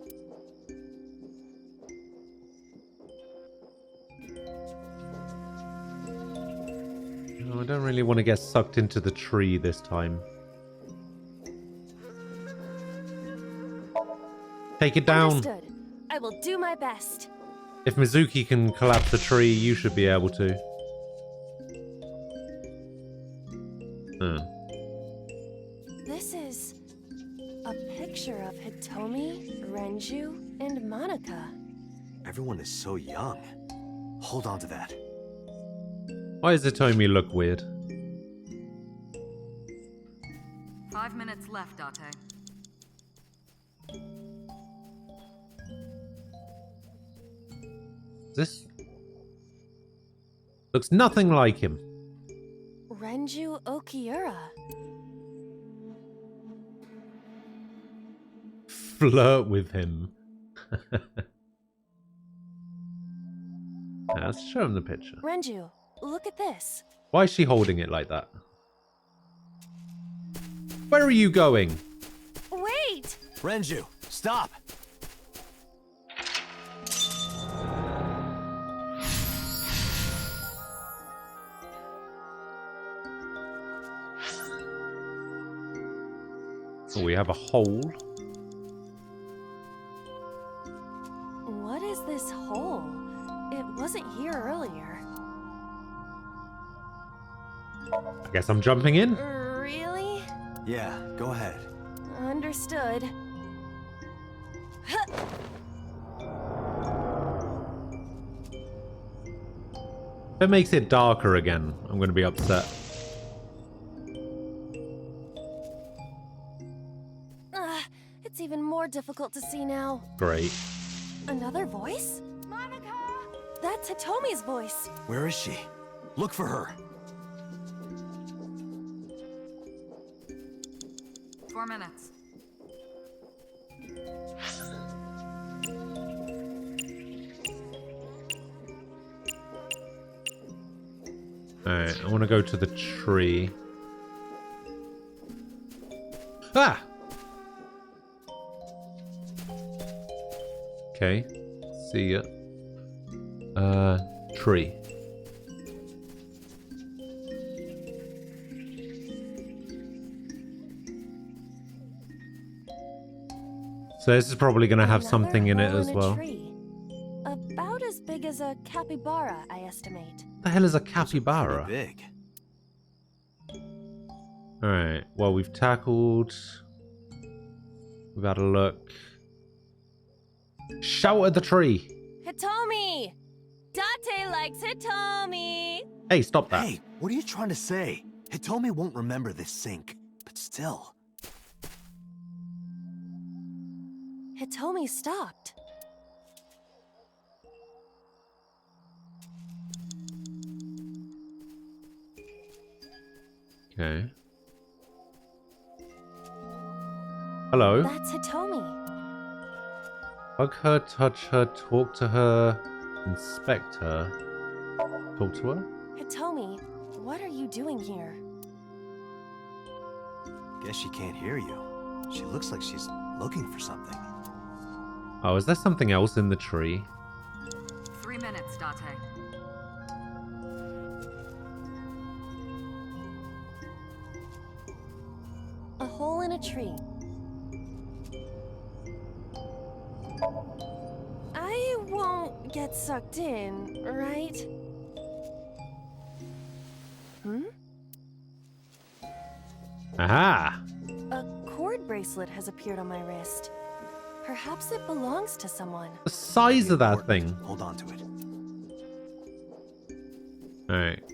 No, I don't really want to get sucked into the tree this time. Take it down. Understood. I will do my best. If Mizuki can collapse the tree, you should be able to. This is a picture of Hitomi, Renju, and Monica. Everyone is so young. Hold on to that. Why does Hitomi look weird? 5 minutes left, Date. This looks nothing like him. Renju Okiura. Flirt with him. Let's show him the picture. Renju, look at this. Why is she holding it like that? Where are you going? Wait! Renju, stop! Oh, we have a hole. What is this hole? It wasn't here earlier. I guess I'm jumping in. Really? Yeah, go ahead. Understood. If it makes it darker again, I'm going to be upset. It's even more difficult to see now. Great. Another voice? Monica! That's Hitomi's voice. Where is she? Look for her. 4 minutes. Alright, I want to go to the tree. Ah! Okay. See ya. Tree. So this is probably going to have something in it as well. Tree. About as big as a capybara, I estimate. What the hell is a capybara? Big. Alright, well, we've tackled. We've had a look. Shout at the tree! Hitomi! Date likes Hitomi! Hey, stop that. Hey, what are you trying to say? Hitomi won't remember this sink, but still. Hitomi stopped. Okay. Hello. That's Hitomi. Hug her, touch her, talk to her, inspect her. Talk to her? Hitomi, what are you doing here? Guess she can't hear you. She looks like she's looking for something. Oh, is there something else in the tree? 3 minutes, Date. A hole in a tree. I won't get sucked in, right? Aha! A cord bracelet has appeared on my wrist. Perhaps it belongs to someone. The size of that thing. Hold on to it. Alright.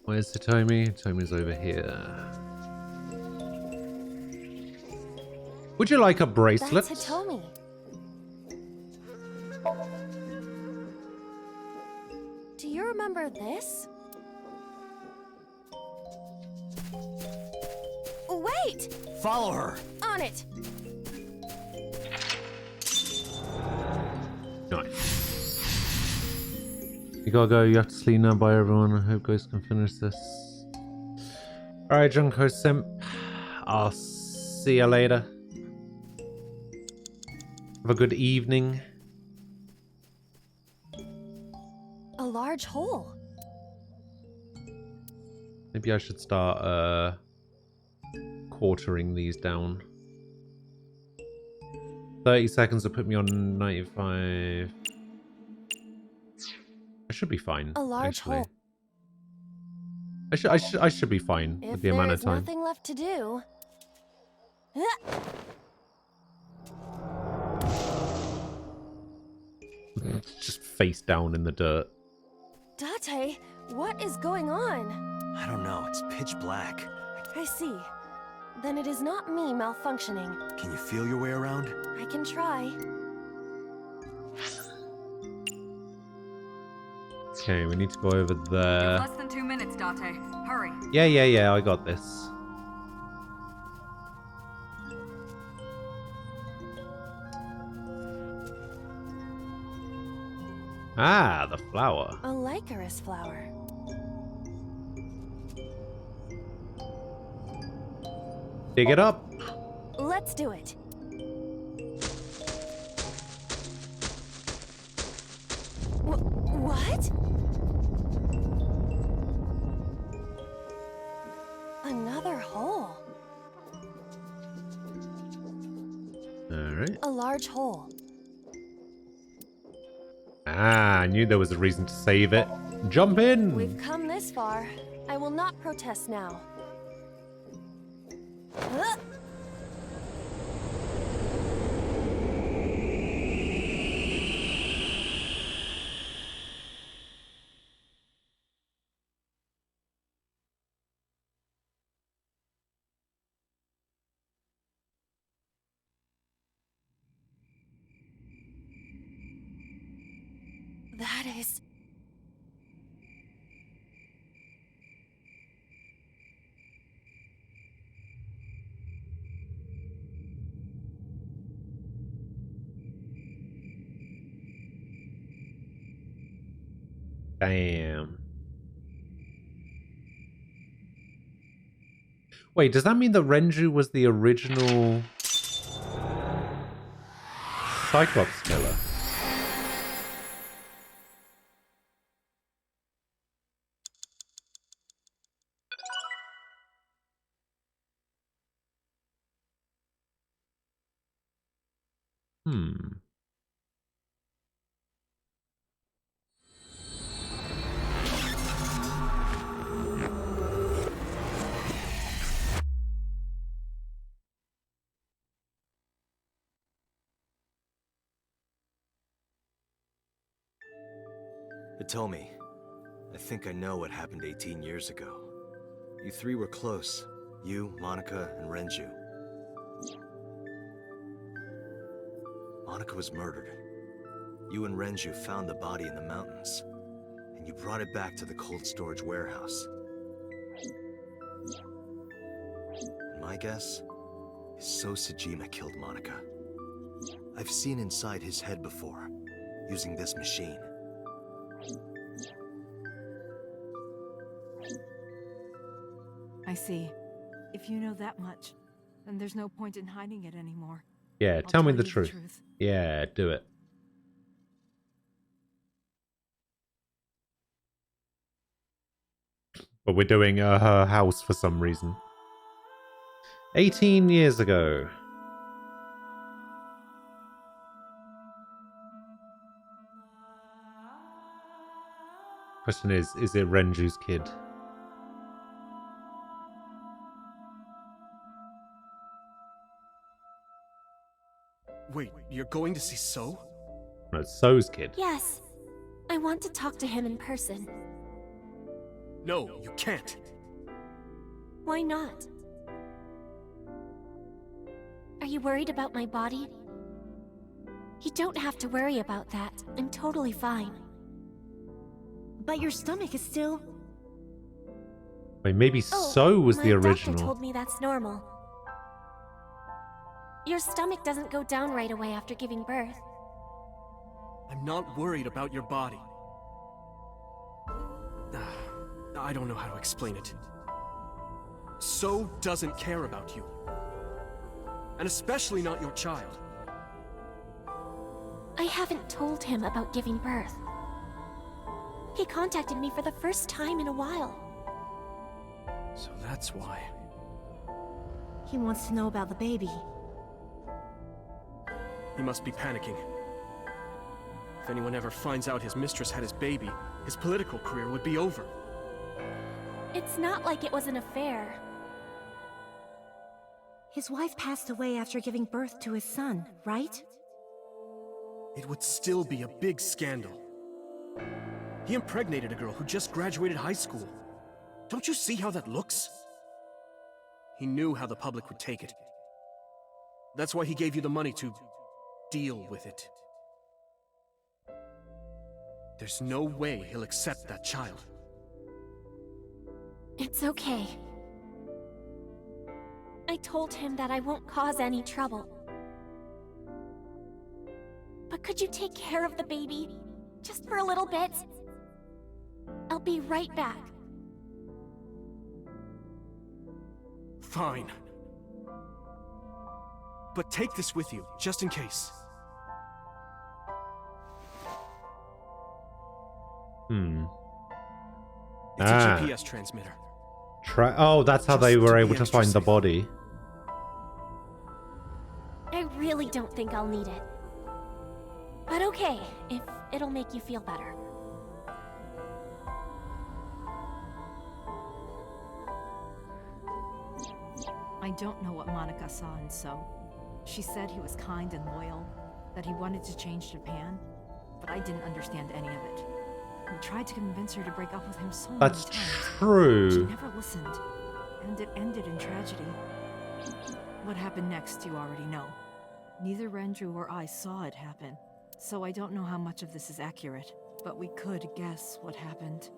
Where's Hitomi? Hitomi's over here. Would you like a bracelet? That's Hitomi. Do you remember this? Wait! Follow her! On it! Nice. You gotta go, you have to sleep now. Bye everyone. I hope guys can finish this. Alright, Junko Simp. I'll see you later. Have a good evening. A large hole. Maybe I should start quartering these down. 30 seconds to put me on 95. I should be fine. A large actually. hole. I should be fine with the amount of time. If there's nothing left to do. Just face down in the dirt. Date, what is going on? I don't know, it's pitch black. I see. Then it is not me malfunctioning. Can you feel your way around? I can try. Okay, we need to go over there. Less than 2 minutes, Date. Hurry. Yeah, I got this. Ah, the flower. A Lycoris flower. Dig it up. Let's do it. What? Another hole. Alright. A large hole. Ah, I knew there was a reason to save it. Jump in! We've come this far. I will not protest now. That is... Damn. Wait, does that mean that Renju was the original Cyclops killer? Hitomi, I think I know what happened 18 years ago. You three were close. You, Monica, and Renju. Monica was murdered. You and Renju found the body in the mountains, and you brought it back to the cold storage warehouse. And my guess is So Sejima killed Monica. I've seen inside his head before, using this machine. I see. If you know that much, then there's no point in hiding it anymore. Yeah, I'll tell me you the truth. Yeah, do it. But we're doing her house for some reason. 18 years ago. Question is it Renju's kid? Wait, you're going to see So? No, it's So's kid. Yes. I want to talk to him in person. No, you can't. Why not? Are you worried about my body? You don't have to worry about that. I'm totally fine. But your stomach is still... Wait, maybe So was the My original. doctor told me that's normal. Your stomach doesn't go down right away after giving birth. I'm not worried about your body. I don't know how to explain it. So doesn't care about you. And especially not your child. I haven't told him about giving birth. He contacted me for the first time in a while. So that's why. He wants to know about the baby. He must be panicking. If anyone ever finds out his mistress had his baby, his political career would be over. It's not like it was an affair. His wife passed away after giving birth to his son, right? it would still be a big scandal. He impregnated a girl who just graduated high school. Don't you see how that looks? He knew how the public would take it. That's why he gave you the money to deal with it. There's no way he'll accept that child. It's okay. I told him that I won't cause any trouble. But could you take care of the baby? Just for a little bit? I'll be right back. Fine. But take this with you, just in case. It's a GPS transmitter. Oh, that's how they were able to find the body. I really don't think I'll need it. But okay, if it'll make you feel better. I don't know what Monica saw in So. She said he was kind and loyal, that he wanted to change Japan, but I didn't understand any of it. We tried to convince her to break up with him so many times. That's true. She never listened, and it ended in tragedy. What happened next, you already know. Neither Renju or I saw it happen, so I don't know how much of this is accurate, but we could guess what happened.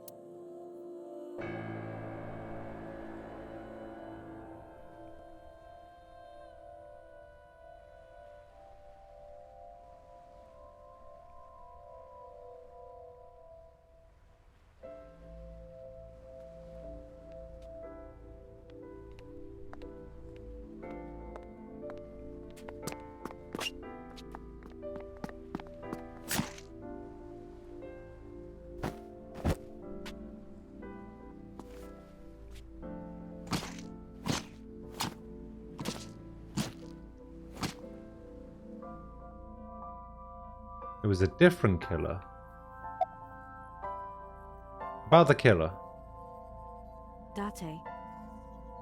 It was a different killer. About the killer. Date,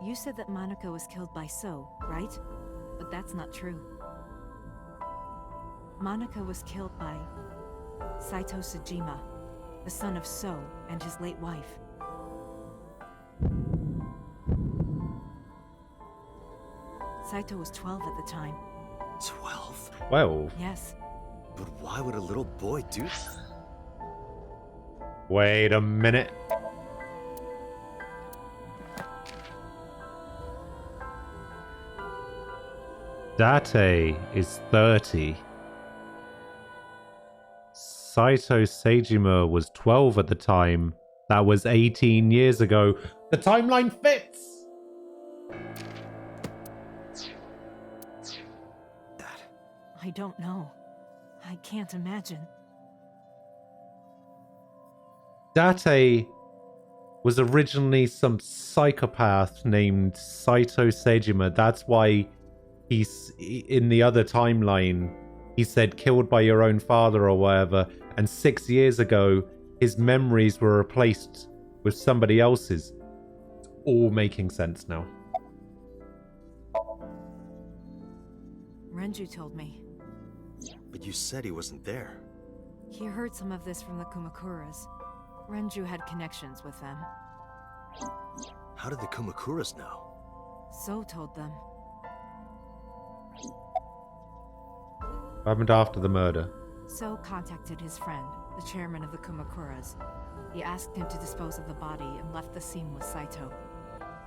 you said that Monica was killed by So, right? But that's not true. Monica was killed by Saito Sejima, the son of So and his late wife. Saito was 12 at the time. 12? 12? Yes. But why would a little boy do that? Wait a minute. Date is 30. Saito Sejima was 12 at the time. That was 18 years ago. The timeline fits! I don't know. I can't imagine. Date was originally some psychopath named Saito Sejima. That's why he's in the other timeline. He said killed by your own father or whatever. And 6 years ago, his memories were replaced with somebody else's. It's all making sense now. Renju told me. But you said he wasn't there. He heard some of this from the Kumakuras. Renju had connections with them. How did the Kumakuras know? So told them. What happened after the murder? So contacted his friend, the chairman of the Kumakuras. He asked him to dispose of the body and left the scene with Saito.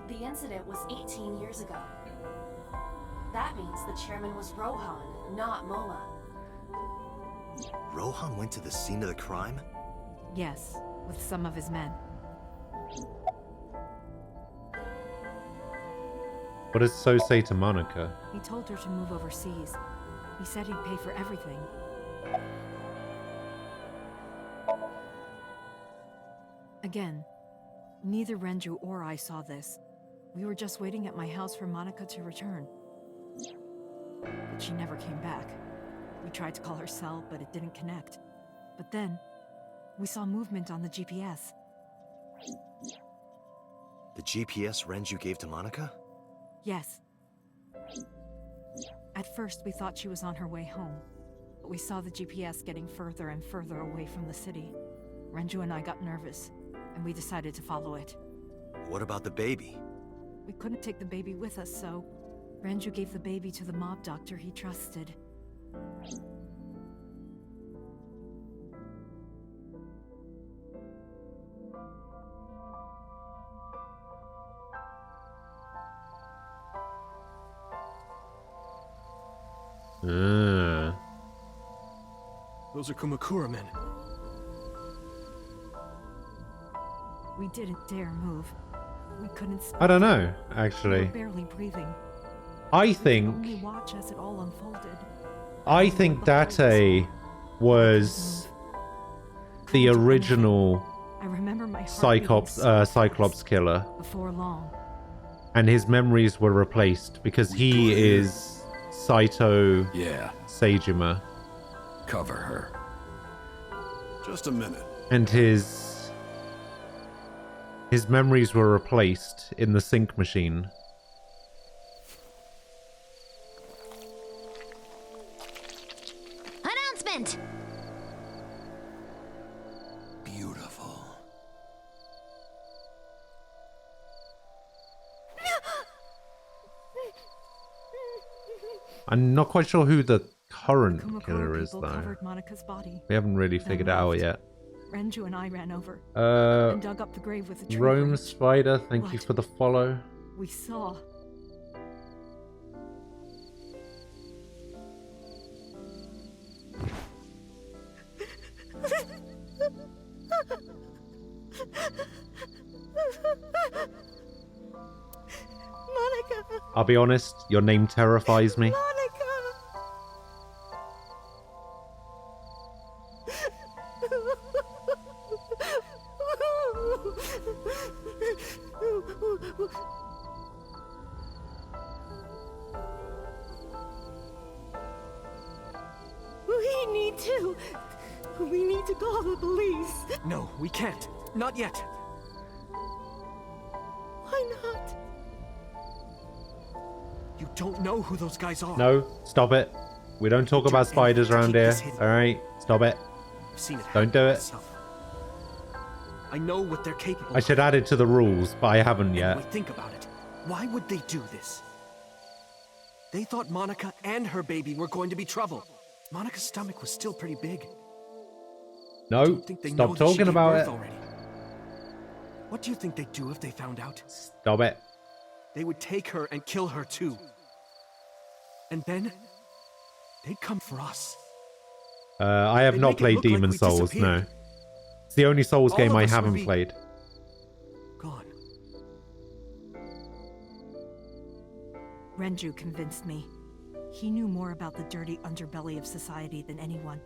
The incident was 18 years ago. That means the chairman was Rohan, not Mola. Rohan went to the scene of the crime? Yes, with some of his men. What does So say to Monica? He told her to move overseas. He said he'd pay for everything. Again, neither Renju or I saw this. We were just waiting at my house for Monica to return. But she never came back. We tried to call her cell, but it didn't connect. But then, we saw movement on the GPS. The GPS Renju gave to Monica? Yes. At first, we thought she was on her way home. But we saw the GPS getting further and further away from the city. Renju and I got nervous, and we decided to follow it. What about the baby? We couldn't take the baby with us, so Renju gave the baby to the mob doctor he trusted. Those are Kumakura men. We didn't dare move. We couldn't speak. I don't know, We actually. were barely breathing. I We could think only watch as it all unfolded. Date was the original I remember my heart Cyclops killer, before long. and his memories were replaced because he is Saito Seijima, Cover her. Just a minute. and his memories were replaced in the sync machine. Announcement! Beautiful. I'm not quite sure who the current Kumakura killer is, people though. covered Monika's body. We haven't really Then figured it out left. yet. Renju and I ran over Uh, and dug up the grave with a tree Rome branch. Spider, thank you What? for the follow. We saw. Monica! I'll be honest, your name terrifies me. We need to call the police. No, we can't. Not yet. Why not? You don't know who those guys are. No, stop it. We don't talk about spiders around here. Alright, stop it. I've seen it Don't do it. myself. I know what they're capable I should add it to the rules, but I haven't yet. Anyway, think about it. Why would they do this? They thought Monica and her baby were going to be trouble. Monica's stomach was still pretty big. No, Think they know stop that she talking gave about birth it. already. What do you think they'd do if they found out? Stop it. They would take her and kill her too. And then they'd come for us. I have They not make it played look like Demon we Souls, no. disappeared. It's the only Souls All game of I us would haven't be- played. Gone. Renju convinced me. He knew more about the dirty underbelly of society than anyone.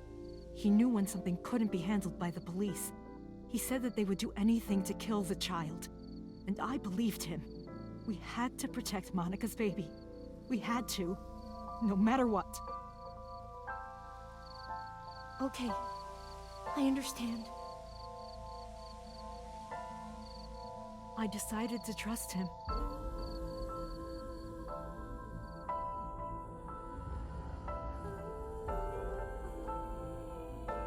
He knew when something couldn't be handled by the police. He said that they would do anything to kill the child. And I believed him. We had to protect Monica's baby. We had to. No matter what. Okay. I understand. I decided to trust him.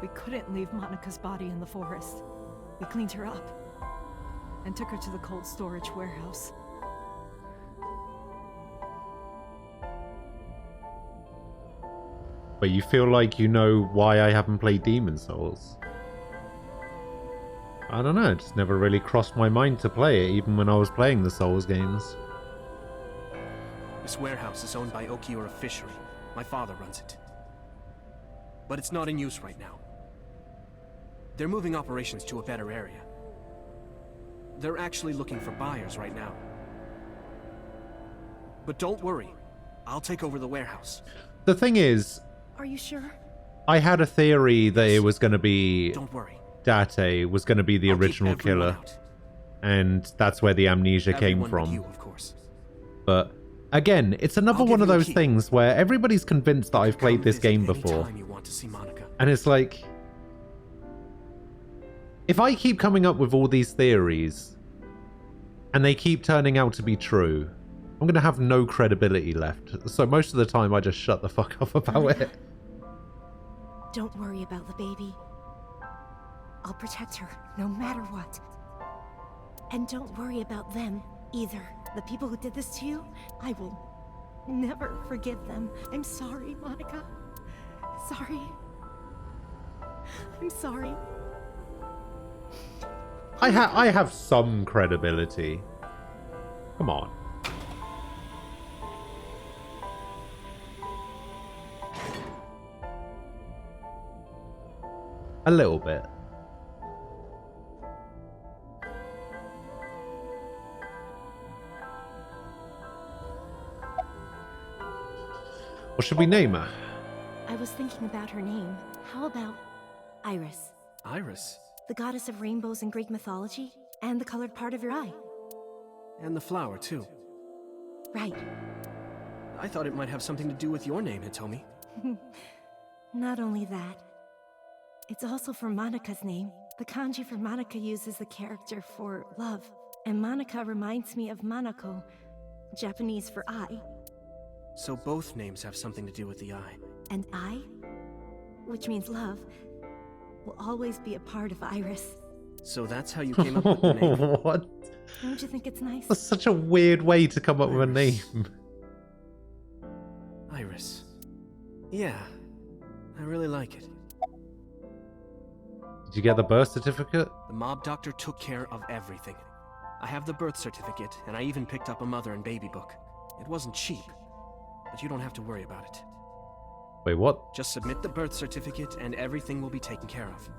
We couldn't leave Monica's body in the forest. We cleaned her up and took her to the cold storage warehouse. But you feel like you know why I haven't played Demon Souls? I don't know, it just never really crossed my mind to play it, even when I was playing the Souls games. This warehouse is owned by Okiura Fishery. My father runs it. But it's not in use right now. They're moving operations to a better area. They're actually looking for buyers right now. But don't worry. I'll take over the warehouse. The thing is, Are you sure? I had a theory that it was going to be... Don't worry. Date was going to be the original killer. And that's where the amnesia came Everyone but from. you, of course. But again, it's another one of you a those key. things where everybody's convinced that I've played this game before. Anytime you want to see Monica. And it's like, if I keep coming up with all these theories and they keep turning out to be true, I'm going to have no credibility left. So most of the time I just shut the fuck up about it. Don't worry about the baby. I'll protect her, no matter what. And don't worry about them, either. The people who did this to you, I will never forgive them. I'm sorry, Monica. Sorry. I'm sorry. I have some credibility. Come on. A little bit. What should we name her? I was thinking about her name. How about Iris? Iris? The goddess of rainbows in Greek mythology, and the colored part of your eye. And the flower, too. Right. I thought it might have something to do with your name, Hitomi. Not only that, it's also for Monika's name. The kanji for Monica uses the character for love, and Monica reminds me of Manako, Japanese for eye. So both names have something to do with the eye. And eye, which means love, will always be a part of Iris. So that's how you came up with the name? What? Don't you think it's nice? That's such a weird way to come up with a name. Iris. Yeah, I really like it. Did you get the birth certificate? The mob doctor took care of everything. I have the birth certificate, and I even picked up a mother and baby book. It wasn't cheap, but you don't have to worry about it. Wait, what? Just submit the birth certificate, and everything will be taken care of.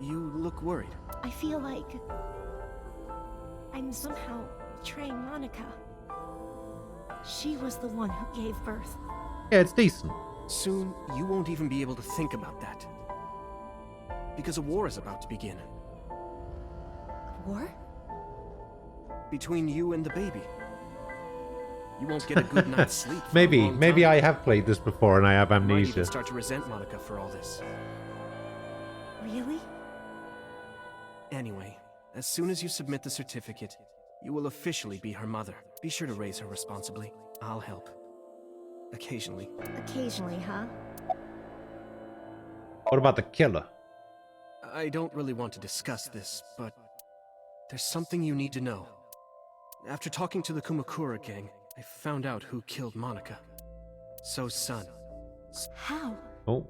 You look worried. I feel like I'm somehow betraying Monica. She was the one who gave birth. Yeah, it's decent. Soon, you won't even be able to think about that. Because a war is about to begin. A war? Between you and the baby. You won't get a good night's sleep. Maybe I have played this before and I have You might amnesia. even start to resent Monica for all this. Really? Anyway, as soon as you submit the certificate, you will officially be her mother. Be sure to raise her responsibly. I'll help. Occasionally. Occasionally, huh? What about the killer? I don't really want to discuss this, but there's something you need to know. After talking to the Kumakura gang, I found out who killed Monica. So's son. How? Oh.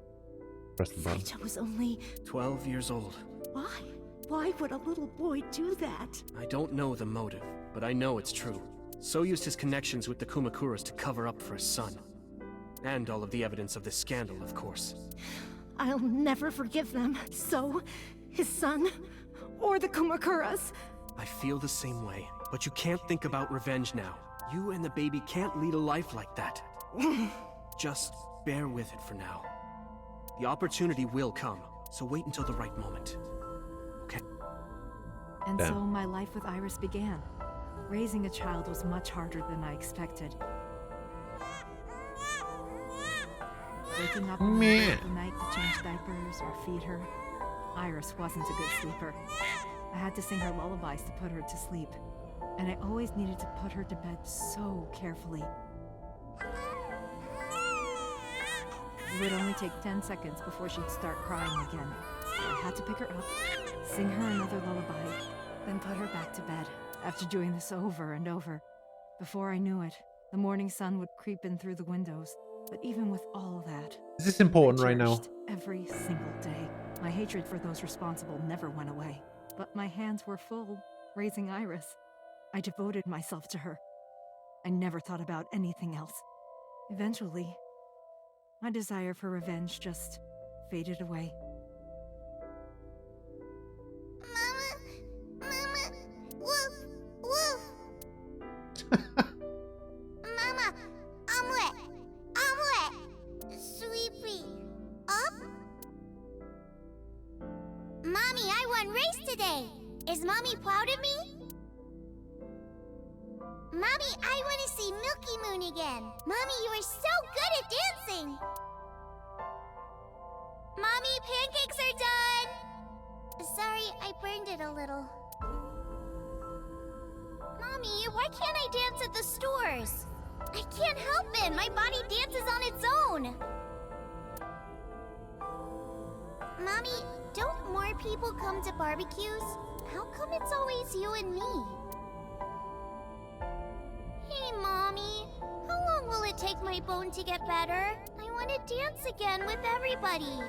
Press the button. Saito was only 12 years old. Why? Why would a little boy do that? I don't know the motive, but I know it's true. So used his connections with the Kumakuras to cover up for his son. And all of the evidence of this scandal, of course. I'll never forgive them. So, his son, or the Kumakuras. I feel the same way, but you can't think about revenge now. You and the baby can't lead a life like that. Just bear with it for now. The opportunity will come, so wait until the right moment. Okay? And so my life with Iris began. Raising a child was much harder than I expected. Waking up in the middle of the night to change diapers or feed her. Iris wasn't a good sleeper. I had to sing her lullabies to put her to sleep. And I always needed to put her to bed so carefully. It would only take 10 seconds before she'd start crying again. So I had to pick her up, sing her another lullaby, then put her back to bed. After doing this over and over, before I knew it, the morning sun would creep in through the windows. But even with all that, is this important right now? Every single day, my hatred for those responsible never went away. But my hands were full, raising Iris. I devoted myself to her. I never thought about anything else. Eventually, my desire for revenge just faded away. Mama, woof, woof. Mama, I'm wet, sleepy. Up? Mommy, I won race today. Is Mommy proud of me? Mommy, I want to see Milky Moon again. Mommy, you are so good at dancing. Mommy, pancakes are done. Sorry, I burned it a little. Mommy, why can't I dance at the stores? I can't help it. My body dances on its own. Mommy, don't more people come to barbecues? How come it's always you and me? Hey, Mommy. How long will it take my bone to get better? I want to dance again with everybody.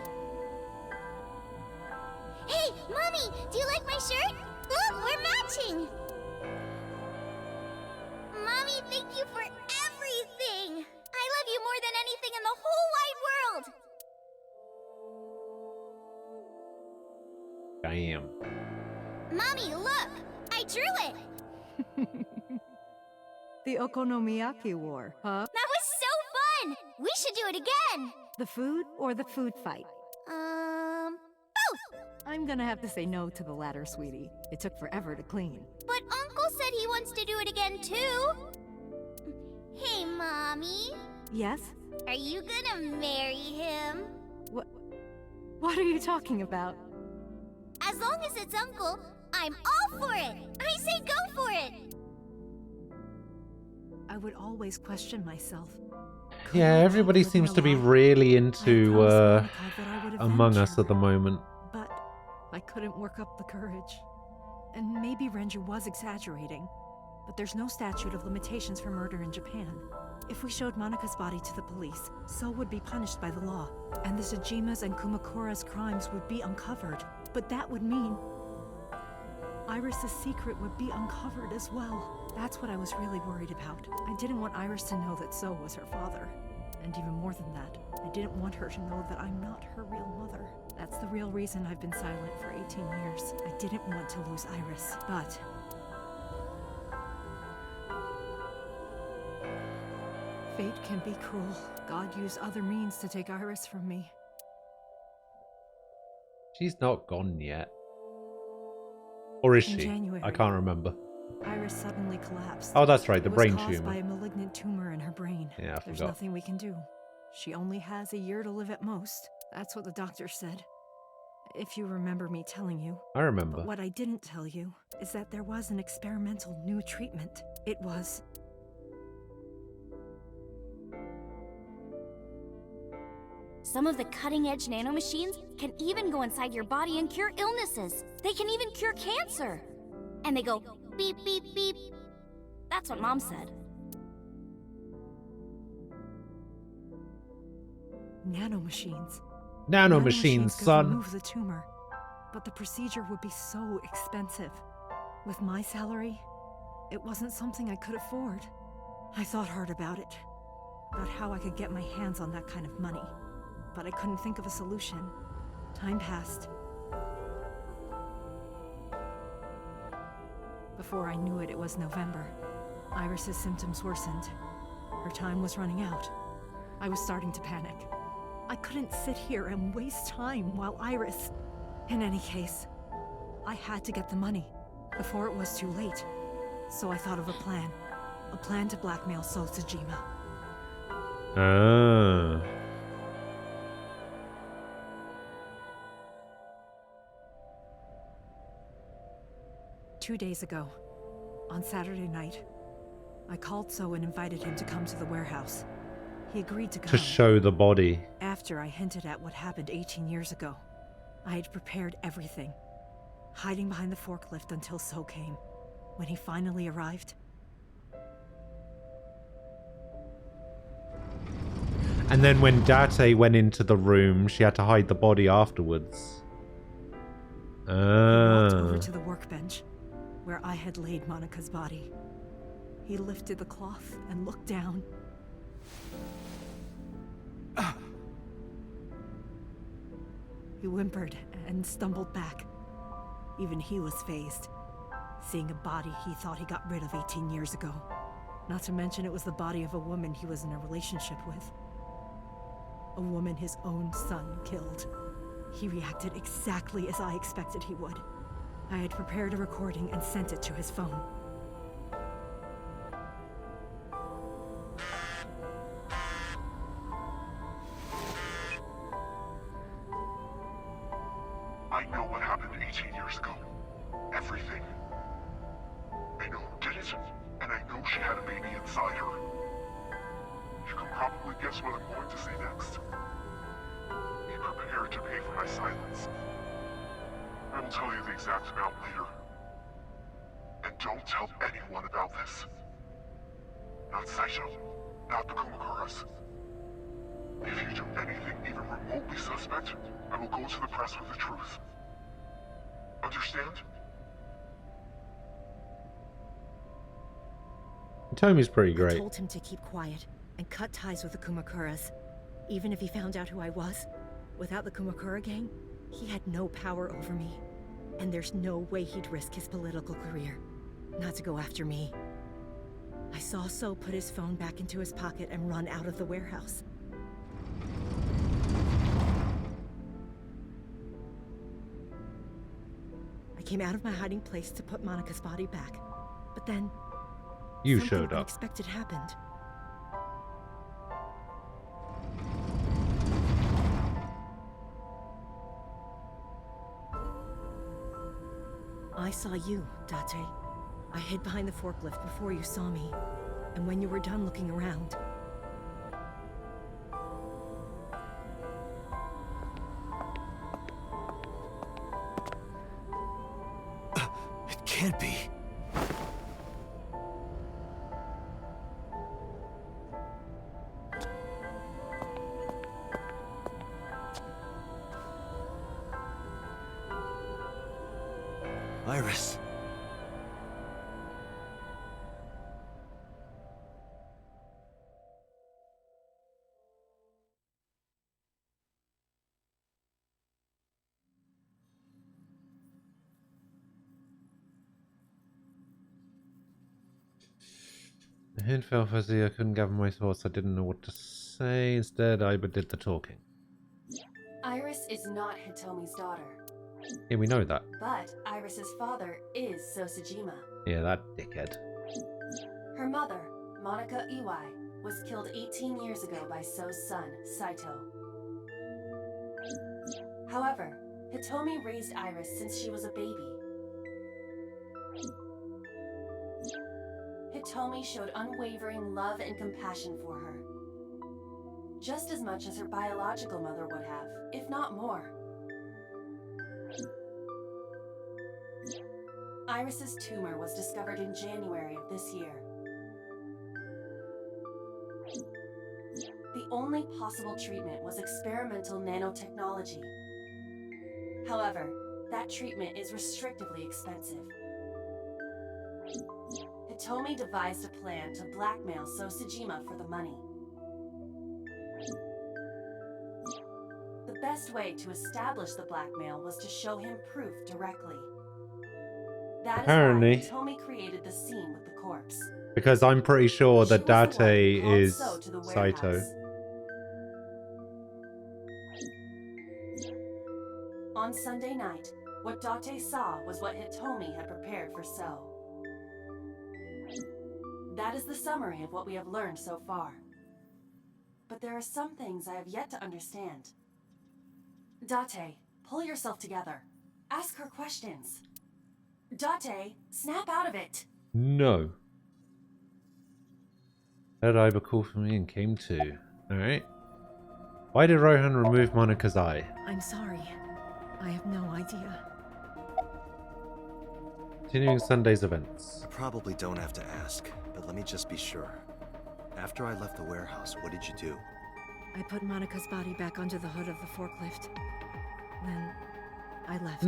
Hey, Mommy, do you like my shirt? Look, we're matching! Mommy, thank you for everything! I love you more than anything in the whole wide world! Damn. Mommy, look! I drew it! The Okonomiyaki War, huh? That was so fun! We should do it again! The food or the food fight? Both! I'm gonna have to say no to the latter, sweetie. It took forever to clean. But Uncle said he wants to do it again, too! Hey, Mommy. Yes? Are you gonna marry him? What are you talking about? As long as it's Uncle, I'm all for it! I say go for it! I would always question myself. Yeah, everybody seems to be really into Among Us at the moment. But I couldn't work up the courage. And maybe Renju was exaggerating, but there's no statute of limitations for murder in Japan. If we showed Monika's body to the police, So would be punished by the law, and the Tsujima's and Kumakura's crimes would be uncovered. But that would mean Iris's secret would be uncovered as well. That's what I was really worried about. I didn't want Iris to know that So was her father. And even more than that, I didn't want her to know that I'm not her real mother. That's the real reason I've been silent for 18 years. I didn't want to lose Iris, but fate can be cruel. God used other means to take Iris from me. She's not gone yet. Or is In she? January, I can't remember. Iris suddenly collapsed. Oh, that's right, the brain It was caused tumor. by a malignant tumor in her brain. Yeah, I There's forgot. nothing we can do. She only has a year to live at most. That's what the doctor said. If you remember me telling you. I remember. But what I didn't tell you is that there was an experimental new treatment. It was... Some of the cutting-edge nanomachines can even go inside your body and cure illnesses. They can even cure cancer. And they go beep, beep, beep. That's what Mom said. nanomachines. Nanomachines, could son. remove the tumor, but the procedure would be so expensive. With my salary, it wasn't something I could afford. I thought hard about it, about how I could get my hands on that kind of money, but I couldn't think of a solution. Time passed. Before I knew it, it was November. Iris's symptoms worsened. Her time was running out. I was starting to panic. I couldn't sit here and waste time while Iris... In any case, I had to get the money before it was too late. So I thought of a plan. A plan to blackmail So Tsujima. Ah. 2 days ago, on Saturday night, I called So and invited him to come to the warehouse. He agreed to come. To show the body. After I hinted at what happened 18 years ago, I had prepared everything, hiding behind the forklift until So came. When he finally arrived... And then when Date went into the room, she had to hide the body afterwards. He walked over Ah. to the workbench, where I had laid Monika's body. He lifted the cloth and looked down. He whimpered and stumbled back. Even he was fazed, seeing a body he thought he got rid of 18 years ago. Not to mention it was the body of a woman he was in a relationship with. A woman his own son killed. He reacted exactly as I expected he would. I had prepared a recording and sent it to his phone. I know what happened 18 years ago. Everything. I know who did it, and I know she had a baby inside her. You can probably guess what I'm going to say next. Be prepared to pay for my silence. I will tell you the exact amount later. And don't tell anyone about this. Not Saito, not the Kumakuras. If you do anything even remotely suspect, I will go to the press with the truth. Understand? Tomi's pretty I great. told him to keep quiet and cut ties with the Kumakuras. Even if he found out who I was, without the Kumakura gang, he had no power over me. And there's no way he'd risk his political career, not to go after me. I saw So put his phone back into his pocket and run out of the warehouse. I came out of my hiding place to put Monika's body back, but then You something showed up. unexpected happened. I saw you, Date. I hid behind the forklift before you saw me, and when you were done looking around, It can't be. Iris. The hint fell fuzzy. I couldn't gather my thoughts. I didn't know what to say. Instead, Iba did the talking. Iris is not Hitomi's daughter, Yeah, we know that. but Iris's father is Sosajima. Yeah, that dickhead. Her mother, Monica Iwai, was killed 18 years ago by So's son, Saito. However, Hitomi raised Iris since she was a baby. Hitomi showed unwavering love and compassion for her, just as much as her biological mother would have, if not more. Iris's tumor was discovered in January of this year. The only possible treatment was experimental nanotechnology. However, that treatment is restrictively expensive. Hitomi devised a plan to blackmail Sosajima for the money. The best way to establish the blackmail was to show him proof directly. That Apparently. is why Hitomi created the scene with the corpse. Because I'm pretty sure that She was the one Date who called is So to the Saito. warehouse. On Sunday night, what Date saw was what Hitomi had prepared for So. That is the summary of what we have learned so far. But there are some things I have yet to understand. Date, pull yourself together. Ask her questions. Date, snap out of it. No. That Iba called for me and came to. Alright. Why did Rohan remove Monica's eye? I'm sorry. I have no idea. Continuing Sunday's events. I probably don't have to ask, but let me just be sure. After I left the warehouse, what did you do? I put Monica's body back onto the hood of the forklift. Then I left.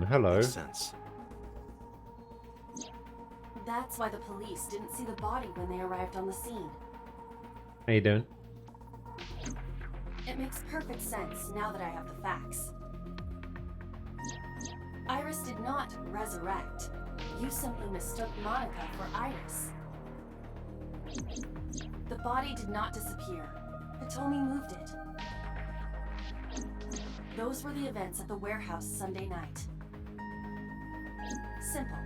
Hello. Makes sense. That's why the police didn't see the body when they arrived on the scene. How you doing? It makes perfect sense now that I have the facts. Iris did not resurrect. You simply mistook Monica for Iris. The body did not disappear. Hitomi moved it. Those were the events at the warehouse Sunday night. Simple.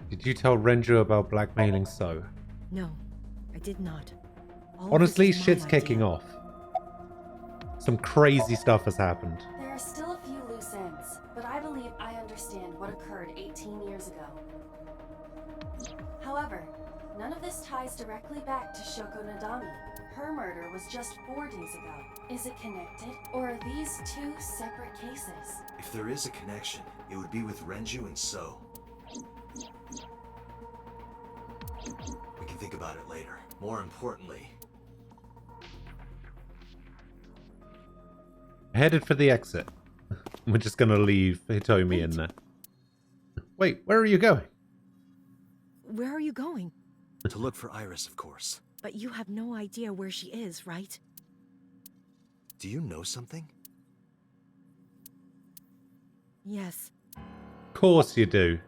Did you tell Renju about blackmailing So? No, I did not. All of Honestly, this is my shit's idea. kicking off. Some crazy stuff has happened. There are still a few loose ends, but I believe I understand what occurred 18 years ago. However, None of this ties directly back to Shoko Nadami. Her murder was just 4 days ago. Is it connected, or are these 2 separate cases? If there is a connection, it would be with Renju and So. We can think about it later. More importantly... Headed for the exit. We're just gonna leave Hitomi in there. Wait, where are you going? Where are you going? To look for Iris, of course. But you have no idea where she is, right? Do you know something? Yes. Of course you do.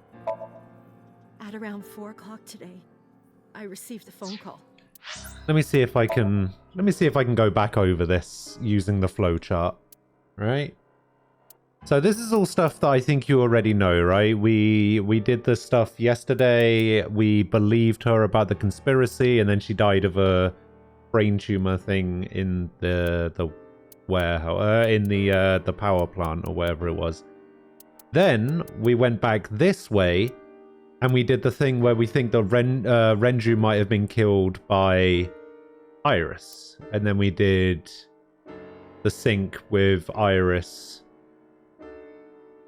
At around 4 o'clock today, I received a phone call. Let me see if I can go back over this using the flowchart. Right? So this is all stuff that I think you already know, right? We did this stuff yesterday. We believed her about the conspiracy, and then she died of a brain tumor thing in the warehouse, in the power plant or wherever it was. Then we went back this way, and we did the thing where we think that Renju might have been killed by Iris, and then we did the sync with Iris.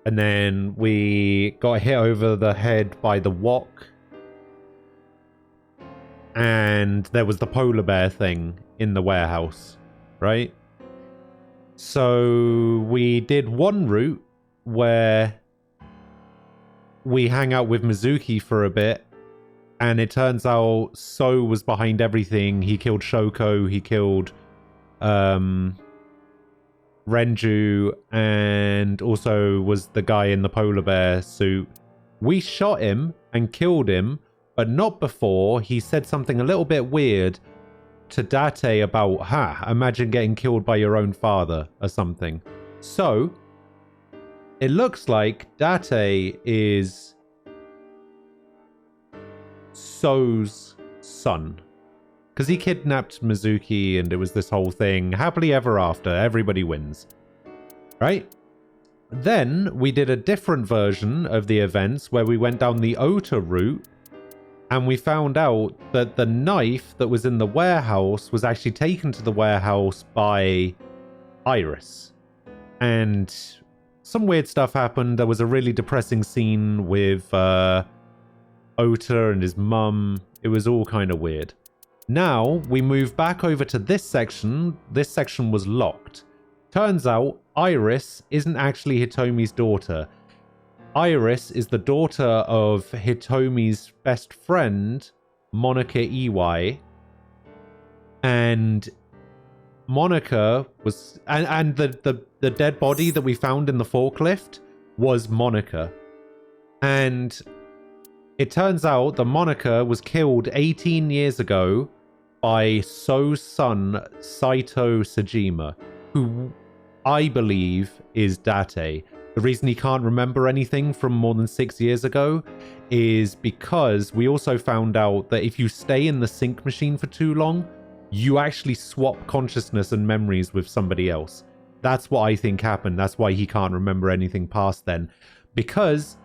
And then we got hit over the head by the wok. And there was the polar bear thing in the warehouse, right? So we did one route where we hang out with Mizuki for a bit. And it turns out So was behind everything. He killed Shoko. He killed Renju, and also was the guy in the polar bear suit. We shot him and killed him, but not before he said something a little bit weird to Date about, imagine getting killed by your own father or something. So, it looks like Date is So's son. Because he kidnapped Mizuki and it was this whole thing. Happily ever after. Everybody wins. Right? Then we did a different version of the events where we went down the Ota route. And we found out that the knife that was in the warehouse was actually taken to the warehouse by Iris. And some weird stuff happened. There was a really depressing scene with Ota and his mum. It was all kind of weird. Now, we move back over to this section. This section was locked. Turns out, Iris isn't actually Hitomi's daughter. Iris is the daughter of Hitomi's best friend, Monica Iwai. And Monica was... And the dead body that we found in the forklift was Monica. And it turns out that Monica was killed 18 years ago by So's son, Saito Sejima, who I believe is Date. The reason he can't remember anything from more than 6 years ago is because we also found out that if you stay in the sync machine for too long, you actually swap consciousness and memories with somebody else. That's what I think happened. That's why he can't remember anything past then. Because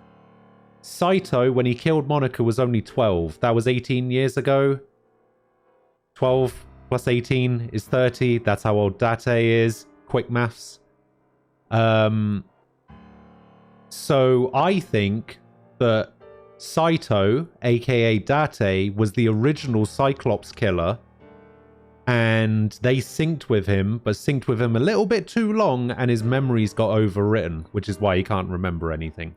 Saito, when he killed Monica, was only 12. That was 18 years ago. 12 plus 18 is 30. That's how old Date is. Quick maths. So I think that Saito, aka Date, was the original Cyclops killer. And they synced with him, but synced with him a little bit too long, and his memories got overwritten, which is why he can't remember anything.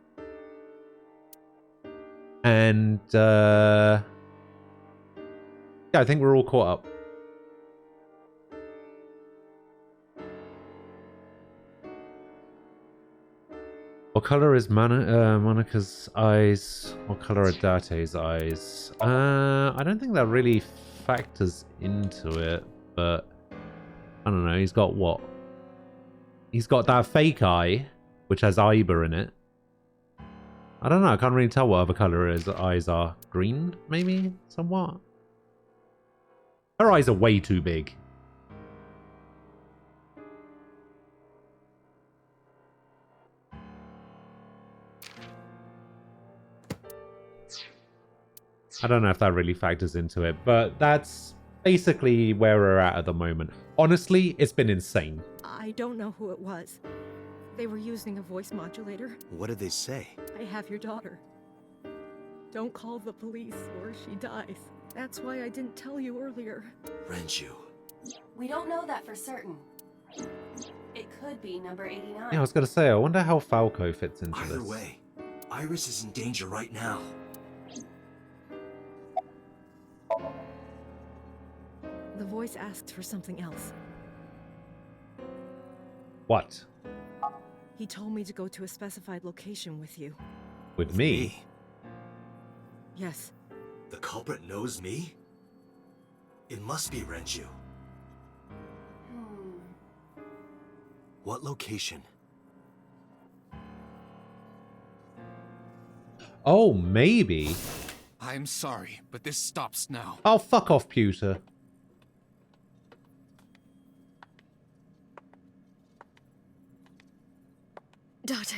And yeah, I think we're all caught up. What color is Monica's eyes? What color are Date's eyes? I don't think that really factors into it, but I don't know. He's got what? He's got that fake eye, which has Iba in it. I don't know. I can't really tell what other color his eyes are. Green, maybe? Somewhat. Her eyes are way too big. I don't know if that really factors into it, but that's basically where we're at the moment. Honestly, it's been insane. I don't know who it was. They were using a voice modulator. What did they say? I have your daughter. Don't call the police or she dies. That's why I didn't tell you earlier. Renju. We don't know that for certain. It could be number 89. Yeah, I was gonna say, I wonder how Falco fits into Either this. way, Iris is in danger right now. The voice asked for something else. What? He told me to go to a specified location with you. With me? Yes. The culprit knows me? It must be Renju. What location? Oh, maybe. I'm sorry, but this stops now. Oh, fuck off, Pewter. Date.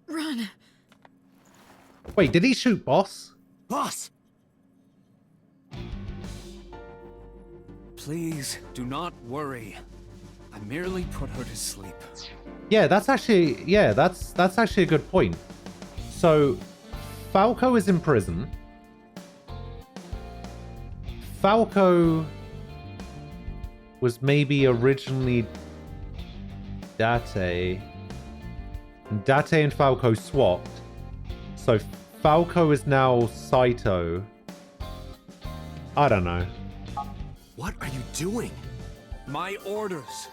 Run. Wait, did he shoot Boss? Boss! Please, do not worry. I merely put her to sleep. Yeah, that's actually a good point. So, Falco is in prison. Falco was maybe originally Date. And Date and Falco swapped. So Falco is now Saito. I don't know. What are you doing? My orders.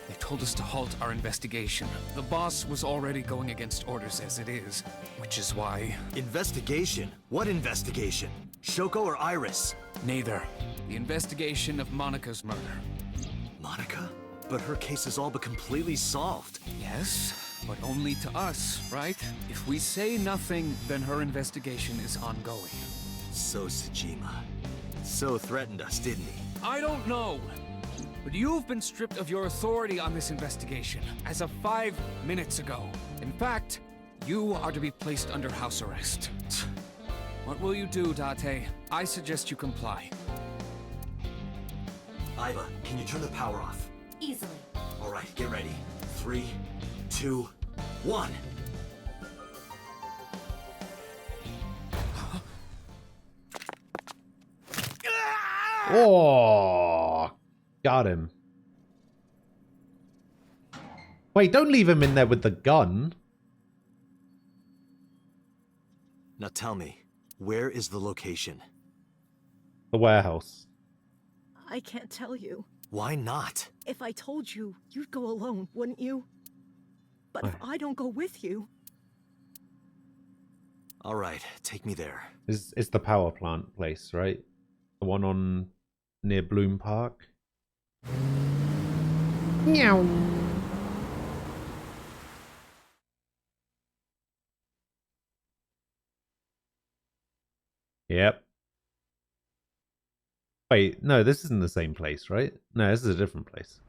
They told us to halt our investigation. The boss was already going against orders as it is, which is why... Investigation? What investigation? Shoko or Iris? Neither. The investigation of Monika's murder. Monica? But her case is all but completely solved. Yes, but only to us, right? If we say nothing, then her investigation is ongoing. So Sejima. So threatened us, didn't he? I don't know. But you've been stripped of your authority on this investigation as of 5 minutes ago. In fact, you are to be placed under house arrest. What will you do, Date? I suggest you comply. Iva, can you turn the power off? Easily. All right, get ready. 3, 2, 1. Oh, got him. Wait, don't leave him in there with the gun. Now tell me, where is the location? The warehouse. I can't tell you. Why not? If I told you, you'd go alone, wouldn't you? But if I don't go with you... All right, take me there. It's the power plant place, right? The one on near Bloom Park. Meow. Yep. Wait, no, this isn't the same place, right? No, this is a different place.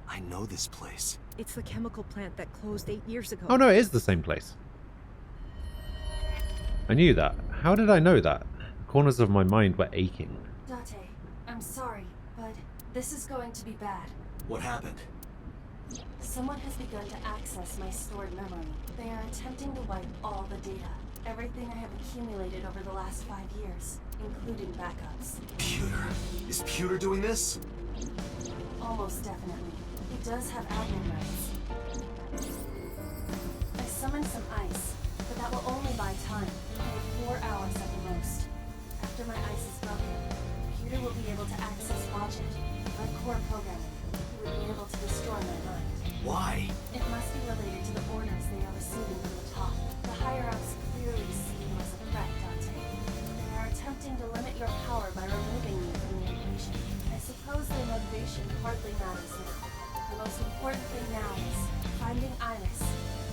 I know this place. It's the chemical plant that closed 8 years ago. Oh no, it is the same place. I knew that. How did I know that? The corners of my mind were aching. Date, I'm sorry, but this is going to be bad. What happened? Someone has begun to access my stored memory. They are attempting to wipe all the data. Everything I have accumulated over the last 5 years, including backups. Pewter. Is Pewter doing this? Almost definitely. He does have admin rights. I summoned some ice, but that will only buy time. I have 4 hours at the most. After my ice is broken, Pewter will be able to access logic, my core programming. He would be able to destroy my mind. Why? It must be related to the orders they are receiving from the top. The higher-ups clearly see you as a threat, Date. They are attempting to limit your power by removing you from the equation. I suppose their motivation hardly matters now. The most important thing now is finding Iris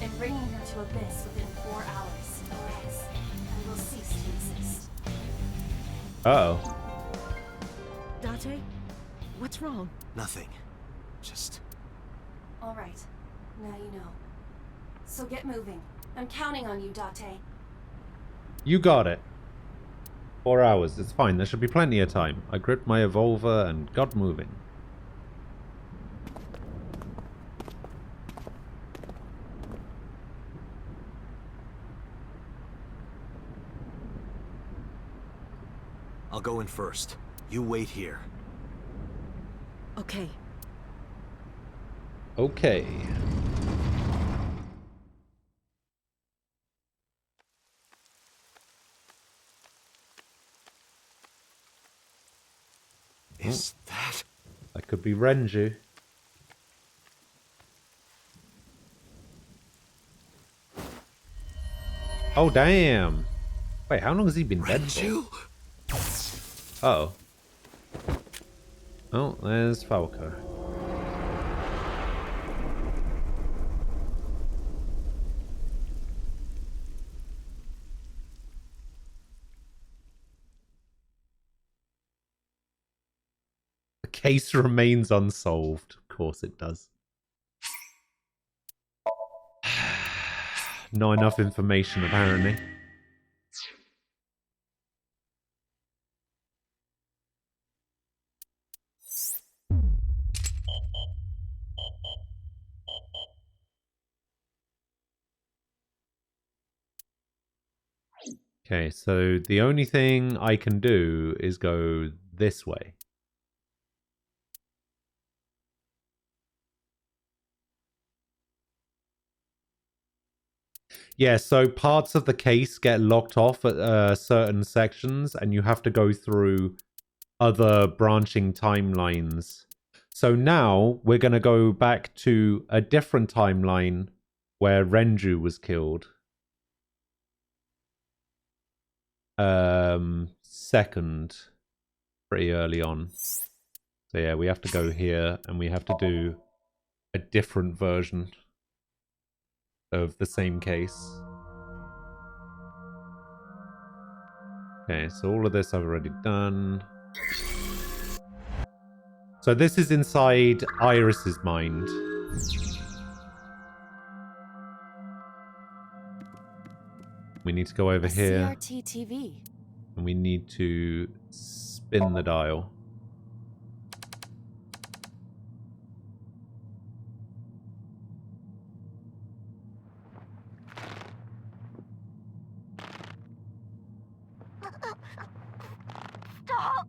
and bringing her to Abyss within 4 hours, or else I will cease to exist. Uh-oh. Date? What's wrong? Nothing. Just... All right. Now you know. So get moving. I'm counting on you, Date. You got it. 4 hours. It's fine. There should be plenty of time. I gripped my revolver and got moving. I'll go in first. You wait here. Okay. Okay. Is that? That could be Renju. Oh, damn. Wait, how long has he been dead for? Uh-oh. Oh, there's Falco. The case remains unsolved. Of course it does. Not enough information, apparently. Okay, so the only thing I can do is go this way. Yeah, so parts of the case get locked off at certain sections, and you have to go through other branching timelines. So now we're going to go back to a different timeline where Renju was killed. Second, pretty early on. So yeah, we have to go here, and we have to do a different version of the same case. Okay, so all of this I've already done. So this is inside Iris's mind. We need to go over here. CRT TV. And we need to spin the dial. Stop!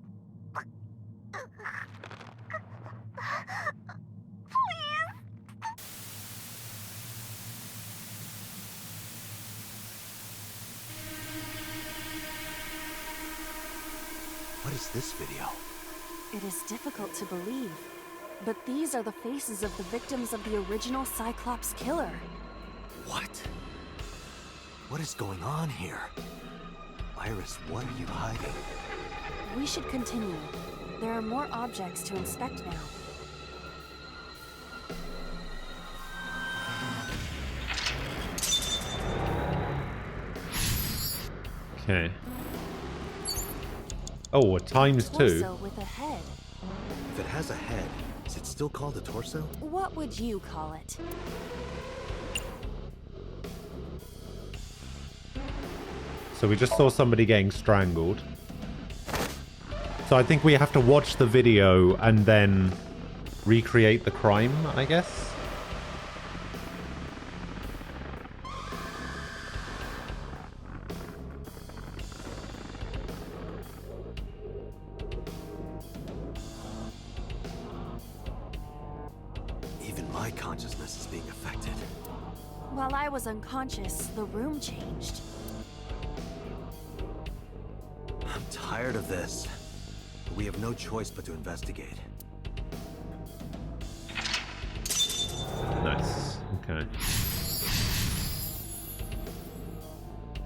What is this video? It is difficult to believe, but these are the faces of the victims of the original Cyclops killer. What? What is going on here? Iris, what are you hiding? We should continue. There are more objects to inspect now. Okay. Oh, a times two. Torso with a head. If it has a head, is it still called a torso? What would you call it? So we just saw somebody getting strangled. So I think we have to watch the video and then recreate the crime, I guess. Even my consciousness is being affected. While I was unconscious, the room changed. I'm tired of this. We have no choice but to investigate. Nice. Okay.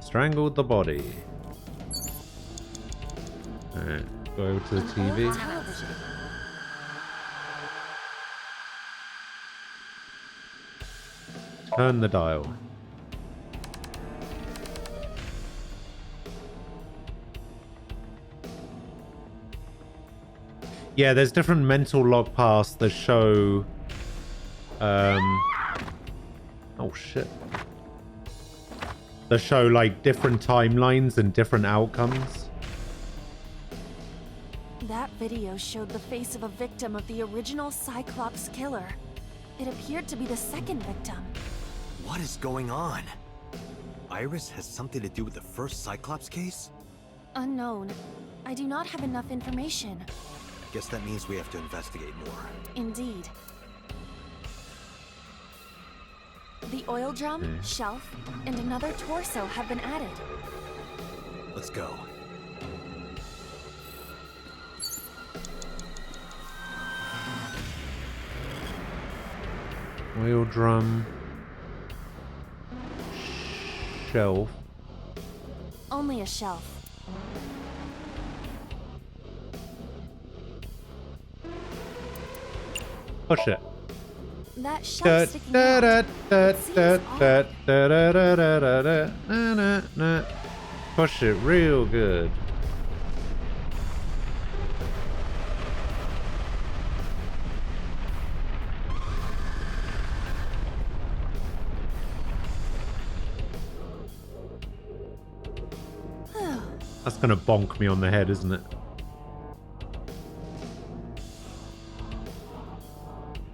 Strangled the body. Alright, go over to the TV. Television. Turn the dial. Yeah, there's different mental log paths that show... Oh, shit. that show like different timelines and different outcomes. That video showed the face of a victim of the original Cyclops killer. It appeared to be the second victim. What is going on? Iris has something to do with the first Cyclops case? Unknown. I do not have enough information. Guess that means we have to investigate more. Indeed. The oil drum, shelf, and another torso have been added. Let's go. Oil drum. Shelf. Only a shelf. Push it. That shelf sticking out. Push it real good. That's gonna bonk me on the head, isn't it?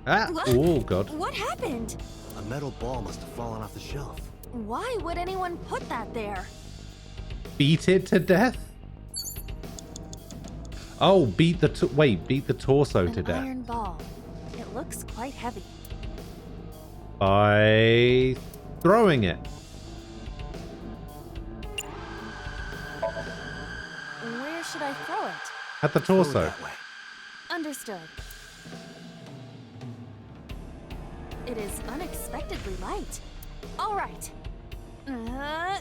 Ah! What? Oh god. What happened? A metal ball must have fallen off the shelf. Why would anyone put that there? Beat it to death? Oh, beat the torso to An death iron ball. It looks quite heavy. by throwing it. Where should I throw it? At the torso. Understood. It is unexpectedly light. All right. Yeah!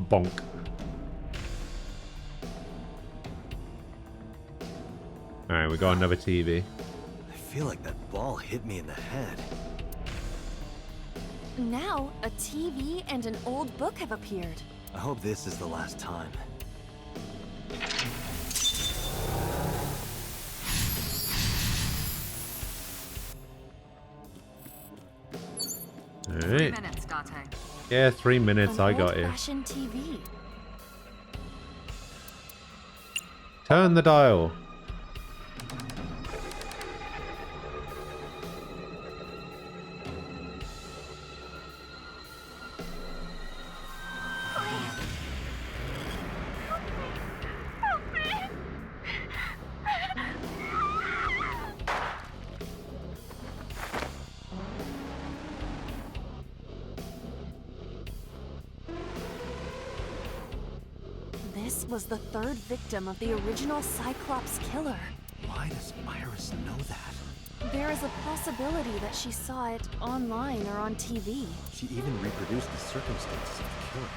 Bonk. Alright, we got another TV. I feel like that ball hit me in the head. Now, a TV and an old book have appeared. I hope this is the last time. Alright. 3 minutes, Dante. Yeah, 3 minutes. I got you. Old-fashioned TV. Turn the dial. This was the third victim of the original Cyclops killer. Why does Iris know that? There is a possibility that she saw it online or on TV. She even reproduced the circumstances of the killing.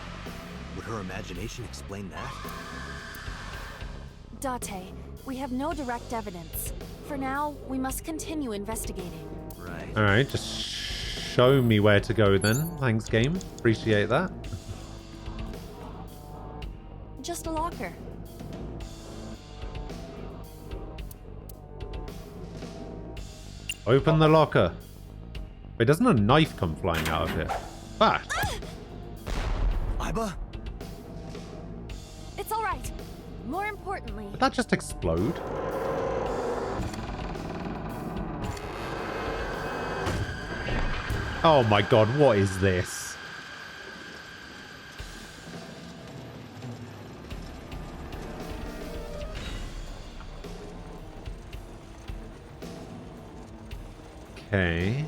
Would her imagination explain that? Date, we have no direct evidence. For now, we must continue investigating. Right. Alright, just show me where to go then. Thanks, game. Appreciate that. Just a locker. Open the locker. Wait, doesn't a knife come flying out of here? Ah! Iba? It's all right. More importantly, Did that just explode? Oh my god, what is this? Okay.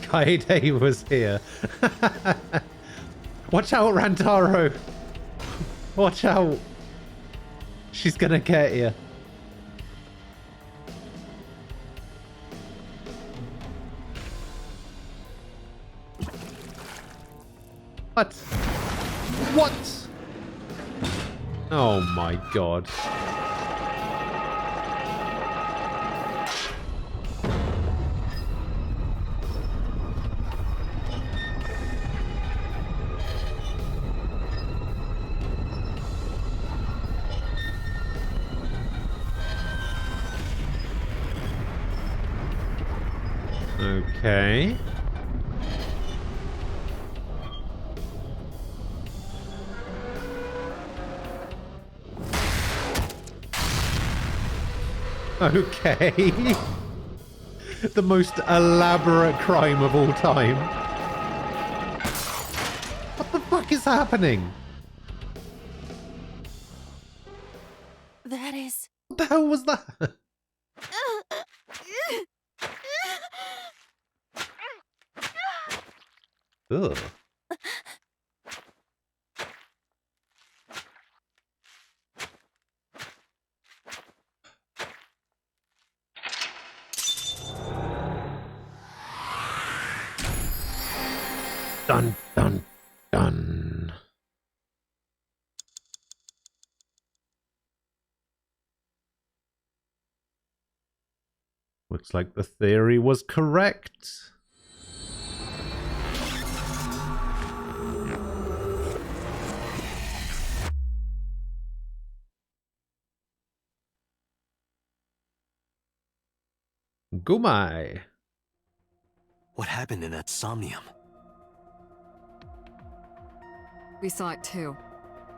Kaede was here. Watch out, Rantaro. Watch out. She's gonna get you. What? What? Oh my god. Okay. Okay. The most elaborate crime of all time. What the fuck is happening? That is... What the hell was that? Ugh. Dun, dun, dun. Looks like the theory was correct. Gumai. What happened in that Somnium? We saw it too.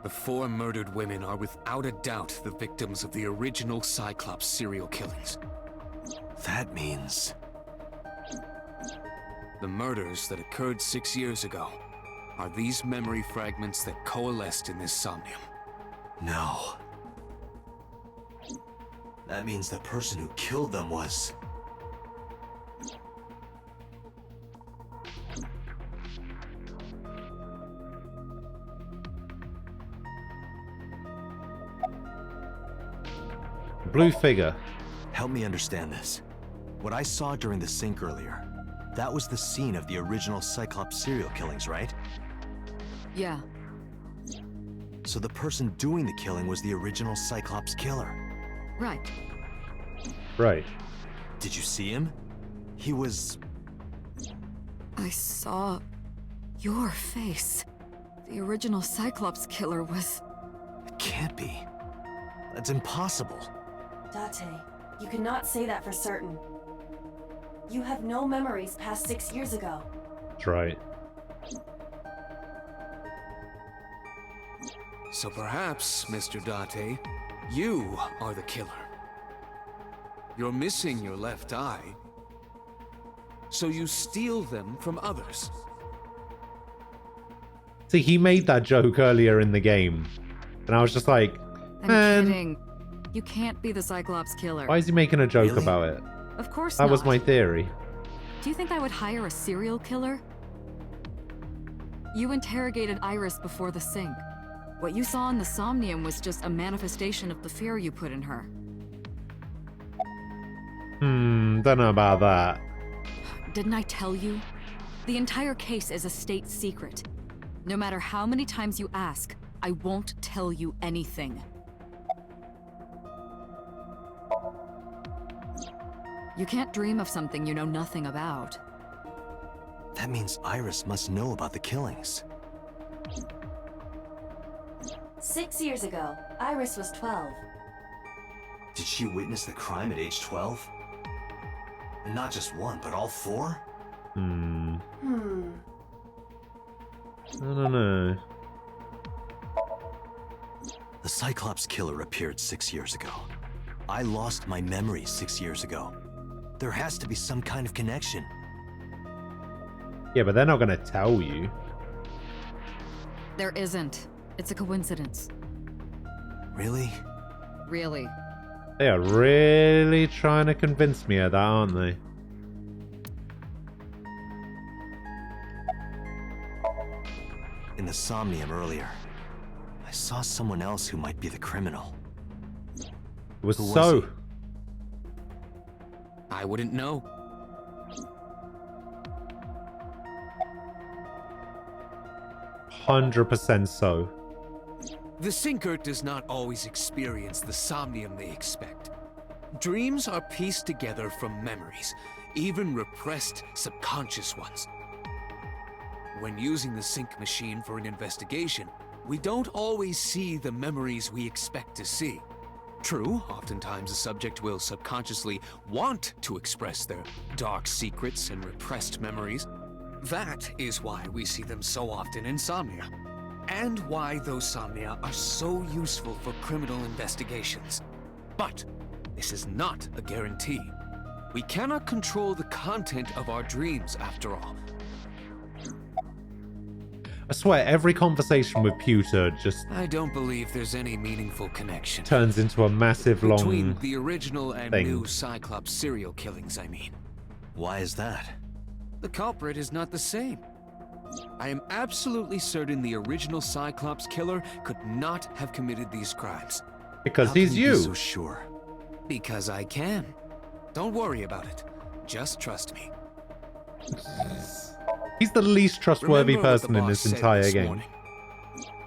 The 4 murdered women are without a doubt the victims of the original Cyclops serial killings. That means... The murders that occurred 6 years ago are these memory fragments that coalesced in this Somnium. No. That means the person who killed them was... Blue figure. Help me understand this. What I saw during the sink earlier, that was the scene of the original Cyclops serial killings, right? Yeah. So the person doing the killing was the original Cyclops killer. Right. Right. Did you see him? He was... I saw your face. The original Cyclops killer was... It can't be. That's impossible. Date, you cannot say that for certain. You have no memories past 6 years ago. That's right. So perhaps, Mr. Date, you are the killer. You're missing your left eye, so you steal them from others. See, he made that joke earlier in the game, and I was just like, I'm kidding. You can't be the Cyclops killer. Why is he making a joke about it? Of course that not. was my theory. Do you think I would hire a serial killer? You interrogated Iris before the sink. What you saw in the Somnium was just a manifestation of the fear you put in her. Don't know about that. Didn't I tell you? The entire case is a state secret. No matter how many times you ask, I won't tell you anything. You can't dream of something you know nothing about. That means Iris must know about the killings. 6 years ago, Iris was 12. Did she witness the crime at age 12? And not just one, but all 4? I don't know. The Cyclops killer appeared 6 years ago. I lost my memory 6 years ago. There has to be some kind of connection. Yeah, but they're not gonna tell you. There isn't. It's a coincidence. Really? Really. They are really trying to convince me of that, aren't they? In the Somnium earlier, I saw someone else who might be the criminal. It was Who was so. he? I wouldn't know. %100% so. The Sinker does not always experience the Somnium they expect. Dreams are pieced together from memories, even repressed subconscious ones. When using the sync machine for an investigation, we don't always see the memories we expect to see. True, oftentimes a subject will subconsciously want to express their dark secrets and repressed memories. That is why we see them so often in Somnia, and why those Somnia are so useful for criminal investigations. But this is not a guarantee. We cannot control the content of our dreams, after all. I swear, every conversation with Pewter just I don't believe there's any meaningful connection turns into a massive between long the original and thing. new Cyclops serial killings, I mean. Why is that? The culprit is not the same. I am absolutely certain the original Cyclops killer could not have committed these crimes. Because How he's can you you. be so sure? Because I can. Don't worry about it. Just trust me. He's the least trustworthy Remember what the person in boss this said entire this game. morning.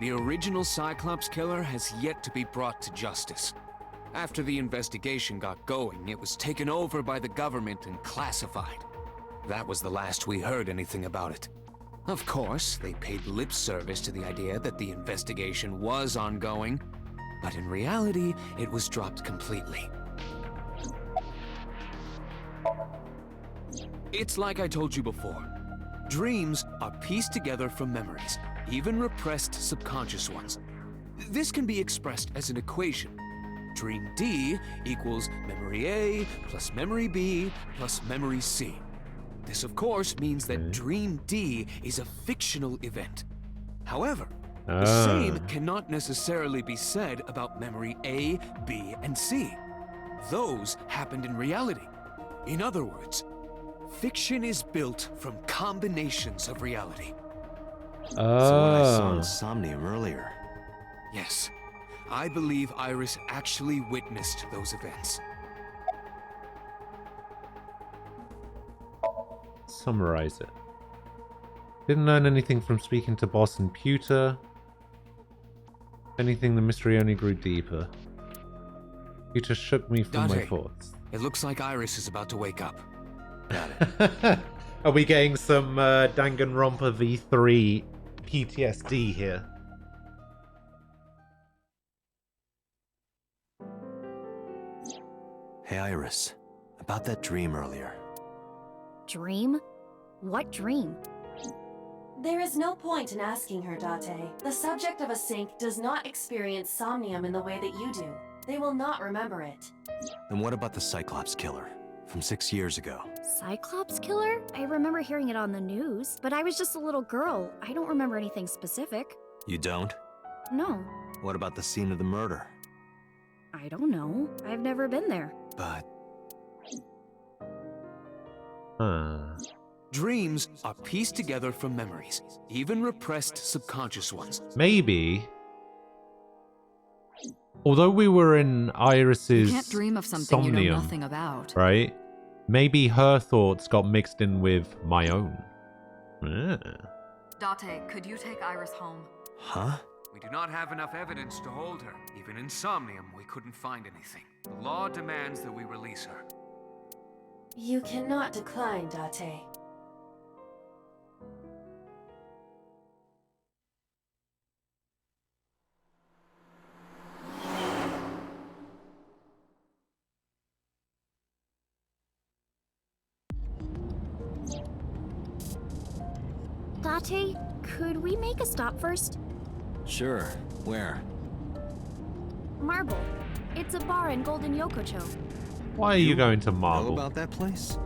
The original Cyclops killer has yet to be brought to justice. After the investigation got going, it was taken over by the government and classified. That was the last we heard anything about it. Of course, they paid lip service to the idea that the investigation was ongoing, but in reality, it was dropped completely. It's like I told you before. Dreams are pieced together from memories, even repressed subconscious ones. This can be expressed as an equation. Dream D equals memory A plus memory B plus memory C. This, of course, means that Dream D is a fictional event. However, the same cannot necessarily be said about memory A, B, and C. Those happened in reality. In other words, fiction is built from combinations of reality. So what I saw in Somnium earlier. Yes, I believe Iris actually witnessed those events. Summarize it. Didn't learn anything from speaking to Boss and Pewter. If anything, the mystery only grew deeper. Pewter shook me from my Dante, thoughts. it looks like Iris is about to wake up. Got it. Are we getting some Danganronpa V3 PTSD here? Hey, Iris. About that dream earlier. Dream? What dream? There is no point in asking her, Date. The subject of a sync does not experience somnium in the way that you do. They will not remember it. And what about the Cyclops killer from 6 years ago? Cyclops killer? I remember hearing it on the news, but I was just a little girl. I don't remember anything specific. You don't? No, What about the scene of the murder? I don't know. I've never been there. But Dreams are pieced together from memories, even repressed subconscious ones. Maybe. Although we were in Iris's You can't dream of something you know Somnium, nothing about. right? Maybe her thoughts got mixed in with my own. Date, could you take Iris home? Huh? We do not have enough evidence to hold her. Even in Somnium, we couldn't find anything. The law demands that we release her. You cannot decline, Date. Date, could we make a stop first? Sure. Where? Marble. It's a bar in Golden Yokocho. Why are you going to Know Marble? about that place?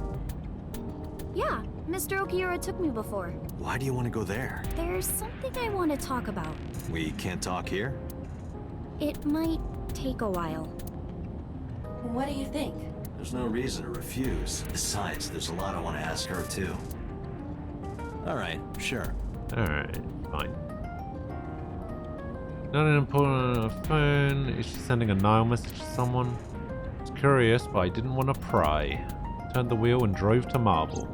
Yeah, Mr. Okiura took me before. Why do you want to go there? There's something I want to talk about. We can't talk here? It might take a while. What do you think? There's no reason to refuse. Besides, there's a lot I want to ask her, too. Alright, sure. Alright, fine. Not an important on her phone. Is she sending a Nile message to someone? I was curious, but I didn't want to pry. Turned the wheel and drove to Marble.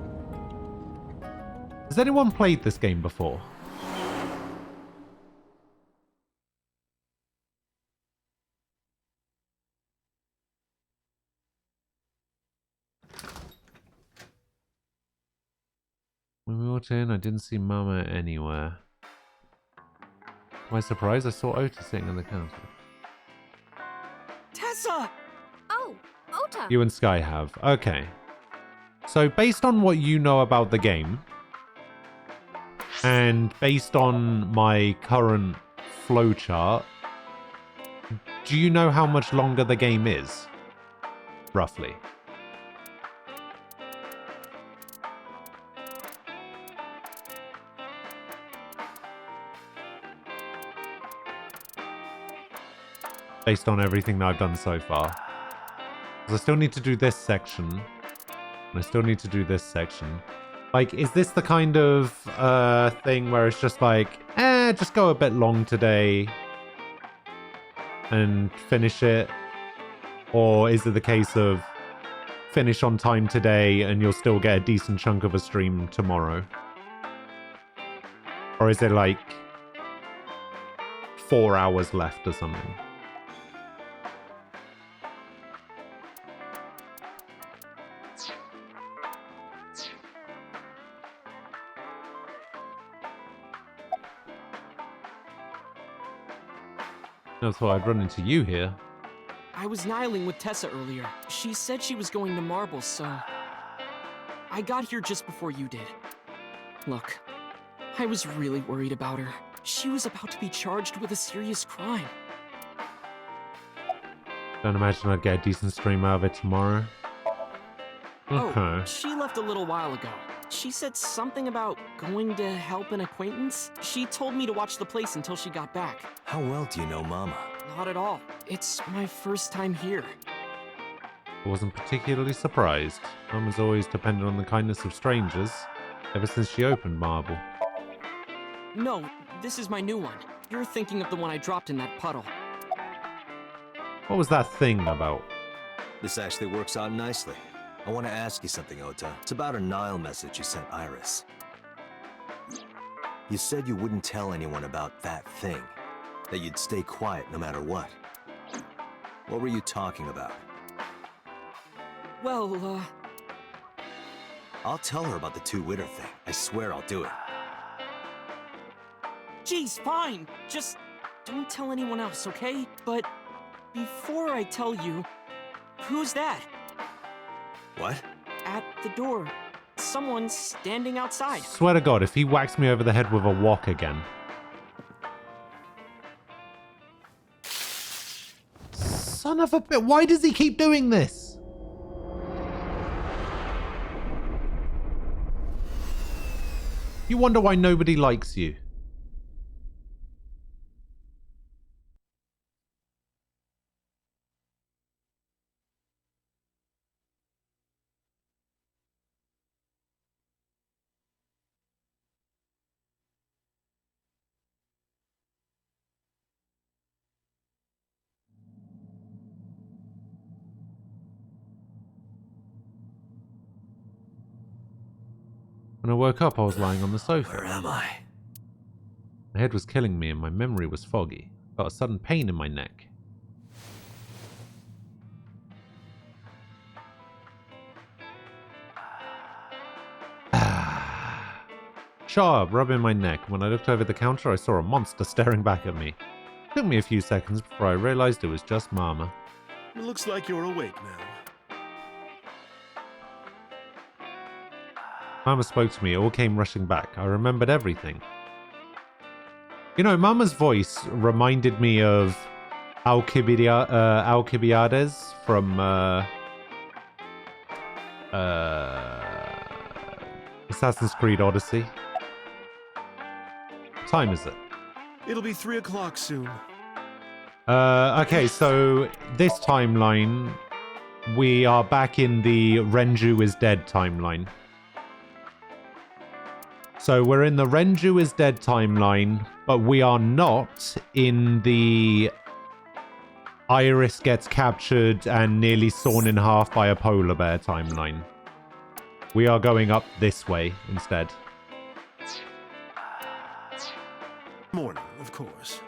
Has anyone played this game before? When we walked in, I didn't see Mama anywhere. To my surprise, I saw Otis sitting on the counter. Tessa! Oh, Ota. You and Sky have. Okay. So based on what you know about the game, and based on my current flowchart, do you know how much longer the game is? Roughly. Based on everything that I've done so far. Because I still need to do this section. And I still need to do this section. Like, is this the kind of thing where it's just like, just go a bit long today and finish it? Or is it the case of finish on time today and you'll still get a decent chunk of a stream tomorrow? Or is it like 4 hours left or something? I thought I'd run into you here. I was nihiling with Tessa earlier. She said she was going to Marbles, so... I got here just before you did. Look, I was really worried about her. She was about to be charged with a serious crime. Don't imagine I'd get a decent stream out of it tomorrow. Okay. Oh, she left a little while ago. She said something about going to help an acquaintance. She told me to watch the place until she got back. How well do you know Mama? Not at all. It's my first time here. I wasn't particularly surprised. Mum has always depended on the kindness of strangers, ever since she opened Marble. No, this is my new one. You're thinking of the one I dropped in that puddle. What was that thing about? This actually works out nicely. I want to ask you something, Ota. It's about a Nile message you sent Iris. You said you wouldn't tell anyone about that thing. That you'd stay quiet no matter what. What were you talking about? Well, I'll tell her about the two-witter thing. I swear I'll do it. Geez, fine. Just don't tell anyone else, okay? But before I tell you, who's that? What? At the door. Someone's standing outside. Swear to God, if he whacks me over the head with a wok again. Son of a bit. Why does he keep doing this? You wonder why nobody likes you. When I woke up, I was lying on the sofa. Where am I? My head was killing me and my memory was foggy. I got a sudden pain in my neck. Shut up, rubbing my neck. When I looked over the counter, I saw a monster staring back at me. It took me a few seconds before I realized it was just Mama. It looks like you're awake now. Mama spoke to me, it all came rushing back. I remembered everything. You know, Mama's voice reminded me of Alcibiades from Assassin's Creed Odyssey. What time is it? It'll be 3 o'clock soon. Okay, so this timeline, we are back in the Renju is dead timeline. So we're in the Renju is dead timeline, but we are not in the Iris gets captured and nearly sawn in half by a polar bear timeline. We are going up this way instead. Morning, of course.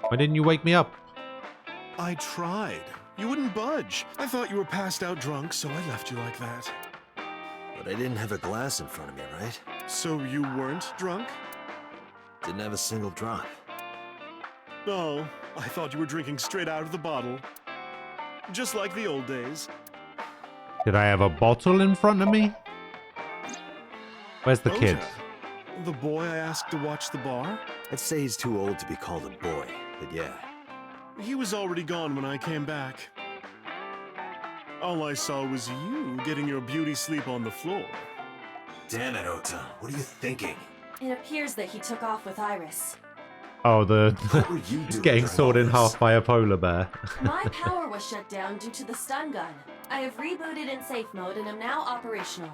Why didn't you wake me up? I tried. You wouldn't budge. I thought you were passed out drunk, so I left you like that. But I didn't have a glass in front of me, right? So you weren't drunk? Didn't have a single drop. Oh, I thought you were drinking straight out of the bottle. Just like the old days. Did I have a bottle in front of me? Where's the kid? Ota, the boy I asked to watch the bar? I'd say he's too old to be called a boy, but yeah. He was already gone when I came back. All I saw was you getting your beauty sleep on the floor. Damn it, Ota. What are you thinking? It appears that he took off with Iris. Oh, What were you doing getting during sawed all in this? half by a polar bear. My power was shut down due to the stun gun. I have rebooted in safe mode and am now operational.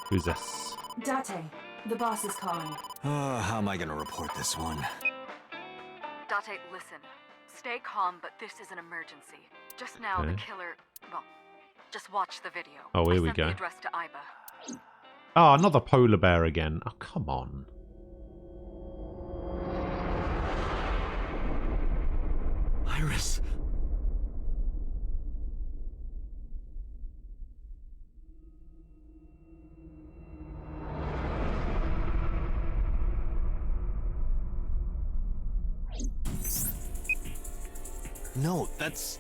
Who's this? Date, the boss is calling. How am I gonna report this one? Date, listen. Stay calm, but this is an emergency. Just now, the Okay. killer... Well, just watch the video. Oh, here I we sent go. the address to Iba. Oh, not the polar bear again. Oh, come on. Iris. No, that's...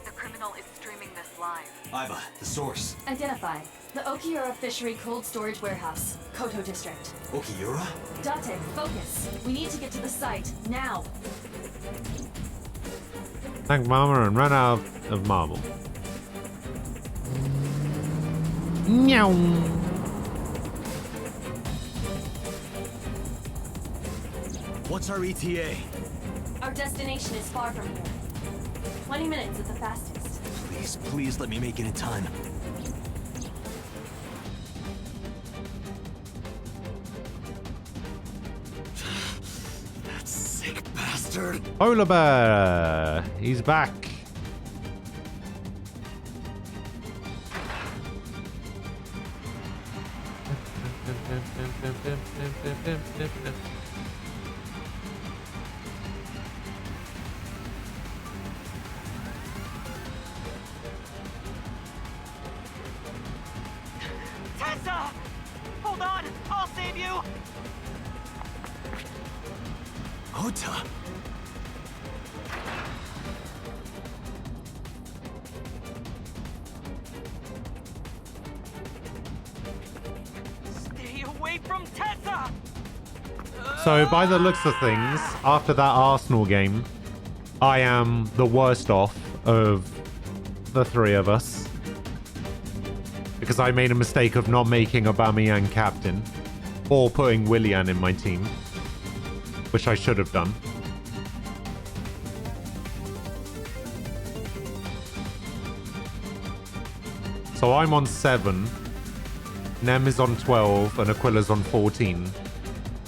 The criminal is streaming this live. Iba, the source. Identified. The Okiura Fishery Cold Storage Warehouse, Koto District. Okiura? Date, focus. We need to get to the site, now. Thank Mama and run out of marble. Meow. What's our ETA? Our destination is far from here. 20 minutes at the fastest. Please, please let me make it in time. That sick bastard. Polar bear. He's back. Tessa! Hold on! I'll save you! Ota. Stay away from Tessa! So, by the looks of things, after that Arsenal game, I am the worst off of the three of us. Because I made a mistake of not making Aubameyang captain. Or putting Willian in my team. Which I should have done. So I'm on 7. Nem is on 12 and Aquila's on 14.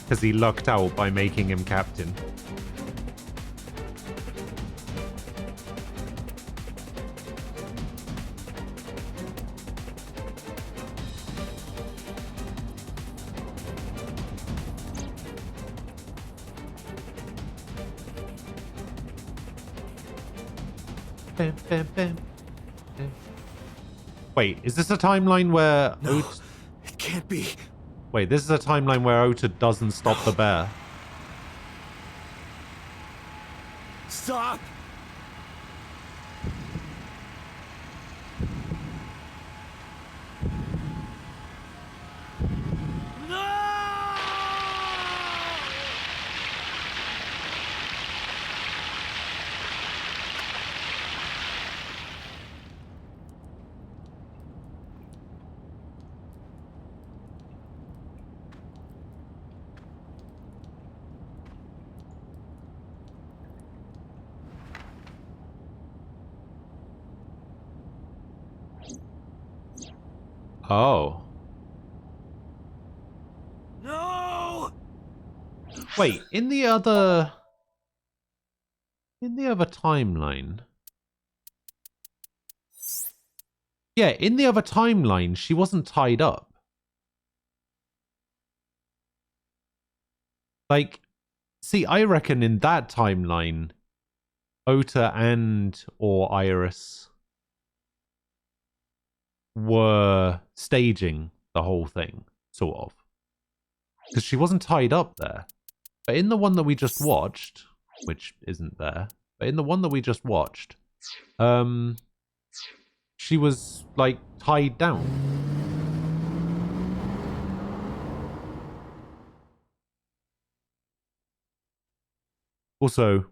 Because he lucked out by making him captain. Bam, bam, bam. Bam. Wait, is this a timeline where... No, it can't be. Wait, this is a timeline where Ota doesn't stop the bear. Stop! Oh. No! Wait, in the other timeline. Yeah, in the other timeline, she wasn't tied up. Like, see, I reckon in that timeline, Ota and or Iris were staging the whole thing, sort of. Because she wasn't tied up there. But in the one that we just watched, which isn't there, but in the one that we just watched, she was, like, tied down. Also,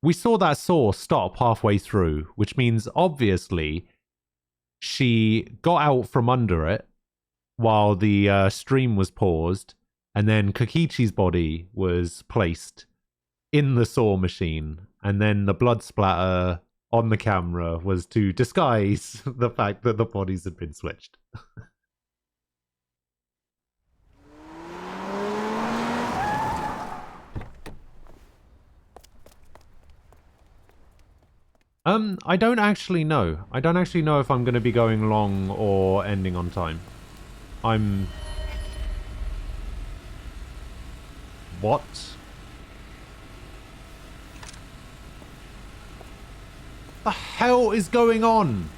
we saw that saw stop halfway through, which means obviously she got out from under it while the stream was paused, and then Kokichi's body was placed in the saw machine, and then the blood splatter on the camera was to disguise the fact that the bodies had been switched. I don't actually know. I don't actually know if I'm going to be going long or ending on time. What? The hell is going on?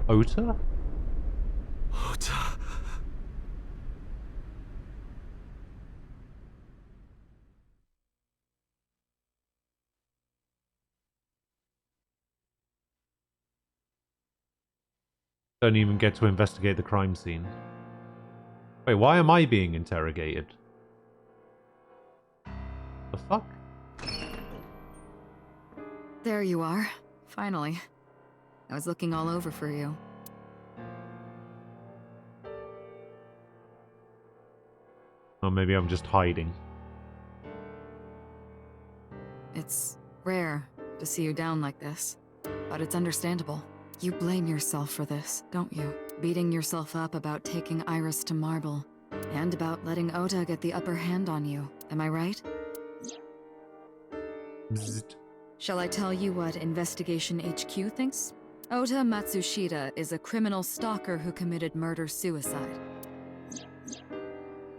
Ota? Ota. Don't even get to investigate the crime scene. Wait, why am I being interrogated? The fuck? There you are. Finally. I was looking all over for you. Or maybe I'm just hiding. It's rare to see you down like this, but it's understandable. You blame yourself for this, don't you? Beating yourself up about taking Iris to Marble, and about letting Ota get the upper hand on you. Am I right? Bzzzt. Shall I tell you what Investigation HQ thinks? Ota Matsushita is a criminal stalker who committed murder-suicide.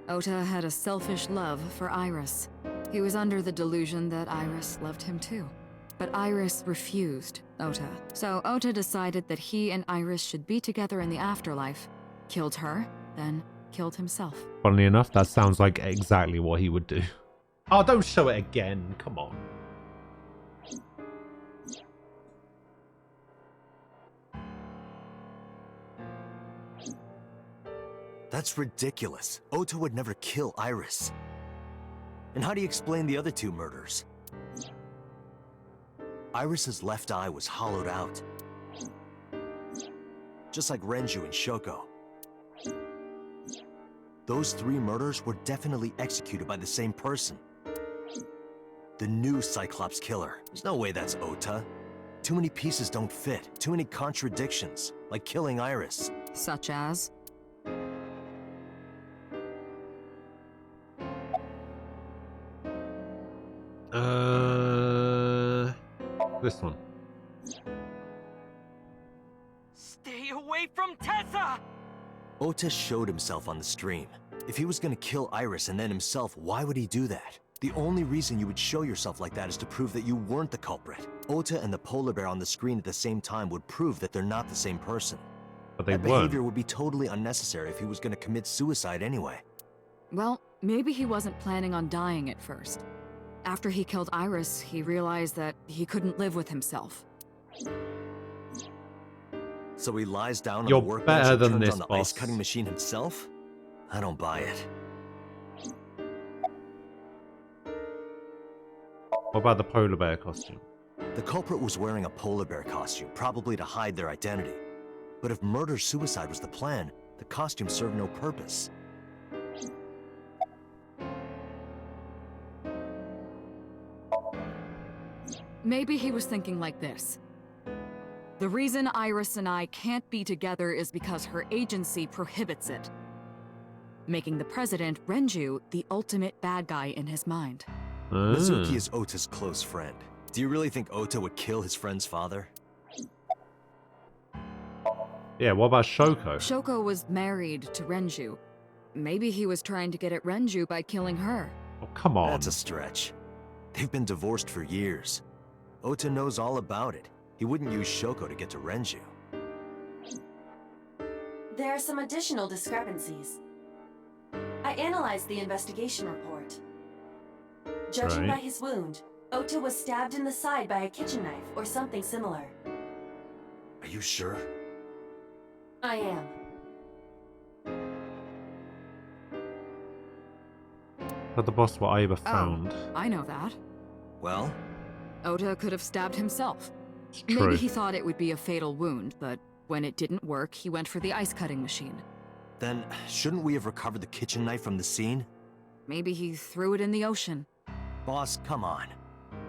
Ota had a selfish love for Iris. He was under the delusion that Iris loved him too. But Iris refused Ota. So Ota decided that he and Iris should be together in the afterlife, killed her, then killed himself. Funnily enough, that sounds like exactly what he would do. Oh, don't show it again. Come on. That's ridiculous. Ota would never kill Iris. And how do you explain the other two murders? Iris's left eye was hollowed out. Just like Renju and Shoko. Those three murders were definitely executed by the same person. The new Cyclops killer. There's no way that's Ota. Too many pieces don't fit. Too many contradictions. Like killing Iris. Such as? This one. Stay away from Tessa! Ota showed himself on the stream. If he was gonna kill Iris and then himself, why would he do that? The only reason you would show yourself like that is to prove that you weren't the culprit. Ota and the polar bear on the screen at the same time would prove that they're not the same person. But they that weren't. behavior would be totally unnecessary if he was gonna commit suicide anyway. Well, maybe he wasn't planning on dying at first. After he killed Iris, he realized that he couldn't live with himself. So he lies down You're on the workbench better and than turns this, on the boss. ice cutting machine himself? I don't buy it. What about the polar bear costume? The culprit was wearing a polar bear costume, probably to hide their identity. But if murder-suicide was the plan, the costume served no purpose. Maybe he was thinking like this. The reason Iris and I can't be together is because her agency prohibits it, making the president, Renju, the ultimate bad guy in his mind. Mizuki is Ota's close friend. Do you really think Ota would kill his friend's father? Yeah, what about Shoko? Shoko was married to Renju. Maybe he was trying to get at Renju by killing her. Oh, come on. That's a stretch. They've been divorced for years. Ota knows all about it. He wouldn't use Shoko to get to Renju. There are some additional discrepancies. I analyzed the investigation report. Judging by his wound, Ota was stabbed in the side by a kitchen knife or something similar. Are you sure? I am. But the boss what Aiba found. Oh, I know that. Well? Ota could have stabbed himself. True. Maybe he thought it would be a fatal wound, but when it didn't work, he went for the ice cutting machine. Then, shouldn't we have recovered the kitchen knife from the scene? Maybe he threw it in the ocean. Boss, come on.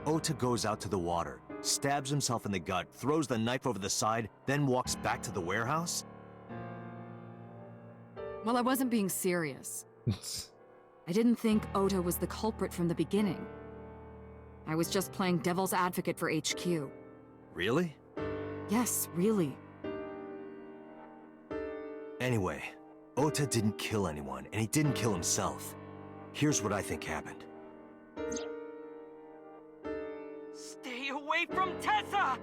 Ota goes out to the water, stabs himself in the gut, throws the knife over the side, then walks back to the warehouse? Well, I wasn't being serious. I didn't think Ota was the culprit from the beginning. I was just playing devil's advocate for HQ. Really? Yes, really. Anyway, Ota didn't kill anyone, and he didn't kill himself. Here's what I think happened. Stay away from Tessa!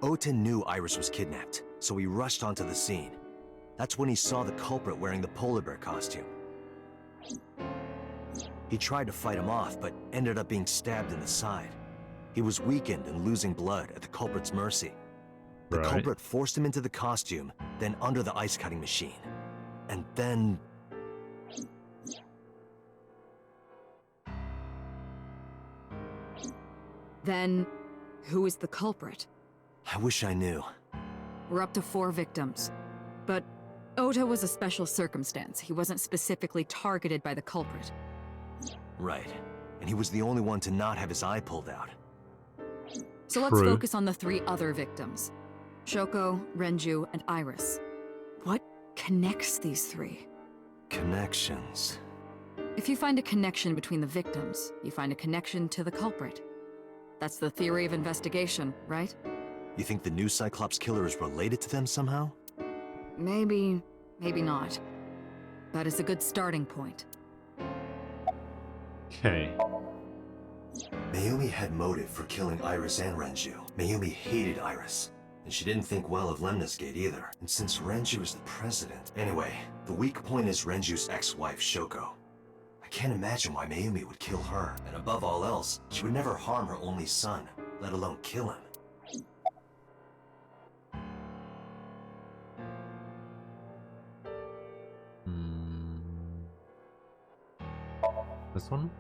Ota knew Iris was kidnapped, so he rushed onto the scene. That's when he saw the culprit wearing the polar bear costume. He tried to fight him off, but ended up being stabbed in the side. He was weakened and losing blood at the culprit's mercy. The culprit forced him into the costume, then under the ice cutting machine. And then... Then, who is the culprit? I wish I knew. We're up to 4 victims. But Ota was a special circumstance. He wasn't specifically targeted by the culprit. Right. And he was the only one to not have his eye pulled out. So let's focus on the 3 other victims. Shoko, Renju, and Iris. What connects these 3? Connections. If you find a connection between the victims, you find a connection to the culprit. That's the theory of investigation, right? You think the new Cyclops killer is related to them somehow? Maybe, maybe not. But it's a good starting point. Okay. Mayumi had motive for killing Iris and Renju. Mayumi hated Iris. And she didn't think well of Lemnis Gate either. And since Renju is the president... Anyway, the weak point is Renju's ex-wife, Shoko. I can't imagine why Mayumi would kill her. And above all else, she would never harm her only son, let alone kill him. This one?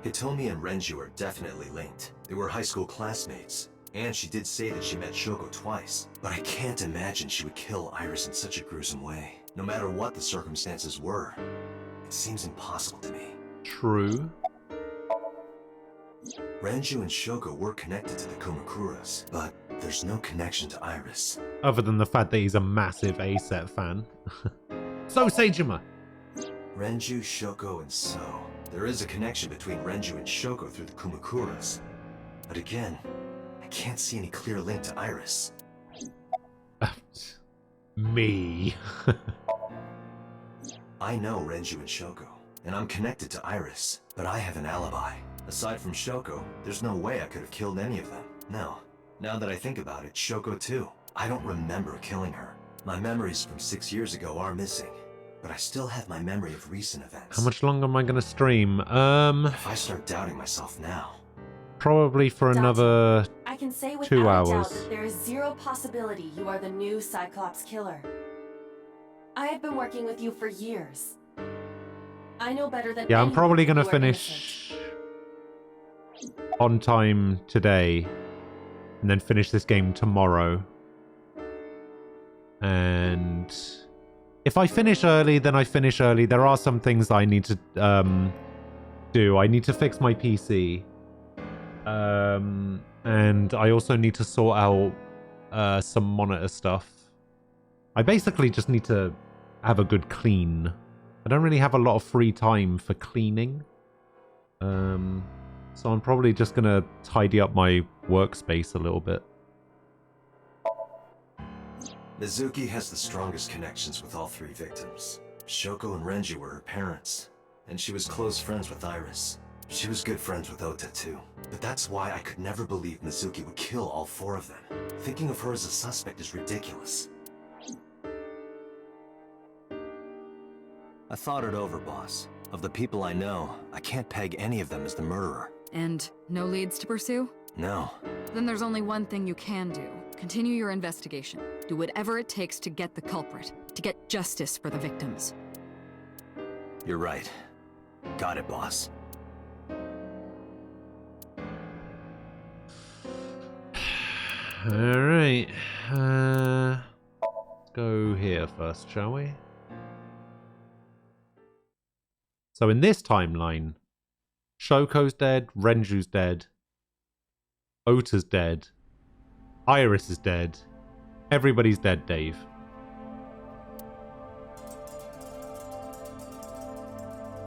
Hitomi and Renju are definitely linked. They were high school classmates. And she did say that she met Shoko twice. But I can't imagine she would kill Iris in such a gruesome way. No matter what the circumstances were. It seems impossible to me. True. Renju and Shoko were connected to the Kumakuras, but there's no connection to Iris. Other than the fact that he's a massive A-set fan. So Seijima! Renju, Shoko, and So. There is a connection between Renju and Shoko through the Kumakuras. But again, I can't see any clear link to Iris. Me. I know Renju and Shoko, and I'm connected to Iris, but I have an alibi. Aside from Shoko, there's no way I could have killed any of them. No. Now that I think about it, Shoko too. I don't remember killing her. My memories from 6 years ago are missing, but I still have my memory of recent events. How much longer am I going to stream? If I start doubting myself now... Probably for another I can say 2 without a doubt hours. that there is zero possibility you are the new Cyclops killer. I have been working with you for years. I know better than Yeah, I'm anyone probably that going to you are finish on time today and then finish this game tomorrow. And if I finish early, then I finish early. There are some things I need to do. I need to fix my PC. And I also need to sort out some monitor stuff. I basically just need to have a good clean. I don't really have a lot of free time for cleaning. So I'm probably just going to tidy up my workspace a little bit. Mizuki has the strongest connections with all three victims. Shoko and Renju were her parents, and she was close friends with Iris. She was good friends with Ota too. But that's why I could never believe Mizuki would kill all four of them. Thinking of her as a suspect is ridiculous. I thought it over, boss. Of the people I know, I can't peg any of them as the murderer. And no leads to pursue? No. Then there's only one thing you can do. Continue your investigation. Do whatever it takes to get the culprit, to get justice for the victims. You're right. Got it, boss. Alright. Go here first, shall we? So in this timeline, Shoko's dead, Renju's dead, Ota's dead, Iris is dead, everybody's dead, Dave.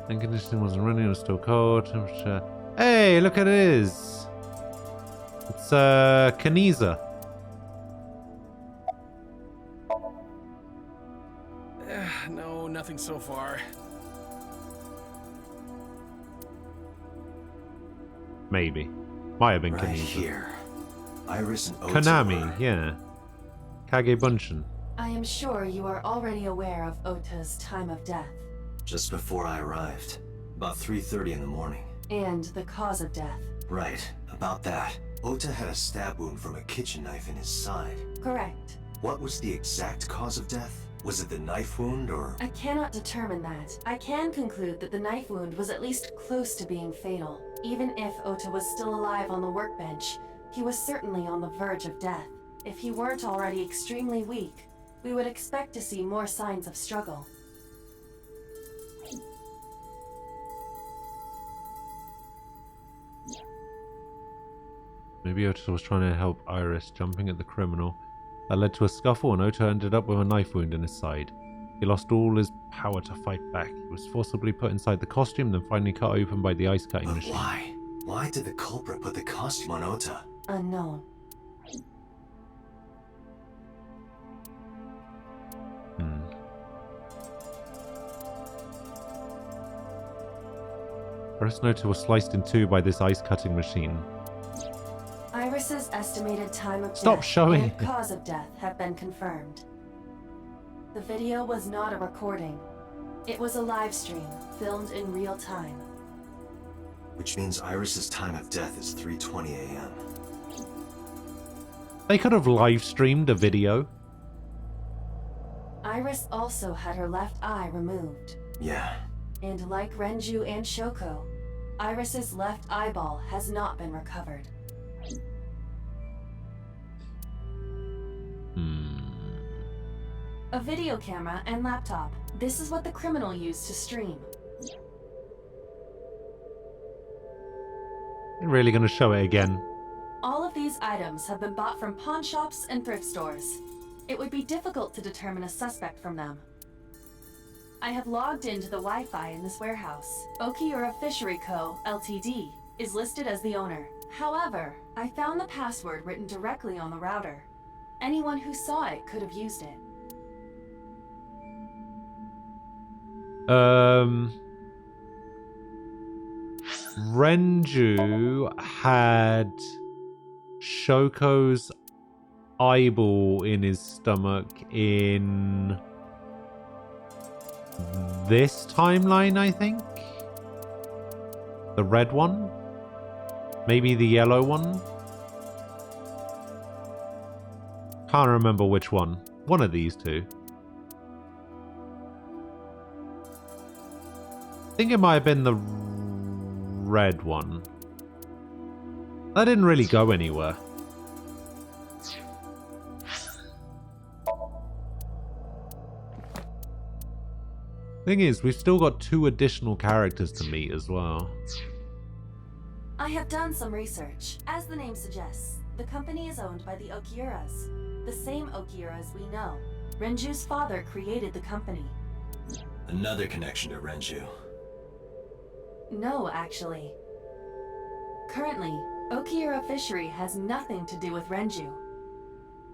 And conditioning wasn't running, it was still cold. Temperature. Hey, look at it is. It's Kaniza. No, nothing so far. Maybe. Might have been Right Kaniza. here. Iris and Ota Konami, were... yeah. Kage Bunshin. I am sure you are already aware of Ota's time of death. Just before I arrived. About 3:30 in the morning. And the cause of death. Right. About that. Ota had a stab wound from a kitchen knife in his side. Correct. What was the exact cause of death? Was it the knife wound or... I cannot determine that. I can conclude that the knife wound was at least close to being fatal. Even if Ota was still alive on the workbench, he was certainly on the verge of death. If he weren't already extremely weak, we would expect to see more signs of struggle. Maybe Ota was trying to help Iris, jumping at the criminal. That led to a scuffle and Ota ended up with a knife wound in his side. He lost all his power to fight back. He was forcibly put inside the costume, then finally cut open by the ice cutting machine. Why? Why did the culprit put the costume on Ota? Unknown. Iris and Ota was sliced in two by this ice cutting machine. Iris's estimated time of Stop death showing and it. cause of death have been confirmed. The video was not a recording. It was a live stream, filmed in real time. Which means Iris's time of death is 3:20 a.m. They could have live streamed a video. Iris also had her left eye removed. Yeah. And like Renju and Shoko, Iris's left eyeball has not been recovered. A video camera and laptop. This is what the criminal used to stream. They're really going to show it again. All of these items have been bought from pawn shops and thrift stores. It would be difficult to determine a suspect from them. I have logged into the Wi-Fi in this warehouse. Okiura Fishery Co., Ltd. is listed as the owner. However, I found the password written directly on the router. Anyone who saw it could have used it. Renju had Shoko's eyeball in his stomach in this timeline, I think. The red one? Maybe the yellow one? Can't remember which one. One of these two. I think it might have been the red one. That didn't really go anywhere. Thing is, we've still got 2 additional characters to meet as well. I have done some research. As the name suggests, the company is owned by the Okiuras. The same Okiuras we know. Renju's father created the company. Another connection to Renju. No, actually. Currently, Okiura Fishery has nothing to do with Renju.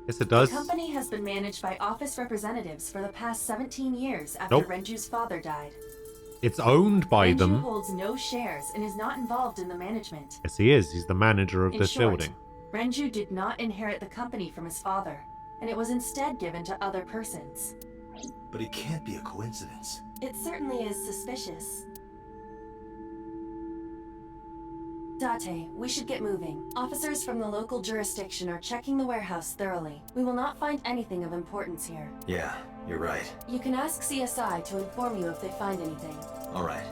Yes, it does. The company has been managed by office representatives for the past 17 years after Renju's father died. It's owned by Renju them. holds no shares and is not involved in the management. Yes, he is. He's the manager of In this short, building. Renju did not inherit the company from his father, and it was instead given to other persons. But it can't be a coincidence. It certainly is suspicious. Date, we should get moving. Officers from the local jurisdiction are checking the warehouse thoroughly. We will not find anything of importance here. Yeah, you're right. You can ask CSI to inform you if they find anything. All right.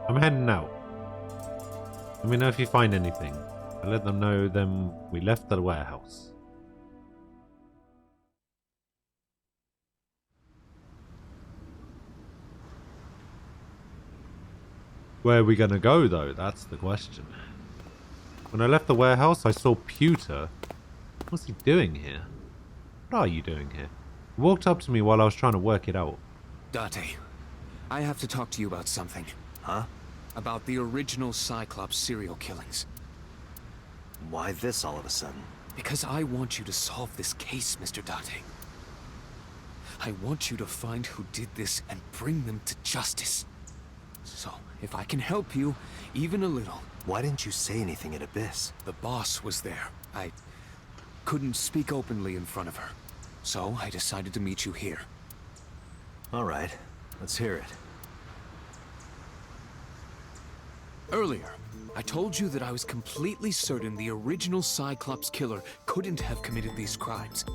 I'm heading out. Let me know if you find anything. I'll let them know then we left the warehouse. Where are we gonna go though? That's the question. When I left the warehouse, I saw Pewter. What's he doing here? What are you doing here? He walked up to me while I was trying to work it out. Date, I have to talk to you about something. Huh? About the original Cyclops serial killings. Why this all of a sudden? Because I want you to solve this case, Mr. Date. I want you to find who did this and bring them to justice. So, if I can help you, even a little... Why didn't you say anything at Abyss? The boss was there. I couldn't speak openly in front of her. So, I decided to meet you here. All right, let's hear it. Earlier, I told you that I was completely certain the original Cyclops killer couldn't have committed these crimes.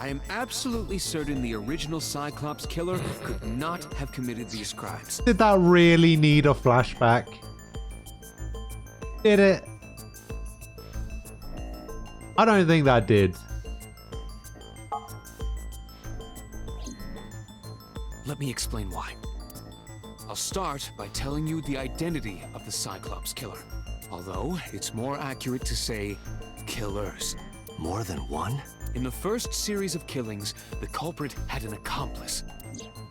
I am absolutely certain the original Cyclops killer could not have committed these crimes. Did that really need a flashback? Did it? I don't think that did. Let me explain why. I'll start by telling you the identity of the Cyclops killer. Although, it's more accurate to say, killers. More than one? In the first series of killings, the culprit had an accomplice.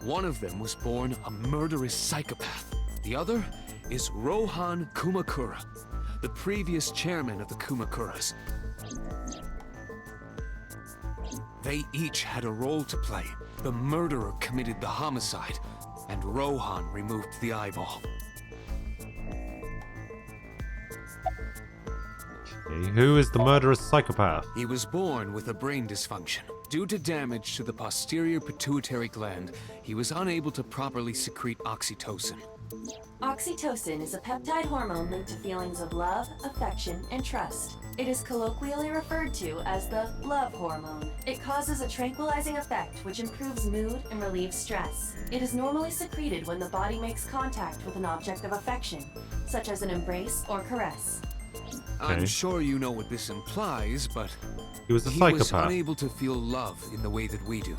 One of them was born a murderous psychopath. The other is Rohan Kumakura, the previous chairman of the Kumakuras. They each had a role to play. The murderer committed the homicide, and Rohan removed the eyeball. Who is the murderous psychopath? He was born with a brain dysfunction. Due to damage to the posterior pituitary gland, he was unable to properly secrete oxytocin. Oxytocin is a peptide hormone linked to feelings of love, affection, and trust. It is colloquially referred to as the love hormone. It causes a tranquilizing effect which improves mood and relieves stress. It is normally secreted when the body makes contact with an object of affection, such as an embrace or caress. I'm sure you know what this implies, but he was he was unable to feel love in the way that we do.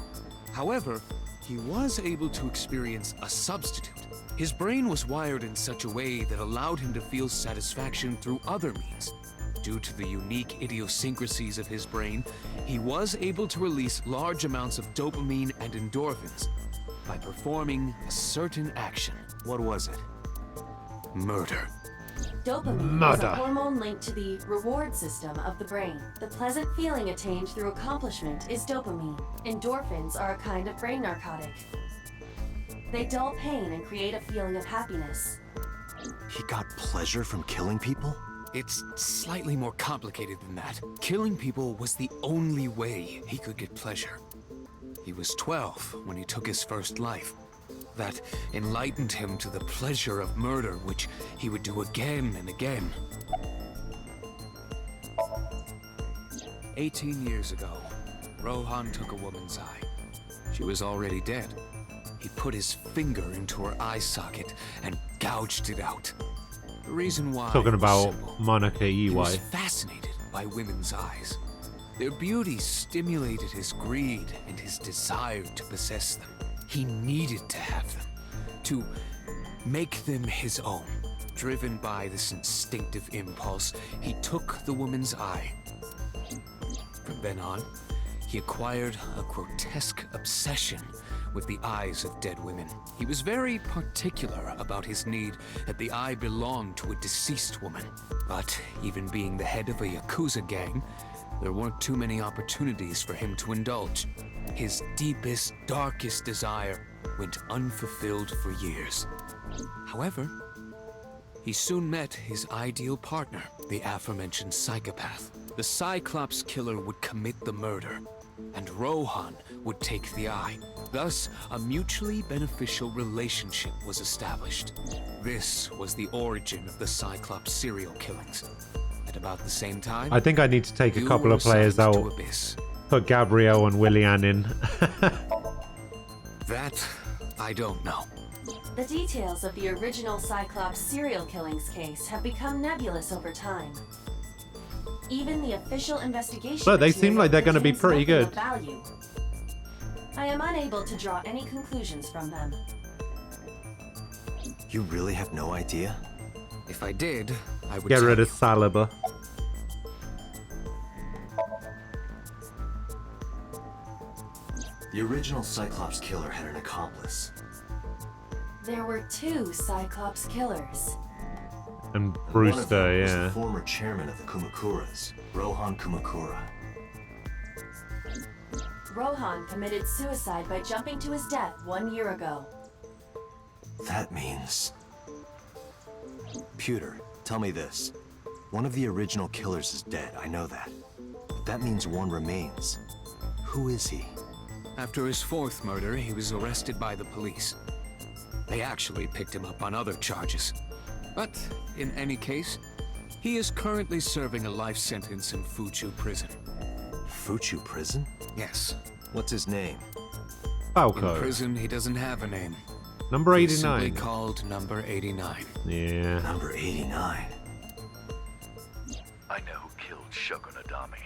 However, he was able to experience a substitute. His brain was wired in such a way that allowed him to feel satisfaction through other means. Due to the unique idiosyncrasies of his brain, he was able to release large amounts of dopamine and endorphins by performing a certain action. What was it? Murder. Dopamine is a hormone linked to the reward system of the brain. The pleasant feeling attained through accomplishment is dopamine. Endorphins are a kind of brain narcotic. They dull pain and create a feeling of happiness. He got pleasure from killing people? It's slightly more complicated than that. Killing people was the only way he could get pleasure. He was 12 when he took his first life. That enlightened him to the pleasure of murder, which he would do again and again. 18 years ago, Rohan took a woman's eye. She was already dead. He put his finger into her eye socket and gouged it out. The reason why Talking about Monica he was EY. fascinated by women's eyes. Their beauty stimulated his greed and his desire to possess them. He needed to have them, to make them his own. Driven by this instinctive impulse, he took the woman's eye. From then on, he acquired a grotesque obsession with the eyes of dead women. He was very particular about his need that the eye belonged to a deceased woman. But even being the head of a Yakuza gang, there weren't too many opportunities for him to indulge. His deepest, darkest desire went unfulfilled for years. However, he soon met his ideal partner, the aforementioned psychopath. The Cyclops killer would commit the murder, and Rohan would take the eye. Thus, a mutually beneficial relationship was established. This was the origin of the Cyclops serial killings. At about the same time, I think I need to take a couple of players out. Put Gabrielle and Willian in. That, I don't know. The details of the original Cyclops serial killings case have become nebulous over time. Even the official investigation. But they seem like they're going to be pretty good. Value. I am unable to draw any conclusions from them. You really have no idea? If I did, I would get tell rid of you. Saliba. The original Cyclops killer had an accomplice. There were 2 Cyclops killers. And One of Brewster, them was yeah. the former chairman of the Kumakuras, Rohan Kumakura. Rohan committed suicide by jumping to his death 1 year ago. That means... Pewter, tell me this. One of the original killers is dead, I know that. But that means one remains. Who is he? After his 4th murder, he was arrested by the police. They actually picked him up on other charges. But, in any case, he is currently serving a life sentence in Fuchu prison. Fuchu prison? Yes. What's his name? Falco. In prison, he doesn't have a name. Number He's 89. simply called Number 89. Yeah. Number 89. I know who killed Shogun Adami.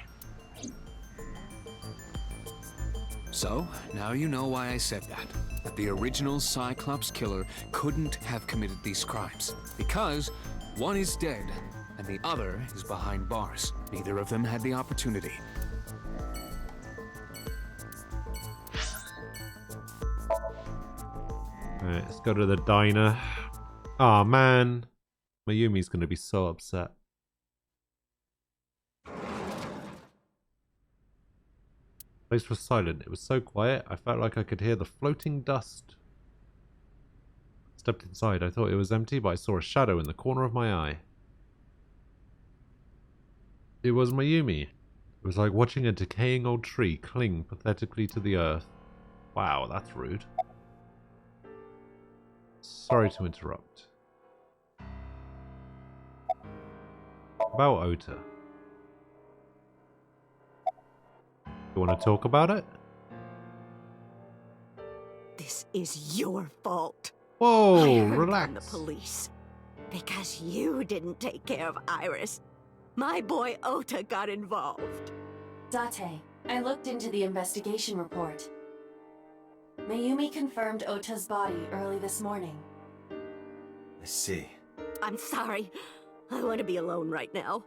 So, now you know why I said that. That the original Cyclops killer couldn't have committed these crimes. Because one is dead, and the other is behind bars. Neither of them had the opportunity. Alright, let's go to the diner. Aw, man. Mayumi's gonna be so upset. The place was silent. It was so quiet, I felt like I could hear the floating dust. I stepped inside. I thought it was empty, but I saw a shadow in the corner of my eye. It was Mayumi. It was like watching a decaying old tree cling pathetically to the earth. Wow, that's rude. Sorry to interrupt. About Ota. You want to talk about it? This is your fault. Whoa, I heard relax. from the police. Because you didn't take care of Iris. My boy Ota got involved. Date, I looked into the investigation report. Mayumi confirmed Ota's body early this morning. I see. I'm sorry. I want to be alone right now.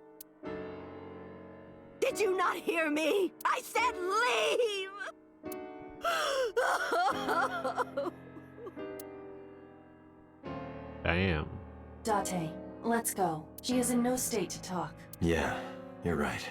Did you not hear me? I said leave! Damn. Date, let's go. She is in no state to talk. Yeah, you're right.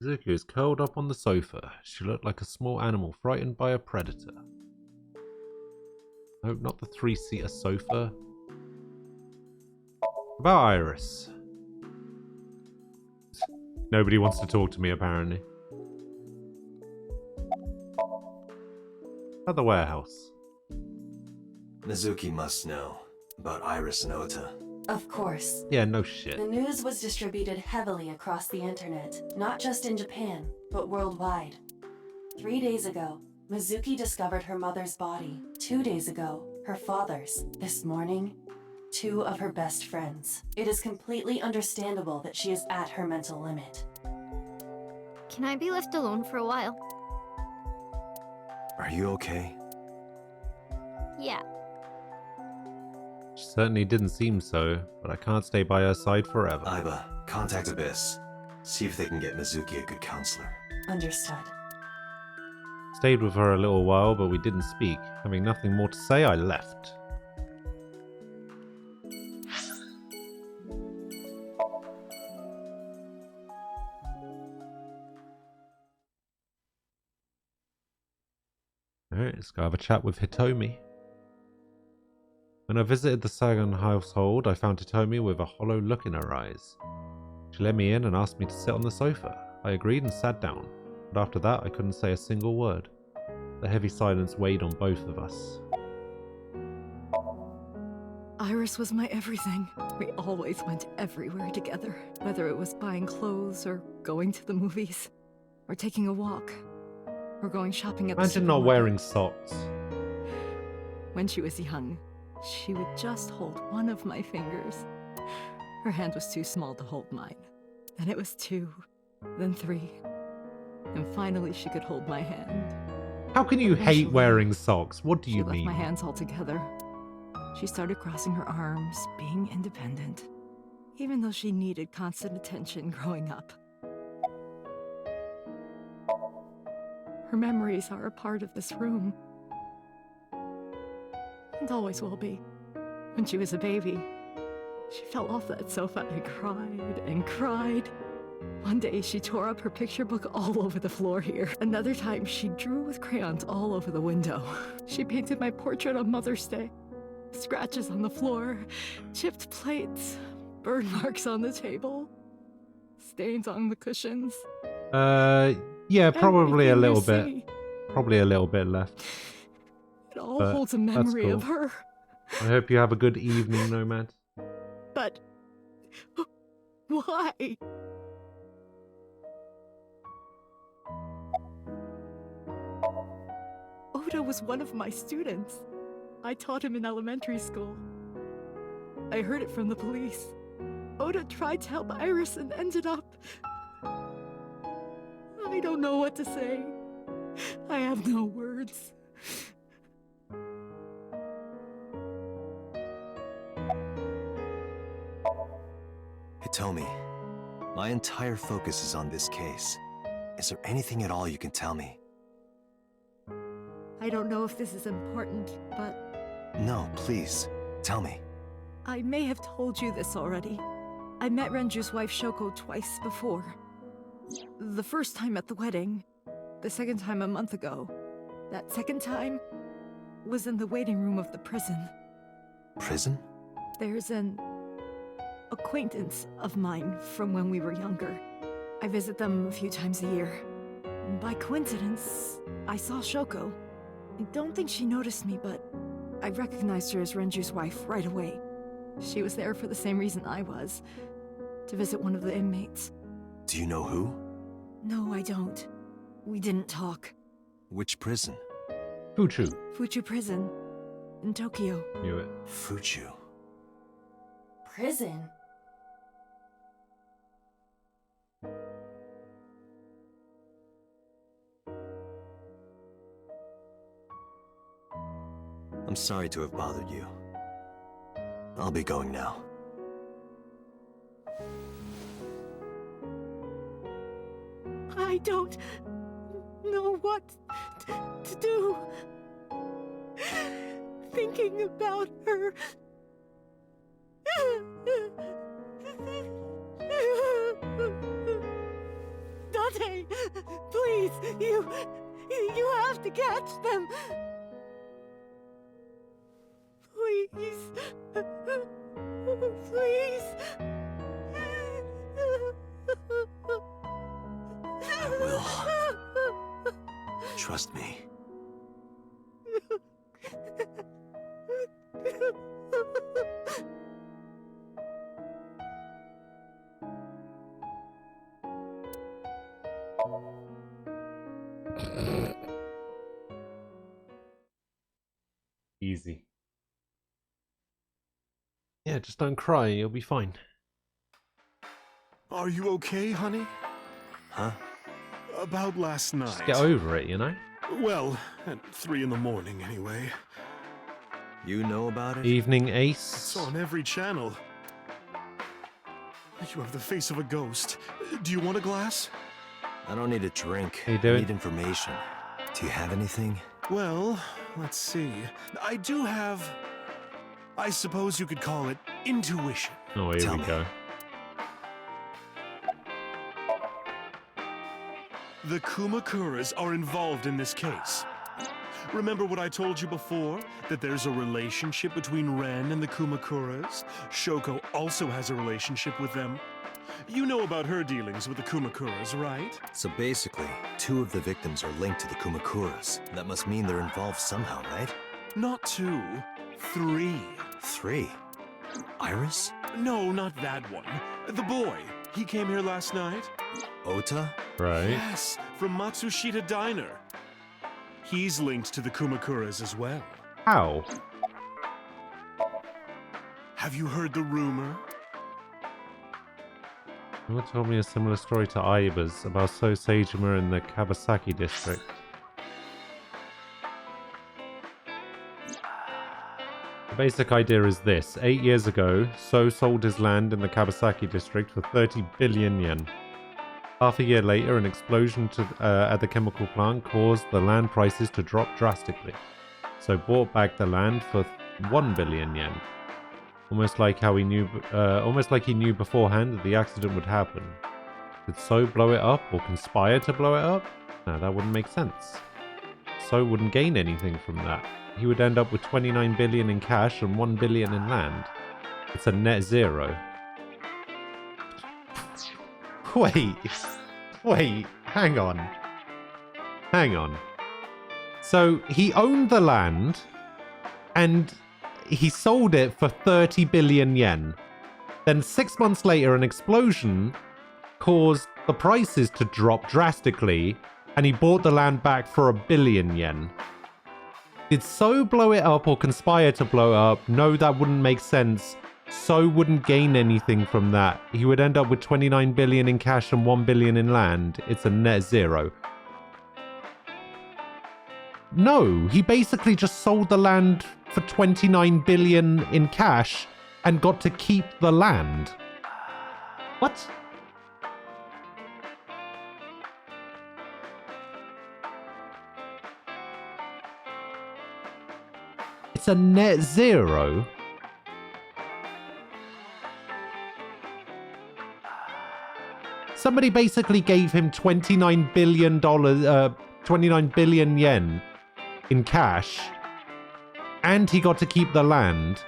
Zuki is curled up on the sofa. She looked like a small animal frightened by a predator. Nope, not the 3-seater sofa. About Iris. Nobody wants to talk to me, apparently. At the warehouse. Mizuki must know about Iris and Ota. Of course. Yeah, no shit. The news was distributed heavily across the internet, not just in Japan, but worldwide. 3 days ago, Mizuki discovered her mother's body. 2 days ago, her father's. This morning, 2 of her best friends. It is completely understandable that she is at her mental limit. Can I be left alone for a while? Are you okay? Yeah. She certainly didn't seem so, but I can't stay by her side forever. Aiba, contact Abyss. See if they can get Mizuki a good counselor. Understood. Stayed with her a little while, but we didn't speak. Having nothing more to say, I left. Alright, let's go have a chat with Hitomi. When I visited the Sagan household, I found Hitomi with a hollow look in her eyes. She let me in and asked me to sit on the sofa. I agreed and sat down, but after that I couldn't say a single word. The heavy silence weighed on both of us. Iris was my everything. We always went everywhere together, whether it was buying clothes or going to the movies, or taking a walk, or going shopping at the Imagine not supermarket. wearing socks. When she was young, she would just hold one of my fingers. Her hand was too small to hold mine. Then it was 2, then 3, and finally she could hold my hand. How can you hate wearing socks? What do you She left mean? my hands all together. She started crossing her arms, being independent, even though she needed constant attention growing up. Her memories are a part of this room, and always will be. When she was a baby, she fell off that sofa and cried and cried. One day she tore up her picture book all over the floor here. Another time she drew with crayons all over the window. She painted my portrait on Mother's Day. Scratches on the floor, chipped plates, burn marks on the table, stains on the cushions. Yeah, probably a Everything you little bit. see. Probably a little bit left. It all But holds a that's memory of cool. her. I hope you have a good evening, Nomad. But why? Oda was one of my students. I taught him in elementary school. I heard it from the police. Oda tried to help Iris and ended up... I don't know what to say. I have no words. Hitomi, my entire focus is on this case. Is there anything at all you can tell me? I don't know if this is important, but No, please, tell me. I may have told you this already. I met Renju's wife Shoko twice before. The first time at the wedding, the second time a month ago. That second time was in the waiting room of the prison. Prison? There's an acquaintance of mine from when we were younger. I visit them a few times a year. By coincidence, I saw Shoko. I don't think she noticed me, but I recognized her as Renju's wife right away. She was there for the same reason I was, to visit one of the inmates. Do you know who? No, I don't. We didn't talk. Which prison? Fuchu. Fuchu Prison, in Tokyo. Knew it. Fuchu. Prison? I'm sorry to have bothered you. I'll be going now. I don't know what to do. Thinking about her. Dante, please, you have to catch them. Please. Please. I will. Trust me. Easy. Yeah, just don't cry, you'll be fine. Are you okay, honey? Huh? About last night. Just get over it, you know? Well, at 3 in the morning, anyway. You know about it? Evening Ace. It's on every channel. You have the face of a ghost. Do you want a glass? I don't need a drink. How you doing? I need information. Do you have anything? Well, let's see. I do have... I suppose you could call it intuition. Oh, here Tell we me. go. The Kumakuras are involved in this case. Remember what I told you before? That there's a relationship between Ren and the Kumakuras? Shoko also has a relationship with them. You know about her dealings with the Kumakuras, right? So basically, 2 of the victims are linked to the Kumakuras. That must mean they're involved somehow, right? Not 2, 3. 3? Iris? No, not that one. The boy. He came here last night. Ota? Right. Yes, from Matsushita Diner. He's linked to the Kumakuras as well. How? Have you heard the rumor? Someone told me a similar story to Aiba's about So Seijima in the Kawasaki district. The basic idea is this. 8 years ago, So sold his land in the Kawasaki district for 30 billion yen. Half a year later, an explosion at the chemical plant caused the land prices to drop drastically. So bought back the land for 1 billion yen. Almost like he knew beforehand that the accident would happen. Did So blow it up or conspire to blow it up? No, that wouldn't make sense. So wouldn't gain anything from that. He would end up with 29 billion in cash and 1 billion in land. It's a net zero. Wait, hang on. So he owned the land and he sold it for 30 billion yen. Then 6 months later, an explosion caused the prices to drop drastically and he bought the land back for 1 billion yen. Did So blow it up or conspire to blow it up? No, that wouldn't make sense. So wouldn't gain anything from that. He would end up with 29 billion in cash and 1 billion in land. It's a net zero. No, he basically just sold the land for 29 billion in cash and got to keep the land. What? It's a net zero. Somebody basically gave him $29 billion, 29 billion yen in cash, and he got to keep the land.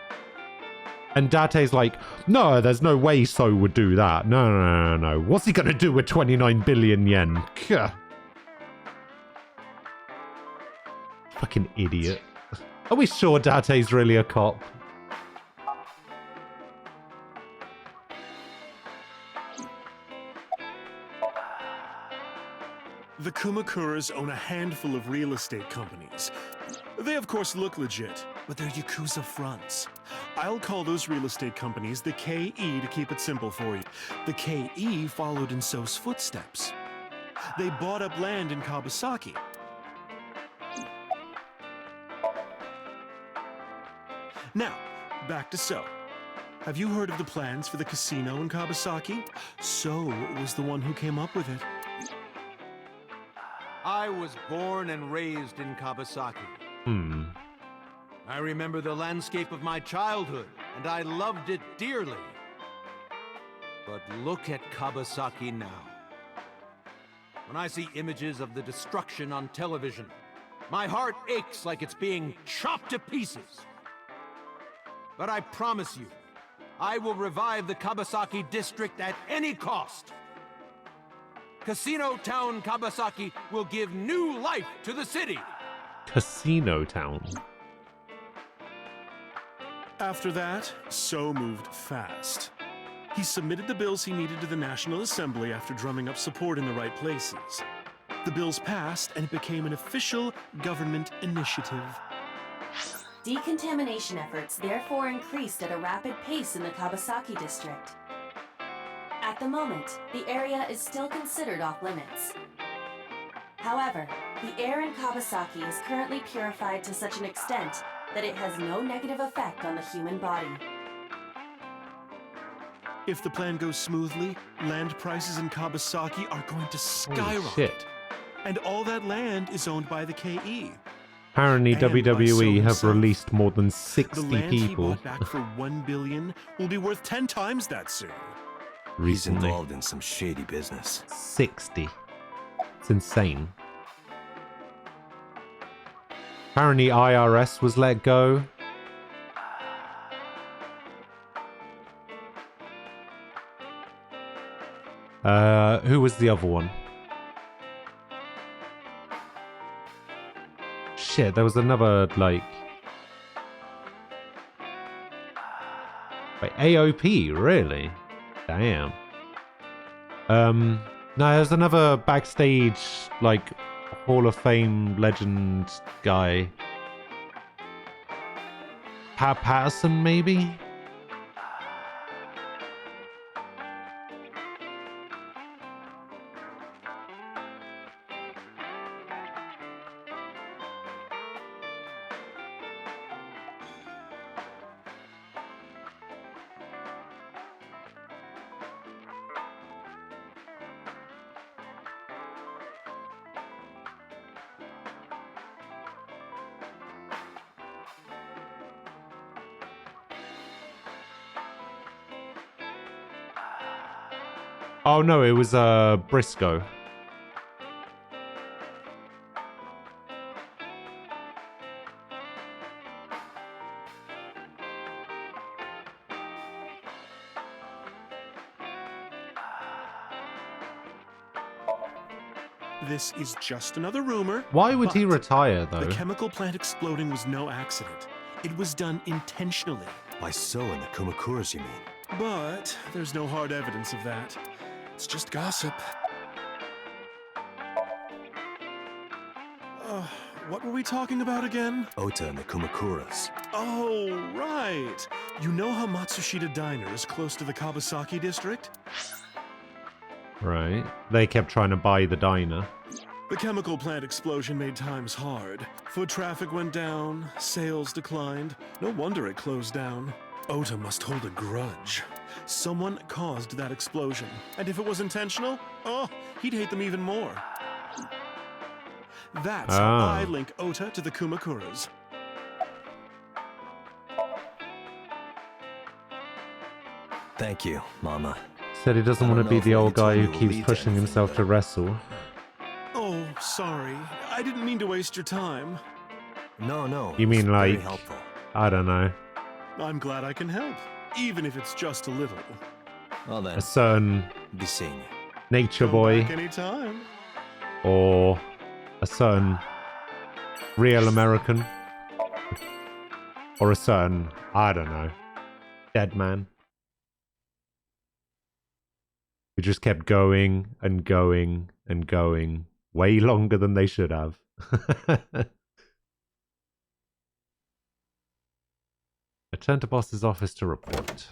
And Date's like, no, there's no way So would do that. No. What's he gonna do with 29 billion yen? Gah. Fucking idiot. Are we sure Date's really a cop? The Kumakuras own a handful of real estate companies. They of course look legit, but they're Yakuza fronts. I'll call those real estate companies the KE to keep it simple for you. The KE followed in So's footsteps. They bought up land in Kawasaki. Now, back to So. Have you heard of the plans for the casino in Kawasaki? So was the one who came up with it. I was born and raised in Kawasaki. I remember the landscape of my childhood, and I loved it dearly. But look at Kawasaki now. When I see images of the destruction on television, my heart aches like it's being chopped to pieces. But I promise you, I will revive the Kawasaki district at any cost. Casino Town Kawasaki will give new life to the city. Casino Town. After that, So moved fast. He submitted the bills he needed to the National Assembly after drumming up support in the right places. The bills passed and it became an official government initiative. Decontamination efforts therefore increased at a rapid pace in the Kawasaki district. At the moment, the area is still considered off limits. However, the air in Kawasaki is currently purified to such an extent that it has no negative effect on the human body. If the plan goes smoothly, land prices in Kawasaki are going to skyrocket. Shit. And all that land is owned by the KE. Apparently, And by WWE So have himself. released more than The 60 land he people bought back for $1 billion will be worth 10 times that soon. He's recently. involved in some shady business. 60. It's insane. Apparently, IRS was let go. Who was the other one? Shit, there was another, like... Wait, AOP, really? Damn. No, there's another backstage, like, Hall of Fame legend guy. Pat Patterson, maybe? Oh no, it was Briscoe. This is just another rumor. Why would he but retire, though? The chemical plant exploding was no accident. It was done intentionally. By So and the Kumakuras, you mean? But there's no hard evidence of that. It's just gossip. What were we talking about again? Ota and the Kumakuras. Oh, right. You know how Matsushita Diner is close to the Kawasaki district? Right. They kept trying to buy the diner. The chemical plant explosion made times hard. Foot traffic went down, sales declined. No wonder it closed down. Ota must hold a grudge. Someone caused that explosion. And if it was intentional, oh, he'd hate them even more. That's how I link Ota to the Kumakuras. Thank you, Mama. Said he doesn't want to be the old guy who keeps pushing himself to wrestle. Oh, sorry. I didn't mean to waste your time. No. You mean very like, helpful. I don't know, I'm glad I can help, even if it's just a little. Well then, a certain be seeing you. nature Come boy, back anytime. or a certain real American, or a certain, I don't know, dead man. Who just kept going and going and going way longer than they should have. I turned to boss's office to report.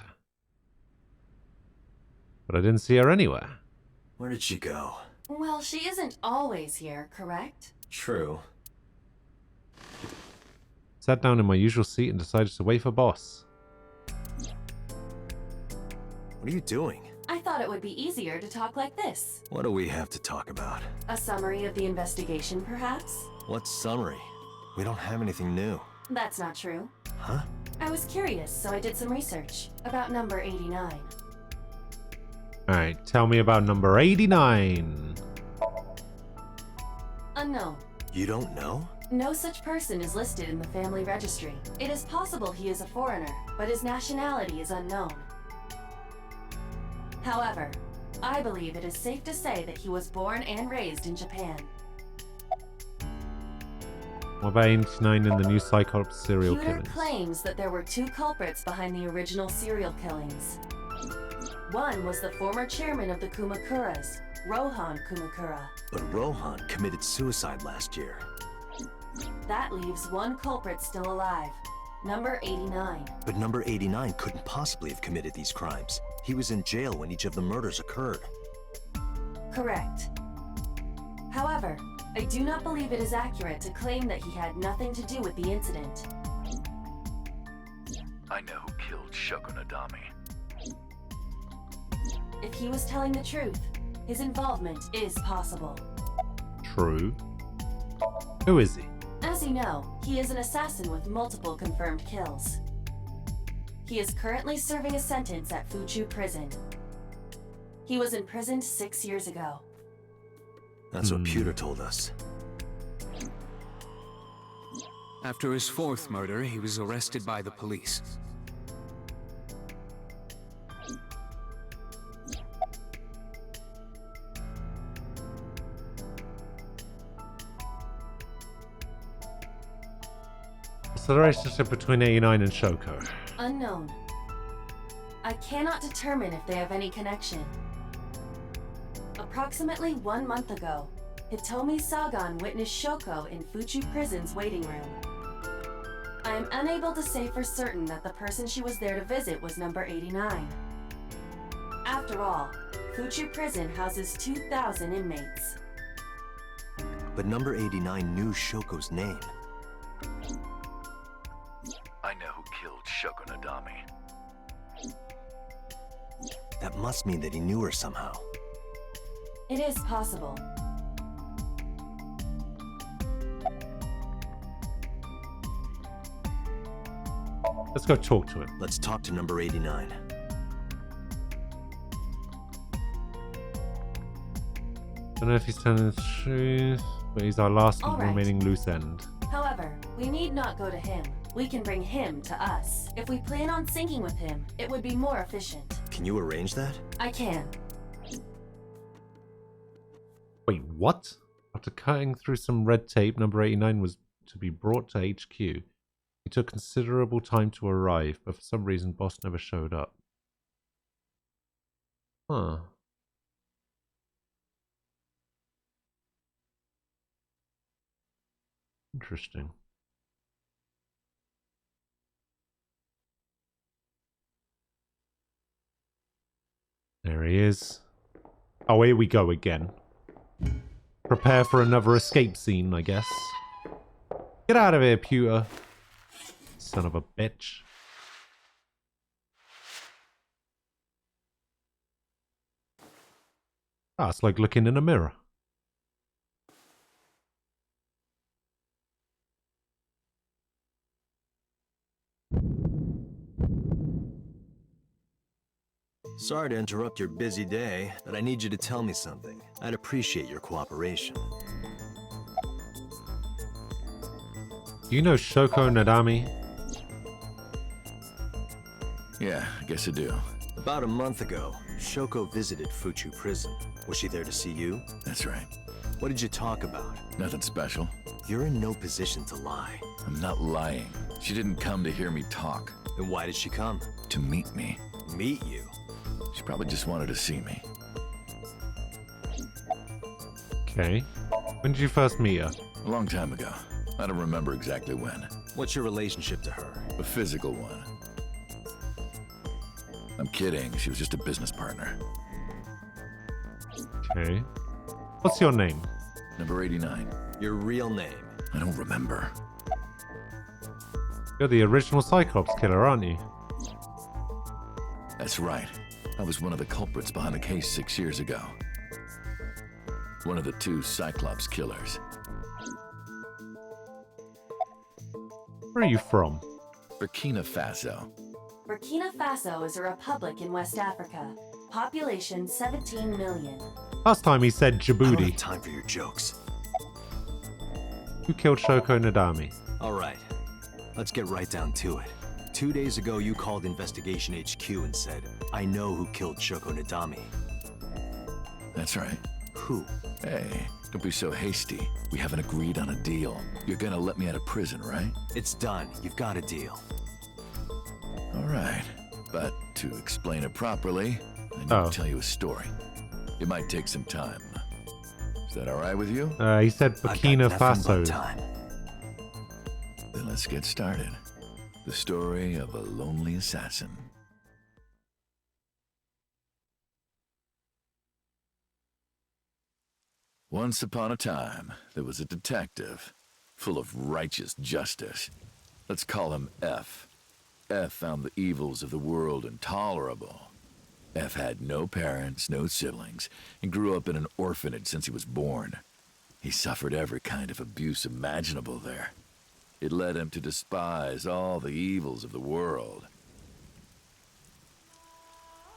But I didn't see her anywhere. Where did she go? Well, she isn't always here, correct? True. Sat down in my usual seat and decided to wait for boss. What are you doing? I thought it would be easier to talk like this. What do we have to talk about? A summary of the investigation, perhaps? What summary? We don't have anything new. That's not true. Huh? I was curious, so I did some research about number 89. Alright, tell me about number 89. Unknown. You don't know? No such person is listed in the family registry. It is possible he is a foreigner, but his nationality is unknown. However, I believe it is safe to say that he was born and raised in Japan. What about 89 in the new Cyclops serial Pewter killings? claims that there were two culprits behind the original serial killings. One was the former chairman of the Kumakuras, Rohan Kumakura. But Rohan committed suicide last year. That leaves one culprit still alive, number 89. But number 89 couldn't possibly have committed these crimes. He was in jail when each of the murders occurred. Correct. However, I do not believe it is accurate to claim that he had nothing to do with the incident. I know who killed Shoko Nadami. If he was telling the truth, his involvement is possible. True. Who is he? As you know, he is an assassin with multiple confirmed kills. He is currently serving a sentence at Fuchu Prison. He was imprisoned 6 years ago. That's what Pewter told us. After his fourth murder, he was arrested by the police. What's the relationship between 89 and Shoko? Unknown. I cannot determine if they have any connection. Approximately 1 month ago, Hitomi Sagan witnessed Shoko in Fuchu Prison's waiting room. I am unable to say for certain that the person she was there to visit was number 89. After all, Fuchu Prison houses 2,000 inmates. But number 89 knew Shoko's name. I know who killed Shoko Nadami. That must mean that he knew her somehow. It is possible. Let's go talk to him. Let's talk to number 89. Don't know if he's telling the truth, but he's our last All right. remaining loose end. However, we need not go to him. We can bring him to us. If we plan on syncing with him, it would be more efficient. Can you arrange that? I can. Wait, what? After cutting through some red tape, number 89 was to be brought to HQ. It took considerable time to arrive, but for some reason, boss never showed up. Huh. Interesting. There he is. Oh, here we go again. Prepare for another escape scene, I guess. Get out of here, Pewter. Son of a bitch. Ah, it's like looking in a mirror. Sorry to interrupt your busy day, but I need you to tell me something. I'd appreciate your cooperation. Do you know Shoko Nadami? Yeah, I guess I do. About a month ago, Shoko visited Fuchu Prison. Was she there to see you? That's right. What did you talk about? Nothing special. You're in no position to lie. I'm not lying. She didn't come to hear me talk. Then why did she come? To meet me. Meet you? She probably just wanted to see me. Okay. When did you first meet her? A long time ago. I don't remember exactly when. What's your relationship to her? A physical one. I'm kidding. She was just a business partner. Okay. What's your name? Number 89. Your real name? I don't remember. You're the original Cyclops killer, aren't you? That's right. I was one of the culprits behind the case 6 years ago. One of the 2 Cyclops killers. Where are you from? Burkina Faso. Burkina Faso is a republic in West Africa. Population 17 million. Last time he said I don't Djibouti. have time for your jokes. Who killed Shoko Nadami? All right, let's get right down to it. 2 days ago, you called Investigation HQ and said, I know who killed Shoko Nadami. That's right. Who? Hey, don't be so hasty. We haven't agreed on a deal. You're gonna let me out of prison, right? It's done. You've got a deal. All right. But to explain it properly, I need to tell you a story. It might take some time. Is that all right with you? He said Burkina Faso. Then let's get started. The story of a lonely assassin. Once upon a time, there was a detective, full of righteous justice. Let's call him F. F found the evils of the world intolerable. F had no parents, no siblings, and grew up in an orphanage since he was born. He suffered every kind of abuse imaginable there. It led him to despise all the evils of the world.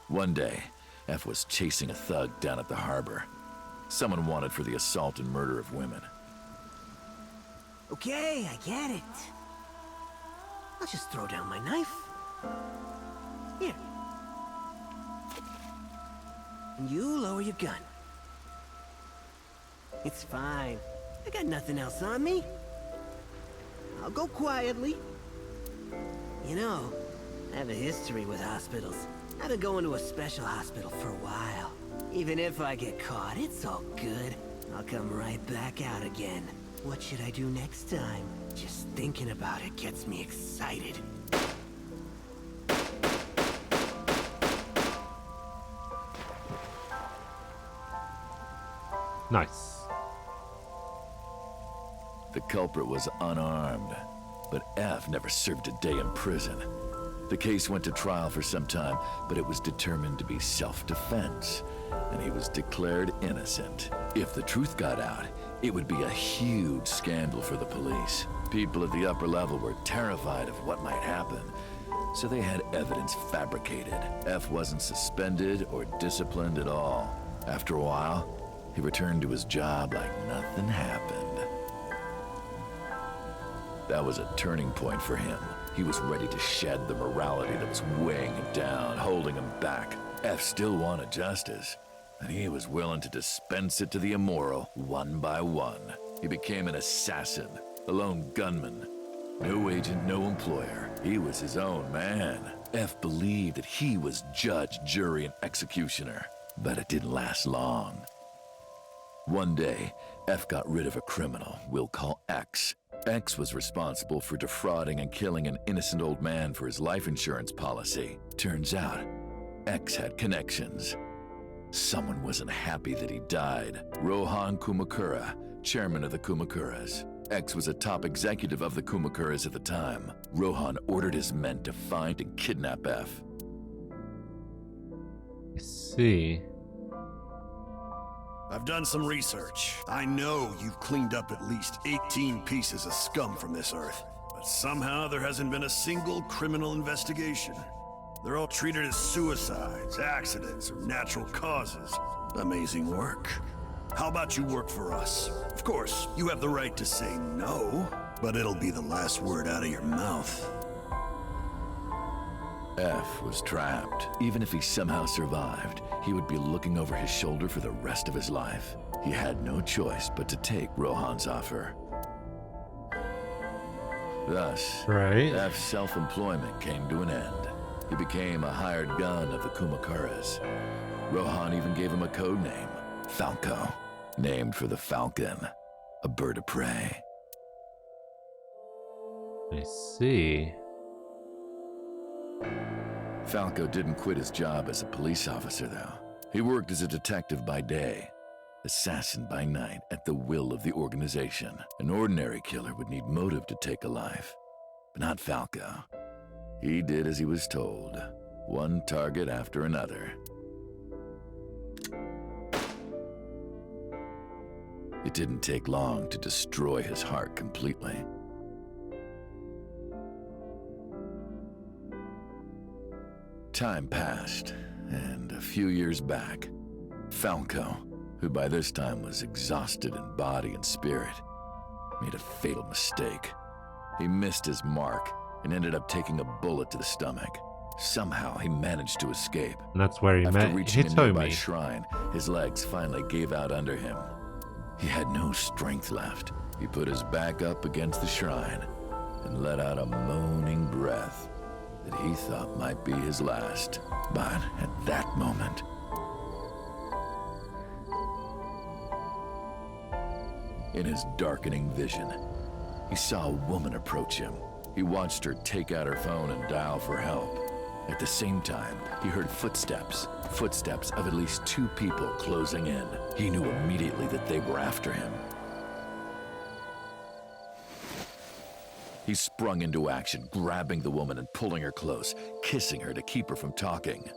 One day, F was chasing a thug down at the harbor. Someone wanted for the assault and murder of women. Okay, I get it. I'll just throw down my knife. Here. And you lower your gun. It's fine. I got nothing else on me. I'll go quietly. You know, I have a history with hospitals. I've been going to a special hospital for a while. Even if I get caught, it's all good. I'll come right back out again. What should I do next time? Just thinking about it gets me excited. Nice. The culprit was unarmed, but F never served a day in prison. The case went to trial for some time, but it was determined to be self-defense, and he was declared innocent. If the truth got out, it would be a huge scandal for the police. People at the upper level were terrified of what might happen, so they had evidence fabricated. F wasn't suspended or disciplined at all. After a while, he returned to his job like nothing happened. That was a turning point for him. He was ready to shed the morality that was weighing him down, holding him back. F still wanted justice, and he was willing to dispense it to the immoral one by one. He became an assassin, a lone gunman. No agent, no employer. He was his own man. F believed that he was judge, jury, and executioner, but it didn't last long. One day, F got rid of a criminal we'll call X. X was responsible for defrauding and killing an innocent old man for his life insurance policy. Turns out, X had connections. Someone wasn't happy that he died. Rohan Kumakura, chairman of the Kumakuras. X was a top executive of the Kumakuras at the time. Rohan ordered his men to find and kidnap F. I see. I've done some research. I know you've cleaned up at least 18 pieces of scum from this earth. But somehow there hasn't been a single criminal investigation. They're all treated as suicides, accidents, or natural causes. Amazing work. How about you work for us? Of course, you have the right to say no, but it'll be the last word out of your mouth. F was trapped. Even if he somehow survived, he would be looking over his shoulder for the rest of his life. He had no choice but to take Rohan's offer. Thus, F's self-employment came to an end. He became a hired gun of the Kumakuras. Rohan even gave him a code name, Falco, named for the falcon, a bird of prey. I see. Falco didn't quit his job as a police officer, though. He worked as a detective by day, assassin by night, at the will of the organization. An ordinary killer would need motive to take a life, but not Falco. He did as he was told, one target after another. It didn't take long to destroy his heart completely. Time passed, and a few years back, Falco, who by this time was exhausted in body and spirit, made a fatal mistake. He missed his mark and ended up taking a bullet to the stomach. Somehow, he managed to escape. And that's where he After met reaching a nearby Hitomi. shrine, his legs finally gave out under him. He had no strength left. He put his back up against the shrine and let out a moaning breath that he thought might be his last. But at that moment, in his darkening vision, he saw a woman approach him. He watched her take out her phone and dial for help. At the same time, he heard footsteps. Footsteps of at least 2 people closing in. He knew immediately that they were after him. He sprung into action, grabbing the woman and pulling her close, kissing her to keep her from talking.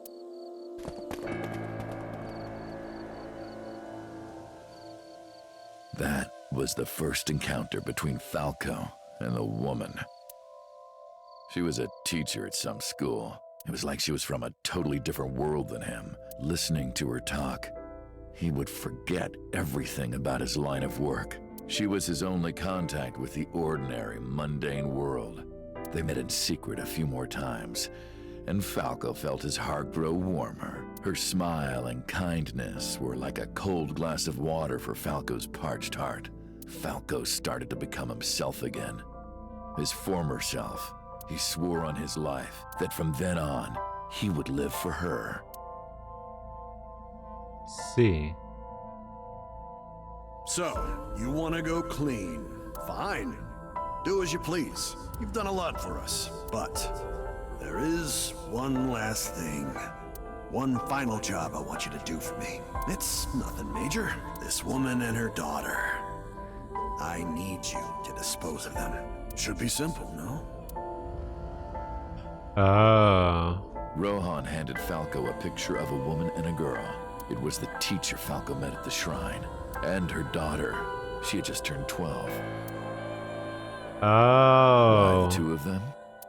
That was the first encounter between Falco and the woman. She was a teacher at some school. It was like she was from a totally different world than him. Listening to her talk, he would forget everything about his line of work. She was his only contact with the ordinary, mundane world. They met in secret a few more times, and Falco felt his heart grow warmer. Her smile and kindness were like a cold glass of water for Falco's parched heart. Falco started to become himself again. His former self. He swore on his life that from then on, he would live for her. See. So, you want to go clean? Fine. Do as you please. You've done a lot for us. But there is one last thing. One final job I want you to do for me. It's nothing major. This woman and her daughter. I need you to dispose of them. Should be simple, no? Rohan handed Falco a picture of a woman and a girl. It was the teacher Falco met at the shrine. And her daughter. She had just turned 12. Why the 2 of them?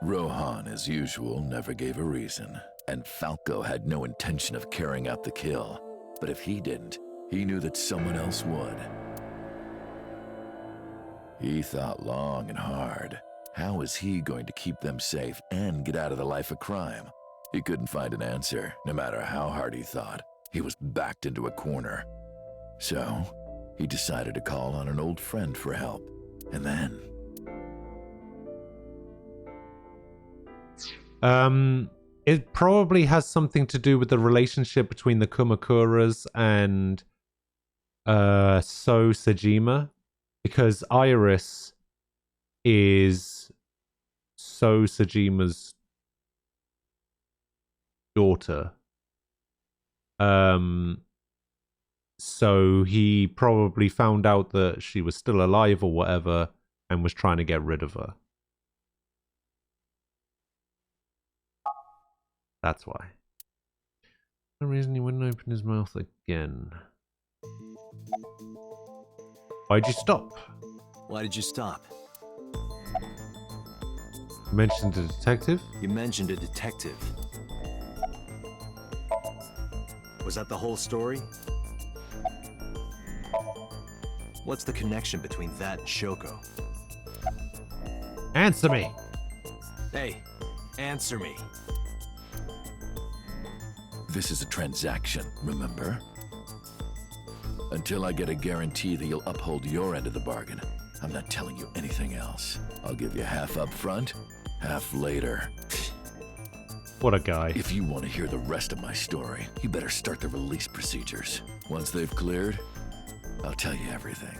Rohan, as usual, never gave a reason. And Falco had no intention of carrying out the kill. But if he didn't, he knew that someone else would. He thought long and hard. How was he going to keep them safe and get out of the life of crime? He couldn't find an answer, no matter how hard he thought. He was backed into a corner. So, he decided to call on an old friend for help. And then... It probably has something to do with the relationship between the Kumakuras and So Sajima. Because Iris is So Sajima's daughter. So he probably found out that she was still alive or whatever and was trying to get rid of her. That's why. For some reason he wouldn't open his mouth again. Why'd you stop? Why did you stop? You mentioned a detective? You mentioned a detective. Was that the whole story? What's the connection between that and Shoko? Answer me! Hey, answer me. This is a transaction, remember? Until I get a guarantee that you'll uphold your end of the bargain, I'm not telling you anything else. I'll give you half up front, half later. What a guy. If you want to hear the rest of my story, you better start the release procedures. Once they've cleared, I'll tell you everything.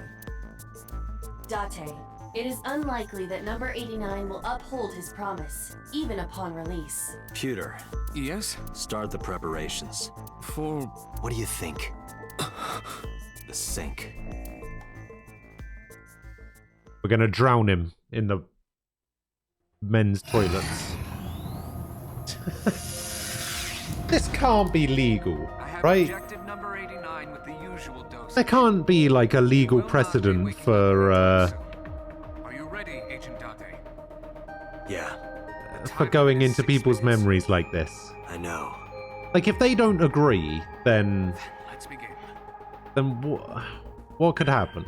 Date, it is unlikely that number 89 will uphold his promise, even upon release. Pewter. Yes? Start the preparations. For... What do you think? The sink. We're gonna drown him in the men's toilets. This can't be legal, right? Number 89 with the usual dose. There can't be like a legal precedent for Are you ready, Agent Date? Yeah. for going into people's memories like this. I know. Like if they don't agree, then Let's begin. then what could happen?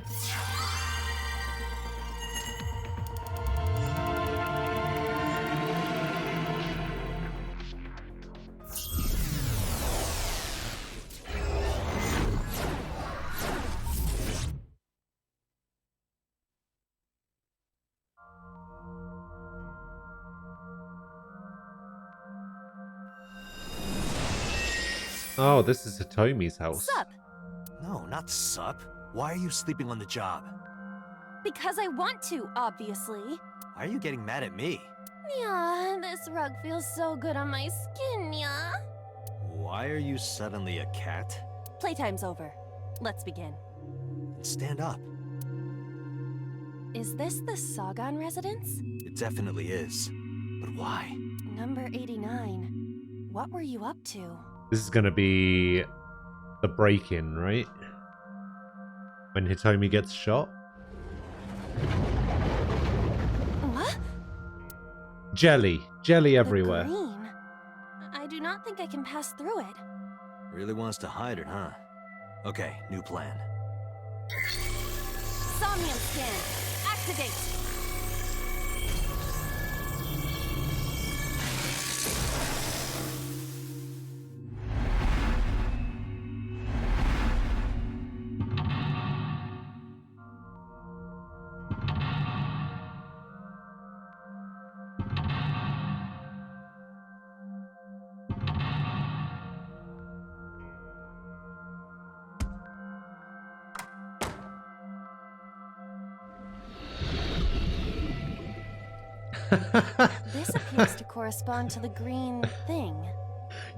Oh, this is Hitomi's house. Sup? No, not sup. Why are you sleeping on the job? Because I want to, obviously. Why are you getting mad at me? Yeah, this rug feels so good on my skin, yeah. Why are you suddenly a cat? Playtime's over. Let's begin. Stand up. Is this the Sagan residence? It definitely is. But why? Number 89. What were you up to? This is gonna be the break-in, right? When Hitomi gets shot. What? Jelly everywhere. Green? I do not think I can pass through it. Really wants to hide it, huh? Okay, new plan. Somnium scan. Activate. This appears to correspond to the green thing.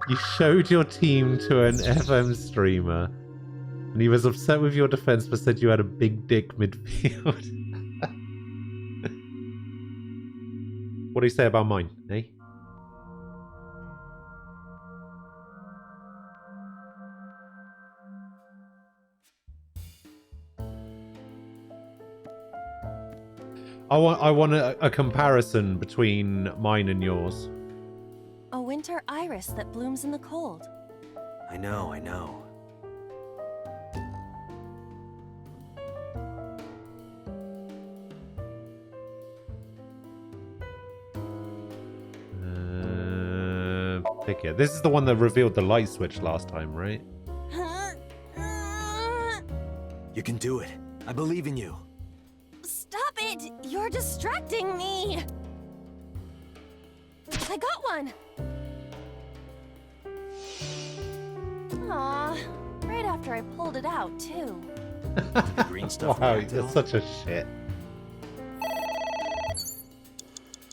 You showed your team to an FM streamer, and he was upset with your defense but said you had a big dick midfield. What do you say about mine, eh? I want a comparison between mine and yours. A winter iris that blooms in the cold. I know, I know. Pick it. This is the one that revealed the light switch last time, right? You can do it. I believe in you. Stop it! You're distracting me! I got one! Aw, right after I pulled it out, too. The green stuff. Wow, you're such a shit.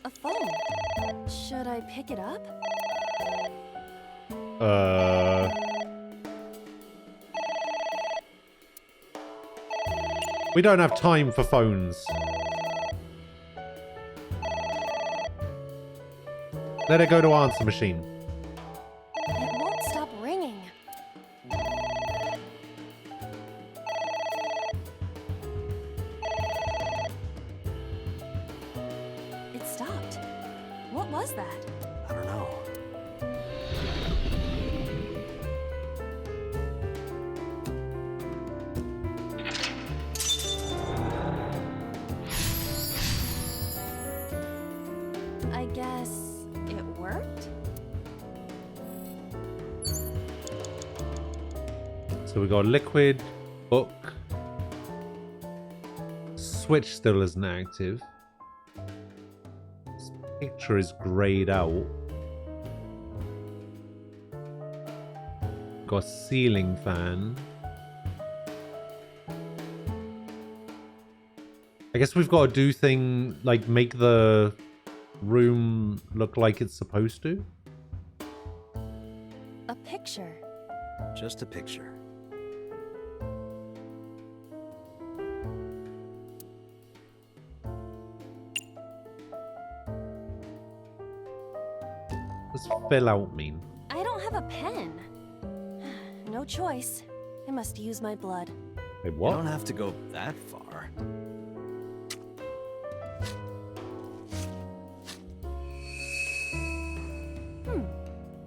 A phone. Should I pick it up? We don't have time for phones. Let it go to answer machine. It won't stop ringing. It stopped. What was that? I don't know. I guess it worked? So we got liquid, book. Switch still isn't active. This picture is grayed out. Got a ceiling fan. I guess we've got to do thing like make the room look like it's supposed to. A picture. Just a picture. What's fill out mean? I don't have a pen. No choice. I must use my blood. Wait, what? You don't have to go that far.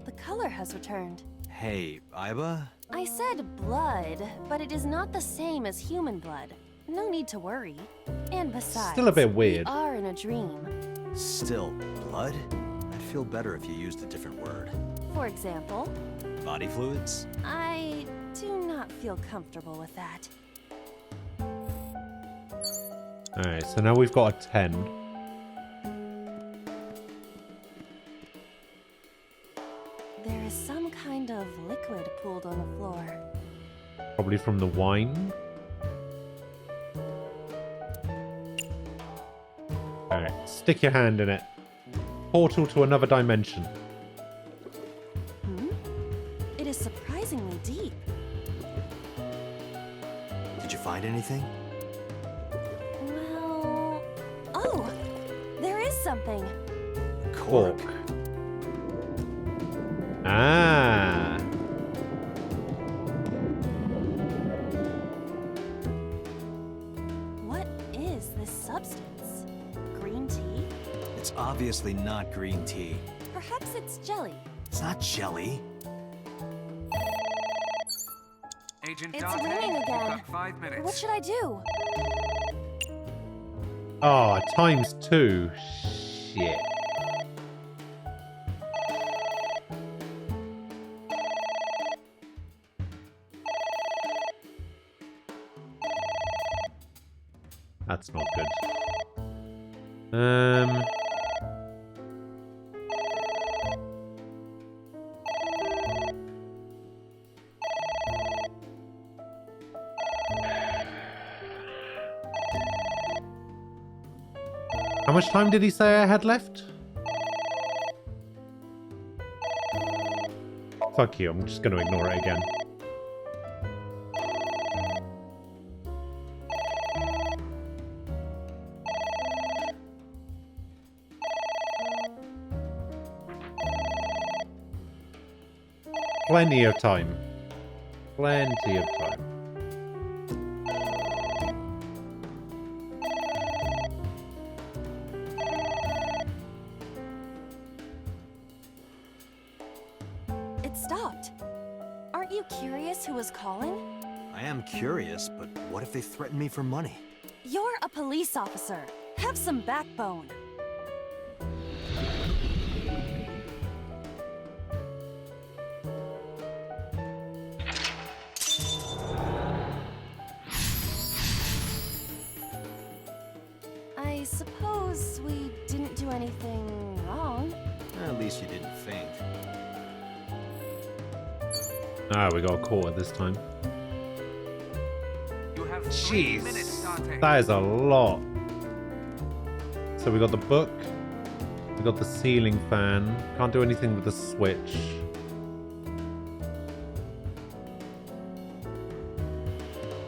The color has returned. Hey, Iba? I said blood, but it is not the same as human blood. No need to worry. And besides, Still a bit weird. we are in a dream. Still, blood? I'd feel better if you used a different word. For example, Body fluids? I do not feel comfortable with that. Alright, so now we've got a 10. There is some kind of liquid pooled on the floor. Probably from the wine. Alright, stick your hand in it. portal to another dimension. It is surprisingly deep. Did you find anything? Well... Oh! There is something. Cork. Ah. What is this substance? Green tea? It's obviously not green tea. Perhaps it's jelly. It's not jelly. Agent It's Dante, ringing you've again. got 5 minutes. What should I do? Oh, ×2. Shit. That's not good. How much time did he say I had left? Fuck you, I'm just going to ignore it again. Plenty of time. Plenty of time. It stopped. Aren't you curious who was calling? I am curious, but what if they threaten me for money? You're a police officer. Have some backbone. I suppose we didn't do anything wrong. At least you didn't faint. Ah, we got a quarter this time. You have 3 minutes, Dante. That is a lot. So we got the book. We got the ceiling fan. Can't do anything with the switch.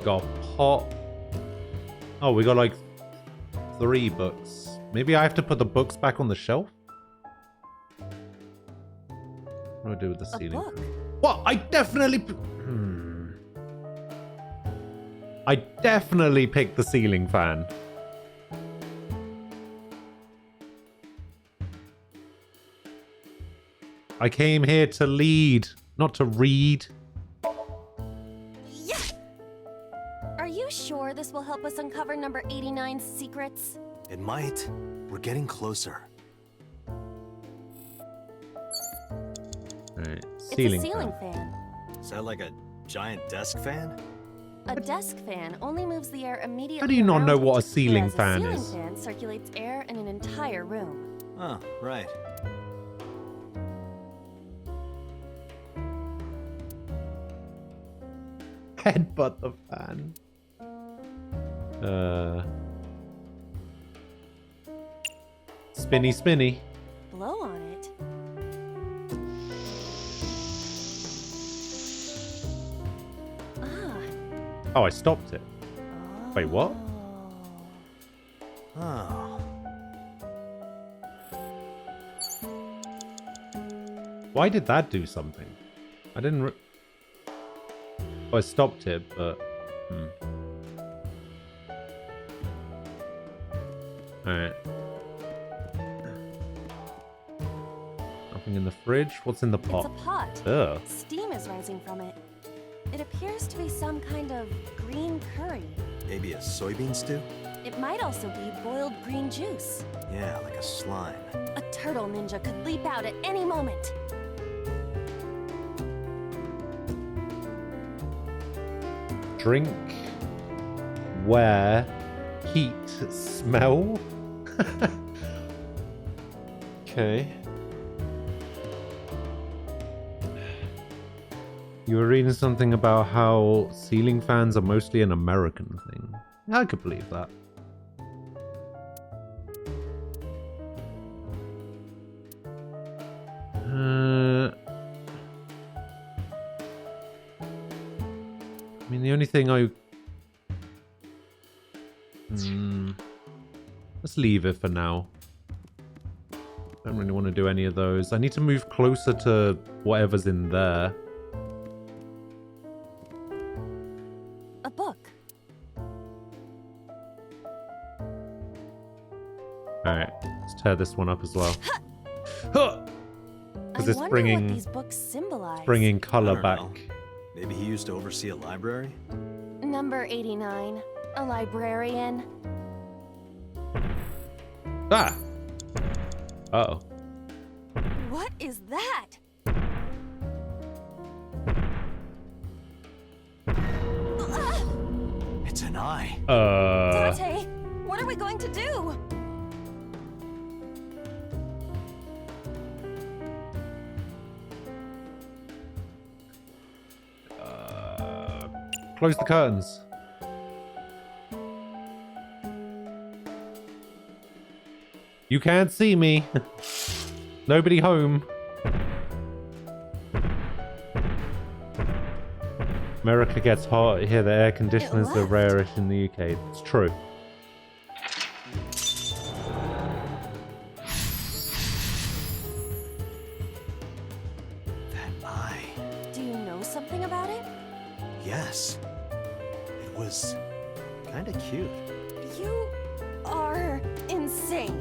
Got a pot. Oh, we got like 3 books. Maybe I have to put the books back on the shelf? What do I do with the ceiling book? fan? What? I definitely... I definitely picked the ceiling fan. I came here to lead, not to read. Yeah! Are you sure this will help us uncover number 89's secrets? It might. We're getting closer. Alright, It's a ceiling ceiling fan. fan. Is that like a giant desk fan? A desk fan only moves the air immediately. How do you not know around what a it, ceiling whereas fan a is? ceiling fan circulates air in an entire room. Oh, right. Headbutt the fan. Spinny, spinny. Blow on it. Ah. Oh, I stopped it. Wait, what? Oh. Why did that do something? I didn't... Oh, I stopped it, but... Alright. Nothing in the fridge? What's in the pot? It's a pot. Ugh. Steam is rising from it. It appears to be some kind of green curry. Maybe a soybean stew? It might also be boiled green juice. Yeah, like a slime. A turtle ninja could leap out at any moment. Drink, wear, heat, smell. Okay. You were reading something about how ceiling fans are mostly an American thing. I could believe that. I mean, the only thing I... Let's leave it for now. Don't really want to do any of those. I need to move closer to whatever's in there. A book. Alright, let's tear this one up as well. Because it's what bringing, these books symbolize. bringing color I back. don't know. Maybe he used to oversee a library? Number 89. A librarian. Ah! Uh-oh. What is that? It's an eye. Dante, what are we going to do? Close the curtains. You can't see me. Nobody home. America gets hot here. The air conditioners are rarish in the UK. It's true. That eye. Do you know something about it? Yes. It was kind of cute. You are insane.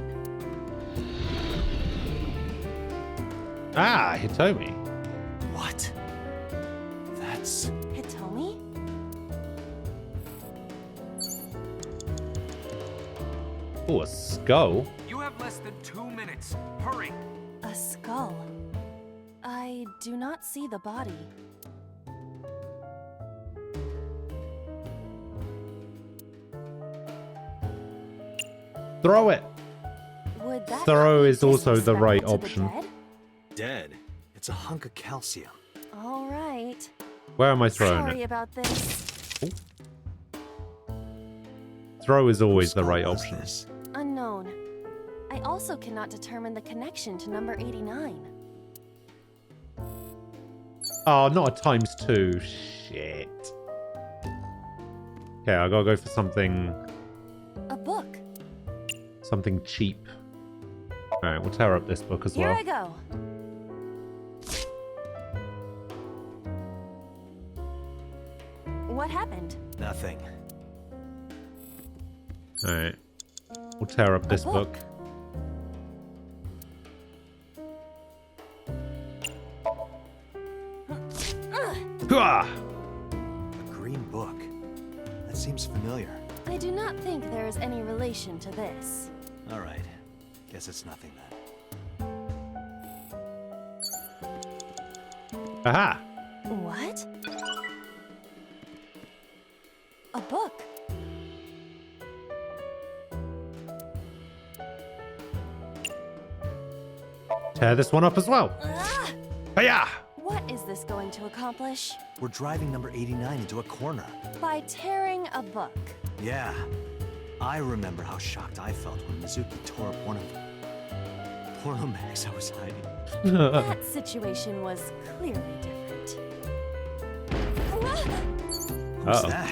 Ah, Hitomi. What? That's... Hitomi? Oh, a skull. You have less than 2 minutes. Hurry. A skull. I do not see the body. Throw it. Would that Throw not be is also the right disrespectful to option. dead? dead. It's a hunk of calcium. All right. Where am I throwing Sorry it? about this. Throw is always the right option. Unknown. I also cannot determine the connection to number 89. Oh, not a ×2. Shit. Okay, I gotta go for something... A book. something cheap. Alright, we'll tear up this book as Here well. I go. What happened? Nothing. Alright. We'll tear up this book. A green book. That seems familiar. I do not think there is any relation to this. All right. Guess it's nothing then. Aha! What? A book. Tear this one up as well. Hiya! What is this going to accomplish? We're driving number 89 into a corner. By tearing a book. Yeah. I remember how shocked I felt when Mizuki tore up one of the porno mags I was hiding. That situation was clearly different. Who's that?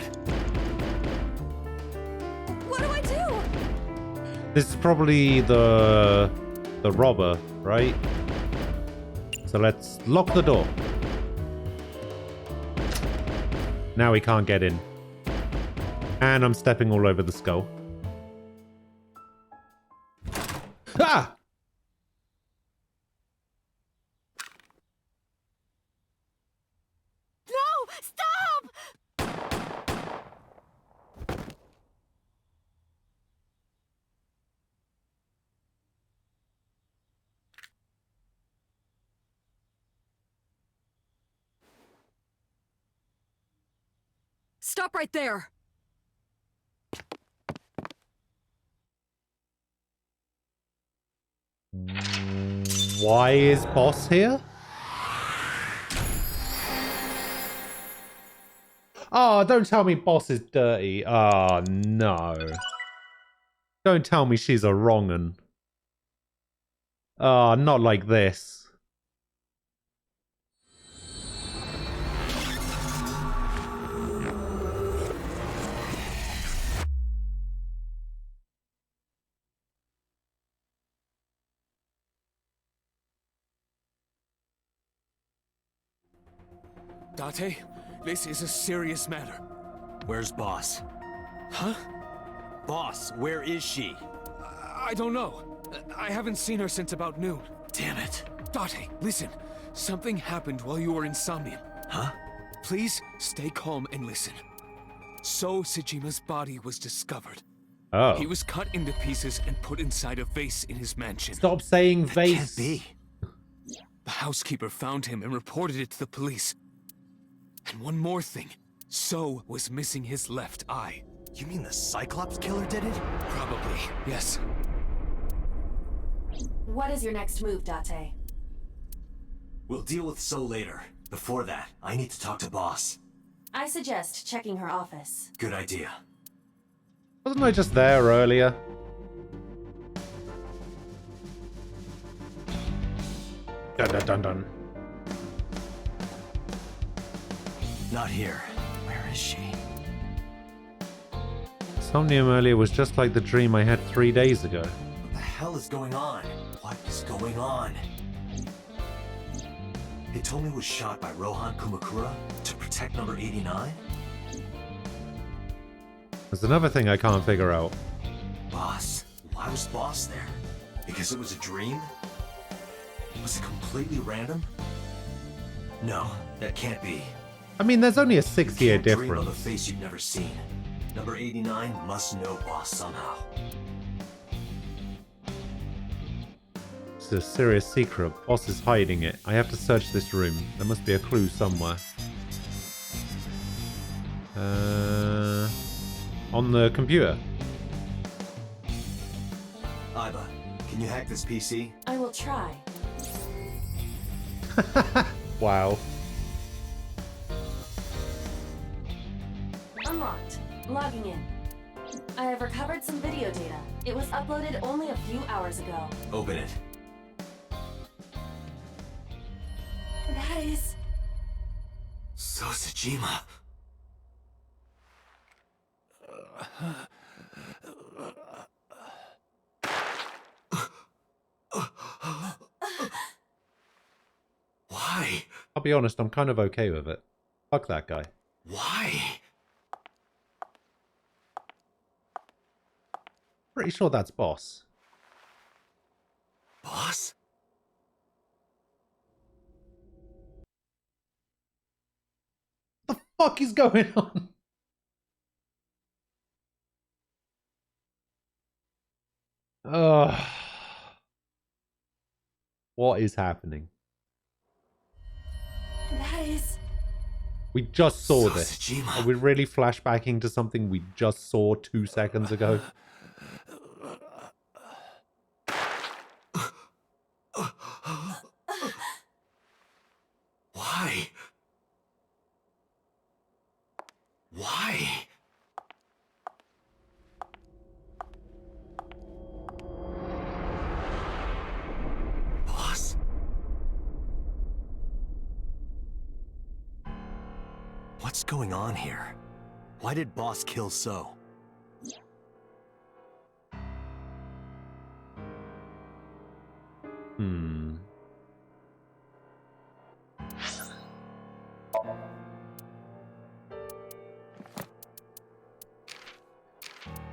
What do I do? This is probably the robber, right? So let's lock the door. Now he can't get in. And I'm stepping all over the skull. Ah! No! Stop! Stop right there! Why is Boss here? Oh, don't tell me Boss is dirty. Oh, no. Don't tell me she's a wrong'un. Oh, not like this. Date, this is a serious matter. Where's Boss? Huh? Boss, where is she? I don't know. I haven't seen her since about noon. Damn it. Date, listen. Something happened while you were in Somnium. Huh? Please stay calm and listen. So Sejima's body was discovered. Oh. He was cut into pieces and put inside a vase in his mansion. Stop saying vase. Can't be. The housekeeper found him and reported it to the police. And one more thing. So was missing his left eye. You mean the Cyclops killer did it? Probably, yes. What is your next move, Date? We'll deal with So later. Before that, I need to talk to Boss. I suggest checking her office. Good idea. Wasn't I just there earlier? Dun dun dun dun. Not here. Where is she? Somnium earlier was just like the dream I had 3 days ago. What the hell is going on? What is going on? Hitomi was shot by Rohan Kumakura to protect number 89? There's another thing I can't figure out. Boss? Why was Boss there? Because it was a dream? Was it completely random? No, that can't be. I mean, there's only a 6-year Dream of a difference. face you've never seen. Number 89 must know Boss somehow. It's a serious secret. Boss is hiding it. I have to search this room. There must be a clue somewhere. On the computer. Aiba, can you hack this PC? I will try. Wow. Unlocked. Logging in. I have recovered some video data. It was uploaded only a few hours ago. Open it. That is... So Sejima. Why? I'll be honest, I'm kind of okay with it. Fuck that guy. Why? Pretty sure that's Boss. Boss? What the fuck is going on? Ugh. What is happening? That is... We just saw this. Sejima. Are we really flashbacking to something we just saw 2 seconds ago? Why? Why? Boss? What's going on here? Why did Boss kill So?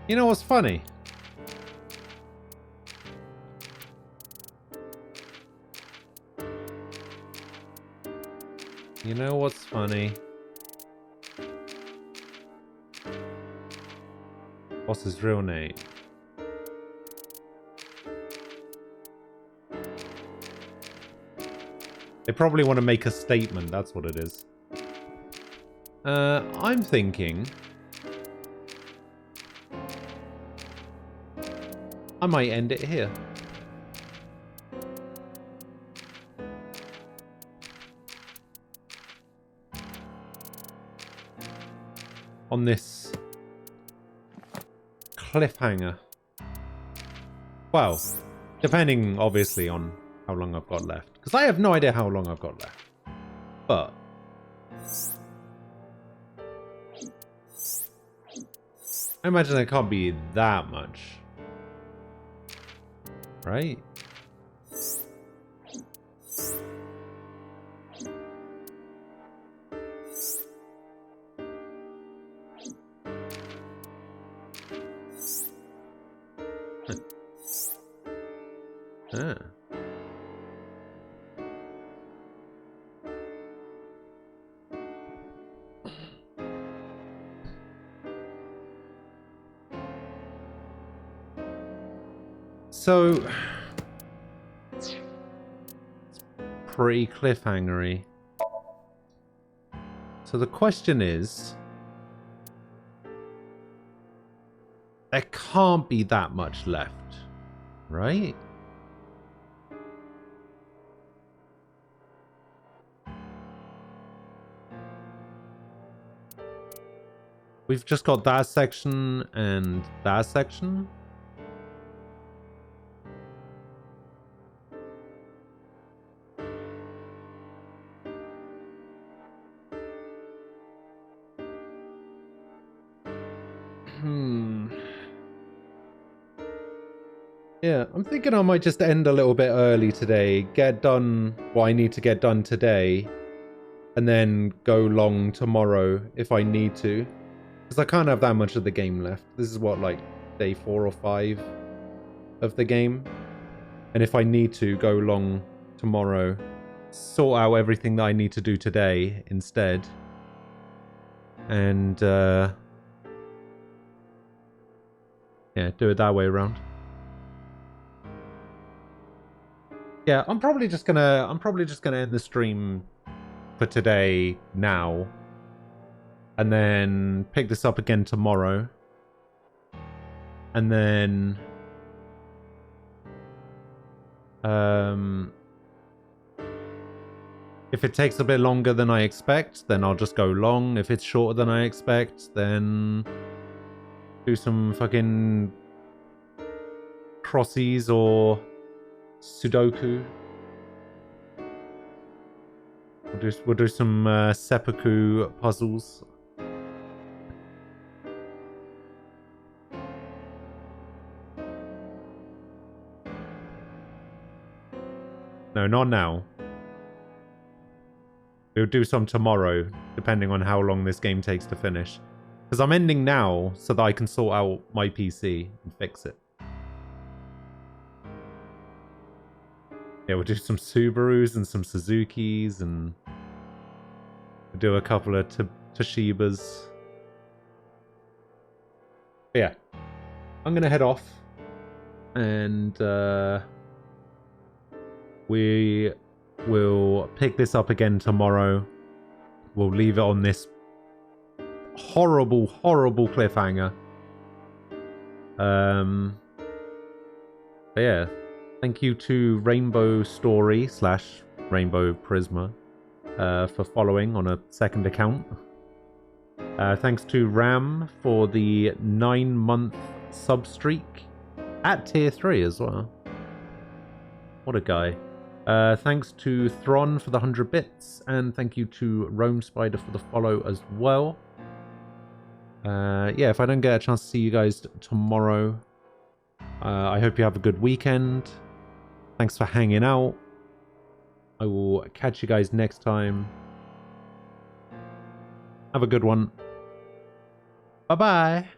You know what's funny? You know what's funny? What's his real name? They probably want to make a statement, that's what it is. I'm thinking... I might end it here. On this cliffhanger. Well, depending obviously on how long I've got left. Because I have no idea how long I've got left. But I imagine it can't be that much. Right? Ah. So, it's pretty cliffhangery. So the question is, there can't be that much left, right? We've just got that section and that section. Yeah, I'm thinking I might just end a little bit early today, get done what I need to get done today, and then go long tomorrow if I need to. Because I can't have that much of the game left. This is what, like, day 4 or 5 of the game. And if I need to go long tomorrow, sort out everything that I need to do today instead. And, yeah, do it that way around. Yeah, I'm probably just gonna end the stream for today now. And then pick this up again tomorrow. And then if it takes a bit longer than I expect, then I'll just go long. If it's shorter than I expect, then do some fucking crossies or Sudoku. We'll do some seppuku puzzles. No, not now. We'll do some tomorrow, depending on how long this game takes to finish. Because I'm ending now so that I can sort out my PC and fix it. Yeah, we'll do some Subarus and some Suzukis, and we'll do a couple of Toshibas. But yeah, I'm going to head off. And we will pick this up again tomorrow. We'll leave it on this horrible, horrible cliffhanger. But yeah, thank you to Rainbow Story / Rainbow Prisma for following on a second account. Thanks to Ram for the 9-month sub streak at tier 3 as well. What a guy. Thanks to Thron for the 100 bits, and thank you to Rome Spider for the follow as well. Yeah, if I don't get a chance to see you guys tomorrow, I hope you have a good weekend. Thanks for hanging out. I will catch you guys next time. Have a good one. Bye-bye.